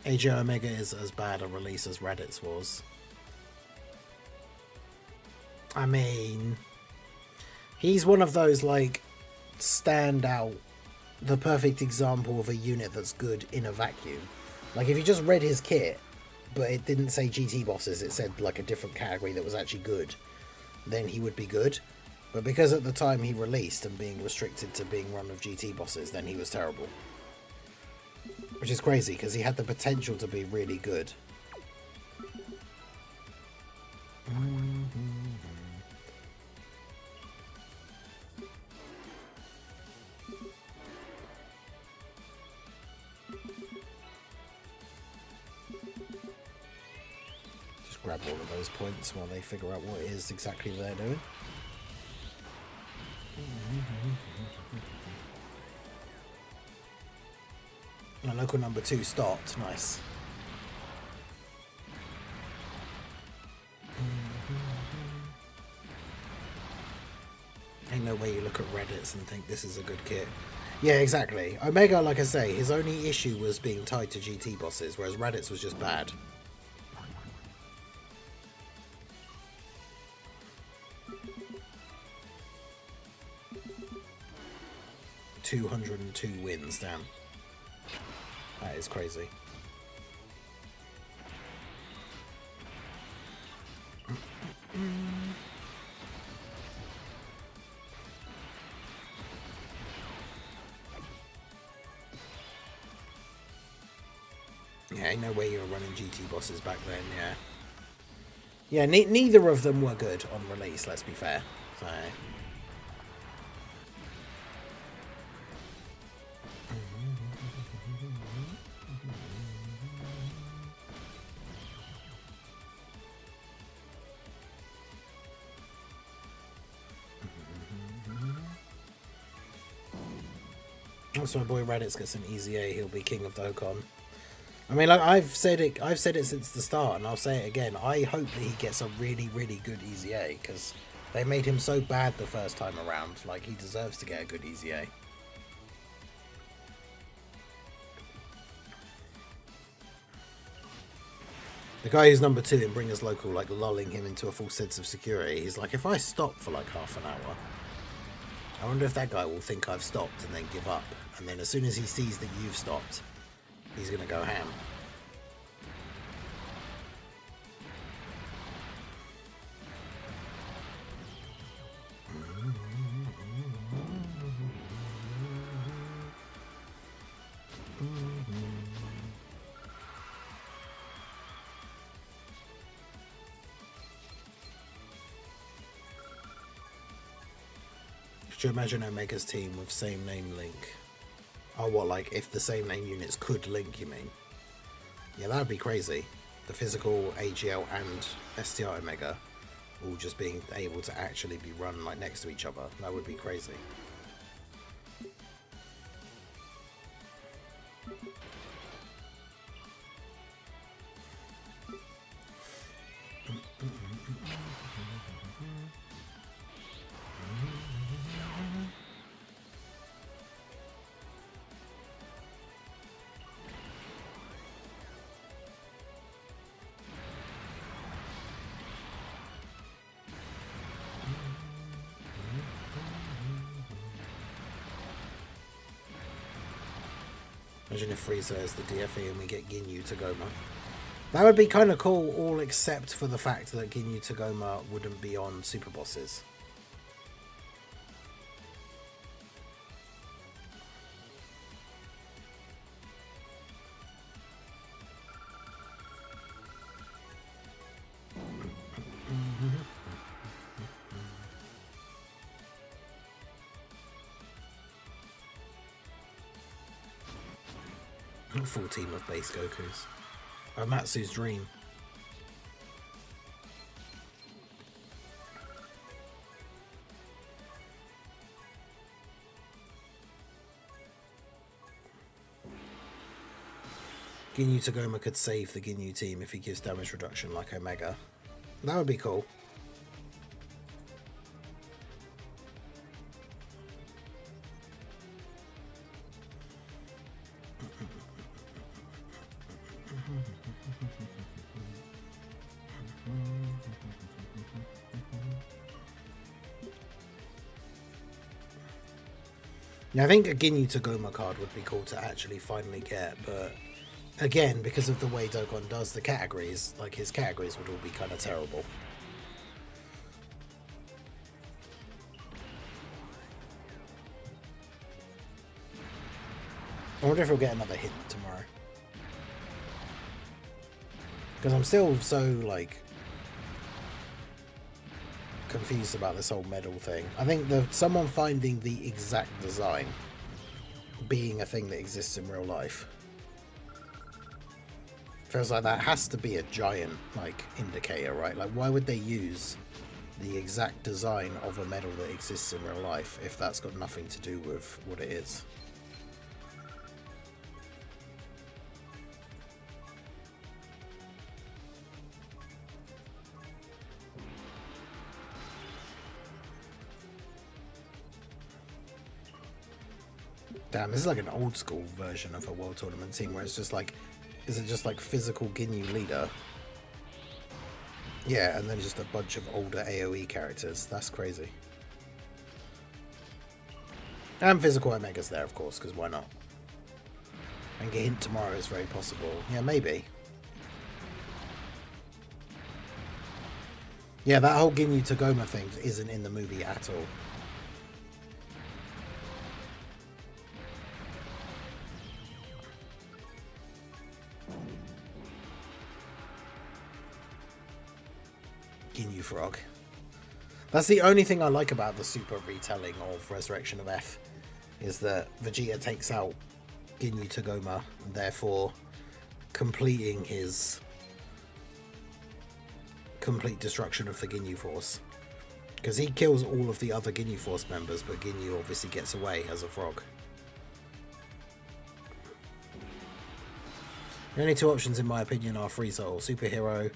AJ Omega is as bad a release as Raditz was. I mean, he's one of those like standout, the perfect example of a unit that's good in a vacuum. Like if you just read his kit, but it didn't say GT bosses, it said like a different category that was actually good, then he would be good. But because at the time he released and being restricted to being run with GT bosses, then he was terrible. Which is crazy, because he had the potential to be really good. Just grab all of those points while they figure out what it is exactly they're doing. My local number 2 stopped. Nice. Ain't no way you look at Reddits and think this is a good kit. Yeah, exactly. Omega, like I say, his only issue was being tied to GT bosses, whereas Reddits was just bad. $202 wins, damn. That is crazy. Yeah, ain't no way you were running GT bosses back then, yeah. Yeah, neither of them were good on release, let's be fair. So... Once my boy Raditz gets an easy A, he'll be king of Dokkan. I mean, like, I've said it since the start, and I'll say it again. I hope that he gets a really, really good easy A, because they made him so bad the first time around. Like, he deserves to get a good easy A. The guy who's number 2 in Bringers Local, like, lulling him into a false sense of security. He's like, if I stop for like half an hour, I wonder if that guy will think I've stopped and then give up. And then as soon as he sees that you've stopped, he's going to go ham. Could you imagine Omega's team with same name link? Oh, what, like if the same name units could link, you mean? Yeah, that would be crazy. The physical AGL and STR Omega all just being able to actually be run like next to each other. That would be crazy. Imagine if Frieza is the DFE and we get Ginyu Tagoma. That would be kind of cool, all except for the fact that Ginyu Tagoma wouldn't be on Super Bosses. Full team of base Gokus. Matsu's dream. Ginyu Tagoma could save the Ginyu team if he gives damage reduction like Omega. That would be cool. Now, I think a Ginyu Tagoma card would be cool to actually finally get, but again, because of the way Dokkan does the categories, like his categories would all be kind of terrible. I wonder if we'll get another hint tomorrow. Because I'm still so, like, confused about this whole medal thing. I think someone finding the exact design being a thing that exists in real life feels like that has to be a giant, like, indicator, right? Like, why would they use the exact design of a medal that exists in real life if that's got nothing to do with what it is? Damn, this is like an old school version of a World Tournament team where it's just like, is it just like physical Ginyu leader? Yeah, and then just a bunch of older AoE characters. That's crazy. And physical Omega's there, of course, because why not? And get hint tomorrow is very possible. Yeah, maybe. Yeah, that whole Ginyu Tagoma thing isn't in the movie at all. Ginyu Frog. That's the only thing I like about the super retelling of Resurrection of F, is that Vegeta takes out Ginyu Tagoma, therefore completing his complete destruction of the Ginyu Force. Because he kills all of the other Ginyu Force members, but Ginyu obviously gets away as a frog. The only two options, in my opinion, are Frieza or Superhero.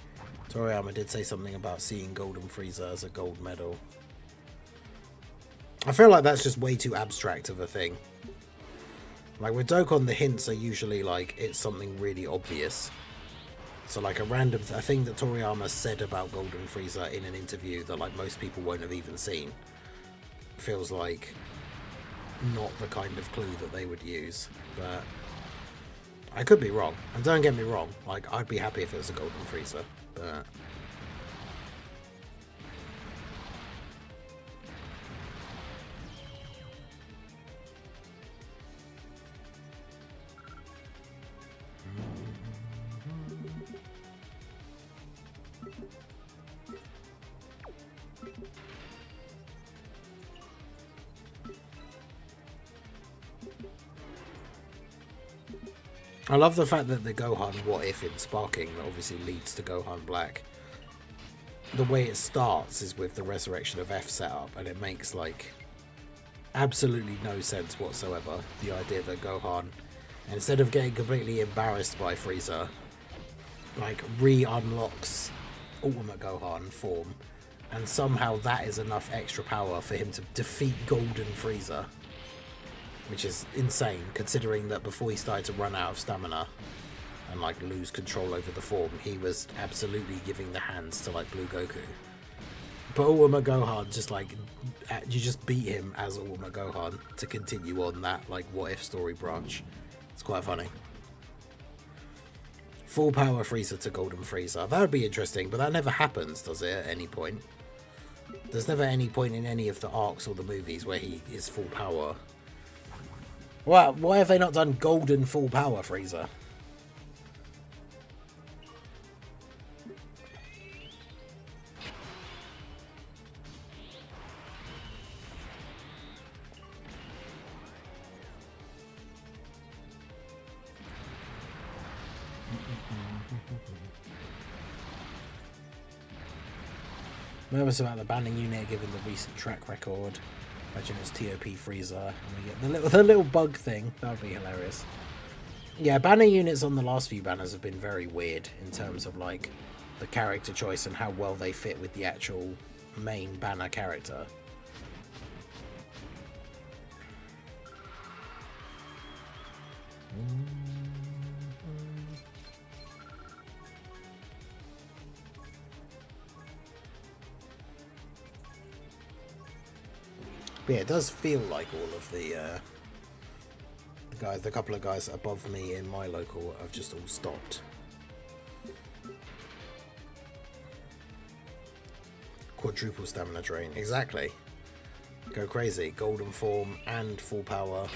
Toriyama did say something about seeing Golden Frieza as a gold medal. I feel like that's just way too abstract of a thing. Like with Dokkan, the hints are usually like it's something really obvious. So like a random a thing that Toriyama said about Golden Frieza in an interview that like most people won't have even seen feels like not the kind of clue that they would use. But I could be wrong. And don't get me wrong, like I'd be happy if it was a Golden Frieza, but I love the fact that the Gohan what if in Sparking that obviously leads to Gohan Black. The way it starts is with the Resurrection of F setup, and it makes like absolutely no sense whatsoever. The idea that Gohan, instead of getting completely embarrassed by Frieza, like re-unlocks Ultimate Gohan form, and somehow that is enough extra power for him to defeat Golden Frieza. Which is insane, considering that before he started to run out of stamina and like lose control over the form, he was absolutely giving the hands to like Blue Goku. But Ultimate Gohan just like you just beat him as Ultimate Gohan to continue on that like what if story branch. It's quite funny. Full power Frieza to Golden Frieza. That would be interesting, but that never happens, does it? At any point, there's never any point in any of the arcs or the movies where he is full power. Well, why have they not done Golden Full Power Frieza? Nervous about the banning unit given the recent track record. Imagine it's TOP Frieza and we get the little bug thing. That would be hilarious. Yeah, banner units on the last few banners have been very weird in terms of like the character choice and how well they fit with the actual main banner character. But yeah, it does feel like all of the guys, the couple of guys above me in my local have just all stopped. Quadruple stamina drain, exactly. Go crazy, golden form and full power.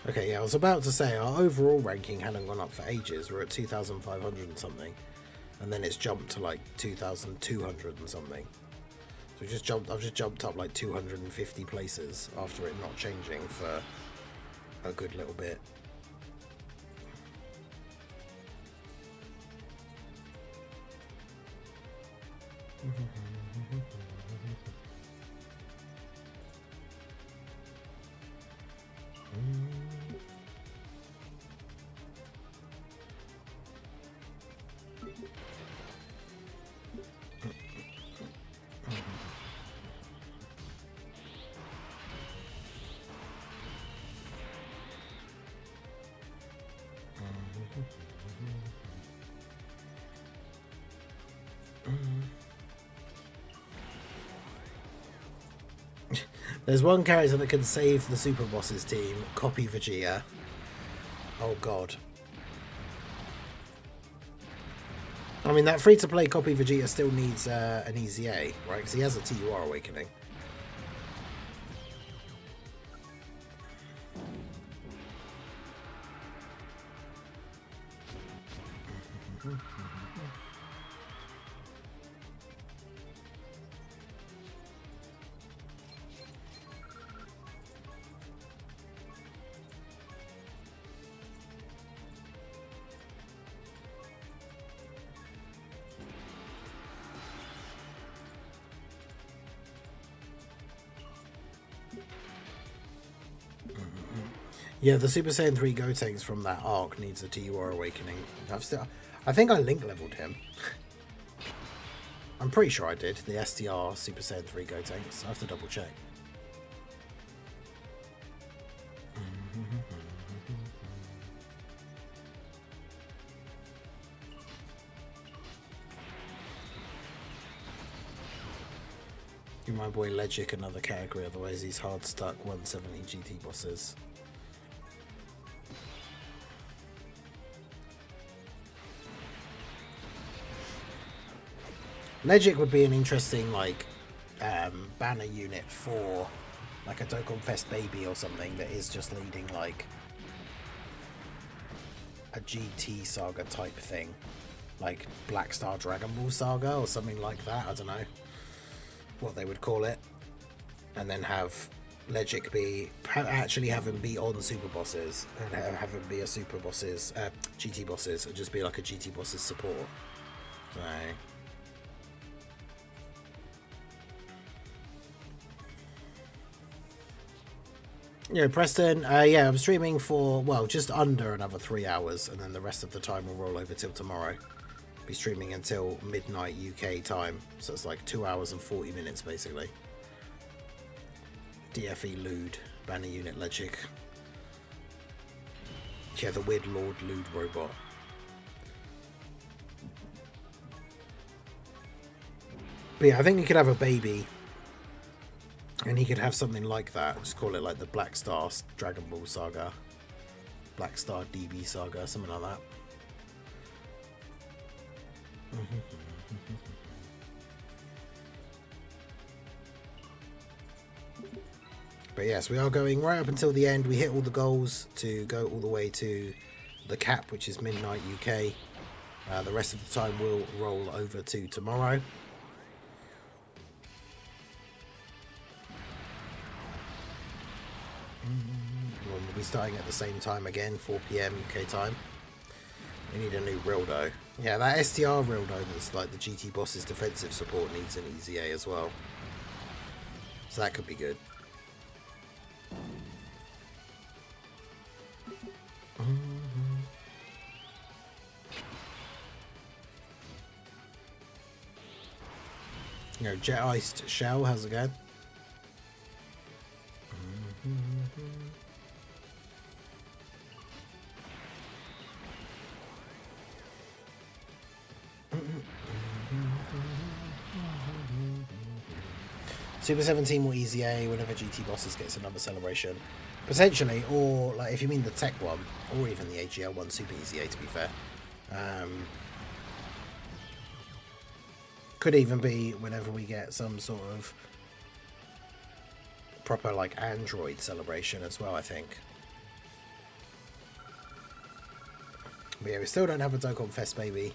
Okay, yeah, I was about to say our overall ranking hadn't gone up for ages. We're at 2,500 and something, and then it's jumped to like 2,200 and something. So I've just jumped up like 250 places after it not changing for a good little bit. There's one character that can save the Super Boss's team. Copy Vegeta. Oh god. I mean, that free-to-play copy Vegeta still needs an EZA, right? Because he has a TUR awakening. Yeah, the Super Saiyan 3 Gotenks from that arc needs a TUR awakening. I think I link leveled him. I'm pretty sure I did. The STR Super Saiyan 3 Gotenks. I have to double check. Give my boy Legic another category, otherwise he's hard stuck 170 GT bosses. Legic would be an interesting like banner unit for like a Dokkan Fest baby or something that is just leading like a GT saga type thing, like Black Star Dragon Ball Saga or something like that. I don't know what they would call it, and then have Legic be actually have him be on super bosses and have him be a super bosses GT bosses and just be like a GT bosses support. So yeah, Preston, yeah, I'm streaming for, well, just under another 3 hours, and then the rest of the time will roll over till tomorrow. Be streaming until midnight UK time, so it's like 2 hours and 40 minutes, basically. DFE Lude, banner unit Legic. Yeah, the weird Lord Lude robot. But yeah, I think you could have a baby, and he could have something like that. Just call it like the Black Star Dragon Ball Saga, Black Star DB Saga, something like that. But yes, we are going right up until the end. We hit all the goals to go all the way to the cap, which is midnight UK. The rest of the time will roll over to tomorrow. We'll be starting at the same time again, 4 PM UK time. We need a new Rildo. Yeah, that STR Rildo that's like the GT Boss's defensive support needs an EZA as well. So that could be good. You know, Jet Iced Shell, how's it going? Super 17 will EZA whenever GT Bosses gets another celebration. Potentially, or like if you mean the tech one, or even the AGL one, Super EZA to be fair. Could even be whenever we get some sort of proper like Android celebration as well, I think. But yeah, we still don't have a Dokkan Fest baby.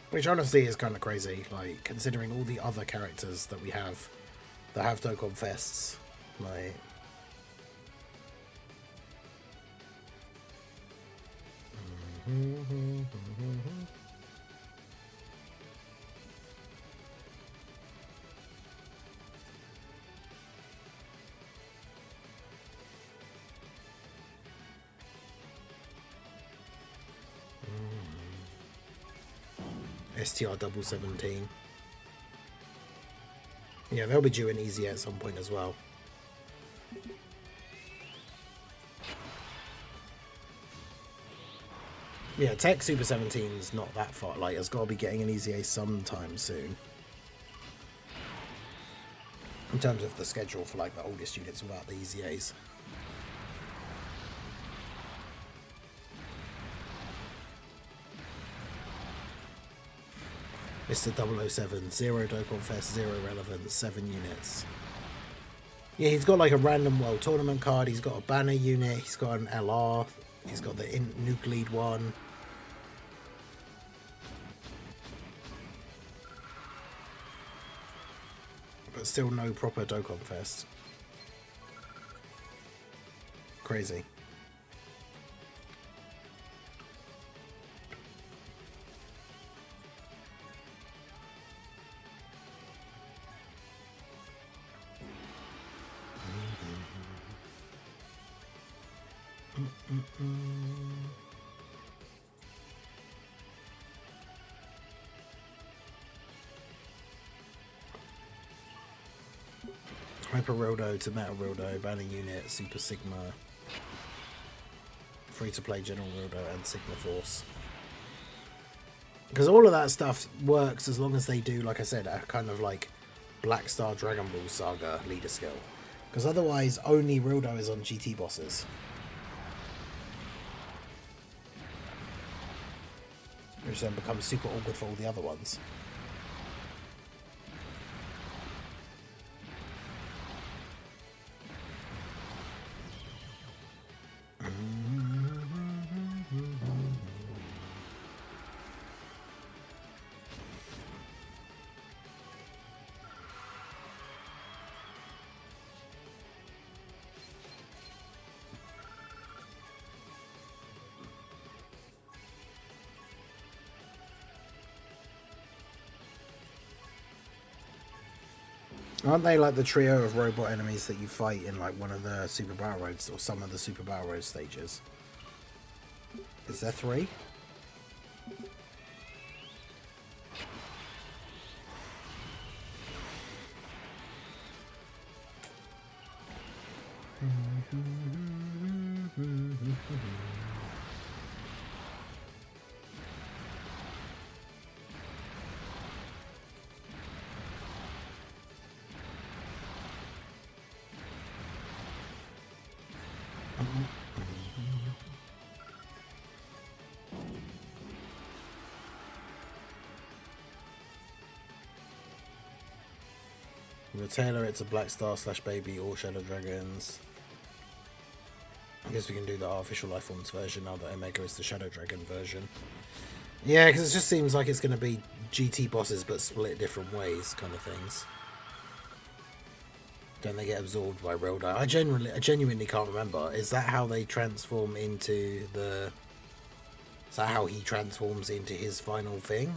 Which honestly is kind of crazy, like, considering all the other characters that we have that have Dokkan Fests. Like... STR 17. Yeah, they'll be due in easy at some point as well. Yeah, Tech Super 17 is not that far. Like, it's got to be getting an EZA sometime soon. In terms of the schedule for like the oldest units without the EZAs. Mr. 007, 0 Dokkan Fest, 0 relevance, 7 units. Yeah, he's got like a random world tournament card, he's got a banner unit, he's got an LR, he's got the nuke lead one. But still no proper Dokkan Fest. Crazy. Hyper Rodo to Meta Rodo, banner unit, Super Sigma, free to play General Rodo, and Sigma Force. Because all of that stuff works as long as they do, like I said, a kind of like Black Star Dragon Ball Saga leader skill. Because otherwise, only Rodo is on GT bosses. Which then becomes super awkward for all the other ones. Aren't they like the trio of robot enemies that you fight in like one of the Super Battle Roads or some of the Super Battle Road stages? Is there 3? With Taylor, it's a Black Star / Baby or Shadow Dragons. I guess we can do the Artificial Life Forms version now that Omega is the Shadow Dragon version. Yeah, because it just seems like it's going to be GT bosses but split different ways kind of things. Don't they get absorbed by Rodo? I genuinely can't remember. Is that how they transform into the... Is that how he transforms into his final thing?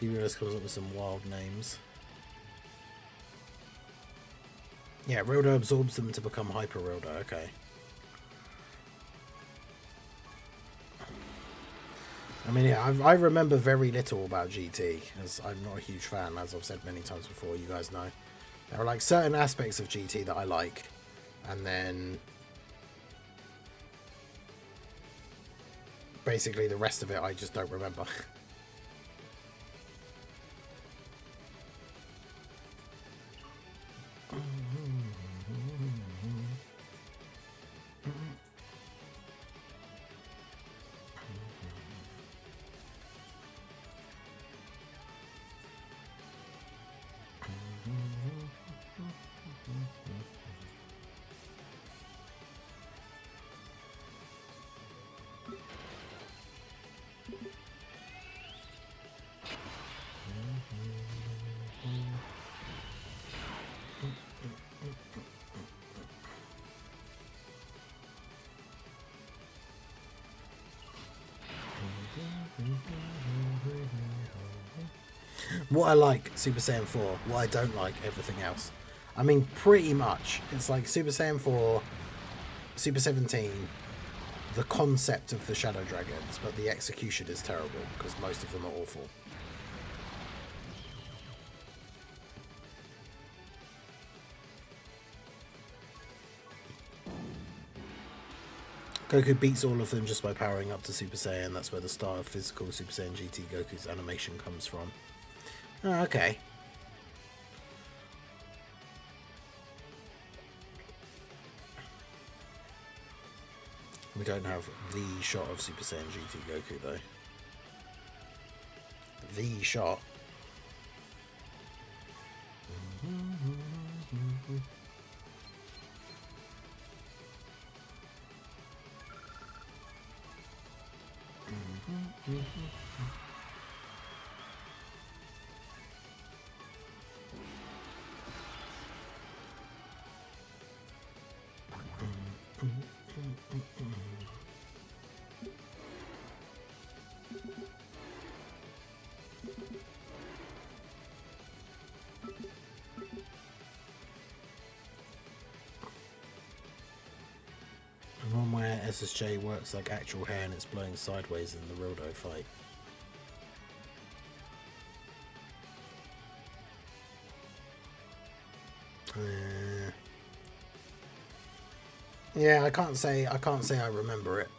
DBS comes up with some wild names. Yeah, Rodo absorbs them to become Hyper Rodo, okay. I mean, yeah, I remember very little about GT, as I'm not a huge fan, as I've said many times before, you guys know. There are like certain aspects of GT that I like, and then basically the rest of it I just don't remember. What I like Super Saiyan 4, what I don't like everything else. I mean, pretty much. It's like Super Saiyan 4, Super 17, the concept of the Shadow Dragons, but the execution is terrible because most of them are awful. Goku beats all of them just by powering up to Super Saiyan. That's where the start of physical Super Saiyan GT Goku's animation comes from. Oh, okay. We don't have the shot of Super Saiyan GT Goku though. The shot. One where SSJ works like actual hair and it's blowing sideways in the Rildo fight. Yeah, I can't say I remember it.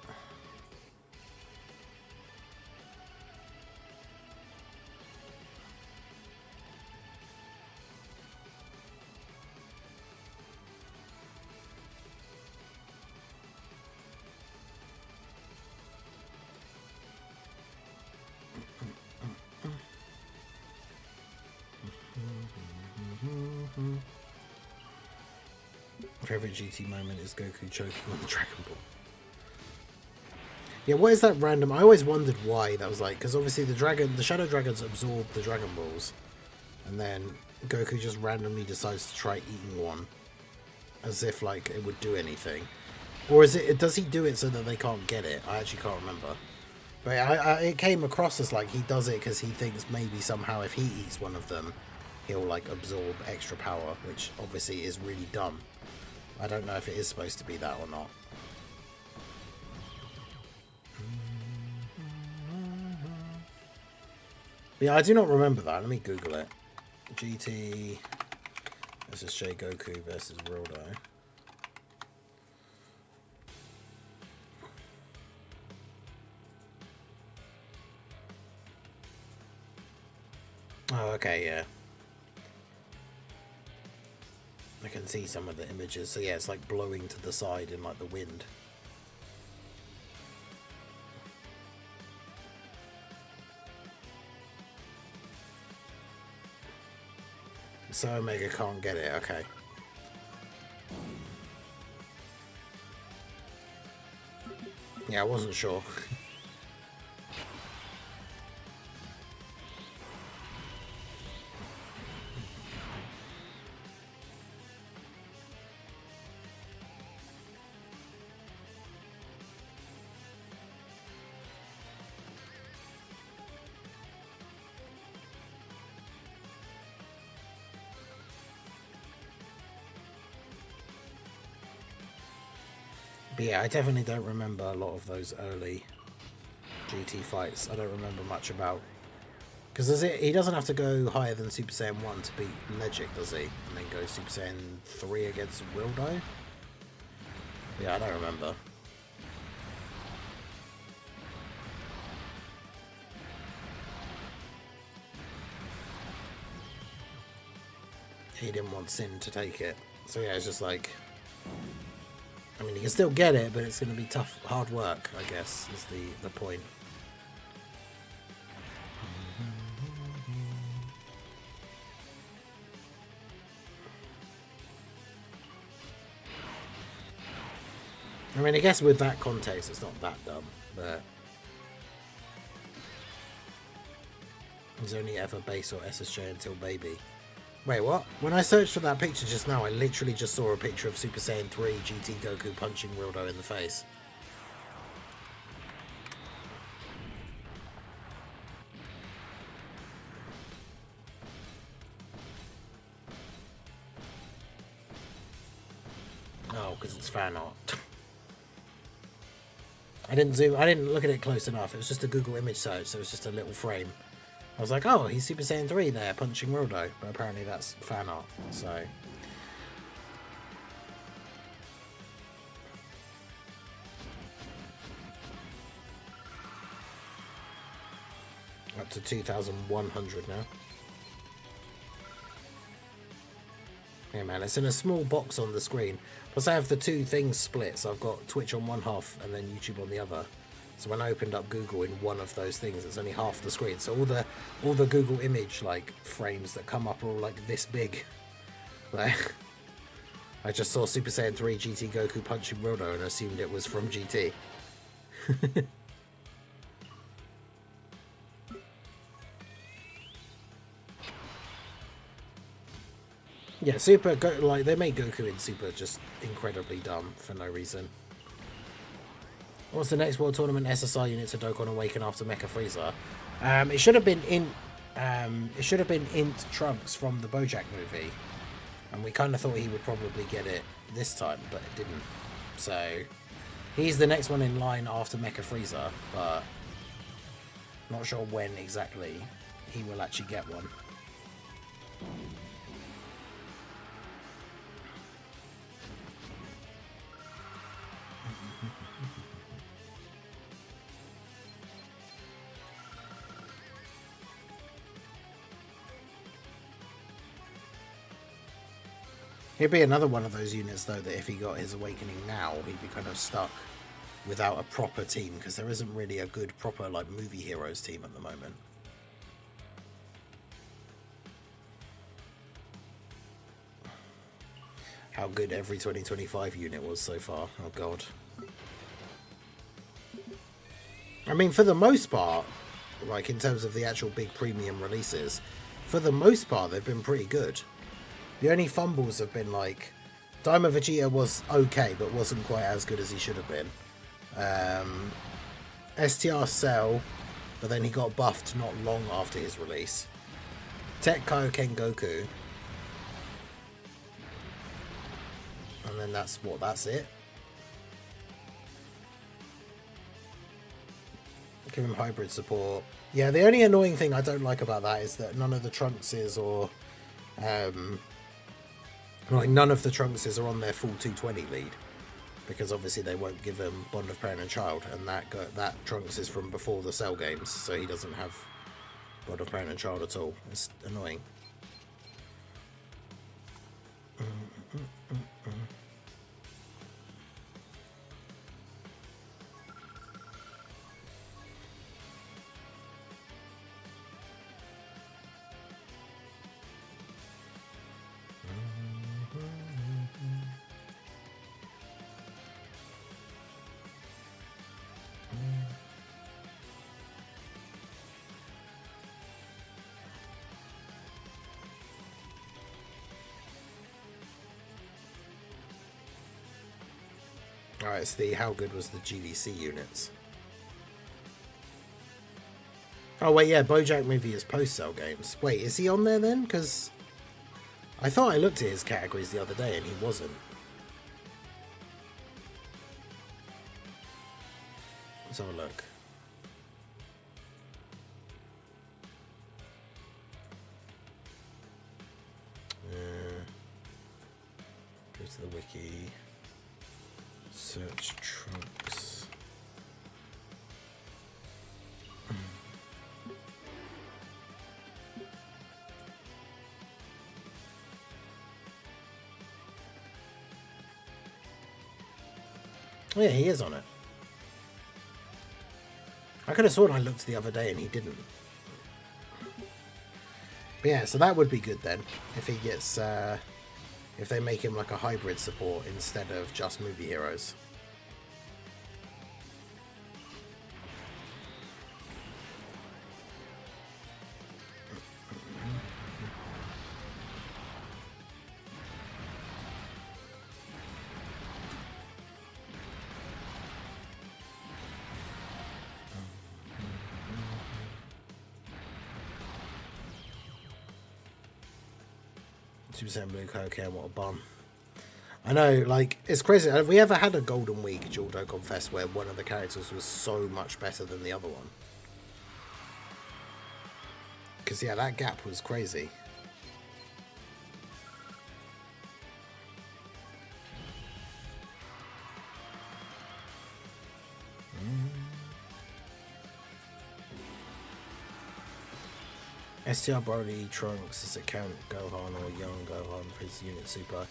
Favorite GT moment is Goku choking on the Dragon Ball. Yeah, what is that random? I always wondered why that was like, because obviously the Shadow Dragons absorb the Dragon Balls, and then Goku just randomly decides to try eating one, as if like it would do anything, or is it? Does he do it so that they can't get it? I actually can't remember, but it came across as like he does it because he thinks maybe somehow if he eats one of them, he'll like absorb extra power, which obviously is really dumb. I don't know if it is supposed to be that or not. But yeah, I do not remember that. Let me Google it. GT SSJ Goku versus Rildo. Oh, okay, yeah. I can see some of the images. So yeah, it's like blowing to the side in like the wind. So Omega can't get it, okay. Yeah, I wasn't sure. But yeah, I definitely don't remember a lot of those early GT fights. I don't remember much about... Because he doesn't have to go higher than Super Saiyan 1 to beat Magic, does he? And then go Super Saiyan 3 against Rildo? Yeah, I don't remember. He didn't want Sin to take it. So yeah, it's just like... I mean, you can still get it, but it's going to be tough, hard work, I guess, is the point. I mean, I guess with that context, it's not that dumb, but... He's only ever base or SSJ until baby. Wait, what? When I searched for that picture just now, I literally just saw a picture of Super Saiyan 3 GT Goku punching Rildo in the face. now because it's fan art. I didn't look at it close enough. It was just a Google image search, so it was just a little frame. I was like, oh, he's Super Saiyan 3 there, punching Rodo. But apparently that's fan art, so... Up to 2,100 now. Yeah, man, it's in a small box on the screen. Plus I have the two things split, so I've got Twitch on one half and then YouTube on the other. So when I opened up Google in one of those things, it's only half the screen. So all the Google image like frames that come up are all like this big. Like, I just saw Super Saiyan 3 GT Goku punching Rodo and assumed it was from GT. Yeah, Super, like, they made Goku in Super just incredibly dumb for no reason. What's the next World Tournament SSR unit to Dokkan Awaken after Mecha Frieza? It should have been Int Trunks from the BoJack movie. And we kind of thought he would probably get it this time, but it didn't. So, he's the next one in line after Mecha Frieza, but not sure when exactly he will actually get one. He'd be another one of those units, though, that if he got his awakening now, he'd be kind of stuck without a proper team, because there isn't really a good, proper, like, movie heroes team at the moment. How good every 2025 unit was so far. Oh, God. I mean, for the most part, like, in terms of the actual big premium releases, for the most part, they've been pretty good. The only fumbles have been like Daima Vegeta was okay, but wasn't quite as good as he should have been. STR Cell, but then he got buffed not long after his release. Tech Kaioken Goku, and then that's it. Give him hybrid support. Yeah, the only annoying thing I don't like about that is that none of the Trunkses or like none of the Trunkses are on their full 220 lead, because obviously they won't give him Bond of Parent and Child, and that Trunks is from before the Cell games, so he doesn't have Bond of Parent and Child at all. It's annoying. Alright, it's the how good was the GDC units. Oh wait, yeah, BoJack movie is post-Cell games. Wait, is he on there then? Because I thought I looked at his categories the other day and he wasn't. Let's have a look. Go to the wiki. Search Trunks. Oh yeah, he is on it. I could have sworn I looked the other day and he didn't. But yeah, so that would be good then, if he gets, if they make him like a hybrid support instead of just movie heroes. Super Saiyan Blue Kaioken, what a bum. I know, like, it's crazy. Have we ever had a Golden Week dual Dokkan Fest where one of the characters was so much better than the other one? Because, yeah, that gap was crazy. STR Broly Trunks, does it count Gohan or young Gohan for his unit super?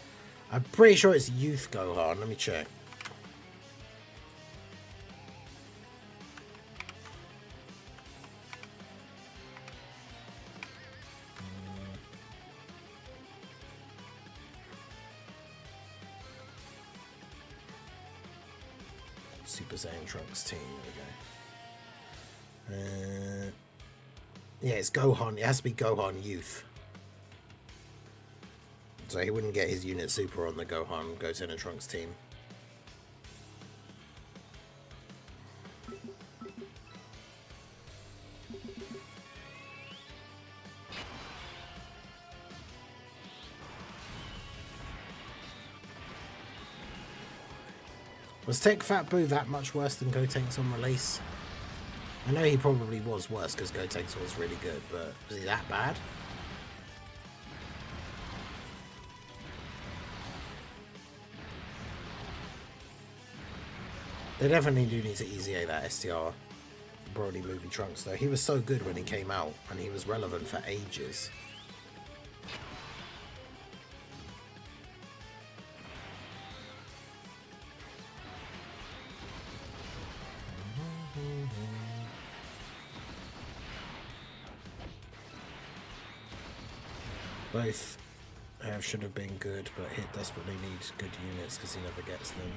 I'm pretty sure it's youth Gohan. Let me check. Super Saiyan Trunks team. There we go. Yeah, it's Gohan. It has to be Gohan Youth. So he wouldn't get his unit super on the Gohan, Goten and Trunks team. Was Tech Fat Boo that much worse than Gotenks on release? I know he probably was worse because Gotenks was really good, but was he that bad? They definitely do need to easy A that STR Broly movie Trunks though. He was so good when he came out and he was relevant for ages. Both should have been good, but Hit desperately needs good units because he never gets them.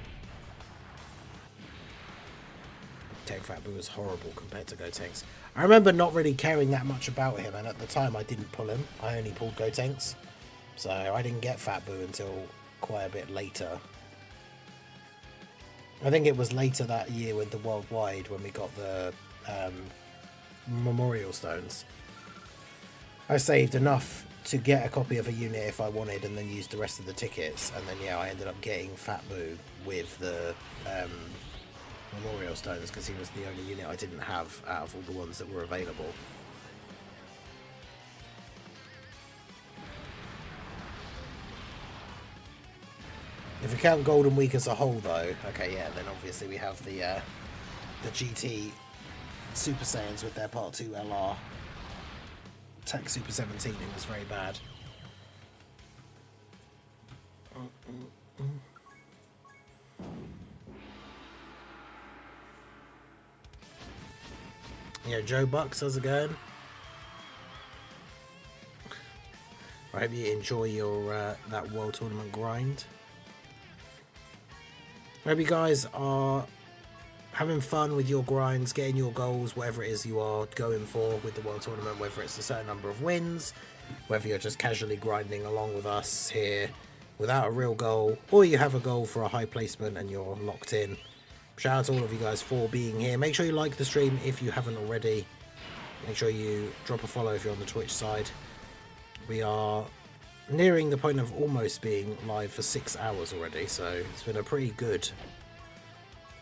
Tech Fat Boo was horrible compared to Gotenks. I remember not really caring that much about him, and at the time I didn't pull him. I only pulled Gotenks. So I didn't get Fat Boo until quite a bit later. I think it was later that year with the Worldwide when we got the Memorial Stones. I saved enough to get a copy of a unit if I wanted and then used the rest of the tickets. And then, yeah, I ended up getting Fat Boo with the Memorial Stones because he was the only unit I didn't have out of all the ones that were available. If we count Golden Week as a whole, though, okay, yeah, then obviously we have the GT Super Saiyans with their Part 2 LR. Tech Super 17, it was very bad. Yeah, Joe Bucks, how's it going? I hope you enjoy your that World Tournament grind. I hope you guys are having fun with your grinds, getting your goals, whatever it is you are going for with the World Tournament, whether it's a certain number of wins, whether you're just casually grinding along with us here without a real goal, or you have a goal for a high placement and you're locked in. Shout out to all of you guys for being here. Make sure you like the stream if you haven't already. Make sure you drop a follow if you're on the Twitch side. We are nearing the point of almost being live for 6 hours already, so it's been a pretty good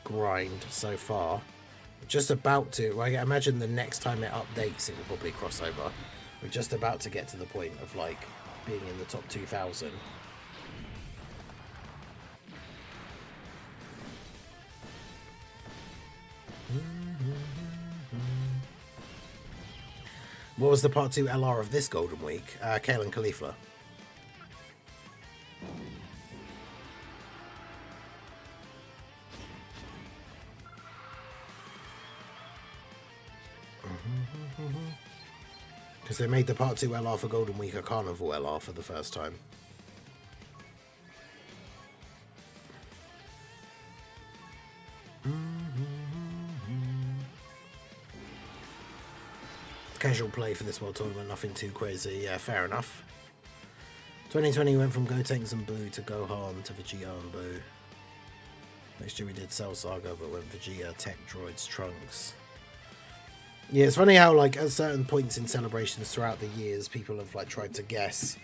grind so far. Just about to, I imagine the next time it updates it will probably cross over. We're just about to get to the point of like being in the top 2000. What was the Part 2 LR of this Golden Week? Kale and Khalifa. Because they made the Part 2 LR for Golden Week a Carnival LR for the first time. Casual play for this World Tournament, nothing too crazy. Yeah, fair enough. 2020 went from Gotenks and Boo to Gohan to Vegeta and Boo. Next year we did Cell Saga, but went Vegeta, Tech Droids, Trunks. Yeah, it's funny how like at certain points in celebrations throughout the years, people have like tried to guess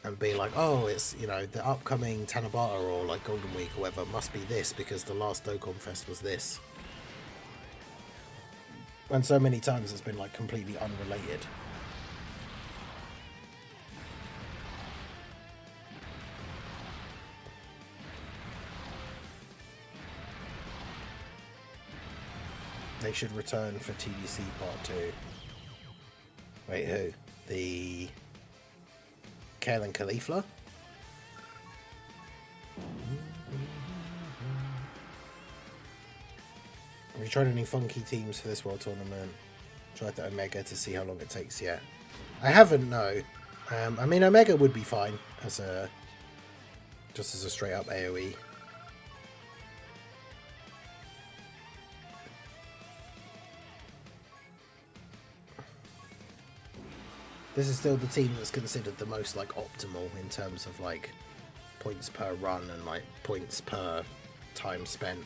and be like, oh, it's, you know, the upcoming Tanabata or like Golden Week or whatever must be this because the last Dokkan Fest was this. And so many times it's been like completely unrelated. They should return for TDC Part 2. Wait, who? The Kale and Caulifla? Have you tried any funky teams for this World Tournament? Tried the Omega to see how long it takes yet. I haven't, no. I mean, Omega would be fine as a... just as a straight up AoE. This is still the team that's considered the most like optimal in terms of like points per run and like points per time spent.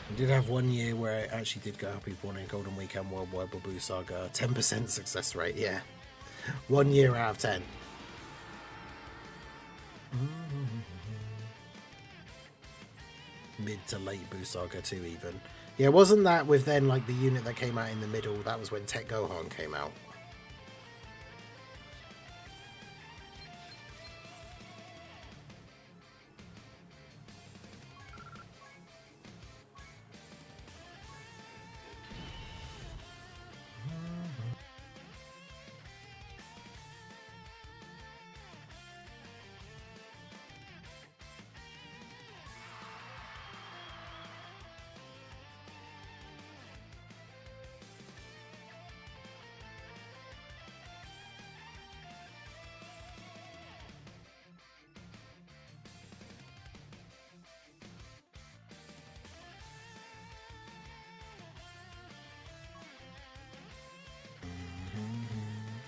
We did have 1 year where it actually did go Happy Born in Golden Weekend Worldwide Babu Saga. 10% success rate, yeah. 1 year out of 10. Mid to late Buu Saga 2 even. Yeah, wasn't that with then like the unit that came out in the middle? That was when Tech Gohan came out.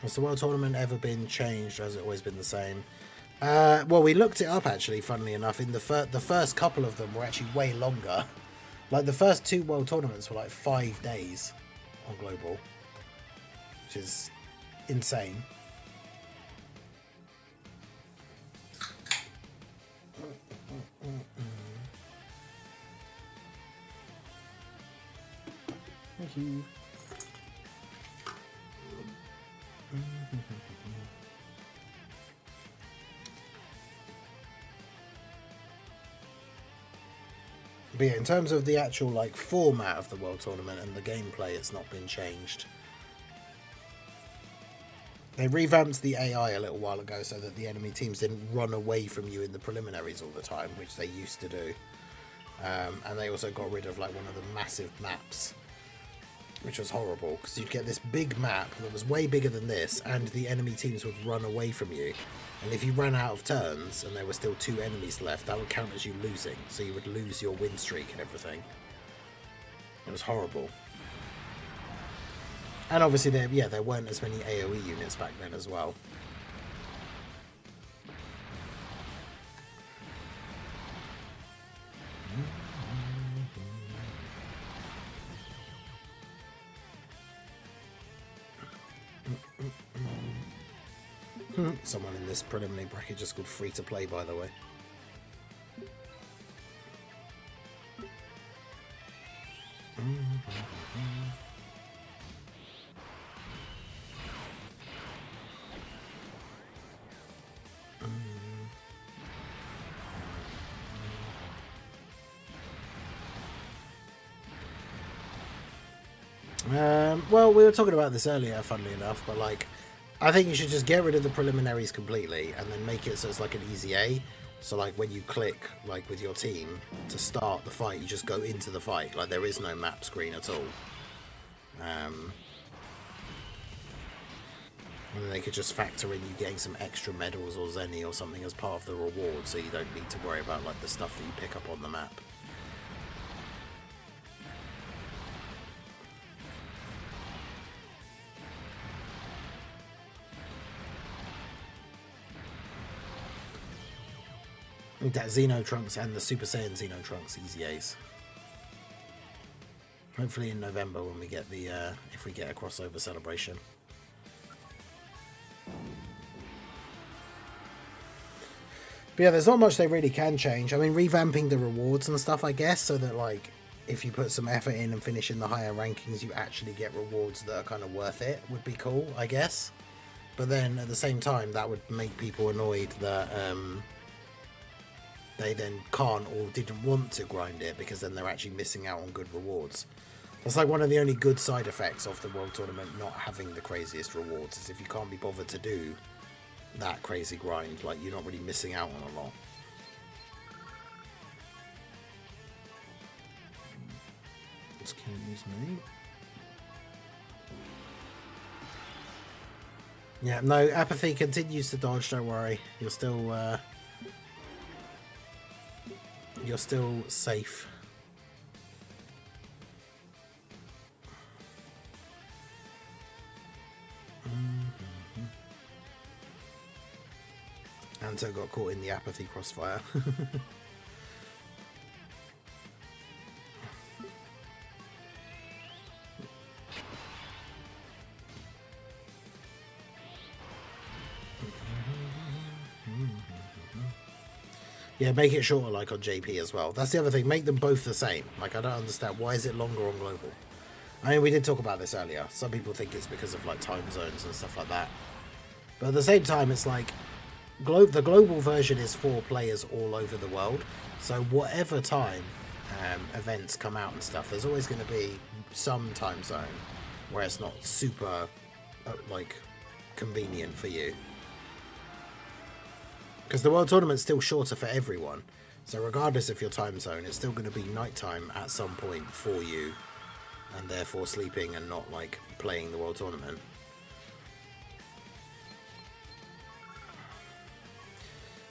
Has the World Tournament ever been changed, or has it always been the same? Well, we looked it up, actually, funnily enough. In the first couple of them were actually way longer. Like, the first 2 World Tournaments were like 5 days on Global, which is insane. Thank you. But yeah, in terms of the actual like format of the World Tournament and the gameplay, it's not been changed. They revamped the AI a little while ago so that the enemy teams didn't run away from you in the preliminaries all the time, which they used to do. And they also got rid of like one of the massive maps, which was horrible, because you'd get this big map that was way bigger than this, and the enemy teams would run away from you. And if you ran out of turns and there were still 2 enemies left, that would count as you losing, so you would lose your win streak and everything. It was horrible. And obviously there weren't as many AoE units back then as well. Someone in this preliminary bracket just called free to play, by the way. Well, we were talking about this earlier, funnily enough, but like, I think you should just get rid of the preliminaries completely and then make it so it's like an easy A. So like when you click like with your team to start the fight, you just go into the fight. Like there is no map screen at all. And then they could just factor in you getting some extra medals or zenny or something as part of the reward, so you don't need to worry about like the stuff that you pick up on the map. That Xeno Trunks and the Super Saiyan Xeno Trunks easy A's. Hopefully in November when we get the if we get a crossover celebration. But yeah, there's not much they really can change. I mean, revamping the rewards and stuff, I guess, so that like if you put some effort in and finish in the higher rankings, you actually get rewards that are kind of worth it, would be cool, I guess. But then at the same time, that would make people annoyed that they then can't or didn't want to grind it, because then they're actually missing out on good rewards. That's like one of the only good side effects of the World Tournament not having the craziest rewards, is if you can't be bothered to do that crazy grind, like you're not really missing out on a lot. Excuse me. Yeah, no, apathy continues to dodge, don't worry. You're still safe. Anto got caught in the apathy crossfire. Yeah, make it shorter like on JP as well. That's the other thing. Make them both the same. Like, I don't understand. Why is it longer on global? I mean, we did talk about this earlier. Some people think it's because of, like, time zones and stuff like that. But at the same time, it's like, the global version is for players all over the world. So whatever time events come out and stuff, there's always going to be some time zone where it's not super, like, convenient for you. Because the World Tournament's still shorter for everyone. So regardless of your time zone, it's still going to be nighttime at some point for you. And therefore sleeping and not, like, playing the World Tournament.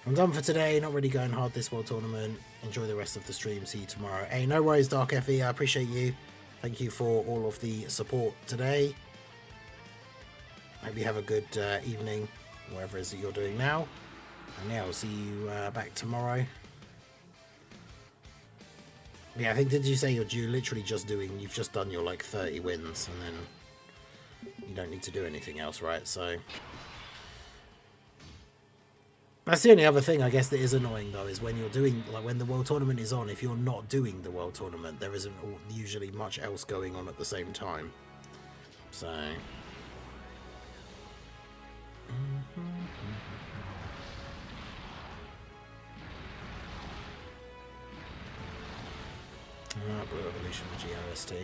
I'm done for today. Not really going hard this World Tournament. Enjoy the rest of the stream. See you tomorrow. Hey, no worries, Dark FE. I appreciate you. Thank you for all of the support today. Hope you have a good evening, wherever it is that you're doing now. And yeah, I'll see you back tomorrow. Yeah, I think, did you say you're literally just doing, you've just done your like 30 wins and then you don't need to do anything else, right? So that's the only other thing I guess that is annoying though, is when you're doing, like when the World Tournament is on, if you're not doing the World Tournament, there isn't usually much else going on at the same time. So Blue Evolution Vegeta OST.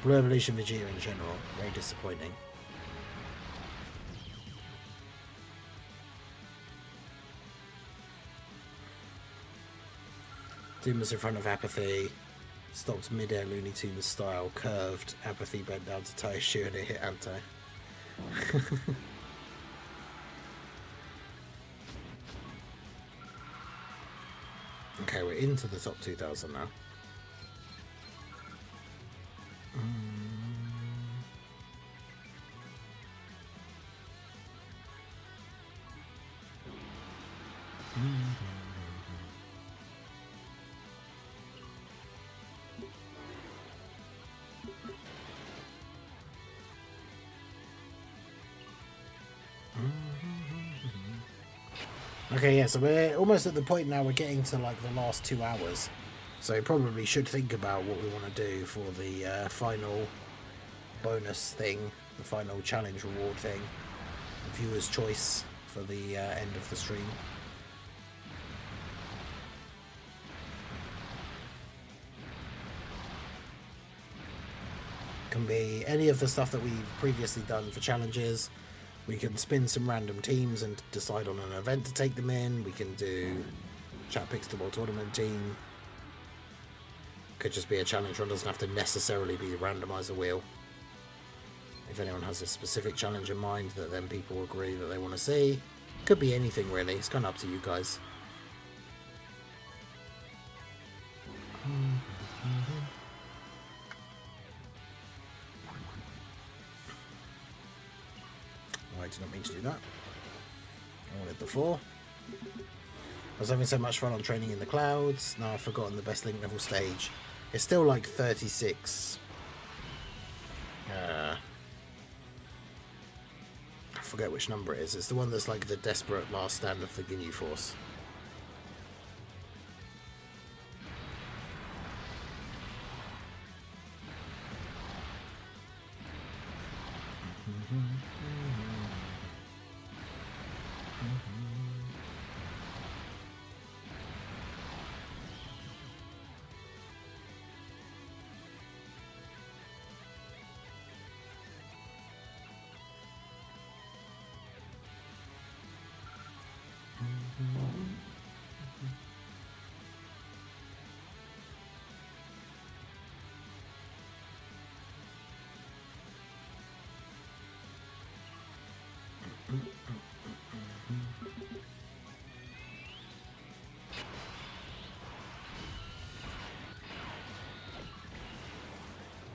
Blue Evolution Vegeta in general, very disappointing. Doom was in front of Apathy, stopped mid-air Looney Tunes style, curved, Apathy bent down to tie his shoe and it hit Anto. Okay, we're into the top 2000 now. Okay, yeah, so we're almost at the point now, we're getting to like the last 2 hours. So we probably should think about what we want to do for the final bonus thing, the final challenge reward thing. Viewer's choice for the end of the stream. Can be any of the stuff that we've previously done for challenges. We can spin some random teams and decide on an event to take them in. We can do chat picks to world tournament team. Could just be a challenge run, doesn't have to necessarily be the randomizer wheel. If anyone has a specific challenge in mind that then people agree that they want to see. Could be anything really, it's kind of up to you guys. I did not mean to do that. I wanted the 4. I was having so much fun on training in the clouds. Now I've forgotten the best link level stage. It's still like 36. I forget which number it is. It's the one that's like the desperate last stand of the Ginyu Force.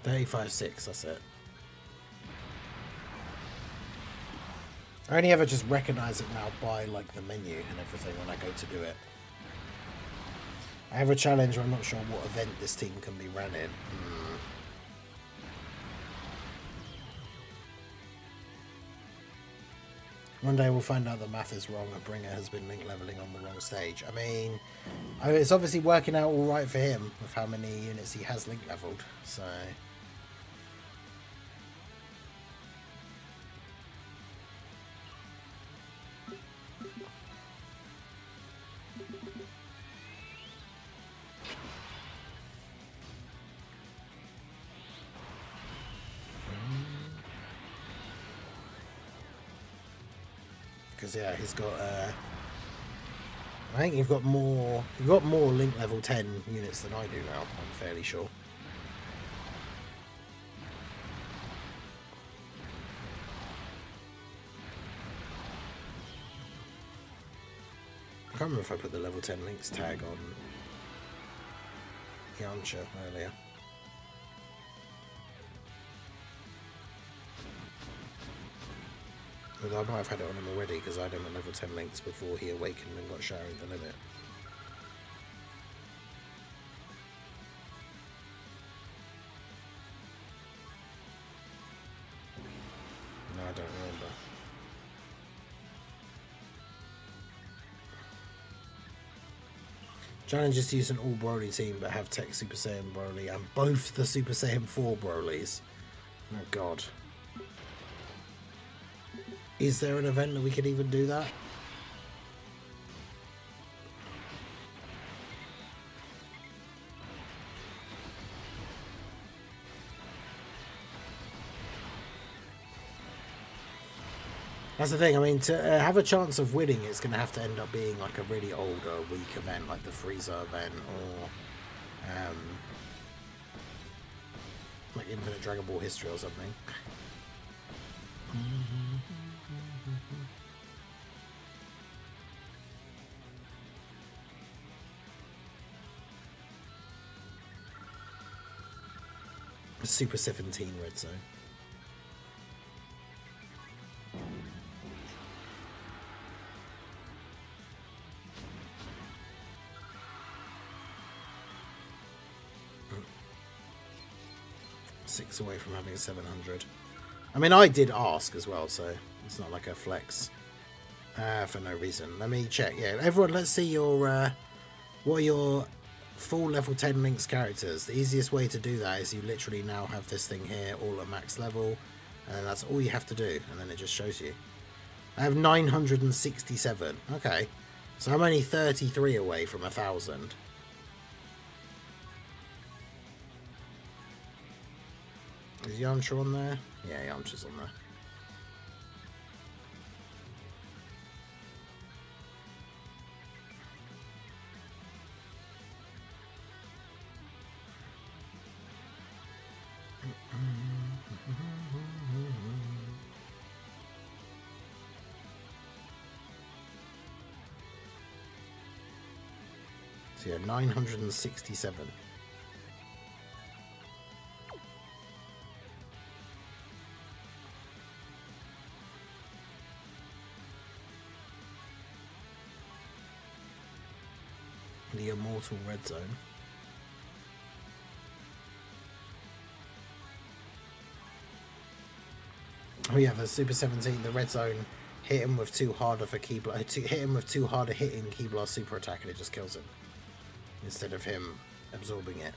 $35.6, that's it. I only ever just recognize it now by like the menu and everything when I go to do it. I have a challenge where I'm not sure what event this team can be ran in. One day we'll find out the math is wrong and Bringer has been link leveling on the wrong stage. I mean, it's obviously working out all right for him with how many units he has link leveled, so... Because yeah, he's got I think you've got more link level 10 units than I do now, I'm fairly sure. I can't remember if I put the level 10 links tag on Yamcha earlier. Although I might have had it on him already because I had him at level 10 links before he awakened and got showering the limit. No, I don't remember. Challenge is to use an all Broly team but have Tech Super Saiyan Broly and both the Super Saiyan 4 Brolys. Oh god. Is there an event that we could even do that? That's the thing, I mean, to have a chance of winning, it's going to have to end up being like a really old or weak event, like the Frieza event, or like Infinite Dragon Ball History or something. Super 17 red zone. Six away from having 700. I mean, I did ask as well, so it's not like a flex for no reason. Let me check. Yeah, everyone, let's see your what are your full level 10 links characters. The easiest way to do that is you literally now have this thing here all at max level, and that's all you have to do, and then it just shows you. I have 967. Okay, so I'm only 33 away from 1,000. Is Yamcha on there? Yeah, Yamcha's on there. So yeah, 967. The immortal red zone. Oh yeah, the Super 17, the red zone hit him with too hard of a key blast, hit him with too hard a hitting key blast super attack and it just kills him. Instead of him absorbing it.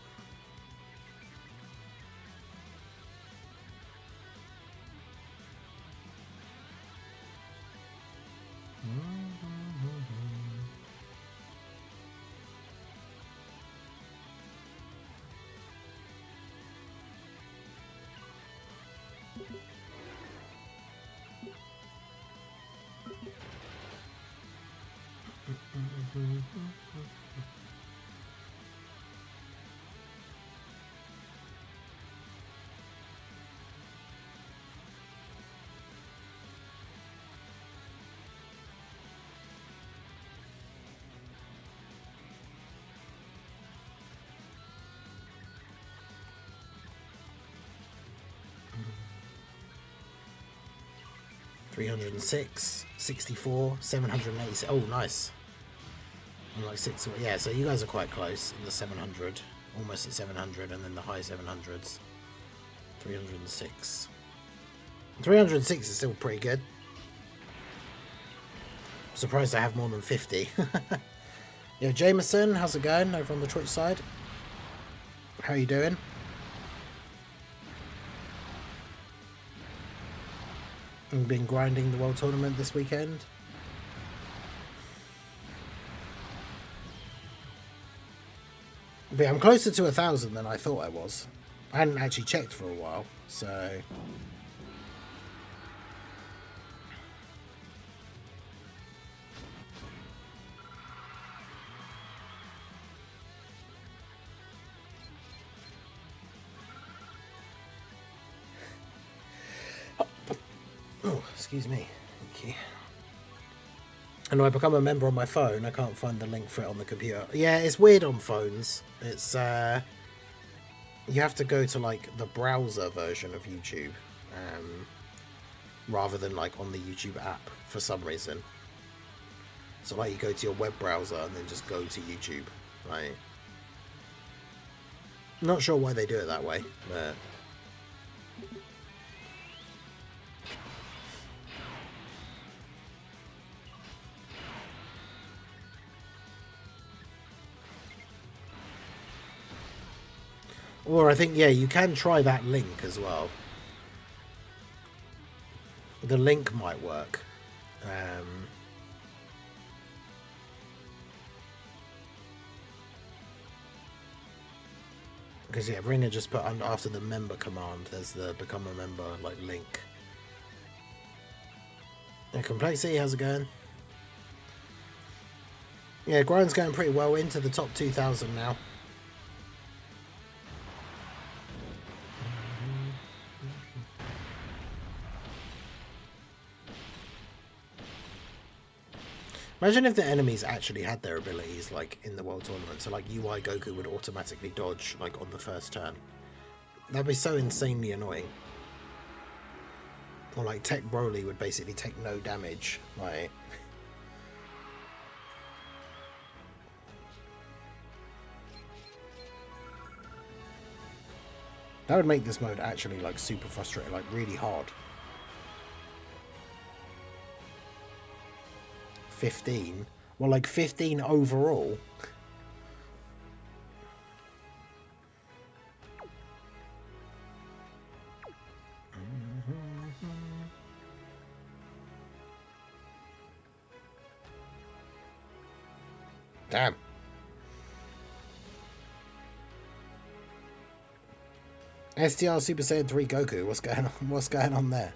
$306, 64, 786. Oh, nice. I'm like 6. Yeah, so you guys are quite close in the 700, almost at 700, and then the high 700s. 306. 306 is still pretty good. I'm surprised I have more than 50. Yo, Jameson, how's it going over on the Twitch side? How you doing? I've been grinding the World Tournament this weekend. But yeah, I'm closer to 1,000 than I thought I was. I hadn't actually checked for a while, so... Oh, excuse me. Thank you. And when I become a member on my phone, I can't find the link for it on the computer. Yeah, it's weird on phones. It's, you have to go to, like, the browser version of YouTube. Rather than, like, on the YouTube app, for some reason. So, like, you go to your web browser and then just go to YouTube, right? Not sure why they do it that way, but... Or I think, yeah, you can try that link as well. The link might work. Because, yeah, Ringer just put after the member command, there's the become a member, like, link. Yeah, Complexity, how's it going? Yeah, grind's going pretty well into the top 2,000 now. Imagine if the enemies actually had their abilities, like, in the World Tournament. So, like, UI Goku would automatically dodge, like, on the first turn. That'd be so insanely annoying. Or, like, Tech Broly would basically take no damage, like... That would make this mode actually, like, super frustrating, like, really hard. 15? Well, like, 15 overall? Damn. STR Super Saiyan 3 Goku. What's going on? What's going on there?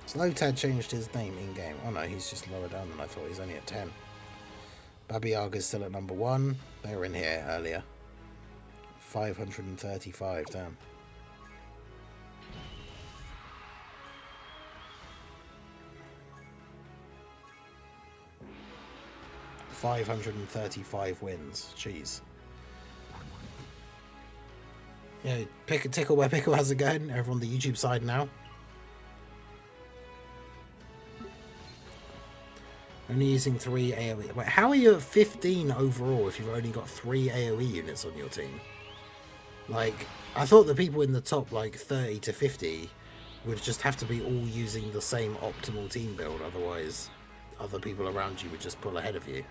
Slowtad changed his name in game. Oh no, he's just lower down than I thought. He's only at 10. Babi Yaga's still at number 1. They were in here earlier. 535, damn. $535 wins. Jeez. Yeah, pick a tickle where pickle has it going. Over on the YouTube side now. Only using 3 AoE. Wait, how are you at 15 overall if you've only got 3 AoE units on your team? Like, I thought the people in the top, like, 30 to 50 would just have to be all using the same optimal team build. Otherwise, other people around you would just pull ahead of you.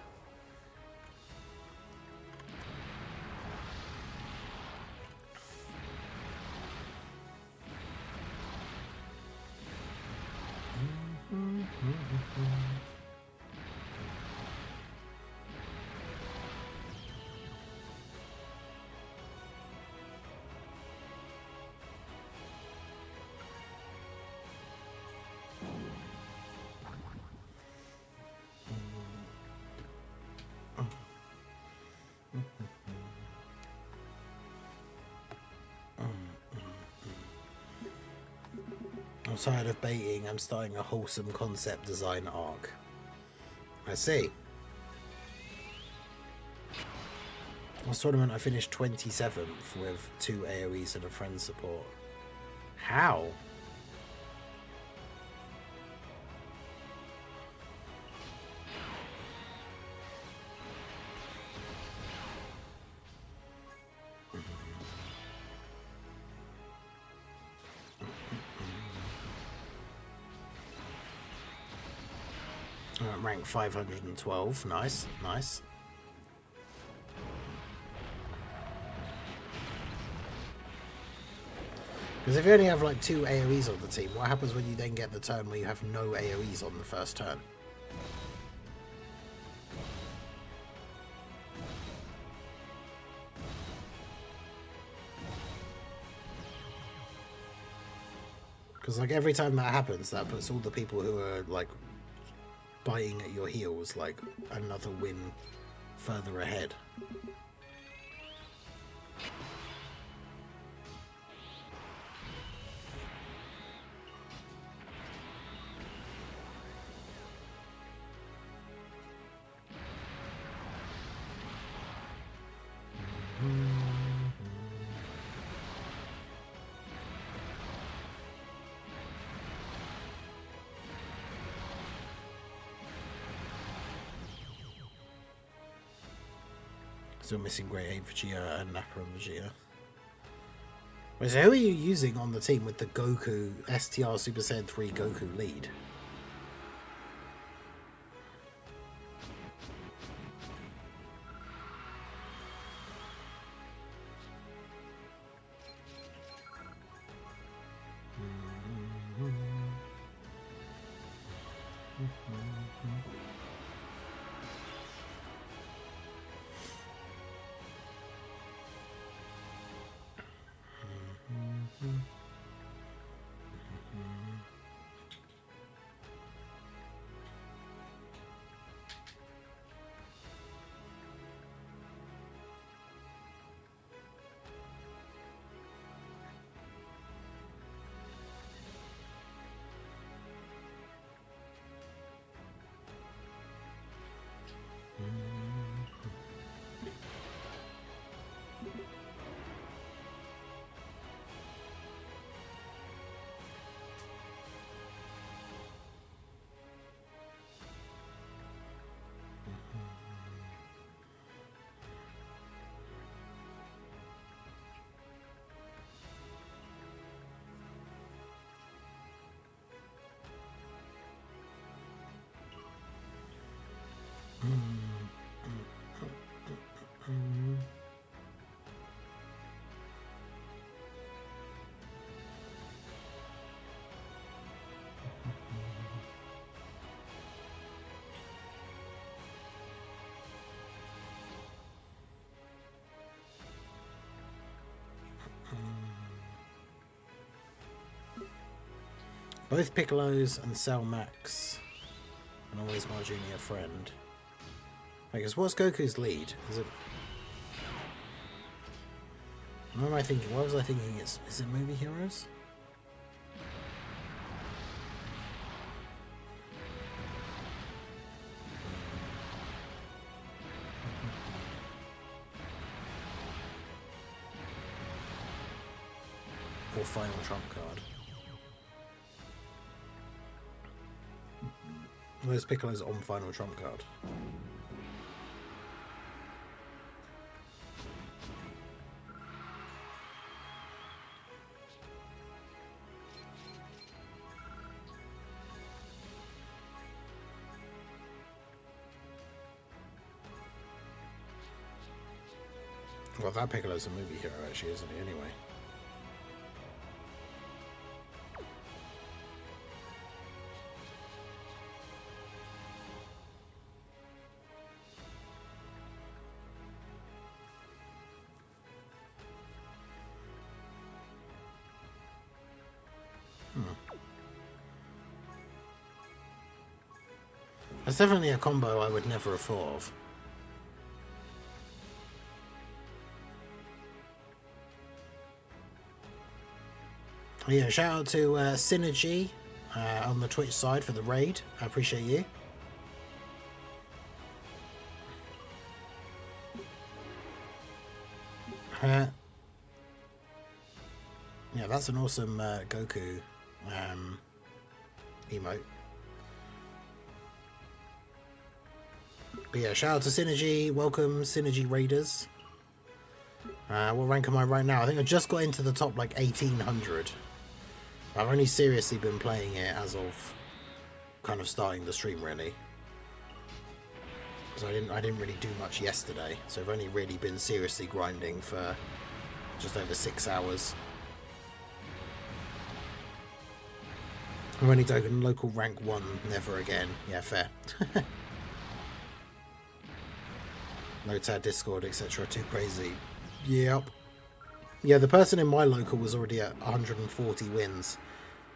I'm tired of baiting. I'm starting a wholesome concept design arc. I see. Last tournament I finished 27th with 2 AoEs and a friend support. How? Rank 512. Nice, nice. Because if you only have like 2 AoEs on the team, what happens when you then get the turn where you have no AoEs on the first turn? Because like every time that happens, that puts all the people who are like biting at your heels like another win further ahead. Still missing Great Ape Vegeta and Nappa and Vegeta. Wait, so who are you using on the team with the Goku STR Super Saiyan 3 Goku lead? Both Piccolos and Cell Max. And always my junior friend. I guess what's Goku's lead? Is it... What am I thinking? What was I thinking? Is it Movie Heroes? Or Final Trump Card? Where's Piccolo's on Final Trump Card? Well, that Piccolo's a movie hero, actually, isn't he, anyway? That's definitely a combo I would never have thought of. Yeah, shout out to Synergy on the Twitch side for the raid. I appreciate you. Yeah, that's an awesome Goku emote. But yeah, shout out to Synergy. Welcome, Synergy Raiders. What rank am I right now? I think I just got into the top like 1800. I've only seriously been playing it as of kind of starting the stream, really. Because I didn't really do much yesterday, so I've only really been seriously grinding for just over 6 hours. I've only taken local rank 1, never again. Yeah, fair. No tab, Discord, etc. Too crazy. Yep. Yeah, the person in my local was already at 140 wins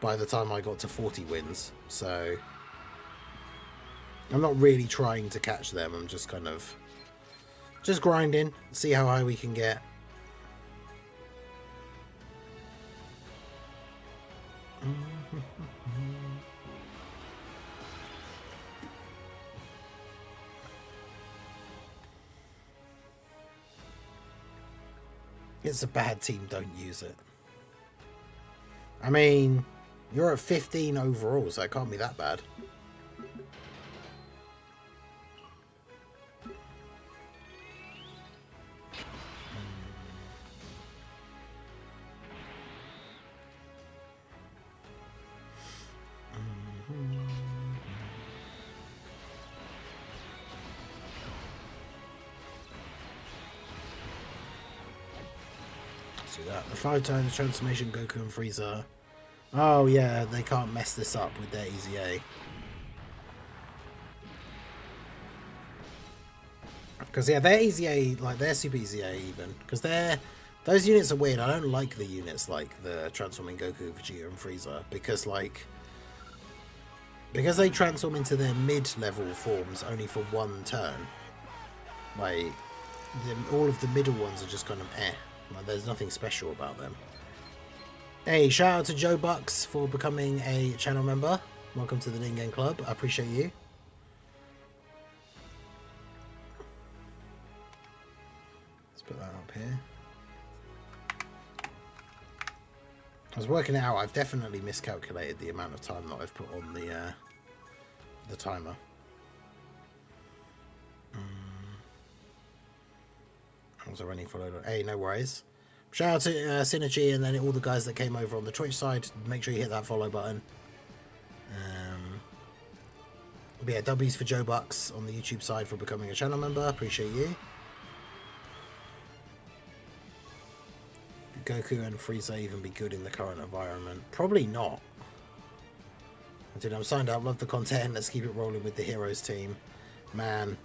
by the time I got to 40 wins. So I'm not really trying to catch them. I'm just kind of just grinding, see how high we can get. It's a bad team, don't use it. I mean, you're at 15 overall, so it can't be that bad. That. The 5 times transformation Goku and Frieza. Oh yeah, they can't mess this up with their Easy A. Because yeah, their Easy A, like their Super Easy A even. Because those units are weird. I don't like the units like the transforming Goku, Vegeta and Frieza. Because they transform into their mid-level forms only for 1 turn. Like, all of the middle ones are just kind of eh. Like, there's nothing special about them. Hey, shout out to Joe Bucks for becoming a channel member. Welcome to the Ningen Club. I appreciate you. Let's put that up here. I was working it out. I've definitely miscalculated the amount of time that I've put on the timer. Was already followed. Hey, no worries. Shout out to Synergy and then all the guys that came over on the Twitch side. Make sure you hit that follow button. But yeah, W's for Joe Bucks on the YouTube side for becoming a channel member. Appreciate you. Goku and Frieza even be good in the current environment? Probably not. I'm signed up. Love the content. Let's keep it rolling with the Heroes team. Man.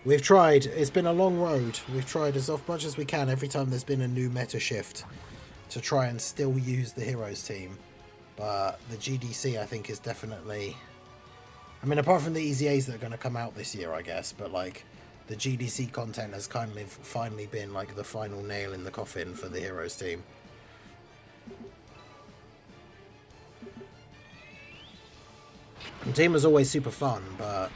We've tried. It's been a long road. We've tried as much as we can every time there's been a new meta shift to try and still use the Heroes team. But the GDC, I think, is definitely... I mean, apart from the EZAs that are going to come out this year, I guess, but, like, the GDC content has kind of finally been, like, the final nail in the coffin for the Heroes team. The team was always super fun, but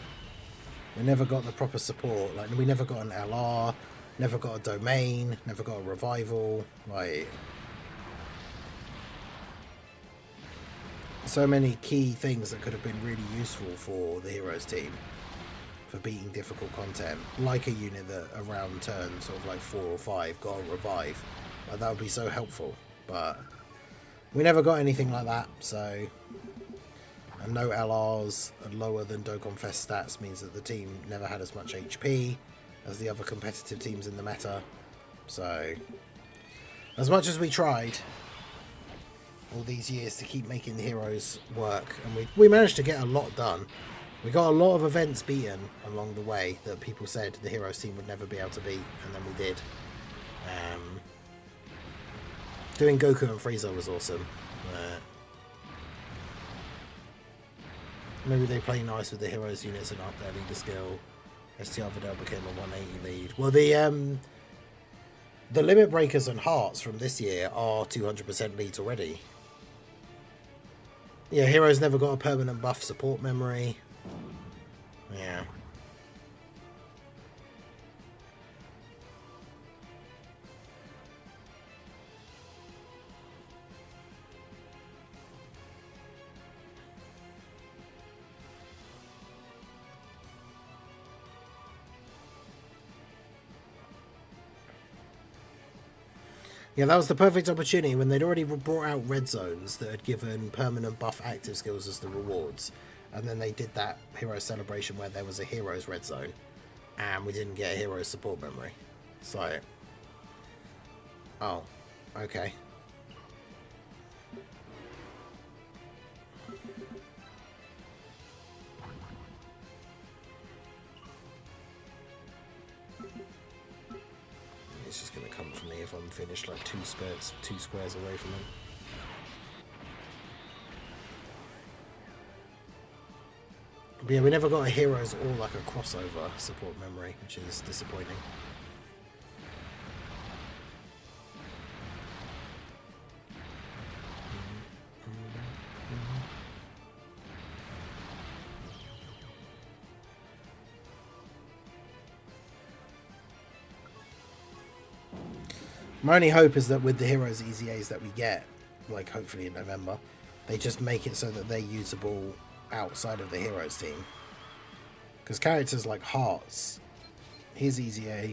we never got the proper support. Like, we never got an LR, never got a domain, never got a revival. Like, so many key things that could have been really useful for the Heroes team for beating difficult content, like a unit that around turn sort of like 4 or 5 got a revive. Like, that would be so helpful, but we never got anything like that. So, and no LRs and lower than Dokkan Fest stats means that the team never had as much HP as the other competitive teams in the meta. So, as much as we tried all these years to keep making the Heroes work, and we managed to get a lot done. We got a lot of events beaten along the way that people said the Heroes team would never be able to beat, and then we did. Doing Goku and Frieza was awesome. Maybe they play nice with the Heroes units and up their leader skill. STR Videl became a 180 lead. Well, the Limit Breakers and Hearts from this year are 200% leads already. Yeah, Heroes never got a permanent buff support memory. Yeah. Yeah, that was the perfect opportunity when they'd already brought out red zones that had given permanent buff active skills as the rewards. And then they did that Hero Celebration where there was a Heroes red zone. And we didn't get a Heroes support memory. So... oh, okay. It's just going to come for me if I'm finished like two squares away from him. But yeah, we never got a Heroes or like a crossover support memory, which is disappointing. My only hope is that with the Heroes EZAs that we get, like hopefully in November, they just make it so that they're usable outside of the Heroes team. Because characters like Hearts, his EZA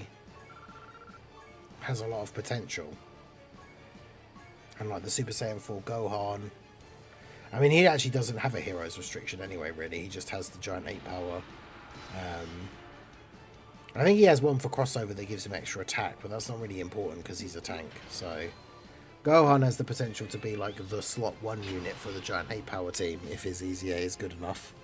has a lot of potential. And like the Super Saiyan 4 Gohan, I mean, he actually doesn't have a Heroes restriction anyway, really. He just has the giant 8 power. I think he has one for crossover that gives him extra attack, but that's not really important because he's a tank. So Gohan has the potential to be like the slot 1 unit for the giant 8 power team if his EZA is good enough.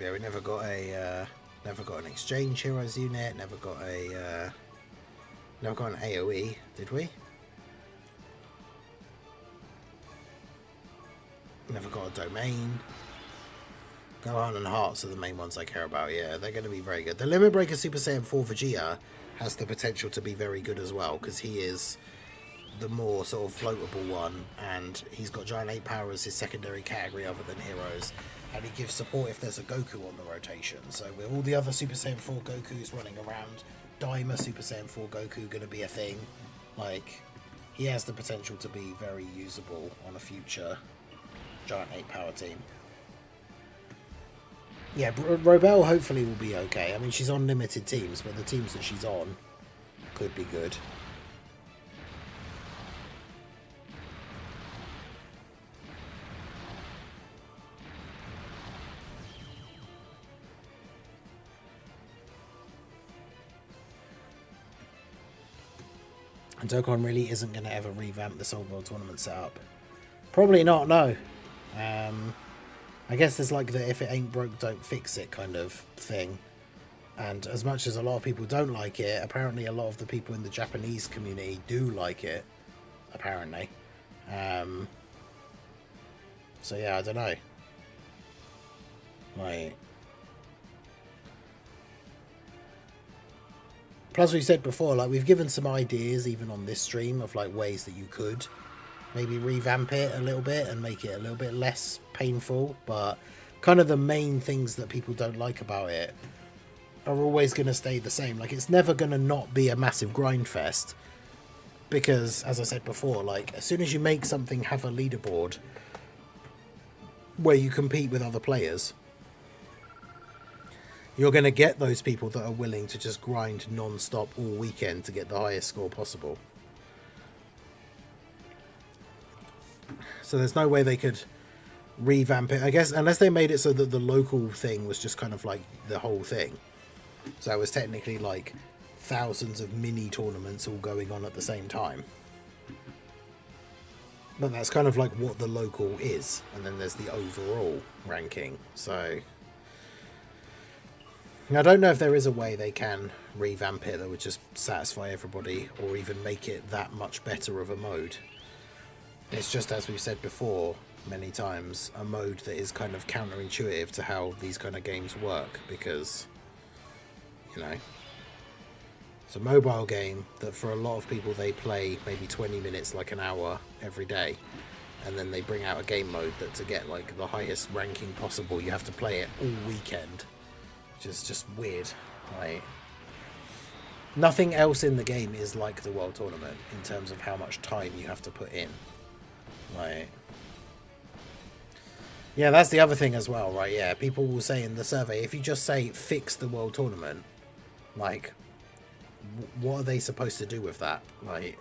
Yeah, we never got an exchange Heroes unit, never got an AoE, did we? Never got a domain. Gohan and Hearts are the main ones I care about, yeah, they're going to be very good. The Limit Breaker Super Saiyan 4 Vegeta has the potential to be very good as well, because he is the more sort of floatable one, and he's got giant 8 power as his secondary category other than Heroes. And he gives support if there's a Goku on the rotation. So with all the other Super Saiyan 4 Gokus running around, Daima Super Saiyan 4 Goku going to be a thing. Like, he has the potential to be very usable on a future giant 8 power team. Yeah, Robel hopefully will be okay. I mean, she's on limited teams, but the teams that she's on could be good. And Dokkan really isn't going to ever revamp this old World Tournament setup. Probably not, no. I guess there's like the if it ain't broke, don't fix it kind of thing. And as much as a lot of people don't like it, apparently a lot of the people in the Japanese community do like it. Apparently. So yeah, I don't know. Like... Plus, we said before, like, we've given some ideas, even on this stream, of, like, ways that you could maybe revamp it a little bit and make it a little bit less painful. But kind of the main things that people don't like about it are always going to stay the same. Like, it's never going to not be a massive grind fest. Because, as I said before, like, as soon as you make something have a leaderboard where you compete with other players, you're going to get those people that are willing to just grind non-stop all weekend to get the highest score possible. So there's no way they could revamp it, I guess, unless they made it so that the local thing was just kind of like the whole thing. So it was technically like thousands of mini tournaments all going on at the same time. But that's kind of like what the local is. And then there's the overall ranking. So... I don't know if there is a way they can revamp it that would just satisfy everybody or even make it that much better of a mode. It's just, as we've said before many times, a mode that is kind of counterintuitive to how these kind of games work because, you know, it's a mobile game that for a lot of people they play maybe 20 minutes, like an hour every day. And then they bring out a game mode that to get like the highest ranking possible, you have to play it all weekend. Is just weird. Like, nothing else in the game is like the World Tournament in terms of how much time you have to put in. Like, yeah, that's the other thing as well, right? Yeah, people will say in the survey, if you just say fix the World Tournament, like, what are they supposed to do with that? Like,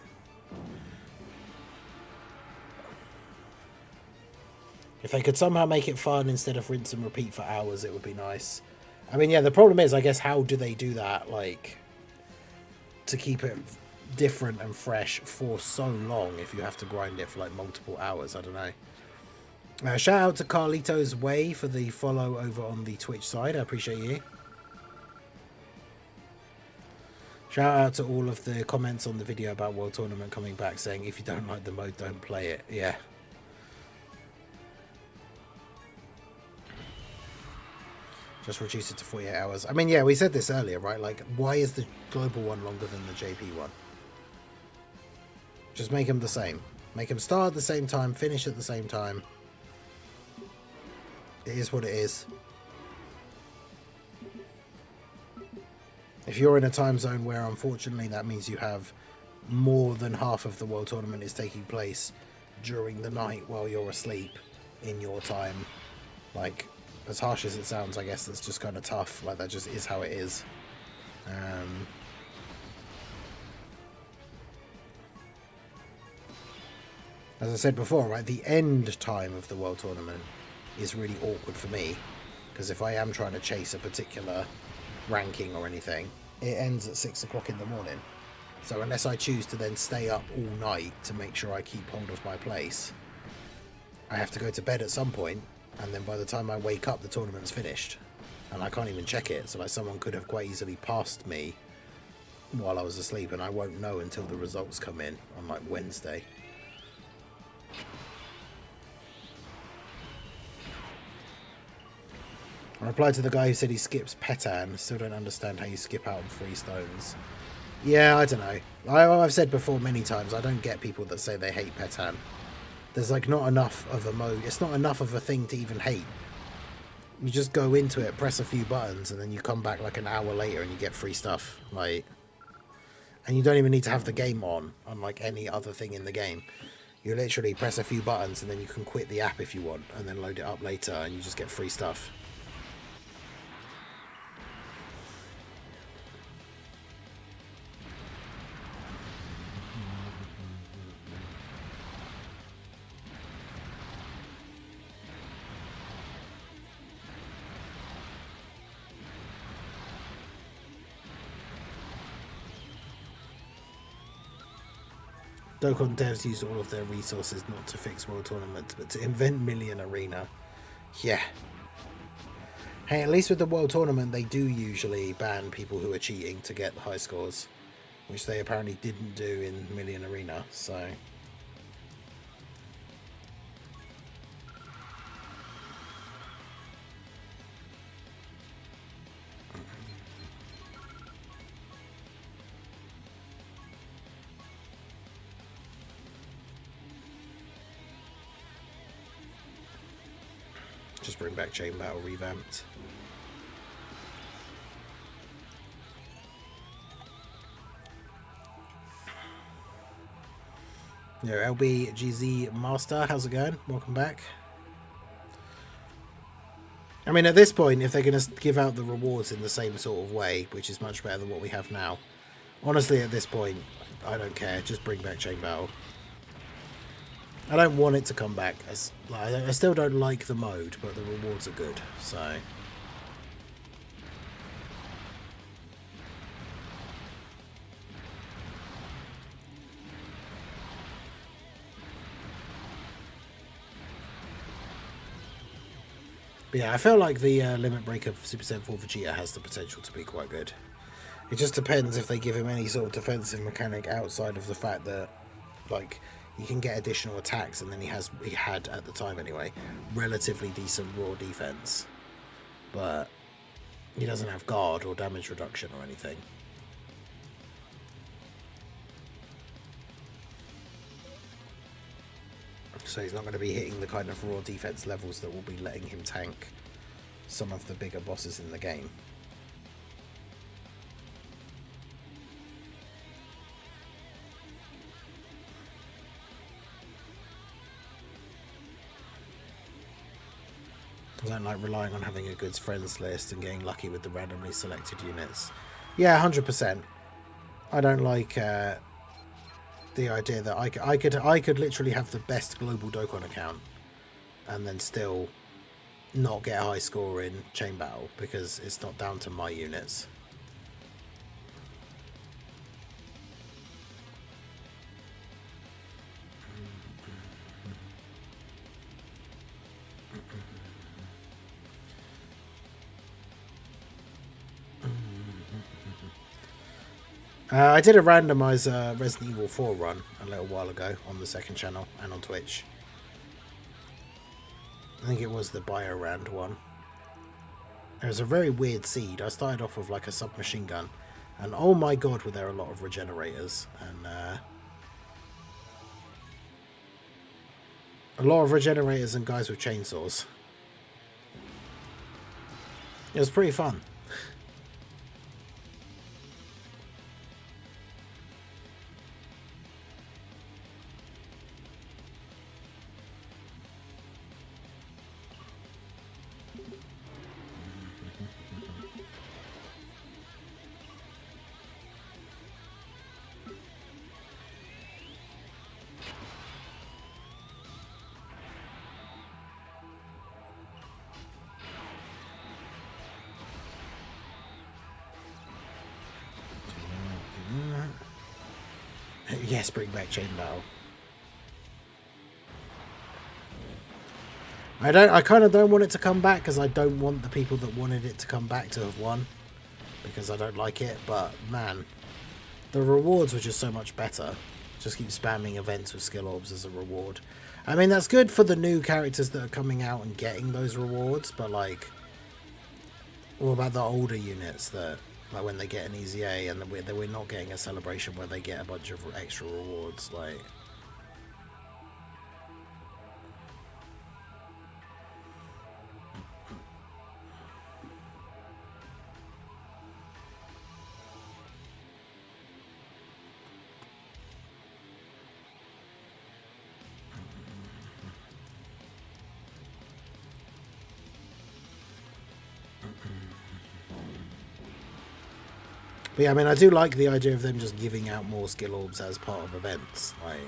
if they could somehow make it fun instead of rinse and repeat for hours, it would be nice. I mean, yeah, the problem is, I guess, how do they do that, like, to keep it different and fresh for so long if you have to grind it for, like, multiple hours? I don't know. Shout out to Carlito's Way for the follow over on the Twitch side. I appreciate you. Shout out to all of the comments on the video about World Tournament coming back saying, if you don't like the mode, don't play it. Yeah. Just reduce it to 48 hours. I mean, yeah, we said this earlier, right? Like, why is the global one longer than the JP one? Just make them the same. Make them start at the same time, finish at the same time. It is what it is. If you're in a time zone where, unfortunately, that means you have more than half of the World Tournament is taking place during the night while you're asleep in your time, like... As harsh as it sounds, I guess that's just kind of tough. Like, that just is how it is. As I said before, right, the end time of the World Tournament is really awkward for me. Because if I am trying to chase a particular ranking or anything, it ends at 6 o'clock in the morning. So unless I choose to then stay up all night to make sure I keep hold of my place, I have to go to bed at some point. And then by the time I wake up, the tournament's finished. And I can't even check it. So like someone could have quite easily passed me while I was asleep. And I won't know until the results come in on like Wednesday. I replied to the guy who said he skips Petan. Still don't understand how you skip out on 3 stones. Yeah, I don't know. I've said before many times, I don't get people that say they hate Petan. There's like not enough of a mode. It's not enough of a thing to even hate. You just go into it, press a few buttons, and then you come back like an hour later and you get free stuff. Like, and you don't even need to have the game on, unlike any other thing in the game. You literally press a few buttons and then you can quit the app if you want, and then load it up later and you just get free stuff. Dokkan devs used all of their resources not to fix World Tournaments, but to invent Million Arena. Yeah. Hey, at least with the World Tournament, they do usually ban people who are cheating to get high scores, which they apparently didn't do in Million Arena, so... Just bring back Chain Battle revamped. Yo, LBGZ Master, how's it going? Welcome back. I mean, at this point, if they're going to give out the rewards in the same sort of way, which is much better than what we have now, honestly, at this point, I don't care. Just bring back Chain Battle. I don't want it to come back. I still don't like the mode, but the rewards are good, so... But yeah, I feel like the Limit Breaker Super Set 4 Vegeta has the potential to be quite good. It just depends if they give him any sort of defensive mechanic outside of the fact that, like, he can get additional attacks, and then he had, at the time anyway, relatively decent raw defense. But he doesn't have guard or damage reduction or anything. So he's not going to be hitting the kind of raw defense levels that will be letting him tank some of the bigger bosses in the game. I don't like relying on having a good friends list and getting lucky with the randomly selected units. Yeah, 100%. I don't like the idea that I could literally have the best global Dokkan account and then still not get a high score in Chain Battle because it's not down to my units. I did a randomizer Resident Evil 4 run a little while ago on the second channel and on Twitch. I think it was the Biorand one. It was a very weird seed. I started off with like a submachine gun, and oh my god, were there a lot of regenerators, and a lot of regenerators and guys with chainsaws. It was pretty fun. Yes, bring back Chain Battle. I kind of don't want it to come back because I don't want the people that wanted it to come back to have won, because I don't like it. But man, the rewards were just so much better. Just keep spamming events with skill orbs as a reward. I mean, that's good for the new characters that are coming out and getting those rewards, but like, what about the older units that, like, when they get an easy A and we're not getting a celebration where they get a bunch of extra rewards, like... But yeah, I mean, I do like the idea of them just giving out more skill orbs as part of events. Like,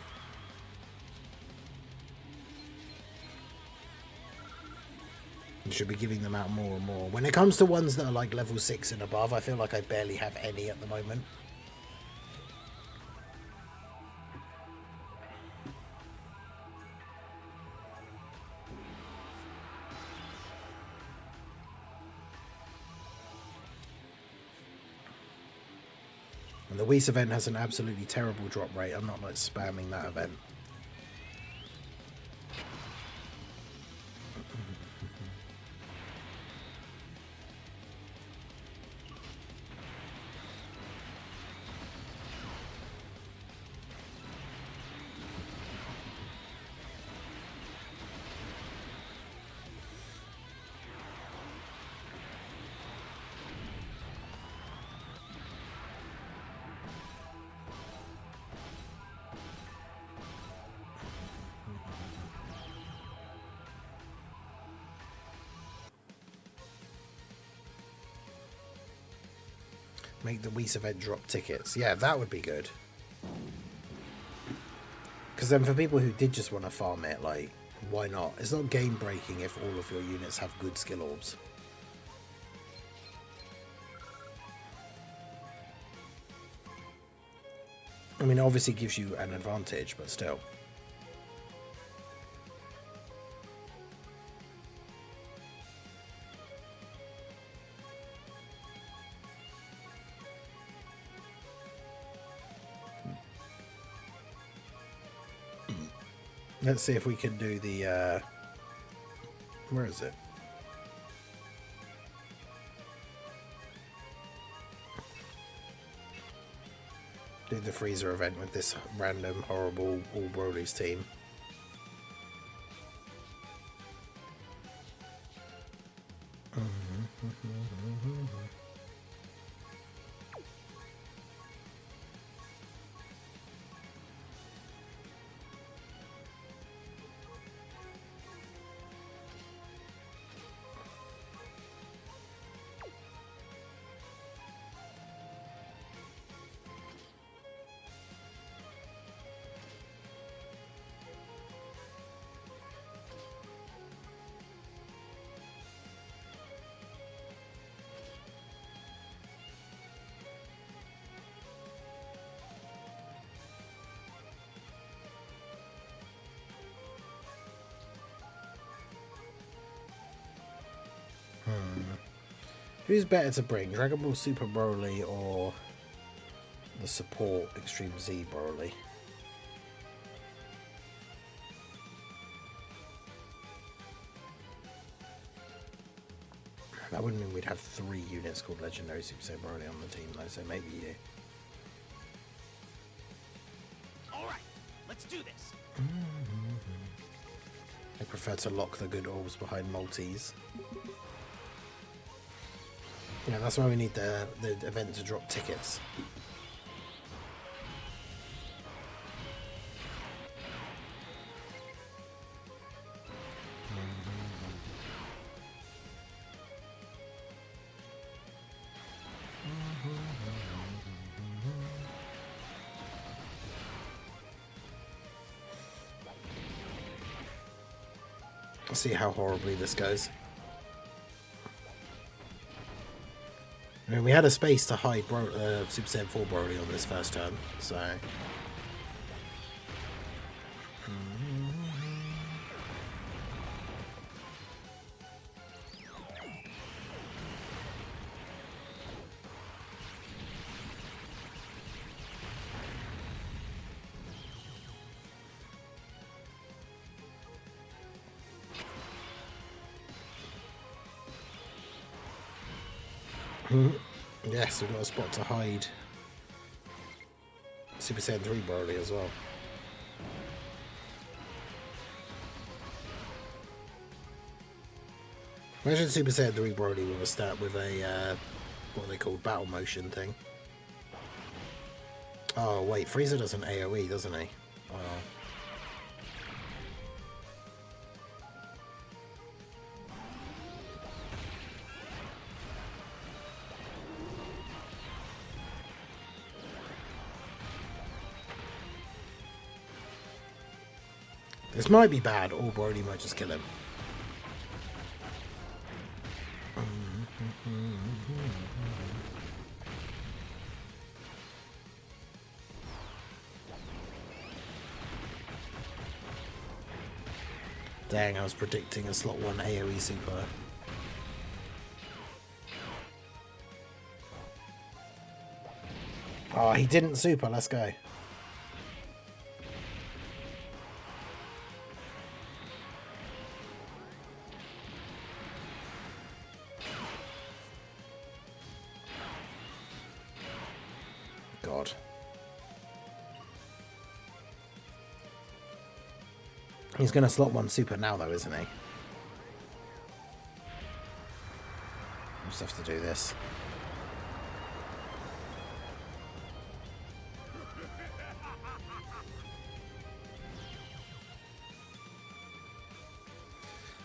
you should be giving them out more and more. When it comes to ones that are like level 6 and above, I feel like I barely have any at the moment. And the Whis event has an absolutely terrible drop rate. I'm not like spamming that event. Make the Whis event drop tickets. Yeah, that would be good. Because then for people who did just want to farm it, like, why not? It's not game breaking if all of your units have good skill orbs. I mean, it obviously gives you an advantage, but still. Let's see if we can do the, where is it? Do the freezer event with this random, horrible, all Broly's team. Who's better to bring, Dragon Ball Super Broly or the support Extreme Z Broly? That wouldn't mean we'd have 3 units called Legendary Super Saiyan Broly on the team though, so maybe you. Alright, let's do this. I prefer to lock the good orbs behind multis. Yeah, that's why we need the event to drop tickets. Let's see how horribly this goes. I mean, we had a space to hide Super Saiyan 4 Broly on this first turn, so... Yes, we've got a spot to hide Super Saiyan 3 Broly as well. Imagine Super Saiyan 3 Broly with a stat with a, what they call battle motion thing. Oh wait, Frieza does an AoE, doesn't he? Oh. This might be bad, or Broly might just kill him. Dang, I was predicting a slot 1 AoE super. Oh, he didn't super. Let's go. God. He's going to slot one super now, though, isn't he? Just have to do this.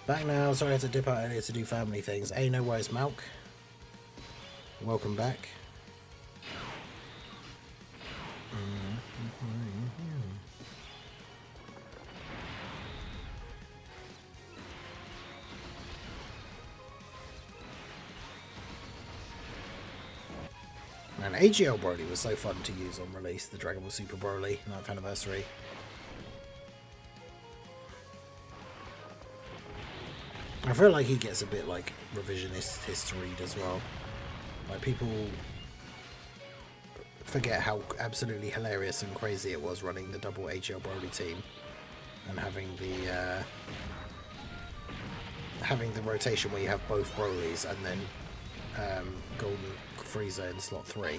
Back now. Sorry I had to dip out earlier to do family things. Hey, no worries, Malk. Welcome back. Man, AGL Broly was so fun to use on release, the Dragon Ball Super Broly 9th anniversary. I feel like he gets a bit like revisionist history as well. Like people forget how absolutely hilarious and crazy it was running the double AGL Broly team and having the rotation where you have both Brolys and then Golden Frieza in slot 3.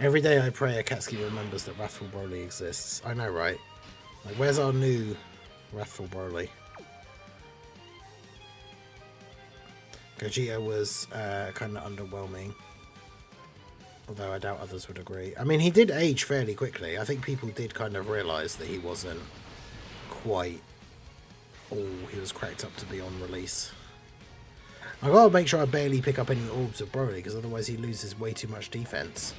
Every day I pray Akatsuki remembers that Wrathful Broly exists. I know, right? Like, where's our new Wrathful Broly? Gogeta was kind of underwhelming. Although I doubt others would agree. I mean, he did age fairly quickly. I think people did kind of realise that he wasn't quite all he was cracked up to be on release. I gotta make sure I barely pick up any orbs of Broly, because otherwise he loses way too much defense.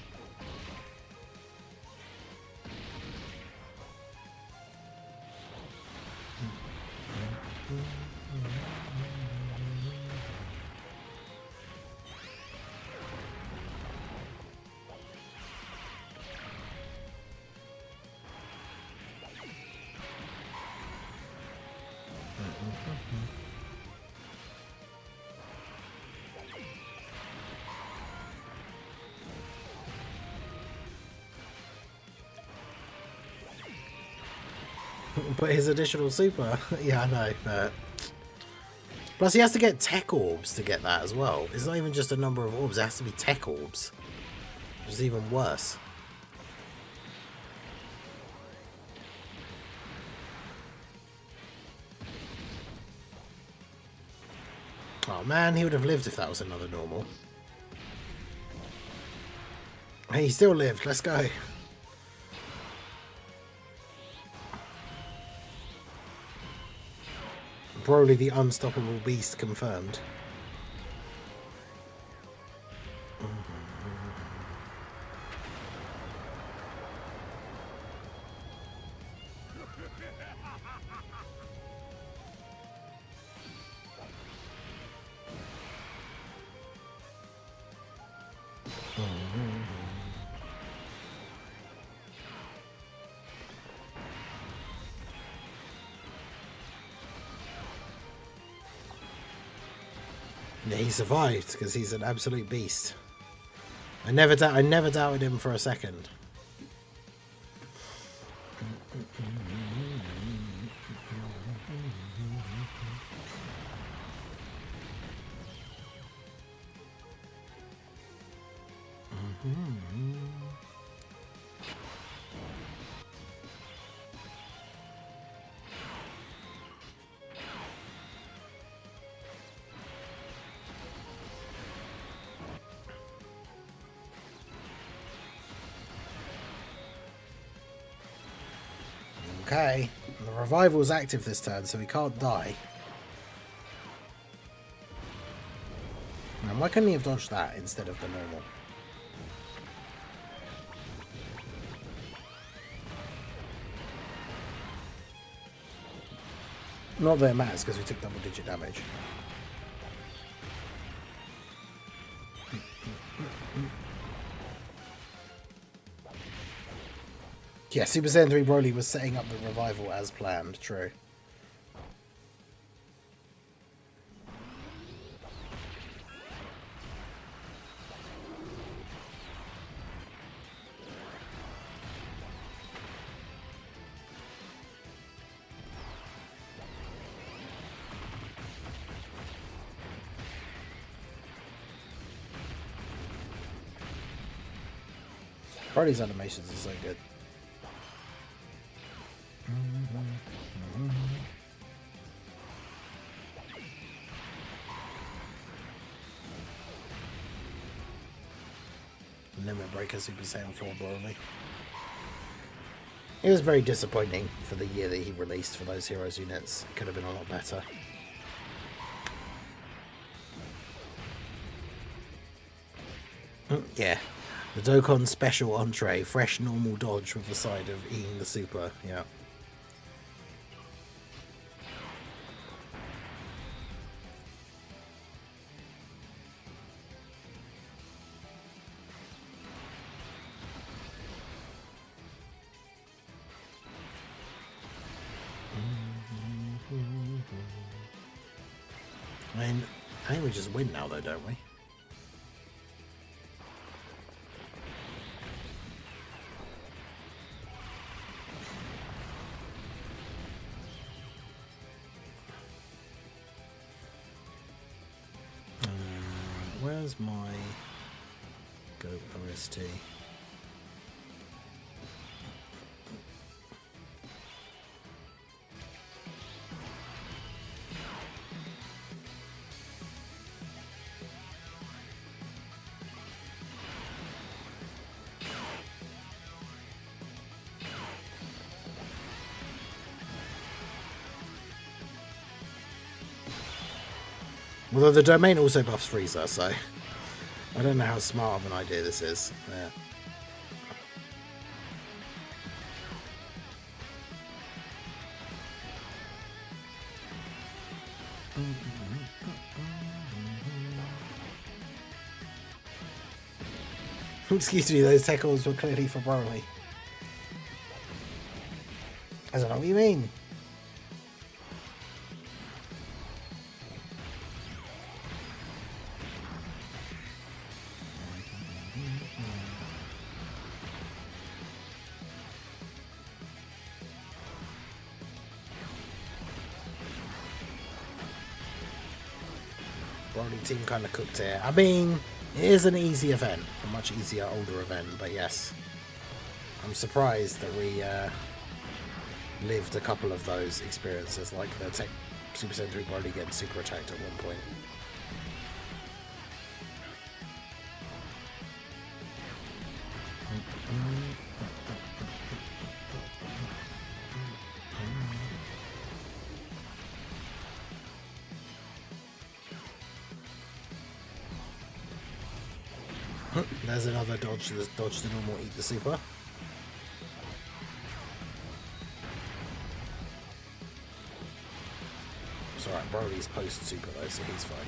But his additional super, yeah, I know, but plus he has to get tech orbs to get that as well. It's not even just a number of orbs, it has to be tech orbs, which is even worse. Oh man, he would have lived if that was another normal. Hey, he still lived, let's go. Broly the unstoppable beast confirmed. Yeah, he survived because he's an absolute beast. I never doubted him for a second. Okay. The revival's active this turn, so he can't die. And why couldn't he have dodged that instead of the normal? Not that it matters, because we took double-digit damage. Yeah, Super Saiyan 3 Broly was setting up the revival as planned, true. Broly's animations are so good. Limit Breaker Super Saiyan 4 Broly. It was very disappointing for the year that he released for those Heroes units. It could have been a lot better. Yeah. The Dokkan special entree. Fresh normal dodge with the side of eating the super. Yeah. I mean, I think we just win now though, don't we? Where's my Go OST? Although the domain also buffs Frieza, so I don't know how smart of an idea this is. Yeah. Excuse me, those tackles were clearly for Broly. I don't know what you mean. Broly team kind of cooked here. I mean, it is an easy event, a much easier, older event, but yes. I'm surprised that we lived a couple of those experiences, like the Super Saiyan 3 Broly getting super attacked at one point. There's another dodge. There's dodge the normal, eat the super. It's alright, Broly's post super though, so he's fine.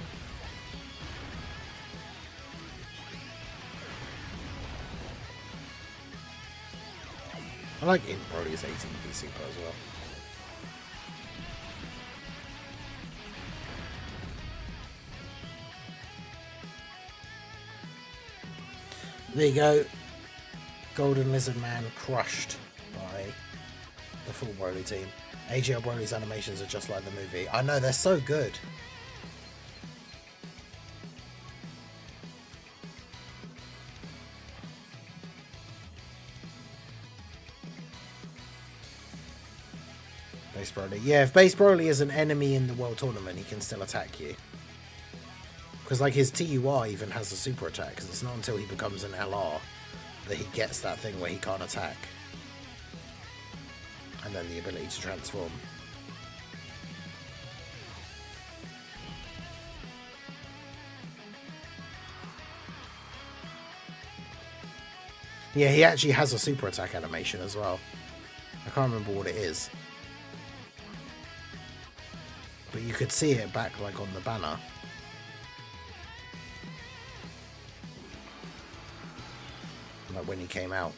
I like in Broly's 18p super as well. There you go. Golden Lizard Man crushed by the full Broly team. AGL Broly's animations are just like the movie. I know, they're so good. Base Broly. Yeah, if Base Broly is an enemy in the World Tournament, he can still attack you. Because like his TUR even has a super attack, because it's not until he becomes an LR that he gets that thing where he can't attack. And then the ability to transform. Yeah, he actually has a super attack animation as well. I can't remember what it is. But you could see it back like on the banner. Like when he came out.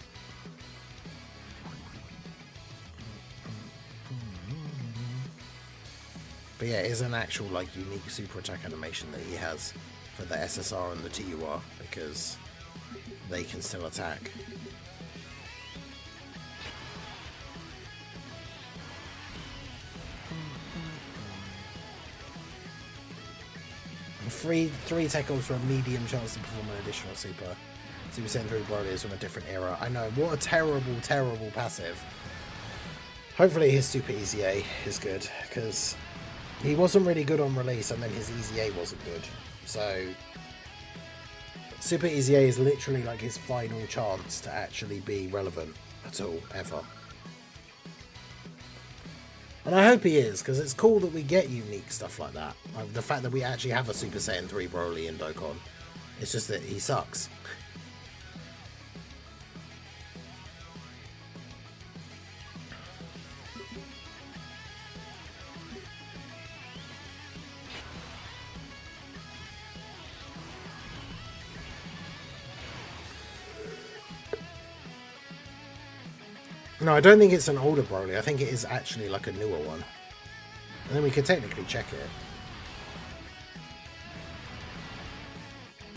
But yeah, it is an actual like unique super attack animation that he has for the SSR and the TUR, because they can still attack. Three tackles for a medium chance to perform an additional Super Saiyan 3 Broly is from a different era. I know, what a terrible, terrible passive. Hopefully his Super Easy A is good, because he wasn't really good on release, and then his Easy A wasn't good. So Super Easy A is literally like his final chance to actually be relevant at all, ever. And I hope he is, because it's cool that we get unique stuff like that. Like the fact that we actually have a Super Saiyan 3 Broly in Dokkan. It's just that he sucks. No, I don't think it's an older Broly. I think it is actually like a newer one. And then we could technically check it.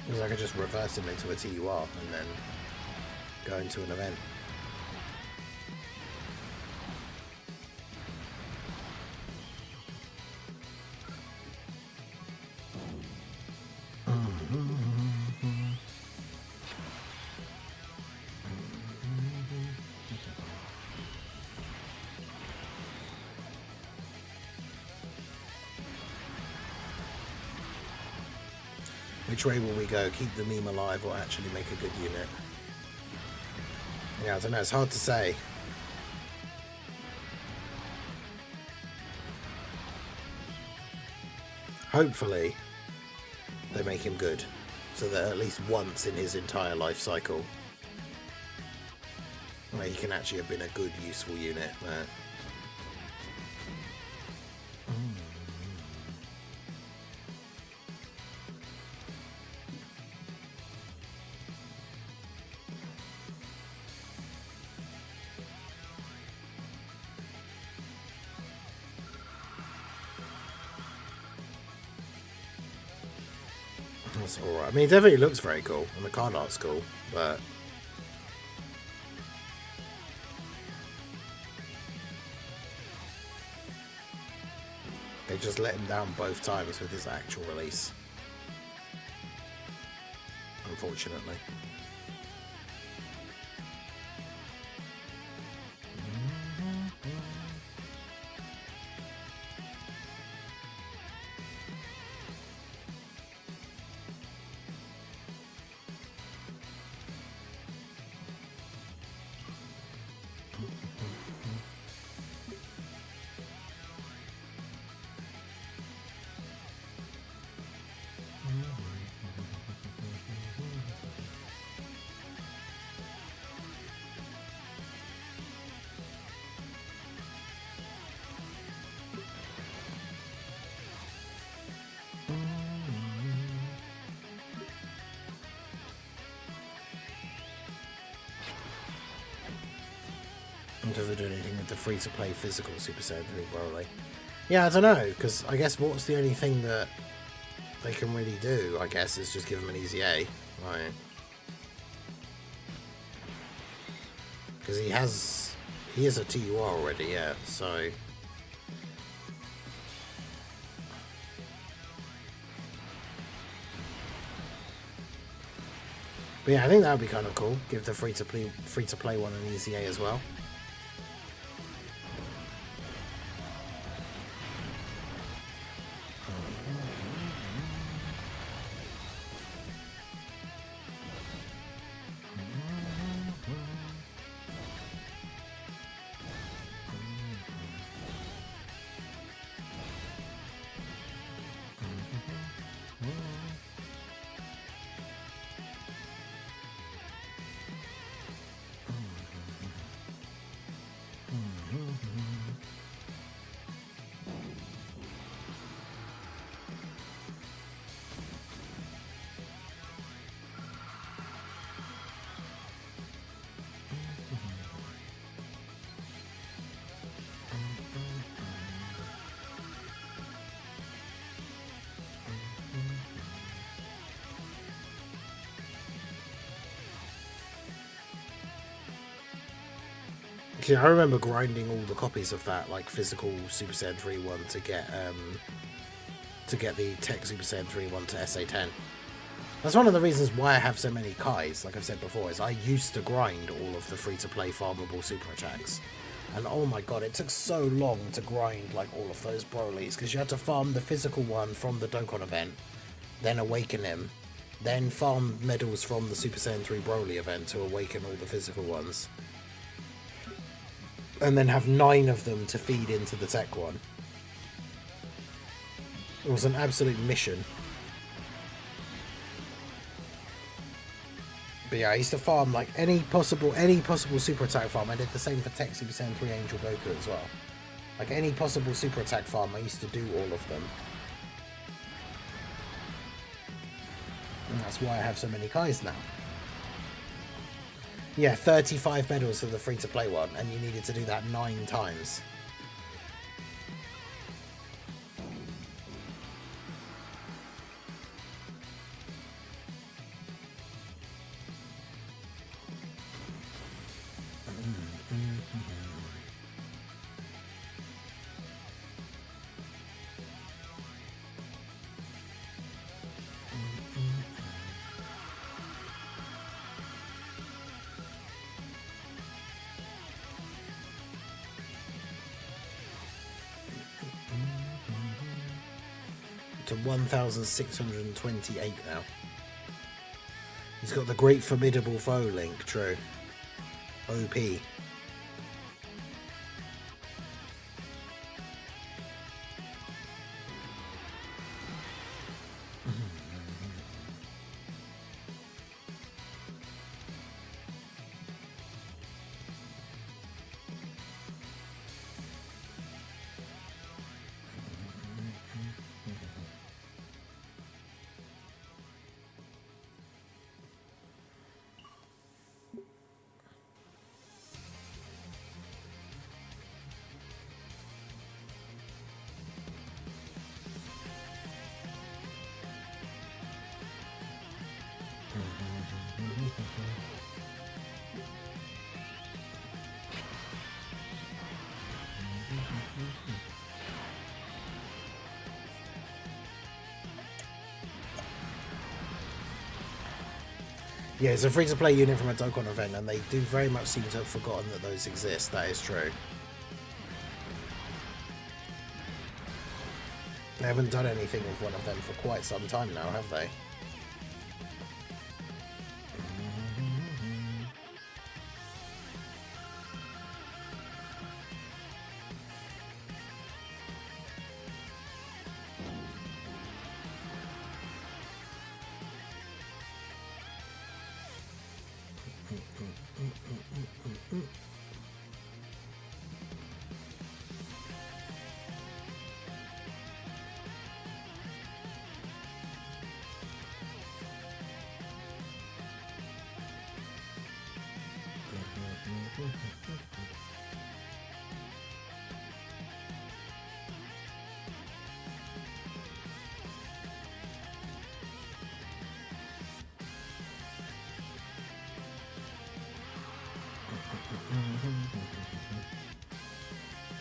Because I could just reverse him into a TUR and then go into an event. Which way will we go? Keep the meme alive or actually make a good unit? Yeah, I don't know. It's hard to say. Hopefully, they make him good. So that at least once in his entire life cycle, he can actually have been a good, useful unit. That's alright. I mean, it definitely looks very cool, and the card art's cool, but they just let him down both times with his actual release. Unfortunately. Does it do anything with the free-to-play physical Super Saiyan 3 Broly? Yeah, I don't know, because I guess what's the only thing that they can really do, I guess, is just give him an easy A. Right. Because he is a TUR already, yeah, so... But yeah, I think that would be kind of cool. Give the free-to-play one an easy A as well. 'Cause I remember grinding all the copies of that, like physical Super Saiyan 3 one to get the Tech Super Saiyan 3 one to SA10. That's one of the reasons why I have so many Kais, like I've said before, is I used to grind all of the free-to-play farmable super attacks. And oh my god, it took so long to grind like all of those Brolys, because you had to farm the physical one from the Dokkan event, then awaken him, then farm medals from the Super Saiyan 3 Broly event to awaken all the physical ones. And then have 9 of them to feed into the tech one. It was an absolute mission. But yeah, I used to farm like any possible super attack farm. I did the same for Tech Super Saiyan 3 Angel Goku as well. Like any possible super attack farm, I used to do all of them. And that's why I have so many Kais now. Yeah, 35 medals for the free-to-play one, and you needed to do that 9 times. To 1,628 now. He's got the Great Formidable Foe link, true. OP. Yeah, it's a free-to-play unit from a Dokkan event, and they do very much seem to have forgotten that those exist. That is true. They haven't done anything with one of them for quite some time now, have they?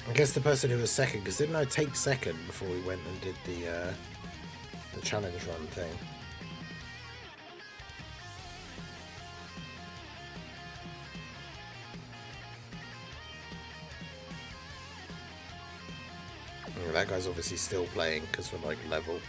I guess the person who was second, because didn't I take second before we went and did the challenge run thing? Oh, that guy's obviously still playing because we're like level.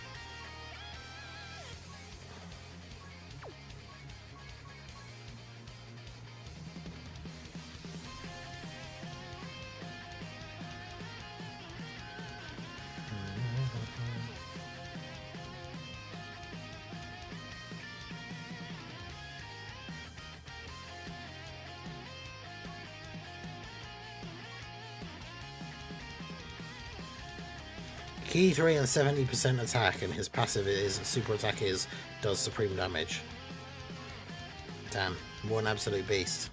Key 3 and 70% attack, and his passive is super attack does supreme damage. Damn, what an absolute beast.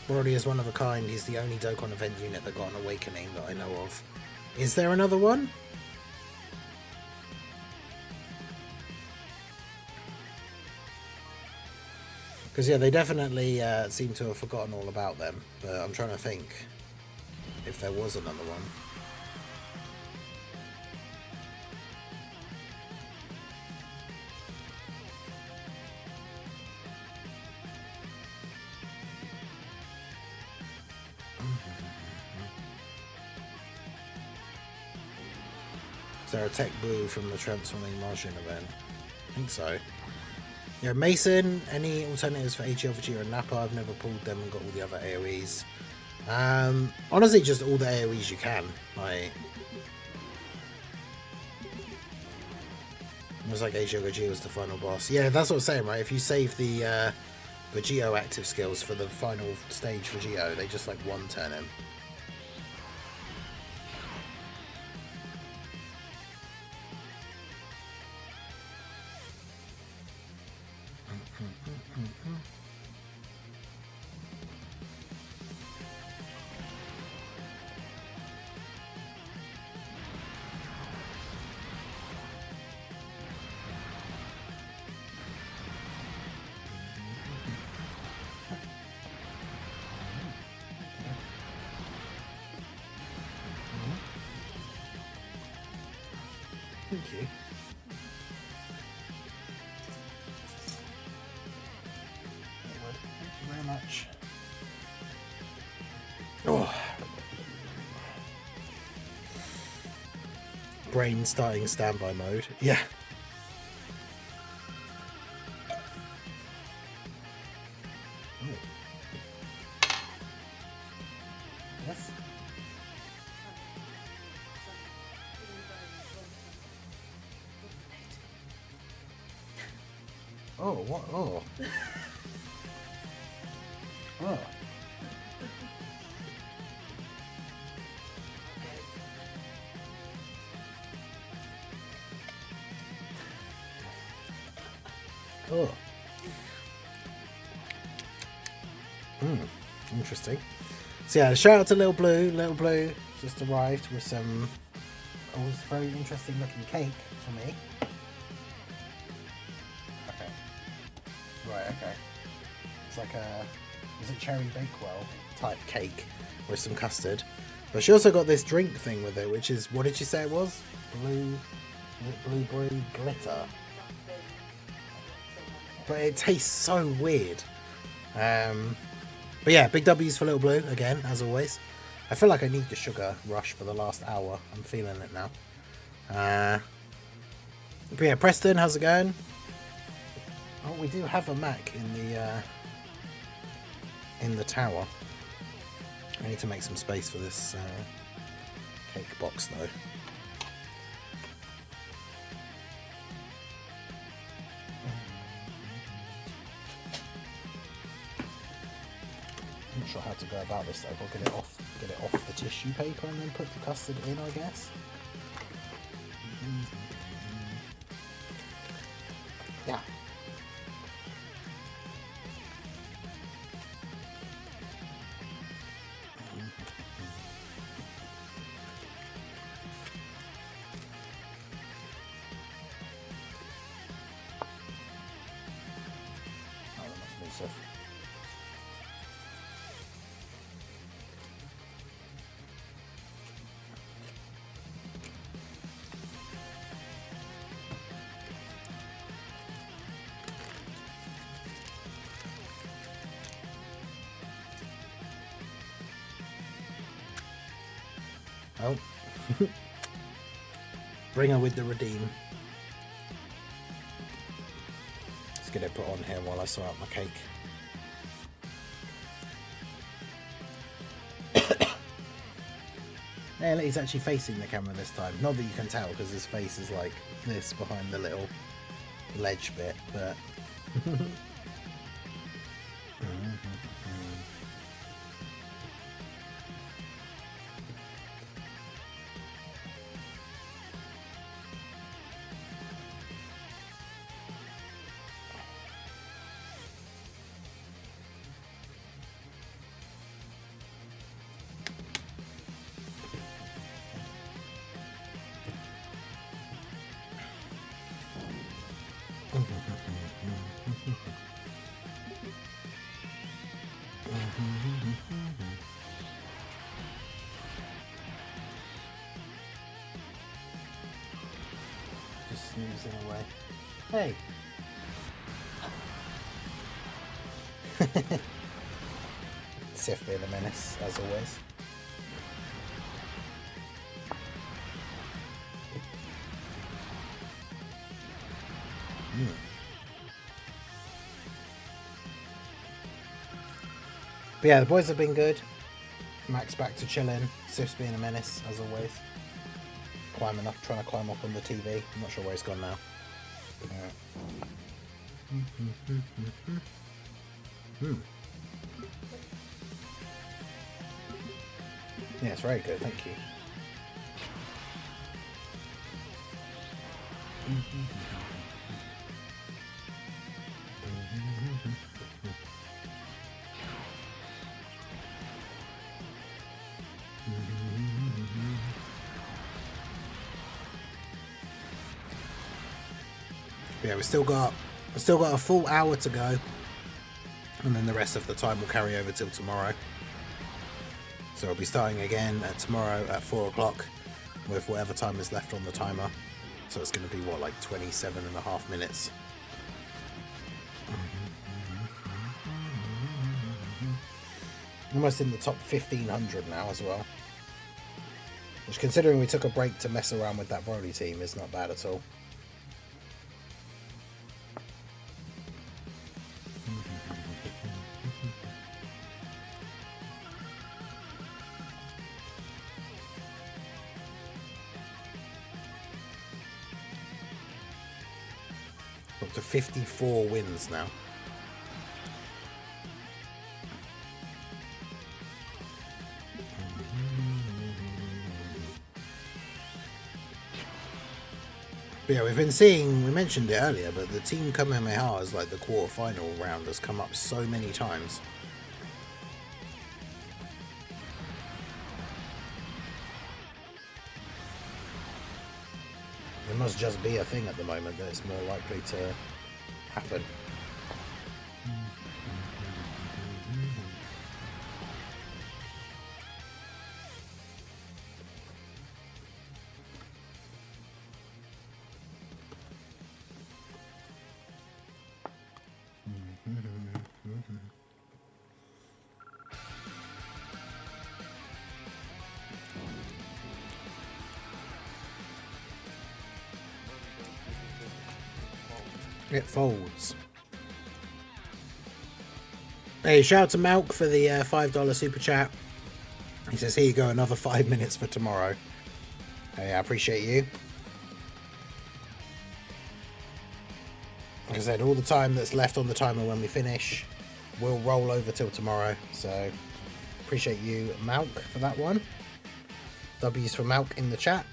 Brody is one of a kind. He's the only Dokkan event unit that got an awakening that I know of. Is there another one? Because, yeah, they definitely seem to have forgotten all about them. But I'm trying to think if there was another one. Is there a tech blue from the Transforming Martian event? I think so. Yeah, Mason, any alternatives for AGL, Vegeta, and Nappa? I've never pulled them and got all the other AoEs. Honestly, just all the AoEs you can. Like, it was like AGL Vegeta was the final boss. Yeah, that's what I'm saying, right? If you save the Vegito active skills for the final stage Vegito, they just like one-turn him. Thank you. Thank you very much. Oh. Brain starting standby mode. Yeah. Yes. Oh, what? Oh. Oh. Oh. Interesting. So yeah, shout out to Little Blue. Little Blue just arrived with some always very interesting looking cake for me. Okay. Right, okay. It's like a, is it cherry bakewell type cake with some custard. But she also got this drink thing with it, which is, what did she say it was? Blueberry glitter. But it tastes so weird. But yeah, big W's for Little Blue, again, as always. I feel like I need the sugar rush for the last hour. I'm feeling it now. But yeah, Preston, how's it going? Oh, we do have a Mac in the tower. I need to make some space for this cake box, though. I'm not sure how to go about this though. I'll get it off the tissue paper and then put the custard in, I guess. Yeah. Oh, that must be stuff. Oh. Bring her with the redeem. Let's get it put on here while I sort out my cake. Yeah, he's actually facing the camera this time. Not that you can tell because his face is like this behind the little ledge bit, but... moves in a way. Hey! Sif being a menace, as always. But yeah, the boys have been good. Max back to chilling. Sif's being a menace, as always. Climbing up, trying to climb up on the TV. I'm not sure where he's gone now. Yeah, it's very good, thank you. Yeah, we've still got a full hour to go, and then the rest of the time will carry over till tomorrow. So we'll be starting again tomorrow at 4 o'clock with whatever time is left on the timer. So it's going to be what, like 27.5 minutes. Almost in the top 1500 now as well. Which, considering we took a break to mess around with that Broly team, is not bad at all. Up to 54 wins now. But yeah, we've been seeing, we mentioned it earlier, but the Team Kamehameha is like the quarter-final round has come up so many times. It must just be a thing at the moment that it's more likely to happen. It folds. Hey, shout out to Malk for the $5 super chat. He says, here you go, another 5 minutes for tomorrow. Hey, I appreciate you. Like I said, all the time that's left on the timer when we finish will roll over till tomorrow. So, appreciate you, Malk, for that one. W's for Malk in the chat.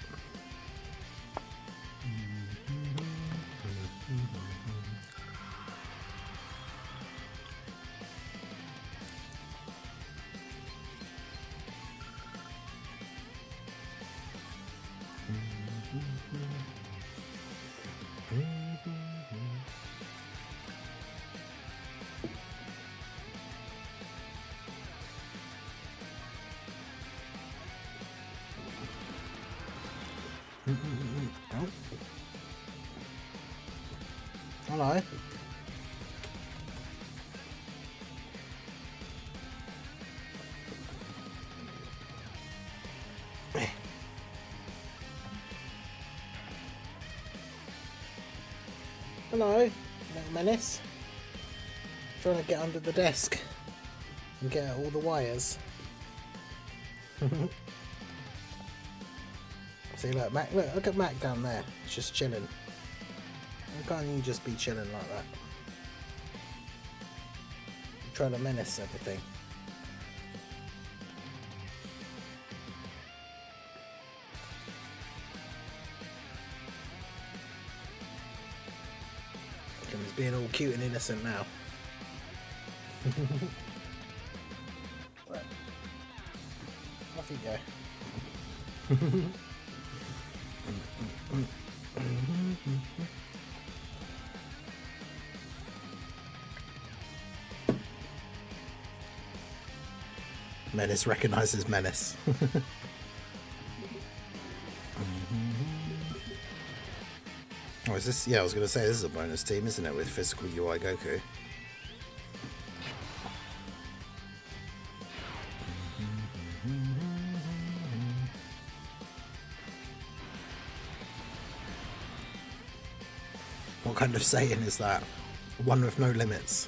Oh. Hello. Hello, little menace. Trying to get under the desk and get out all the wires. See, look, Mac, look at Mac down there. It's just chilling. Why can't you just be chilling like that? You're trying to menace everything. He's being all cute and innocent now. Off you go. Menace recognizes menace. Oh, is this? Yeah, I was going to say this is a bonus team, isn't it, with physical UI Goku? What kind of saying is that? One with no limits.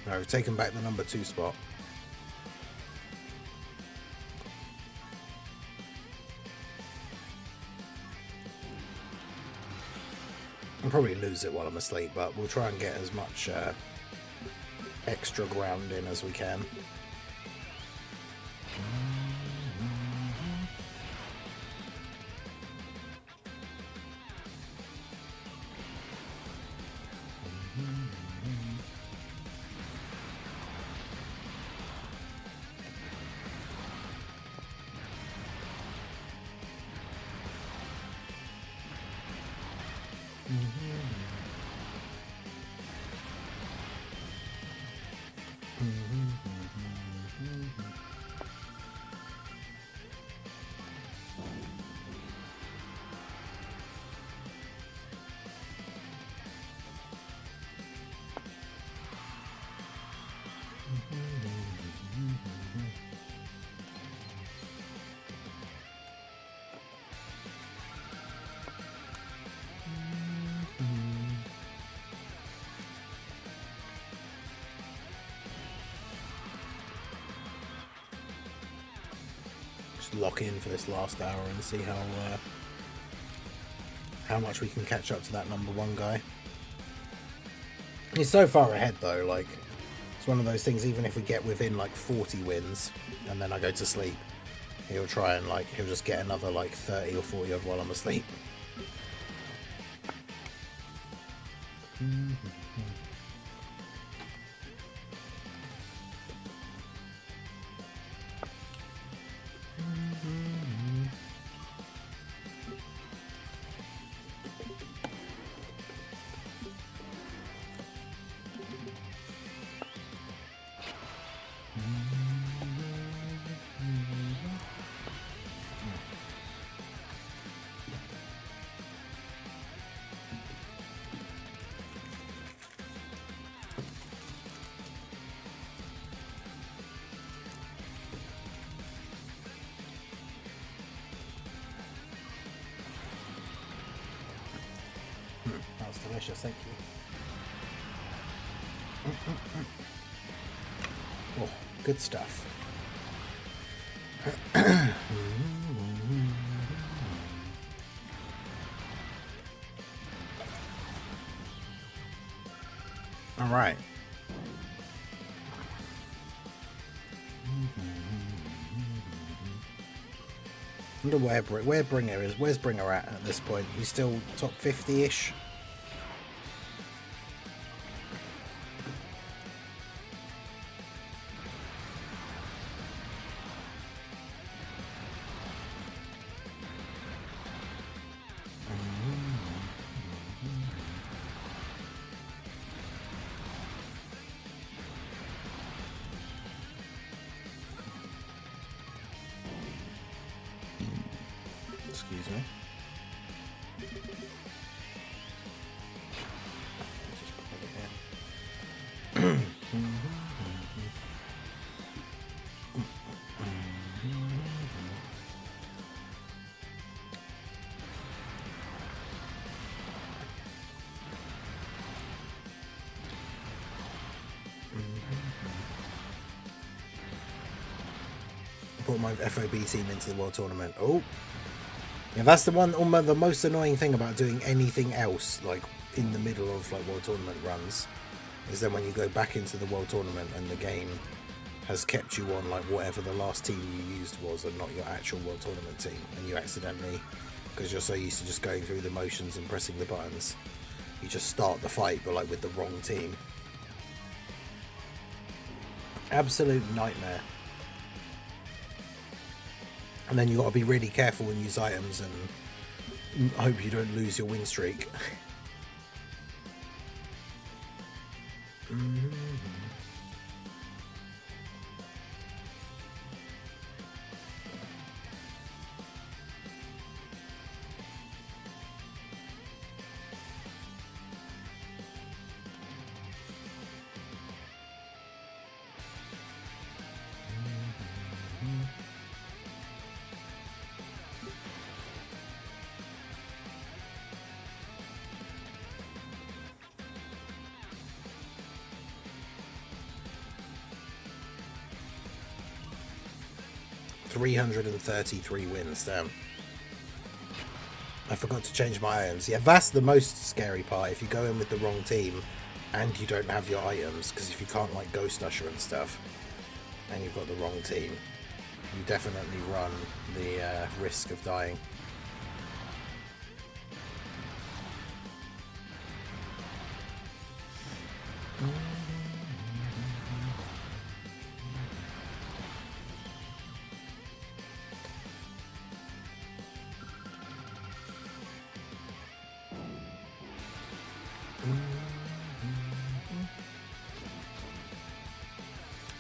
No, we've taken back the number 2 spot. I'll probably lose it while I'm asleep, but we'll try and get as much extra ground in as we can. Just lock in for this last hour and see how much we can catch up to that number 1 guy. He's so far ahead though, like it's one of those things, even if we get within like 40 wins and then I go to sleep, he'll try and he'll just get another like 30 or 40 odd while I'm asleep. That was delicious, thank you. Oh, good stuff. All right. I wonder where Bringer is. Where's Bringer at this point? He's still top 50-ish. Excuse me. Just put it here. Put my FOB team into the World Tournament. Oh. Yeah, that's the one, the most annoying thing about doing anything else, like in the middle of like World Tournament runs, is then when you go back into the World Tournament and the game has kept you on like whatever the last team you used was and not your actual World Tournament team, and you accidentally, because you're so used to just going through the motions and pressing the buttons, you just start the fight but like with the wrong team. Absolute nightmare. And then you got to be really careful and use items and hope you don't lose your win streak. 333 wins, damn. I forgot to change my items. Yeah, that's the most scary part, if you go in with the wrong team and you don't have your items, because if you can't like Ghost Usher and stuff and you've got the wrong team, you definitely run the risk of dying.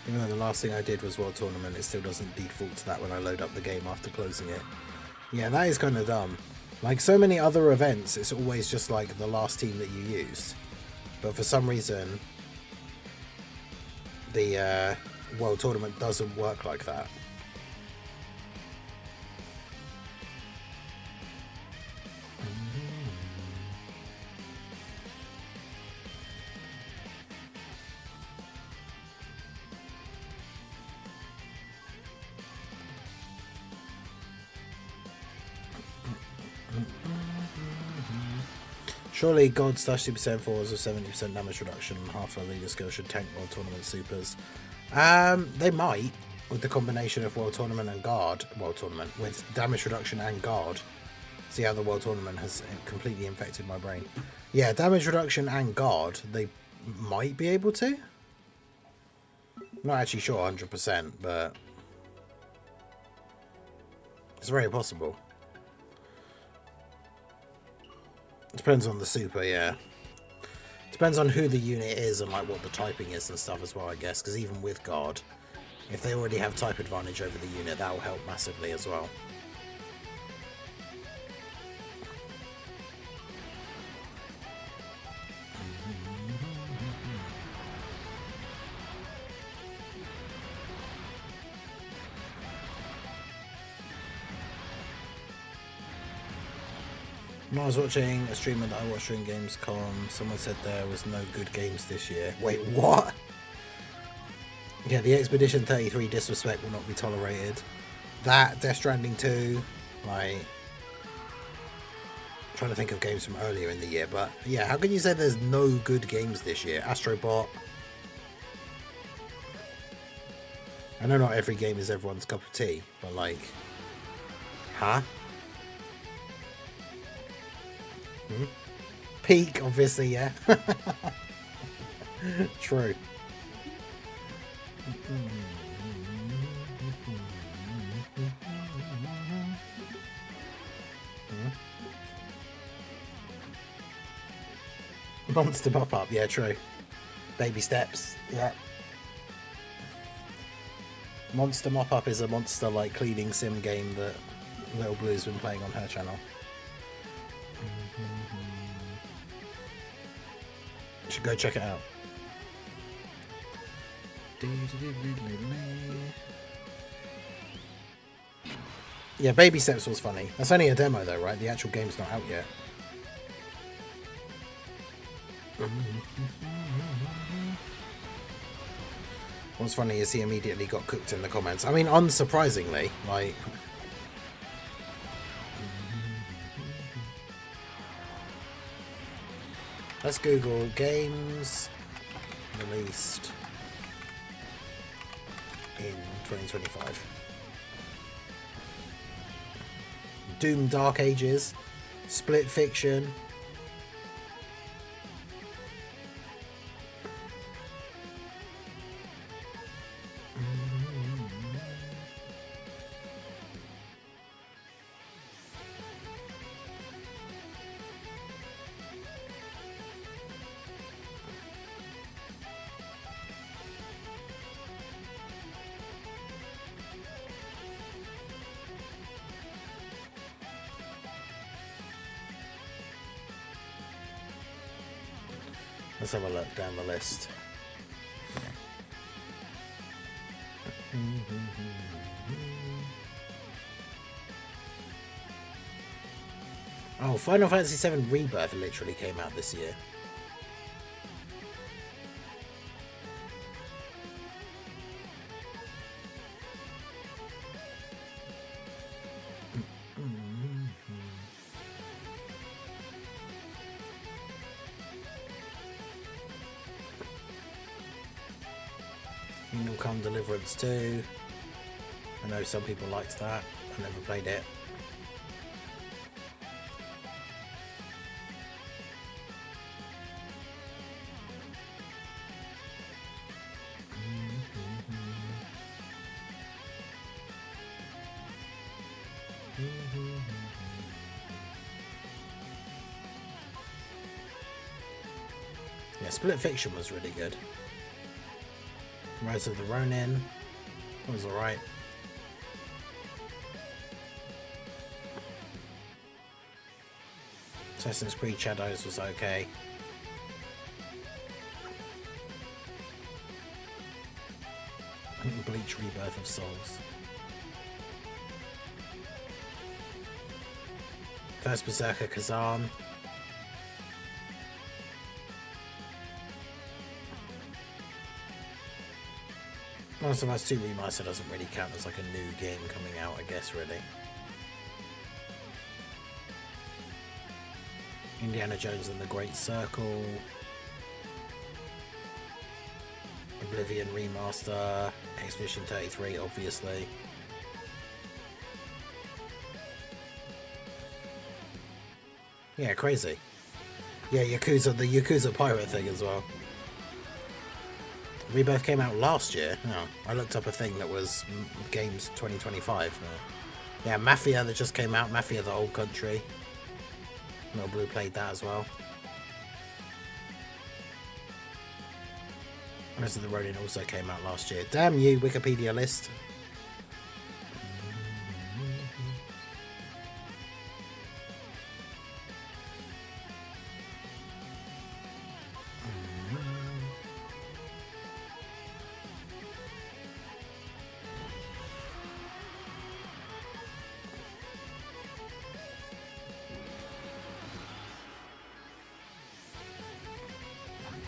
Even though the last thing I did was World Tournament, it still doesn't default to that when I load up the game after closing it. Yeah, that is kind of dumb. Like so many other events, it's always just like the last team that you used. But for some reason, the World Tournament doesn't work like that. Surely God slash Super Saiyan 4s with 70% damage reduction and half a leader skill should tank World Tournament Supers. They might, with the combination of World Tournament and Guard. World Tournament, with damage reduction and Guard. See how the World Tournament has completely infected my brain. Yeah, damage reduction and Guard, they might be able to. I'm not actually sure 100%, but it's very possible. Depends on the super, yeah. Depends on who the unit is and like what the typing is and stuff as well, I guess. Because even with Guard, if they already have type advantage over the unit, that will help massively as well. When I was watching a streamer that I watched during Gamescom, someone said there was no good games this year. Wait, what? Yeah, the Expedition 33 disrespect will not be tolerated. That, Death Stranding 2, like... I'm trying to think of games from earlier in the year, but yeah, how can you say there's no good games this year? Astrobot. I know not every game is everyone's cup of tea, but like... Huh? Peak, obviously, yeah. True. Monster pop-up, yeah, true. Baby steps, yeah. Monster Mop-Up is a monster like cleaning sim game that Little Blue's been playing on her channel. You should go check it out. Yeah, Baby Steps was funny. That's only a demo though, right? The actual game's not out yet. What's funny is he immediately got cooked in the comments. I mean, unsurprisingly, like... Let's Google games released in 2025. Doom Dark Ages, Split Fiction. Let's have a look down the list. Oh, Final Fantasy VII Rebirth literally came out this year. Kingdom Come Deliverance 2. I know some people liked that. I never played it. Yeah, Split Fiction was really good. Rise of the Ronin was alright. Assassin's Creed Shadows was okay. I think Bleach Rebirth of Souls. First Berserker Kazan. Last of Us 2 Remaster doesn't really count as like a new game coming out, I guess, really. Indiana Jones and the Great Circle. Oblivion Remaster. Expedition 33, obviously. Yeah, crazy. Yeah, Yakuza, the Yakuza pirate thing as well. Rebirth came out last year. Oh, I looked up a thing that was games 2025. Yeah, Mafia that just came out. Mafia the Old Country. Little Blue played that as well. Rise of the Ronin also came out last year. Damn you, Wikipedia list.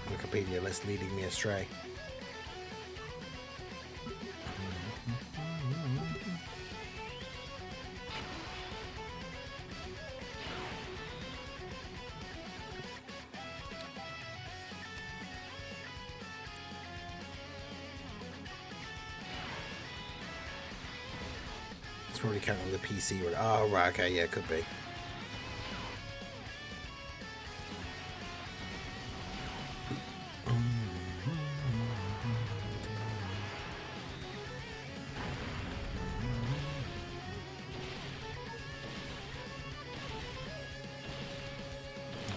Wikipedia list leading me astray. It's probably counting the PC. Oh, right, okay, yeah, could be.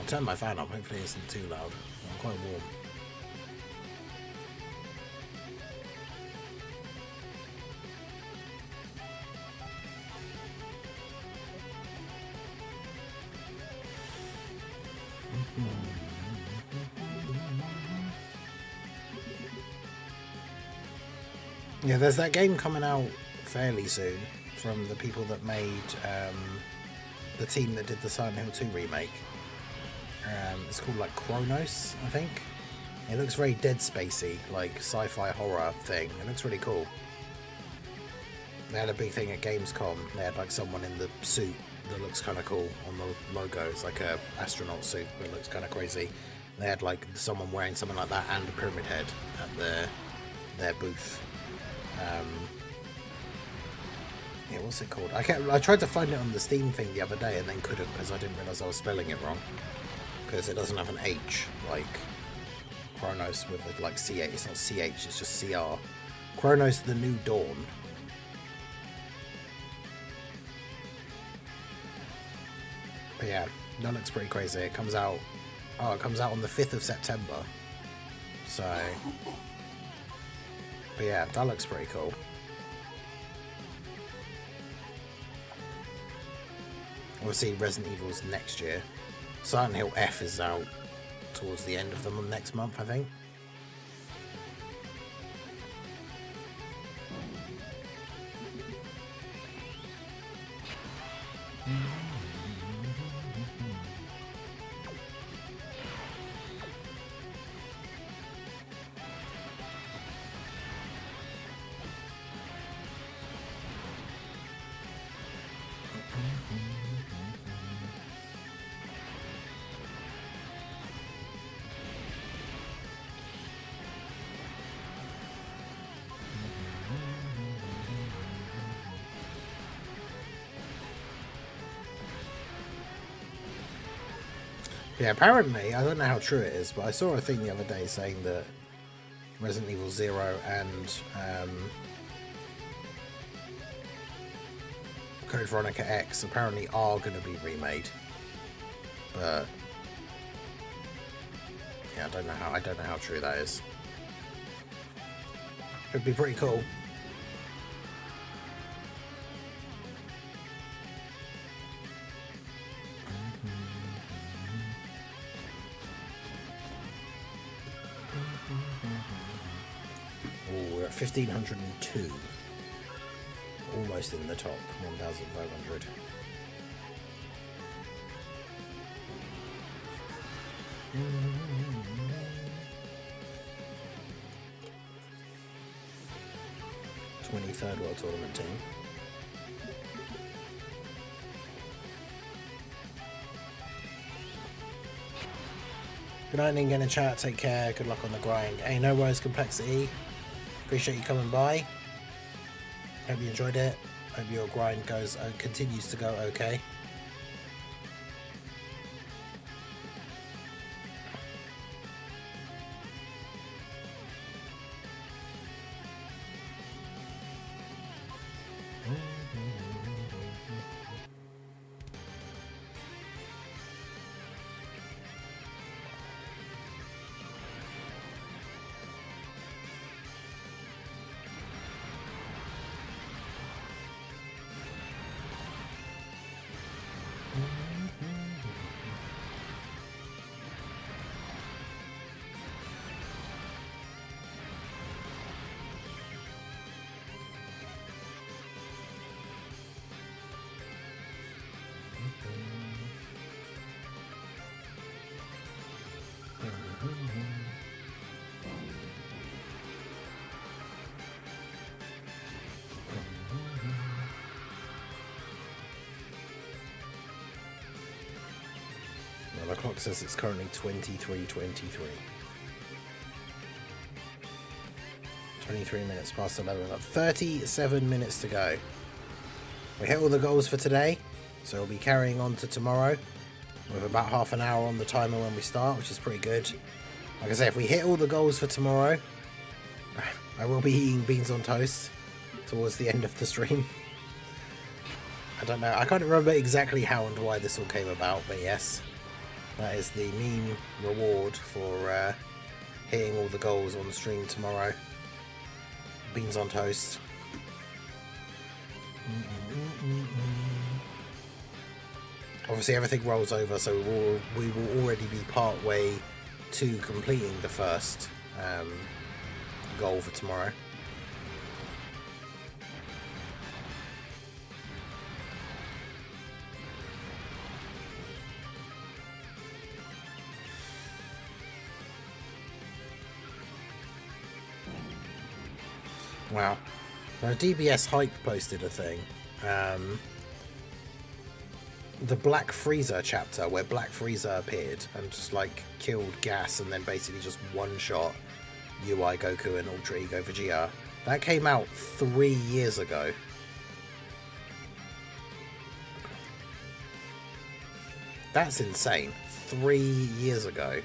Turn my fan up, hopefully it isn't too loud. I'm quite warm. Yeah, there's that game coming out fairly soon from the people that made the team that did the Silent Hill 2 remake. It's called like Chronos, I think. It looks very Dead Spacey, like sci-fi horror thing. It looks really cool. They had a big thing at Gamescom. They had like someone in the suit that looks kind of cool on the logo. It's like a astronaut suit that looks kind of crazy. They had like someone wearing something like that and a pyramid head at their booth. Yeah, what's it called? I tried to find it on the Steam thing the other day and then couldn't because I didn't realise I was spelling it wrong. Because it doesn't have an H like Chronos with a, like CH. It's not CH, it's just CR. Chronos the New Dawn. But yeah, that looks pretty crazy. It comes out. Oh, it comes out on the 5th of September. So, but yeah, that looks pretty cool. Obviously, Resident Evil's next year. Silent Hill F is out towards the end of the next month, I think. Yeah, apparently, I don't know how true it is, but I saw a thing the other day saying that Resident Evil 0 and Code Veronica X apparently are going to be remade. But yeah, I don't know how true that is. It'd be pretty cool. Oh, we're at 1502. Almost in the top, 1500. World Tournament team. Good night, Ning, in the chat. Take care. Good luck on the grind. Hey, no worries, Complexity. Appreciate you coming by. Hope you enjoyed it. Hope your grind continues to go okay. The clock says it's currently 23:23. 23 minutes past 11. We've got 37 minutes to go. We hit all the goals for today, so we'll be carrying on to tomorrow with about half an hour on the timer when we start, which is pretty good. Like I say, if we hit all the goals for tomorrow, I will be eating beans on toast towards the end of the stream. I don't know. I can't remember exactly how and why this all came about, but yes. That is the meme reward for hitting all the goals on the stream tomorrow. Beans on toast. Obviously everything rolls over, so we will already be part way to completing the first goal for tomorrow. Wow. Now, DBS Hype posted a thing. the Black Freezer chapter where Black Freezer appeared and just like killed Gas and then basically just one-shot UI Goku and Ultra Ego Vegeta. That came out 3 years ago. That's insane. 3 years ago.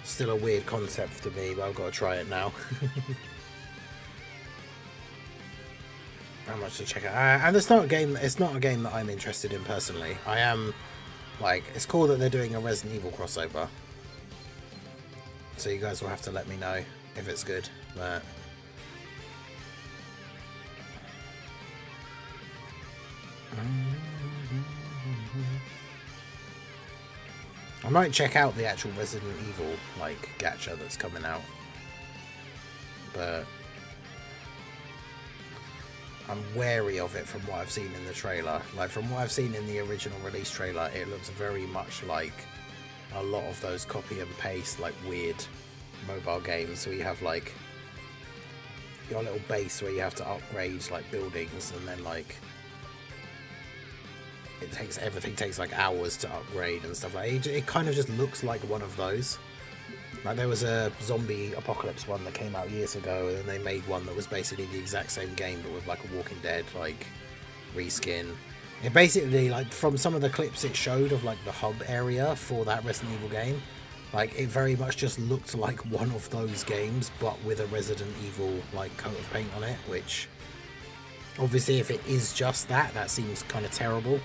Still a weird concept to me, but I've got to try it now. How much to check out? And it's not a game. It's not a game that I'm interested in personally. I am like, it's cool that they're doing a Resident Evil crossover. So you guys will have to let me know if it's good. But I might check out the actual Resident Evil like gacha that's coming out, but I'm wary of it from what I've seen in the trailer. Like from what I've seen in the original release trailer, it looks very much like a lot of those copy and paste like weird mobile games where you have like your little base where you have to upgrade like buildings, and then like everything takes like hours to upgrade and stuff like that. It kind of just looks like one of those. Like there was a zombie apocalypse one that came out years ago, and then they made one that was basically the exact same game but with like a Walking Dead like reskin. It basically, like from some of the clips it showed of like the hub area for that Resident Evil game, like it very much just looked like one of those games but with a Resident Evil like coat of paint on it, which obviously if it is just that seems kind of terrible.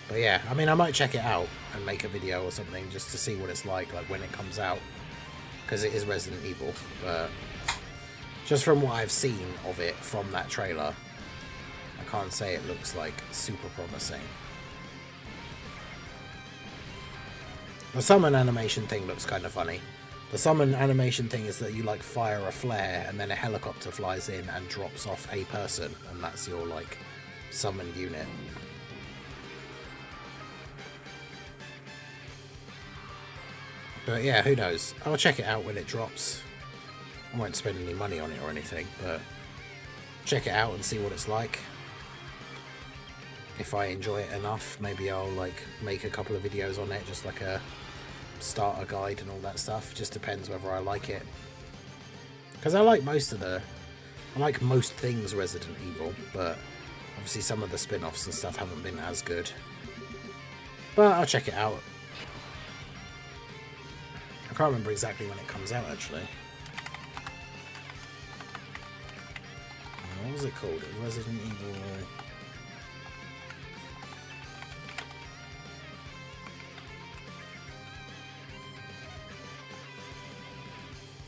But yeah, I mean, I might check it out and make a video or something just to see what it's like when it comes out, because it is Resident Evil. But just from what I've seen of it from that trailer, I can't say it looks like super promising. The summon animation thing looks kind of funny. The summon animation thing is that you like fire a flare and then a helicopter flies in and drops off a person, and that's your like summoned unit. But yeah, who knows? I'll check it out when it drops. I won't spend any money on it or anything, but check it out and see what it's like. If I enjoy it enough, maybe I'll like make a couple of videos on it, just like a starter guide and all that stuff. Just depends whether I like it, because I like most things Resident Evil, but obviously some of the spin-offs and stuff haven't been as good. But I'll check it out. I can't remember exactly when it comes out actually. What was it called? Resident Evil...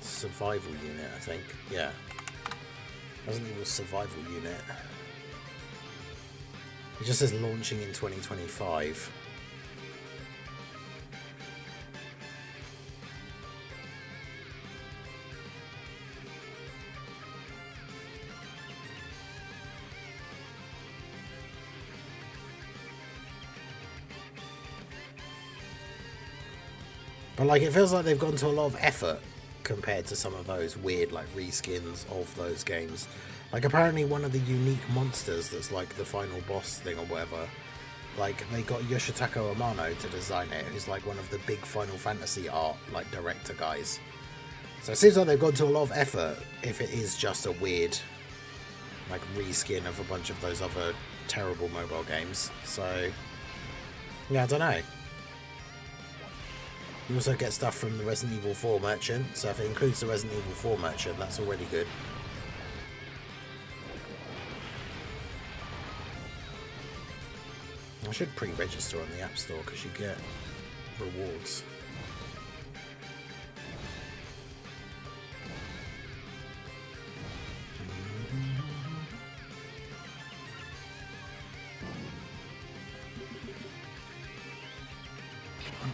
Survival Unit, I think. Yeah. Resident Evil Survival Unit. It just says launching in 2025. But like, it feels like they've gone to a lot of effort compared to some of those weird like reskins of those games. Like apparently one of the unique monsters that's like the final boss thing or whatever, like they got Yoshitaka Amano to design it, who's like one of the big Final Fantasy art like director guys. So it seems like they've gone to a lot of effort if it is just a weird like reskin of a bunch of those other terrible mobile games. So yeah, I don't know. You also get stuff from the Resident Evil 4 merchant, so if it includes the Resident Evil 4 merchant, that's already good. I should pre-register on the App Store because you get rewards. I'm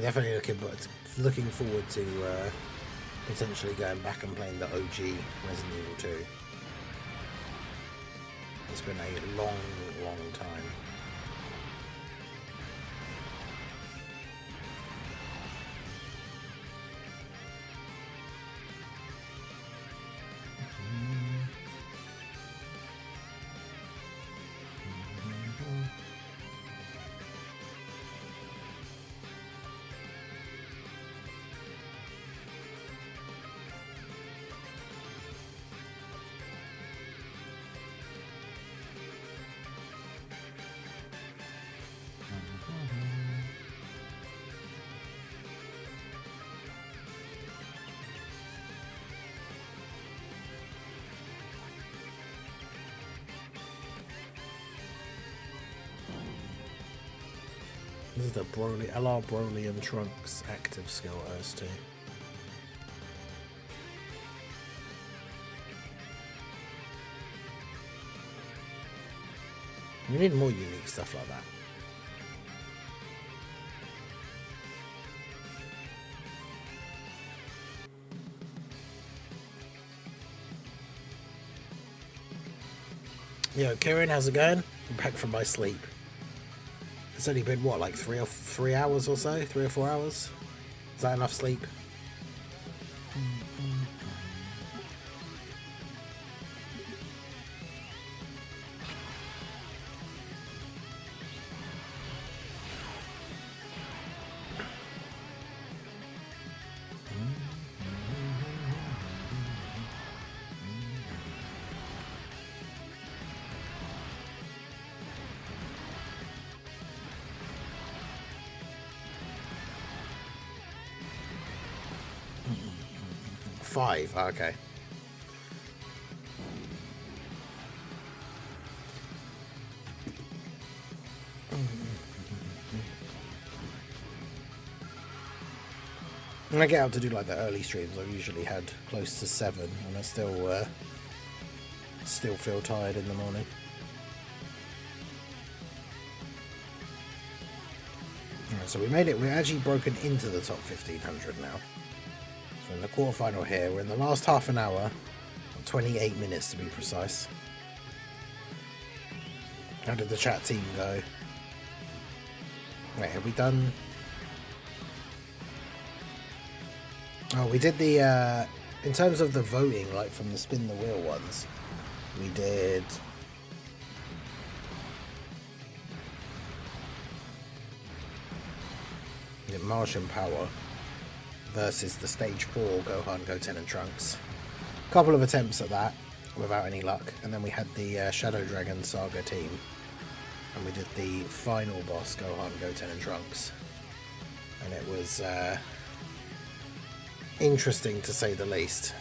definitely looking forward to potentially going back and playing the OG Resident Evil 2. It's been a long, long time. This is the LR Broly and Trunks active skill OST. We need more unique stuff like that. Yo, Kieran, how's it going? I'm back from my sleep. It's only been what, like 3 hours or so? 3 or 4 hours? Is that enough sleep? Five, okay. When I get out to do like the early streams, I've usually had close to 7, and I still feel tired in the morning. Alright, so we made it. We're actually broken into the top 1500 now. So in the quarterfinal here, we're in the last half an hour, 28 minutes to be precise. How did the chat team go? Wait, have we done? Oh, we did the, in terms of the voting, like from the spin the wheel ones, we did Martian Power versus the stage 4 Gohan, Goten and Trunks. A couple of attempts at that without any luck, and then we had the Shadow Dragon Saga team, and we did the final boss Gohan, Goten and Trunks, and it was interesting to say the least.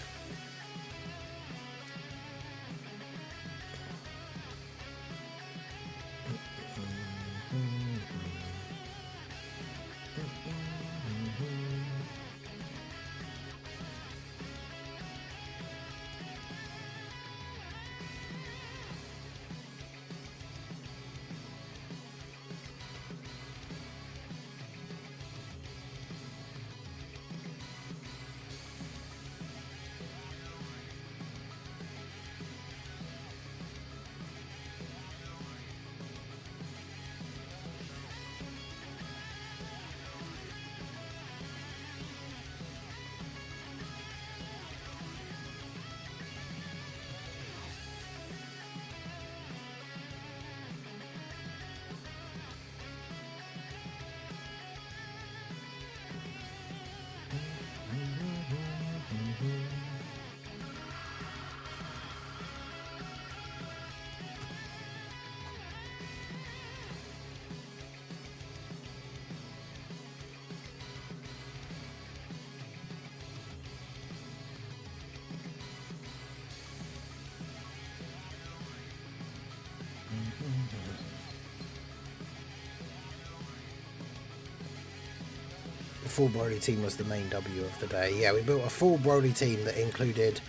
The full Broly team was the main W of the day. Yeah, we built a full Broly team that included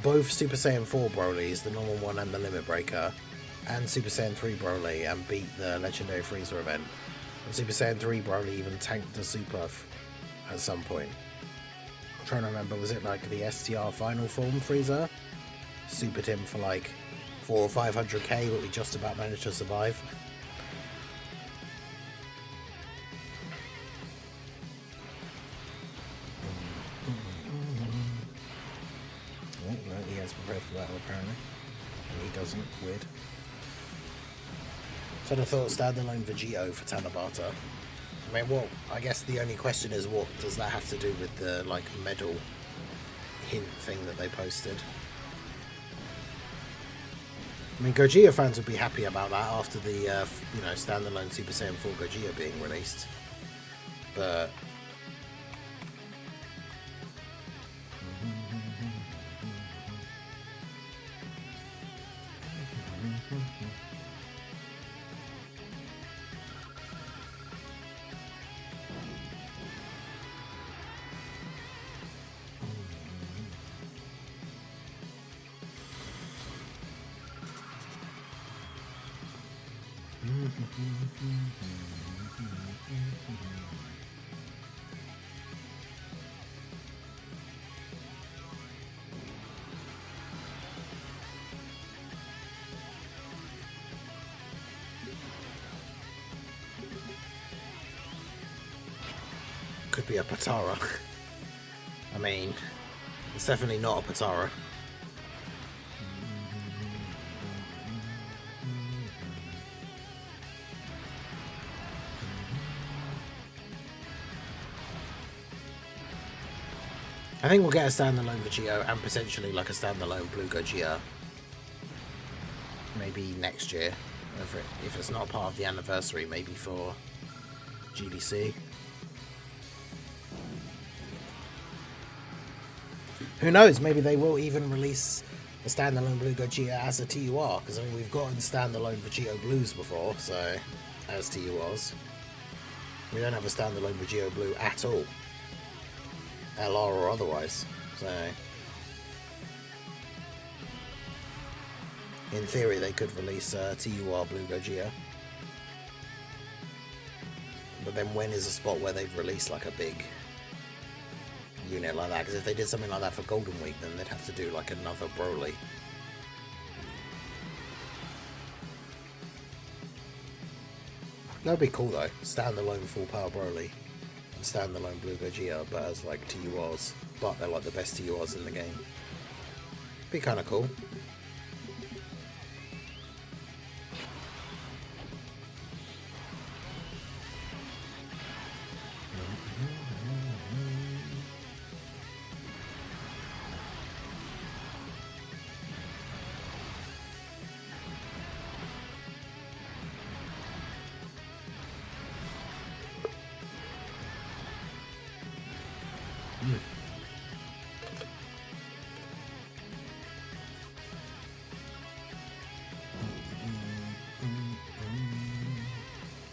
both Super Saiyan 4 Brolys, the normal one and the Limit Breaker, and Super Saiyan 3 Broly, and beat the Legendary Freezer event. And Super Saiyan 3 Broly even tanked the Super at some point. I'm trying to remember, was it like the STR final form Freezer? Supered him for like 400 or 500k, but we just about managed to survive. Oh, no, he has prepared for battle apparently. And he doesn't. Weird. So I thought standalone Vegito for Tanabata. I mean, well, I guess the only question is, what does that have to do with the like medal hint thing that they posted? I mean, Gogeta fans would be happy about that after the you know, standalone Super Saiyan 4 Gogeta being released, but could be a Patara. I mean, it's definitely not a Patara. I think we'll get a standalone Vegito and potentially like a standalone Blue Gogeta. Maybe next year. If it's not part of the anniversary, maybe for GDC. Who knows, maybe they will even release a standalone Blue Gogeta as a TUR, because I mean, we've gotten standalone Vegito Blues before, so as TURs. We don't have a standalone Vegito Blue at all. LR or otherwise, so in theory they could release TUR Blue Gogeta, but then when is a spot where they've released like a big unit like that? Because if they did something like that for Golden Week, then they'd have to do like another Broly. That'd be cool though, standalone full power Broly. Standalone Blue Gogeta, but as like TURs, but they're like the best TURs in the game. Be kind of cool.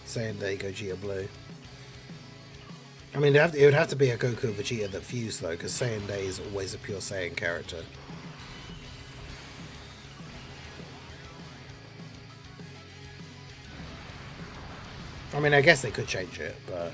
Saying they Gogeta Blue. I mean, it would have to be a Goku and Vegeta that fuse though, because Saiyan Day is always a pure Saiyan character. I mean, I guess they could change it, but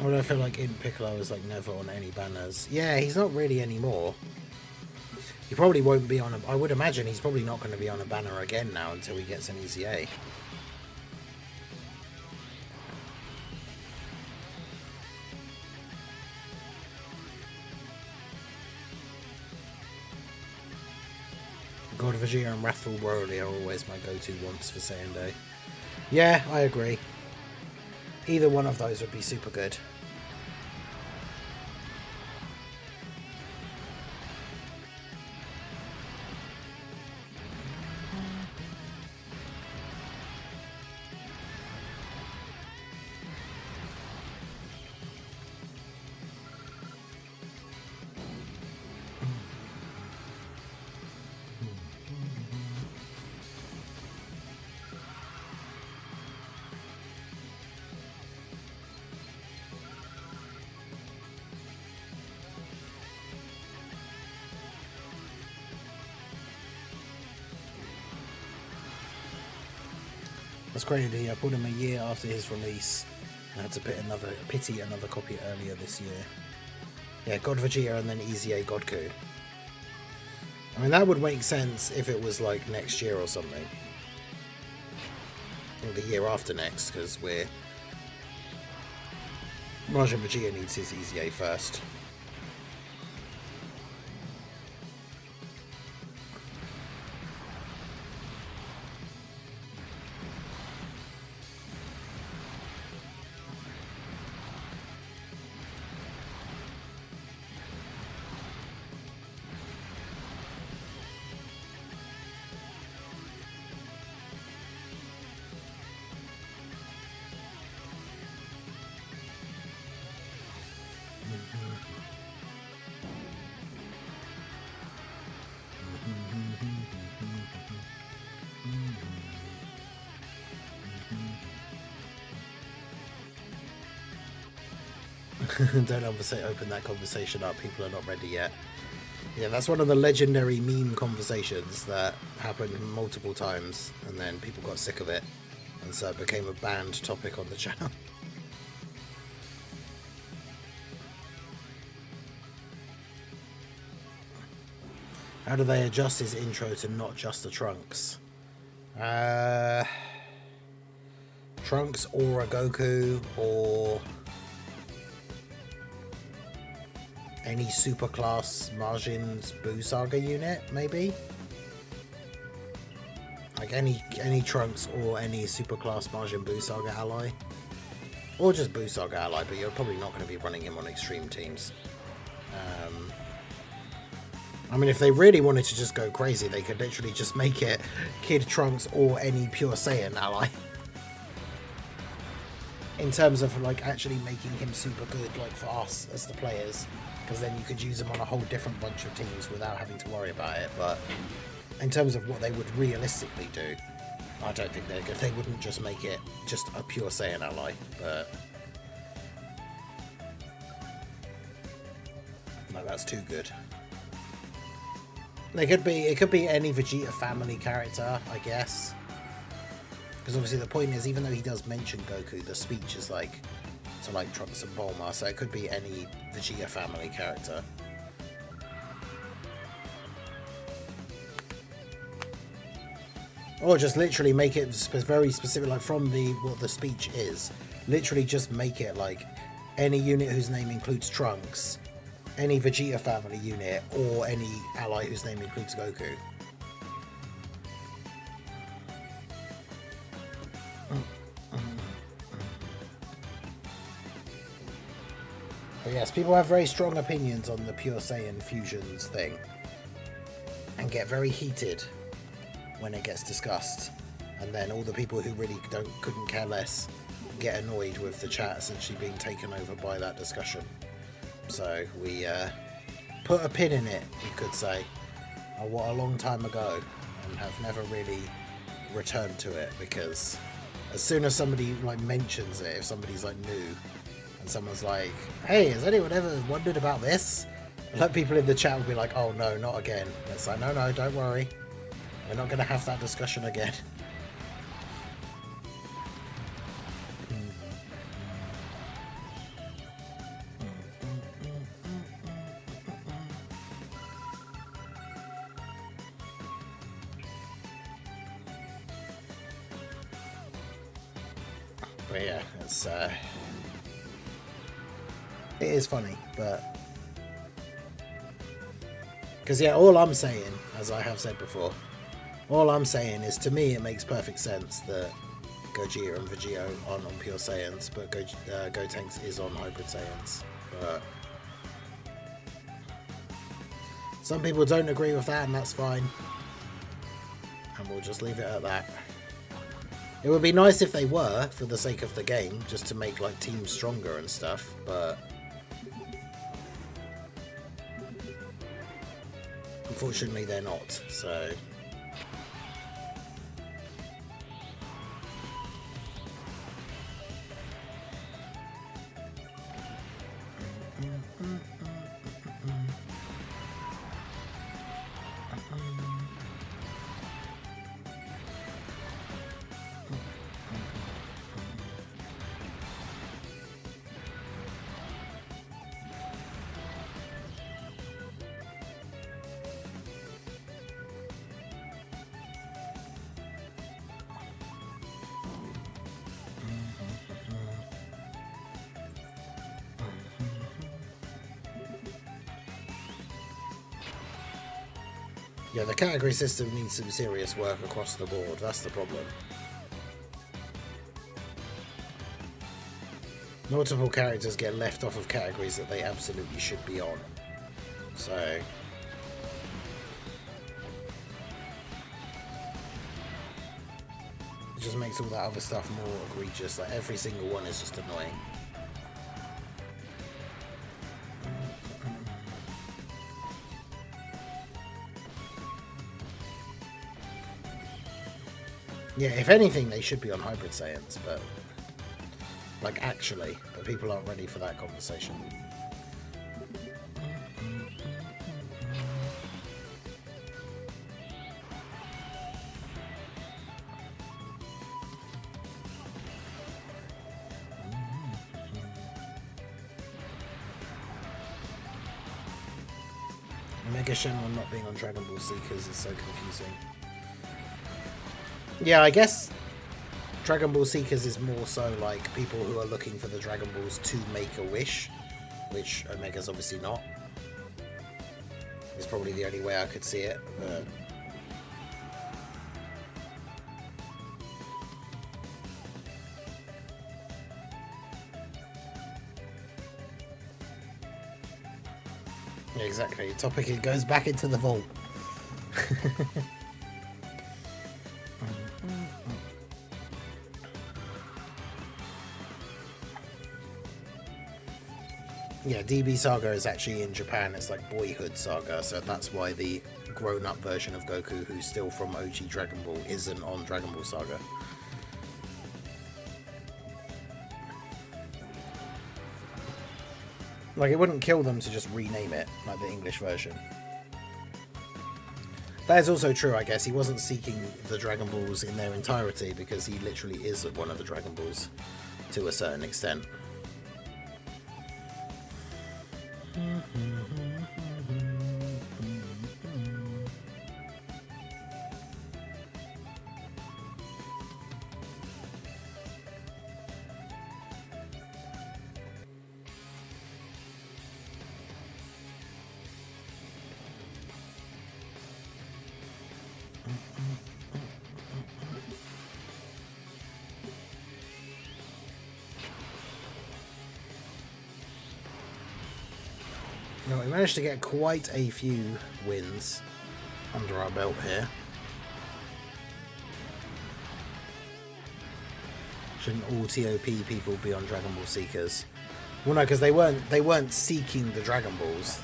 I feel like in Piccolo is like never on any banners. Yeah, he's not really anymore. He probably won't be on a... I would imagine he's probably not going to be on a banner again now until he gets an EZA. God Vegeta and Wrathful Broly are always my go-to ones for Saiyan Day. Yeah, I agree. Either one of those would be super good. That's crazy. I pulled him a year after his release. I had to pity another copy earlier this year. Yeah, God Vegeta and then Easy A Godku. I mean, that would make sense if it was like next year or something. Or the year after next, because Majin Vegeta needs his Easy A first. Don't open that conversation up. People are not ready yet. Yeah, that's one of the legendary meme conversations that happened multiple times, and then people got sick of it, and so it became a banned topic on the channel. How do they adjust his intro to not just the Trunks? Trunks or a Goku or any superclass Majin's Buu Saga unit, maybe? Like any Trunks or any superclass Majin Buu Saga ally. Or just Buu Saga ally, but you're probably not going to be running him on extreme teams. I mean, if they really wanted to just go crazy, they could literally just make it Kid Trunks or any Pure Saiyan ally. In terms of like actually making him super good, like for us as the players, because then you could use him on a whole different bunch of teams without having to worry about it. But in terms of what they would realistically do, I don't think they're good. They wouldn't just make it just a Pure Saiyan ally, but no, that's too good. It could be any Vegeta family character, I guess. Because obviously the point is, even though he does mention Goku, the speech is like to like Trunks and Bulma, so it could be any Vegeta family character. Or just literally make it very specific, like from what the speech is. Literally just make it like any unit whose name includes Trunks, any Vegeta family unit, or any ally whose name includes Goku. But yes, people have very strong opinions on the Pure Saiyan fusions thing, and get very heated when it gets discussed, and then all the people who really couldn't care less get annoyed with the chat essentially being taken over by that discussion. So we put a pin in it, you could say, what a long time ago, and have never really returned to it, because as soon as somebody like mentions it, if somebody's like new and someone's like, hey, has anyone ever wondered about this? Like, people in the chat will be like, oh no, not again. It's like, no, don't worry, we're not going to have that discussion again. But yeah, it is funny, but because yeah, all I'm saying, as I have said before, all I'm saying is, to me it makes perfect sense that Gogeta and Vegeta aren't on Pure Saiyans, but Gotenks is on Hybrid Saiyans. But some people don't agree with that, and that's fine, and we'll just leave it at that. It would be nice if they were, for the sake of the game, just to make like teams stronger and stuff, but unfortunately they're not, so Yeah, the category system needs some serious work across the board. That's the problem. Multiple characters get left off of categories that they absolutely should be on. So... it just makes all that other stuff more egregious. Like, every single one is just annoying. Yeah, if anything, they should be on Hybrid Saiyans, but... like, actually. But people aren't ready for that conversation. Mega Shenron not being on Dragon Ball Seekers is so confusing. Yeah, I guess Dragon Ball Seekers is more so like people who are looking for the Dragon Balls to make a wish, which Omega's obviously not. It's probably the only way I could see it, but... yeah, exactly. Topic, it goes back into the vault. Yeah, DB Saga is actually in Japan. It's like Boyhood Saga, so that's why the grown-up version of Goku, who's still from OG Dragon Ball, isn't on Dragon Ball Saga. Like, it wouldn't kill them to just rename it, like the English version. That is also true, I guess. He wasn't seeking the Dragon Balls in their entirety, because he literally is one of the Dragon Balls to a certain extent. Now, we managed to get quite a few wins under our belt here. Shouldn't all TOP people be on Dragon Ball Seekers? Well, no, because they weren't seeking the Dragon Balls.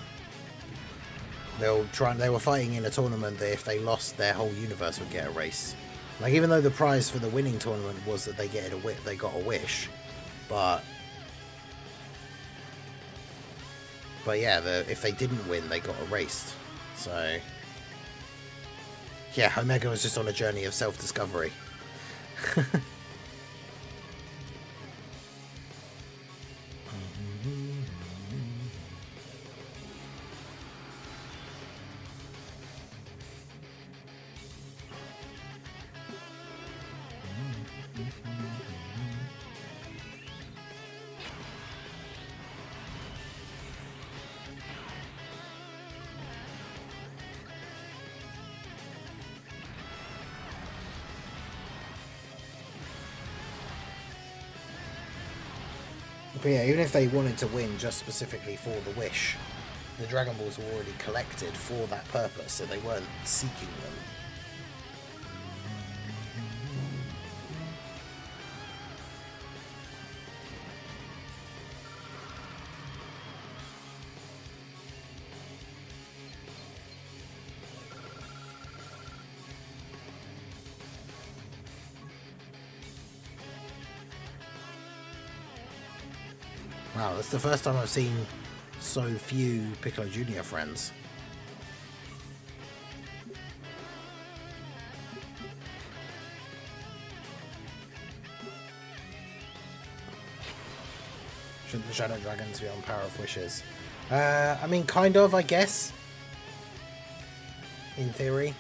They were fighting in a tournament that if they lost, their whole universe would get erased. Like, even though the prize for the winning tournament was that they got a wish, but yeah, if they didn't win, they got erased. So yeah, Omega was just on a journey of self-discovery. But yeah, even if they wanted to win just specifically for the wish, the Dragon Balls were already collected for that purpose, so they weren't seeking them. Wow, that's the first time I've seen so few Piccolo Jr. friends. Shouldn't the Shadow Dragons be on Power of Wishes? I mean, kind of, I guess. In theory.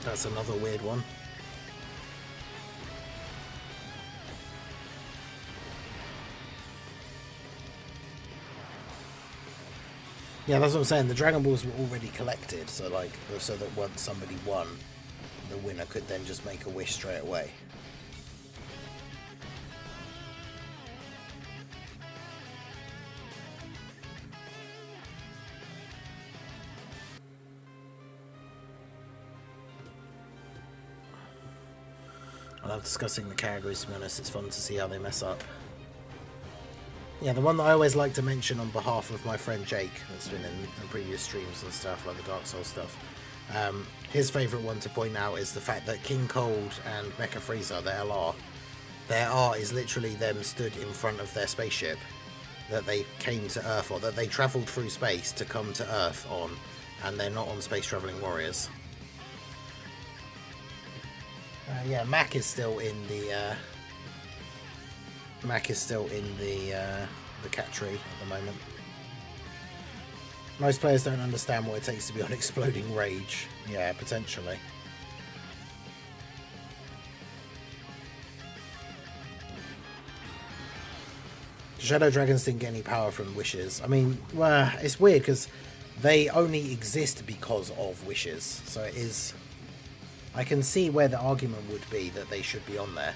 That's another weird one. Yeah, that's what I'm saying. The Dragon Balls were already collected, so like, so that once somebody won, the winner could then just make a wish straight away. I love discussing the categories, to be honest. It's fun to see how they mess up. Yeah, the one that I always like to mention on behalf of my friend Jake, that's been in previous streams and stuff, like the Dark Souls stuff, his favourite one to point out is the fact that King Cold and Mecha Frieza, their art is literally them stood in front of their spaceship that they came to Earth on, that they travelled through space to come to Earth on, and they're not on Space Travelling Warriors. Yeah, Mac is still in the cat tree at the moment. Most players don't understand what it takes to be on Exploding Rage. Yeah, potentially. Shadow Dragons didn't get any power from wishes. I mean, well, it's weird because they only exist because of wishes. So it is... I can see where the argument would be that they should be on there.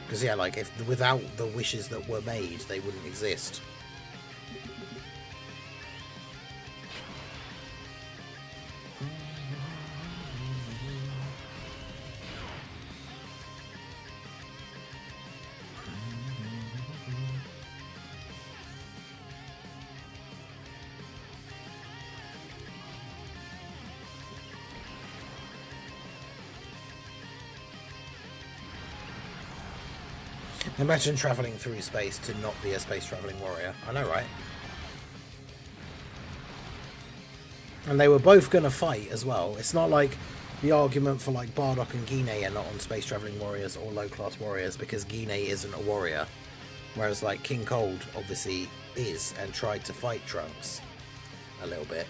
Because, yeah, like, if without the wishes that were made, they wouldn't exist. Imagine travelling through space to not be a space travelling warrior. I know, right? And they were both going to fight as well. It's not like the argument for like Bardock and Guinea are not on space travelling warriors or low class warriors because Guinea isn't a warrior. Whereas like King Cold obviously is and tried to fight Trunks a little bit.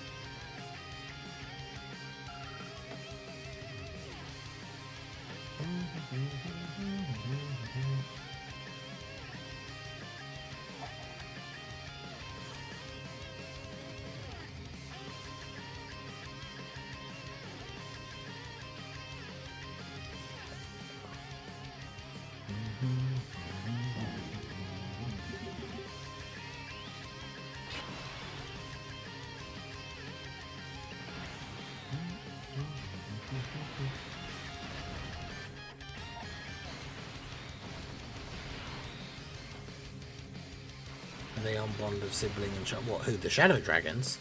Are they on bond of sibling and what? Who? The Shadow Dragons?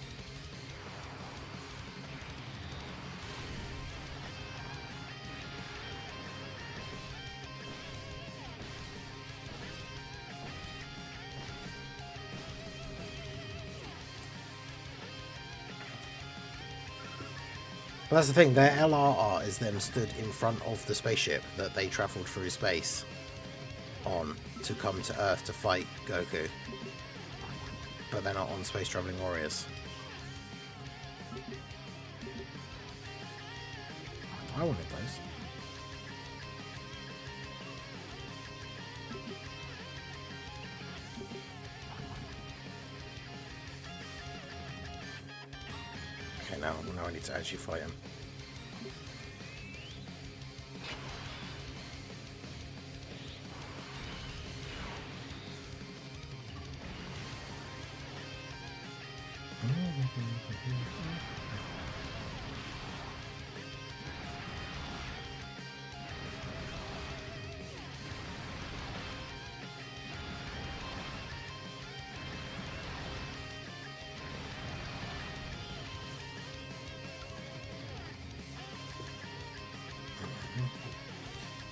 But that's the thing, their LRR is them stood in front of the spaceship that they travelled through space on to come to Earth to fight Goku. But they're not on Space Travelling Warriors. I wanted those. Okay, now I need to actually fight him.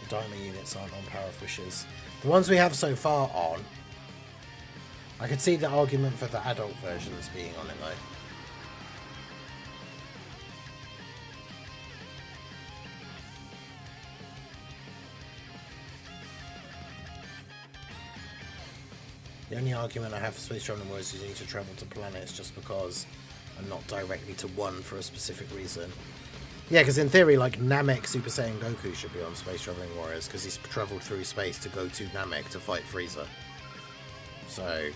Diamond units aren't on Power of Wishes. The ones we have so far on. I could see the argument for the adult versions being on it though. The only argument I have for Space Travelling Warriors is you need to travel to planets just because and not directly to one for a specific reason. Yeah, because in theory, like, Namek Super Saiyan Goku should be on Space Traveling Warriors, because he's travelled through space to go to Namek to fight Frieza. So...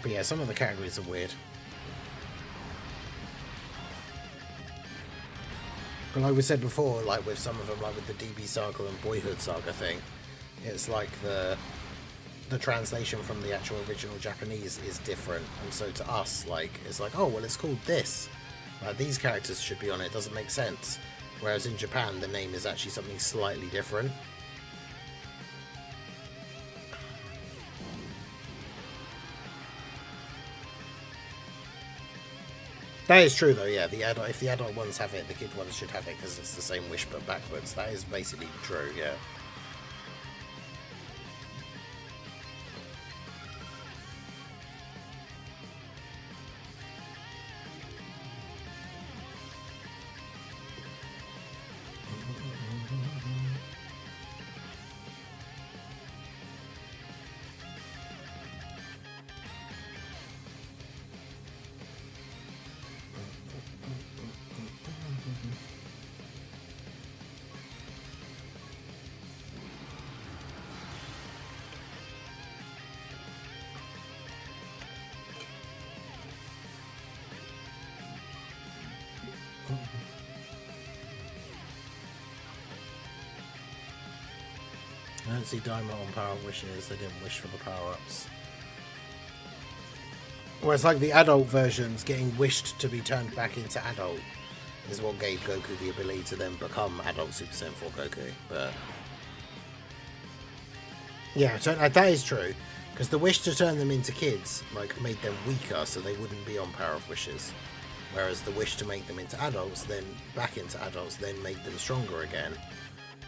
But yeah, some of the categories are weird. But like we said before, like with some of them, like with the DB Saga and Boyhood Saga thing, it's like the translation from the actual original Japanese is different, and so to us, like, it's like, oh well, it's called this. Like, these characters should be on it. Doesn't make sense. Whereas in Japan, the name is actually something slightly different. That is true, though. Yeah, if the adult ones have it, the kid ones should have it because it's the same wish but backwards. That is basically true. Yeah. I don't see Daima on Power Wishes. They didn't wish for the power-ups. Whereas like the adult versions, getting wished to be turned back into adult is what gave Goku the ability to then become adult Super Saiyan 4 Goku. But yeah, that is true. Because the wish to turn them into kids like made them weaker, so they wouldn't be on Power of Wishes. Whereas the wish to make them into adults, then back into adults, then make them stronger again.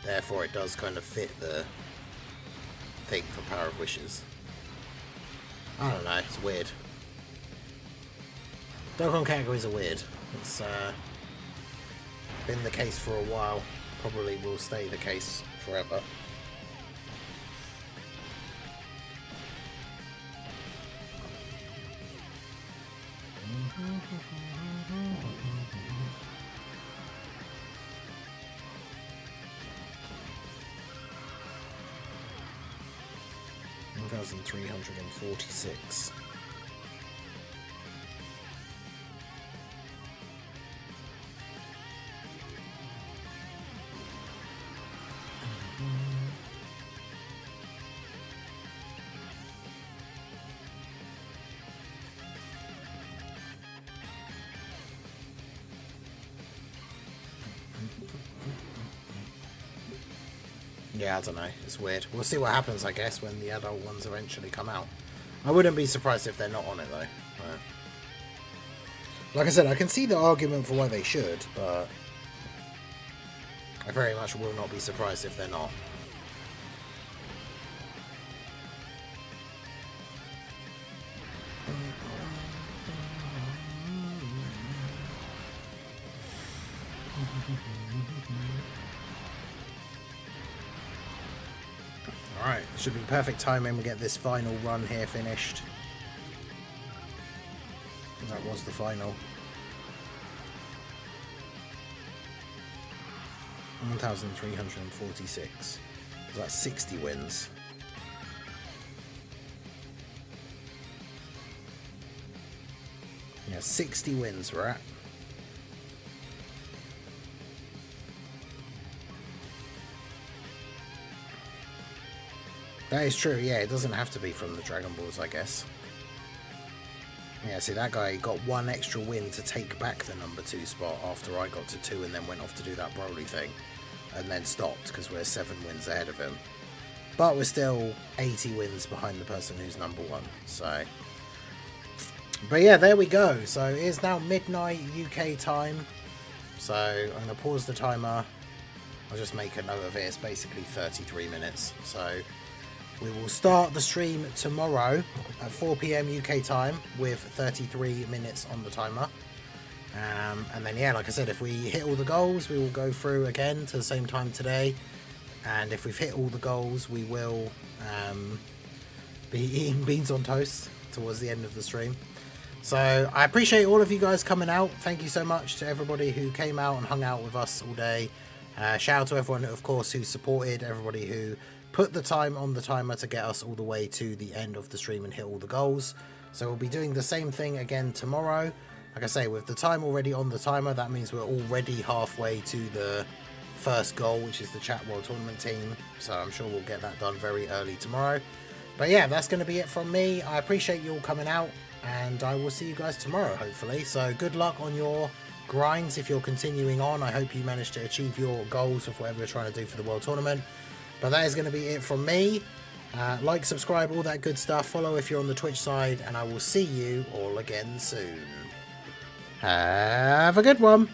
Therefore, it does kind of fit the thing for Power of Wishes. I don't know, it's weird. Dokkan categories are weird. It's been the case for a while. Probably will stay the case forever. $1,346. Yeah, I don't know. It's weird. We'll see what happens, I guess, when the adult ones eventually come out. I wouldn't be surprised if they're not on it, though. Like I said, I can see the argument for why they should, but I very much will not be surprised if they're not. Alright, should be perfect timing. We get this final run here finished. That was the final. 1,346. That's 60 wins. Yeah, 60 wins we're at. That is true, yeah, it doesn't have to be from the Dragon Balls, I guess. Yeah, see, that guy got one extra win to take back the number 2 spot after I got to 2 and then went off to do that Broly thing. And then stopped, because we're 7 wins ahead of him. But we're still 80 wins behind the person who's number 1, so... But yeah, there we go. So it is now midnight UK time. So I'm going to pause the timer. I'll just make a note of it. It's basically 33 minutes. So we will start the stream tomorrow at 4 PM UK time with 33 minutes on the timer. And then, yeah, like I said, if we hit all the goals, we will go through again to the same time today. And if we've hit all the goals, we will be eating beans on toast towards the end of the stream. So I appreciate all of you guys coming out. Thank you so much to everybody who came out and hung out with us all day. Shout out to everyone, of course, who supported, everybody who put the time on the timer to get us all the way to the end of the stream and hit all the goals. So we'll be doing the same thing again tomorrow. Like I say, with the time already on the timer, that means we're already halfway to the first goal, which is the Chat World Tournament team. So I'm sure we'll get that done very early tomorrow. But yeah, that's going to be it from me. I appreciate you all coming out, and I will see you guys tomorrow, hopefully. So good luck on your grinds if you're continuing on. I hope you manage to achieve your goals of whatever you're trying to do for the World Tournament. But that is going to be it from me. Like, subscribe, all that good stuff. Follow if you're on the Twitch side, and I will see you all again soon. Have a good one.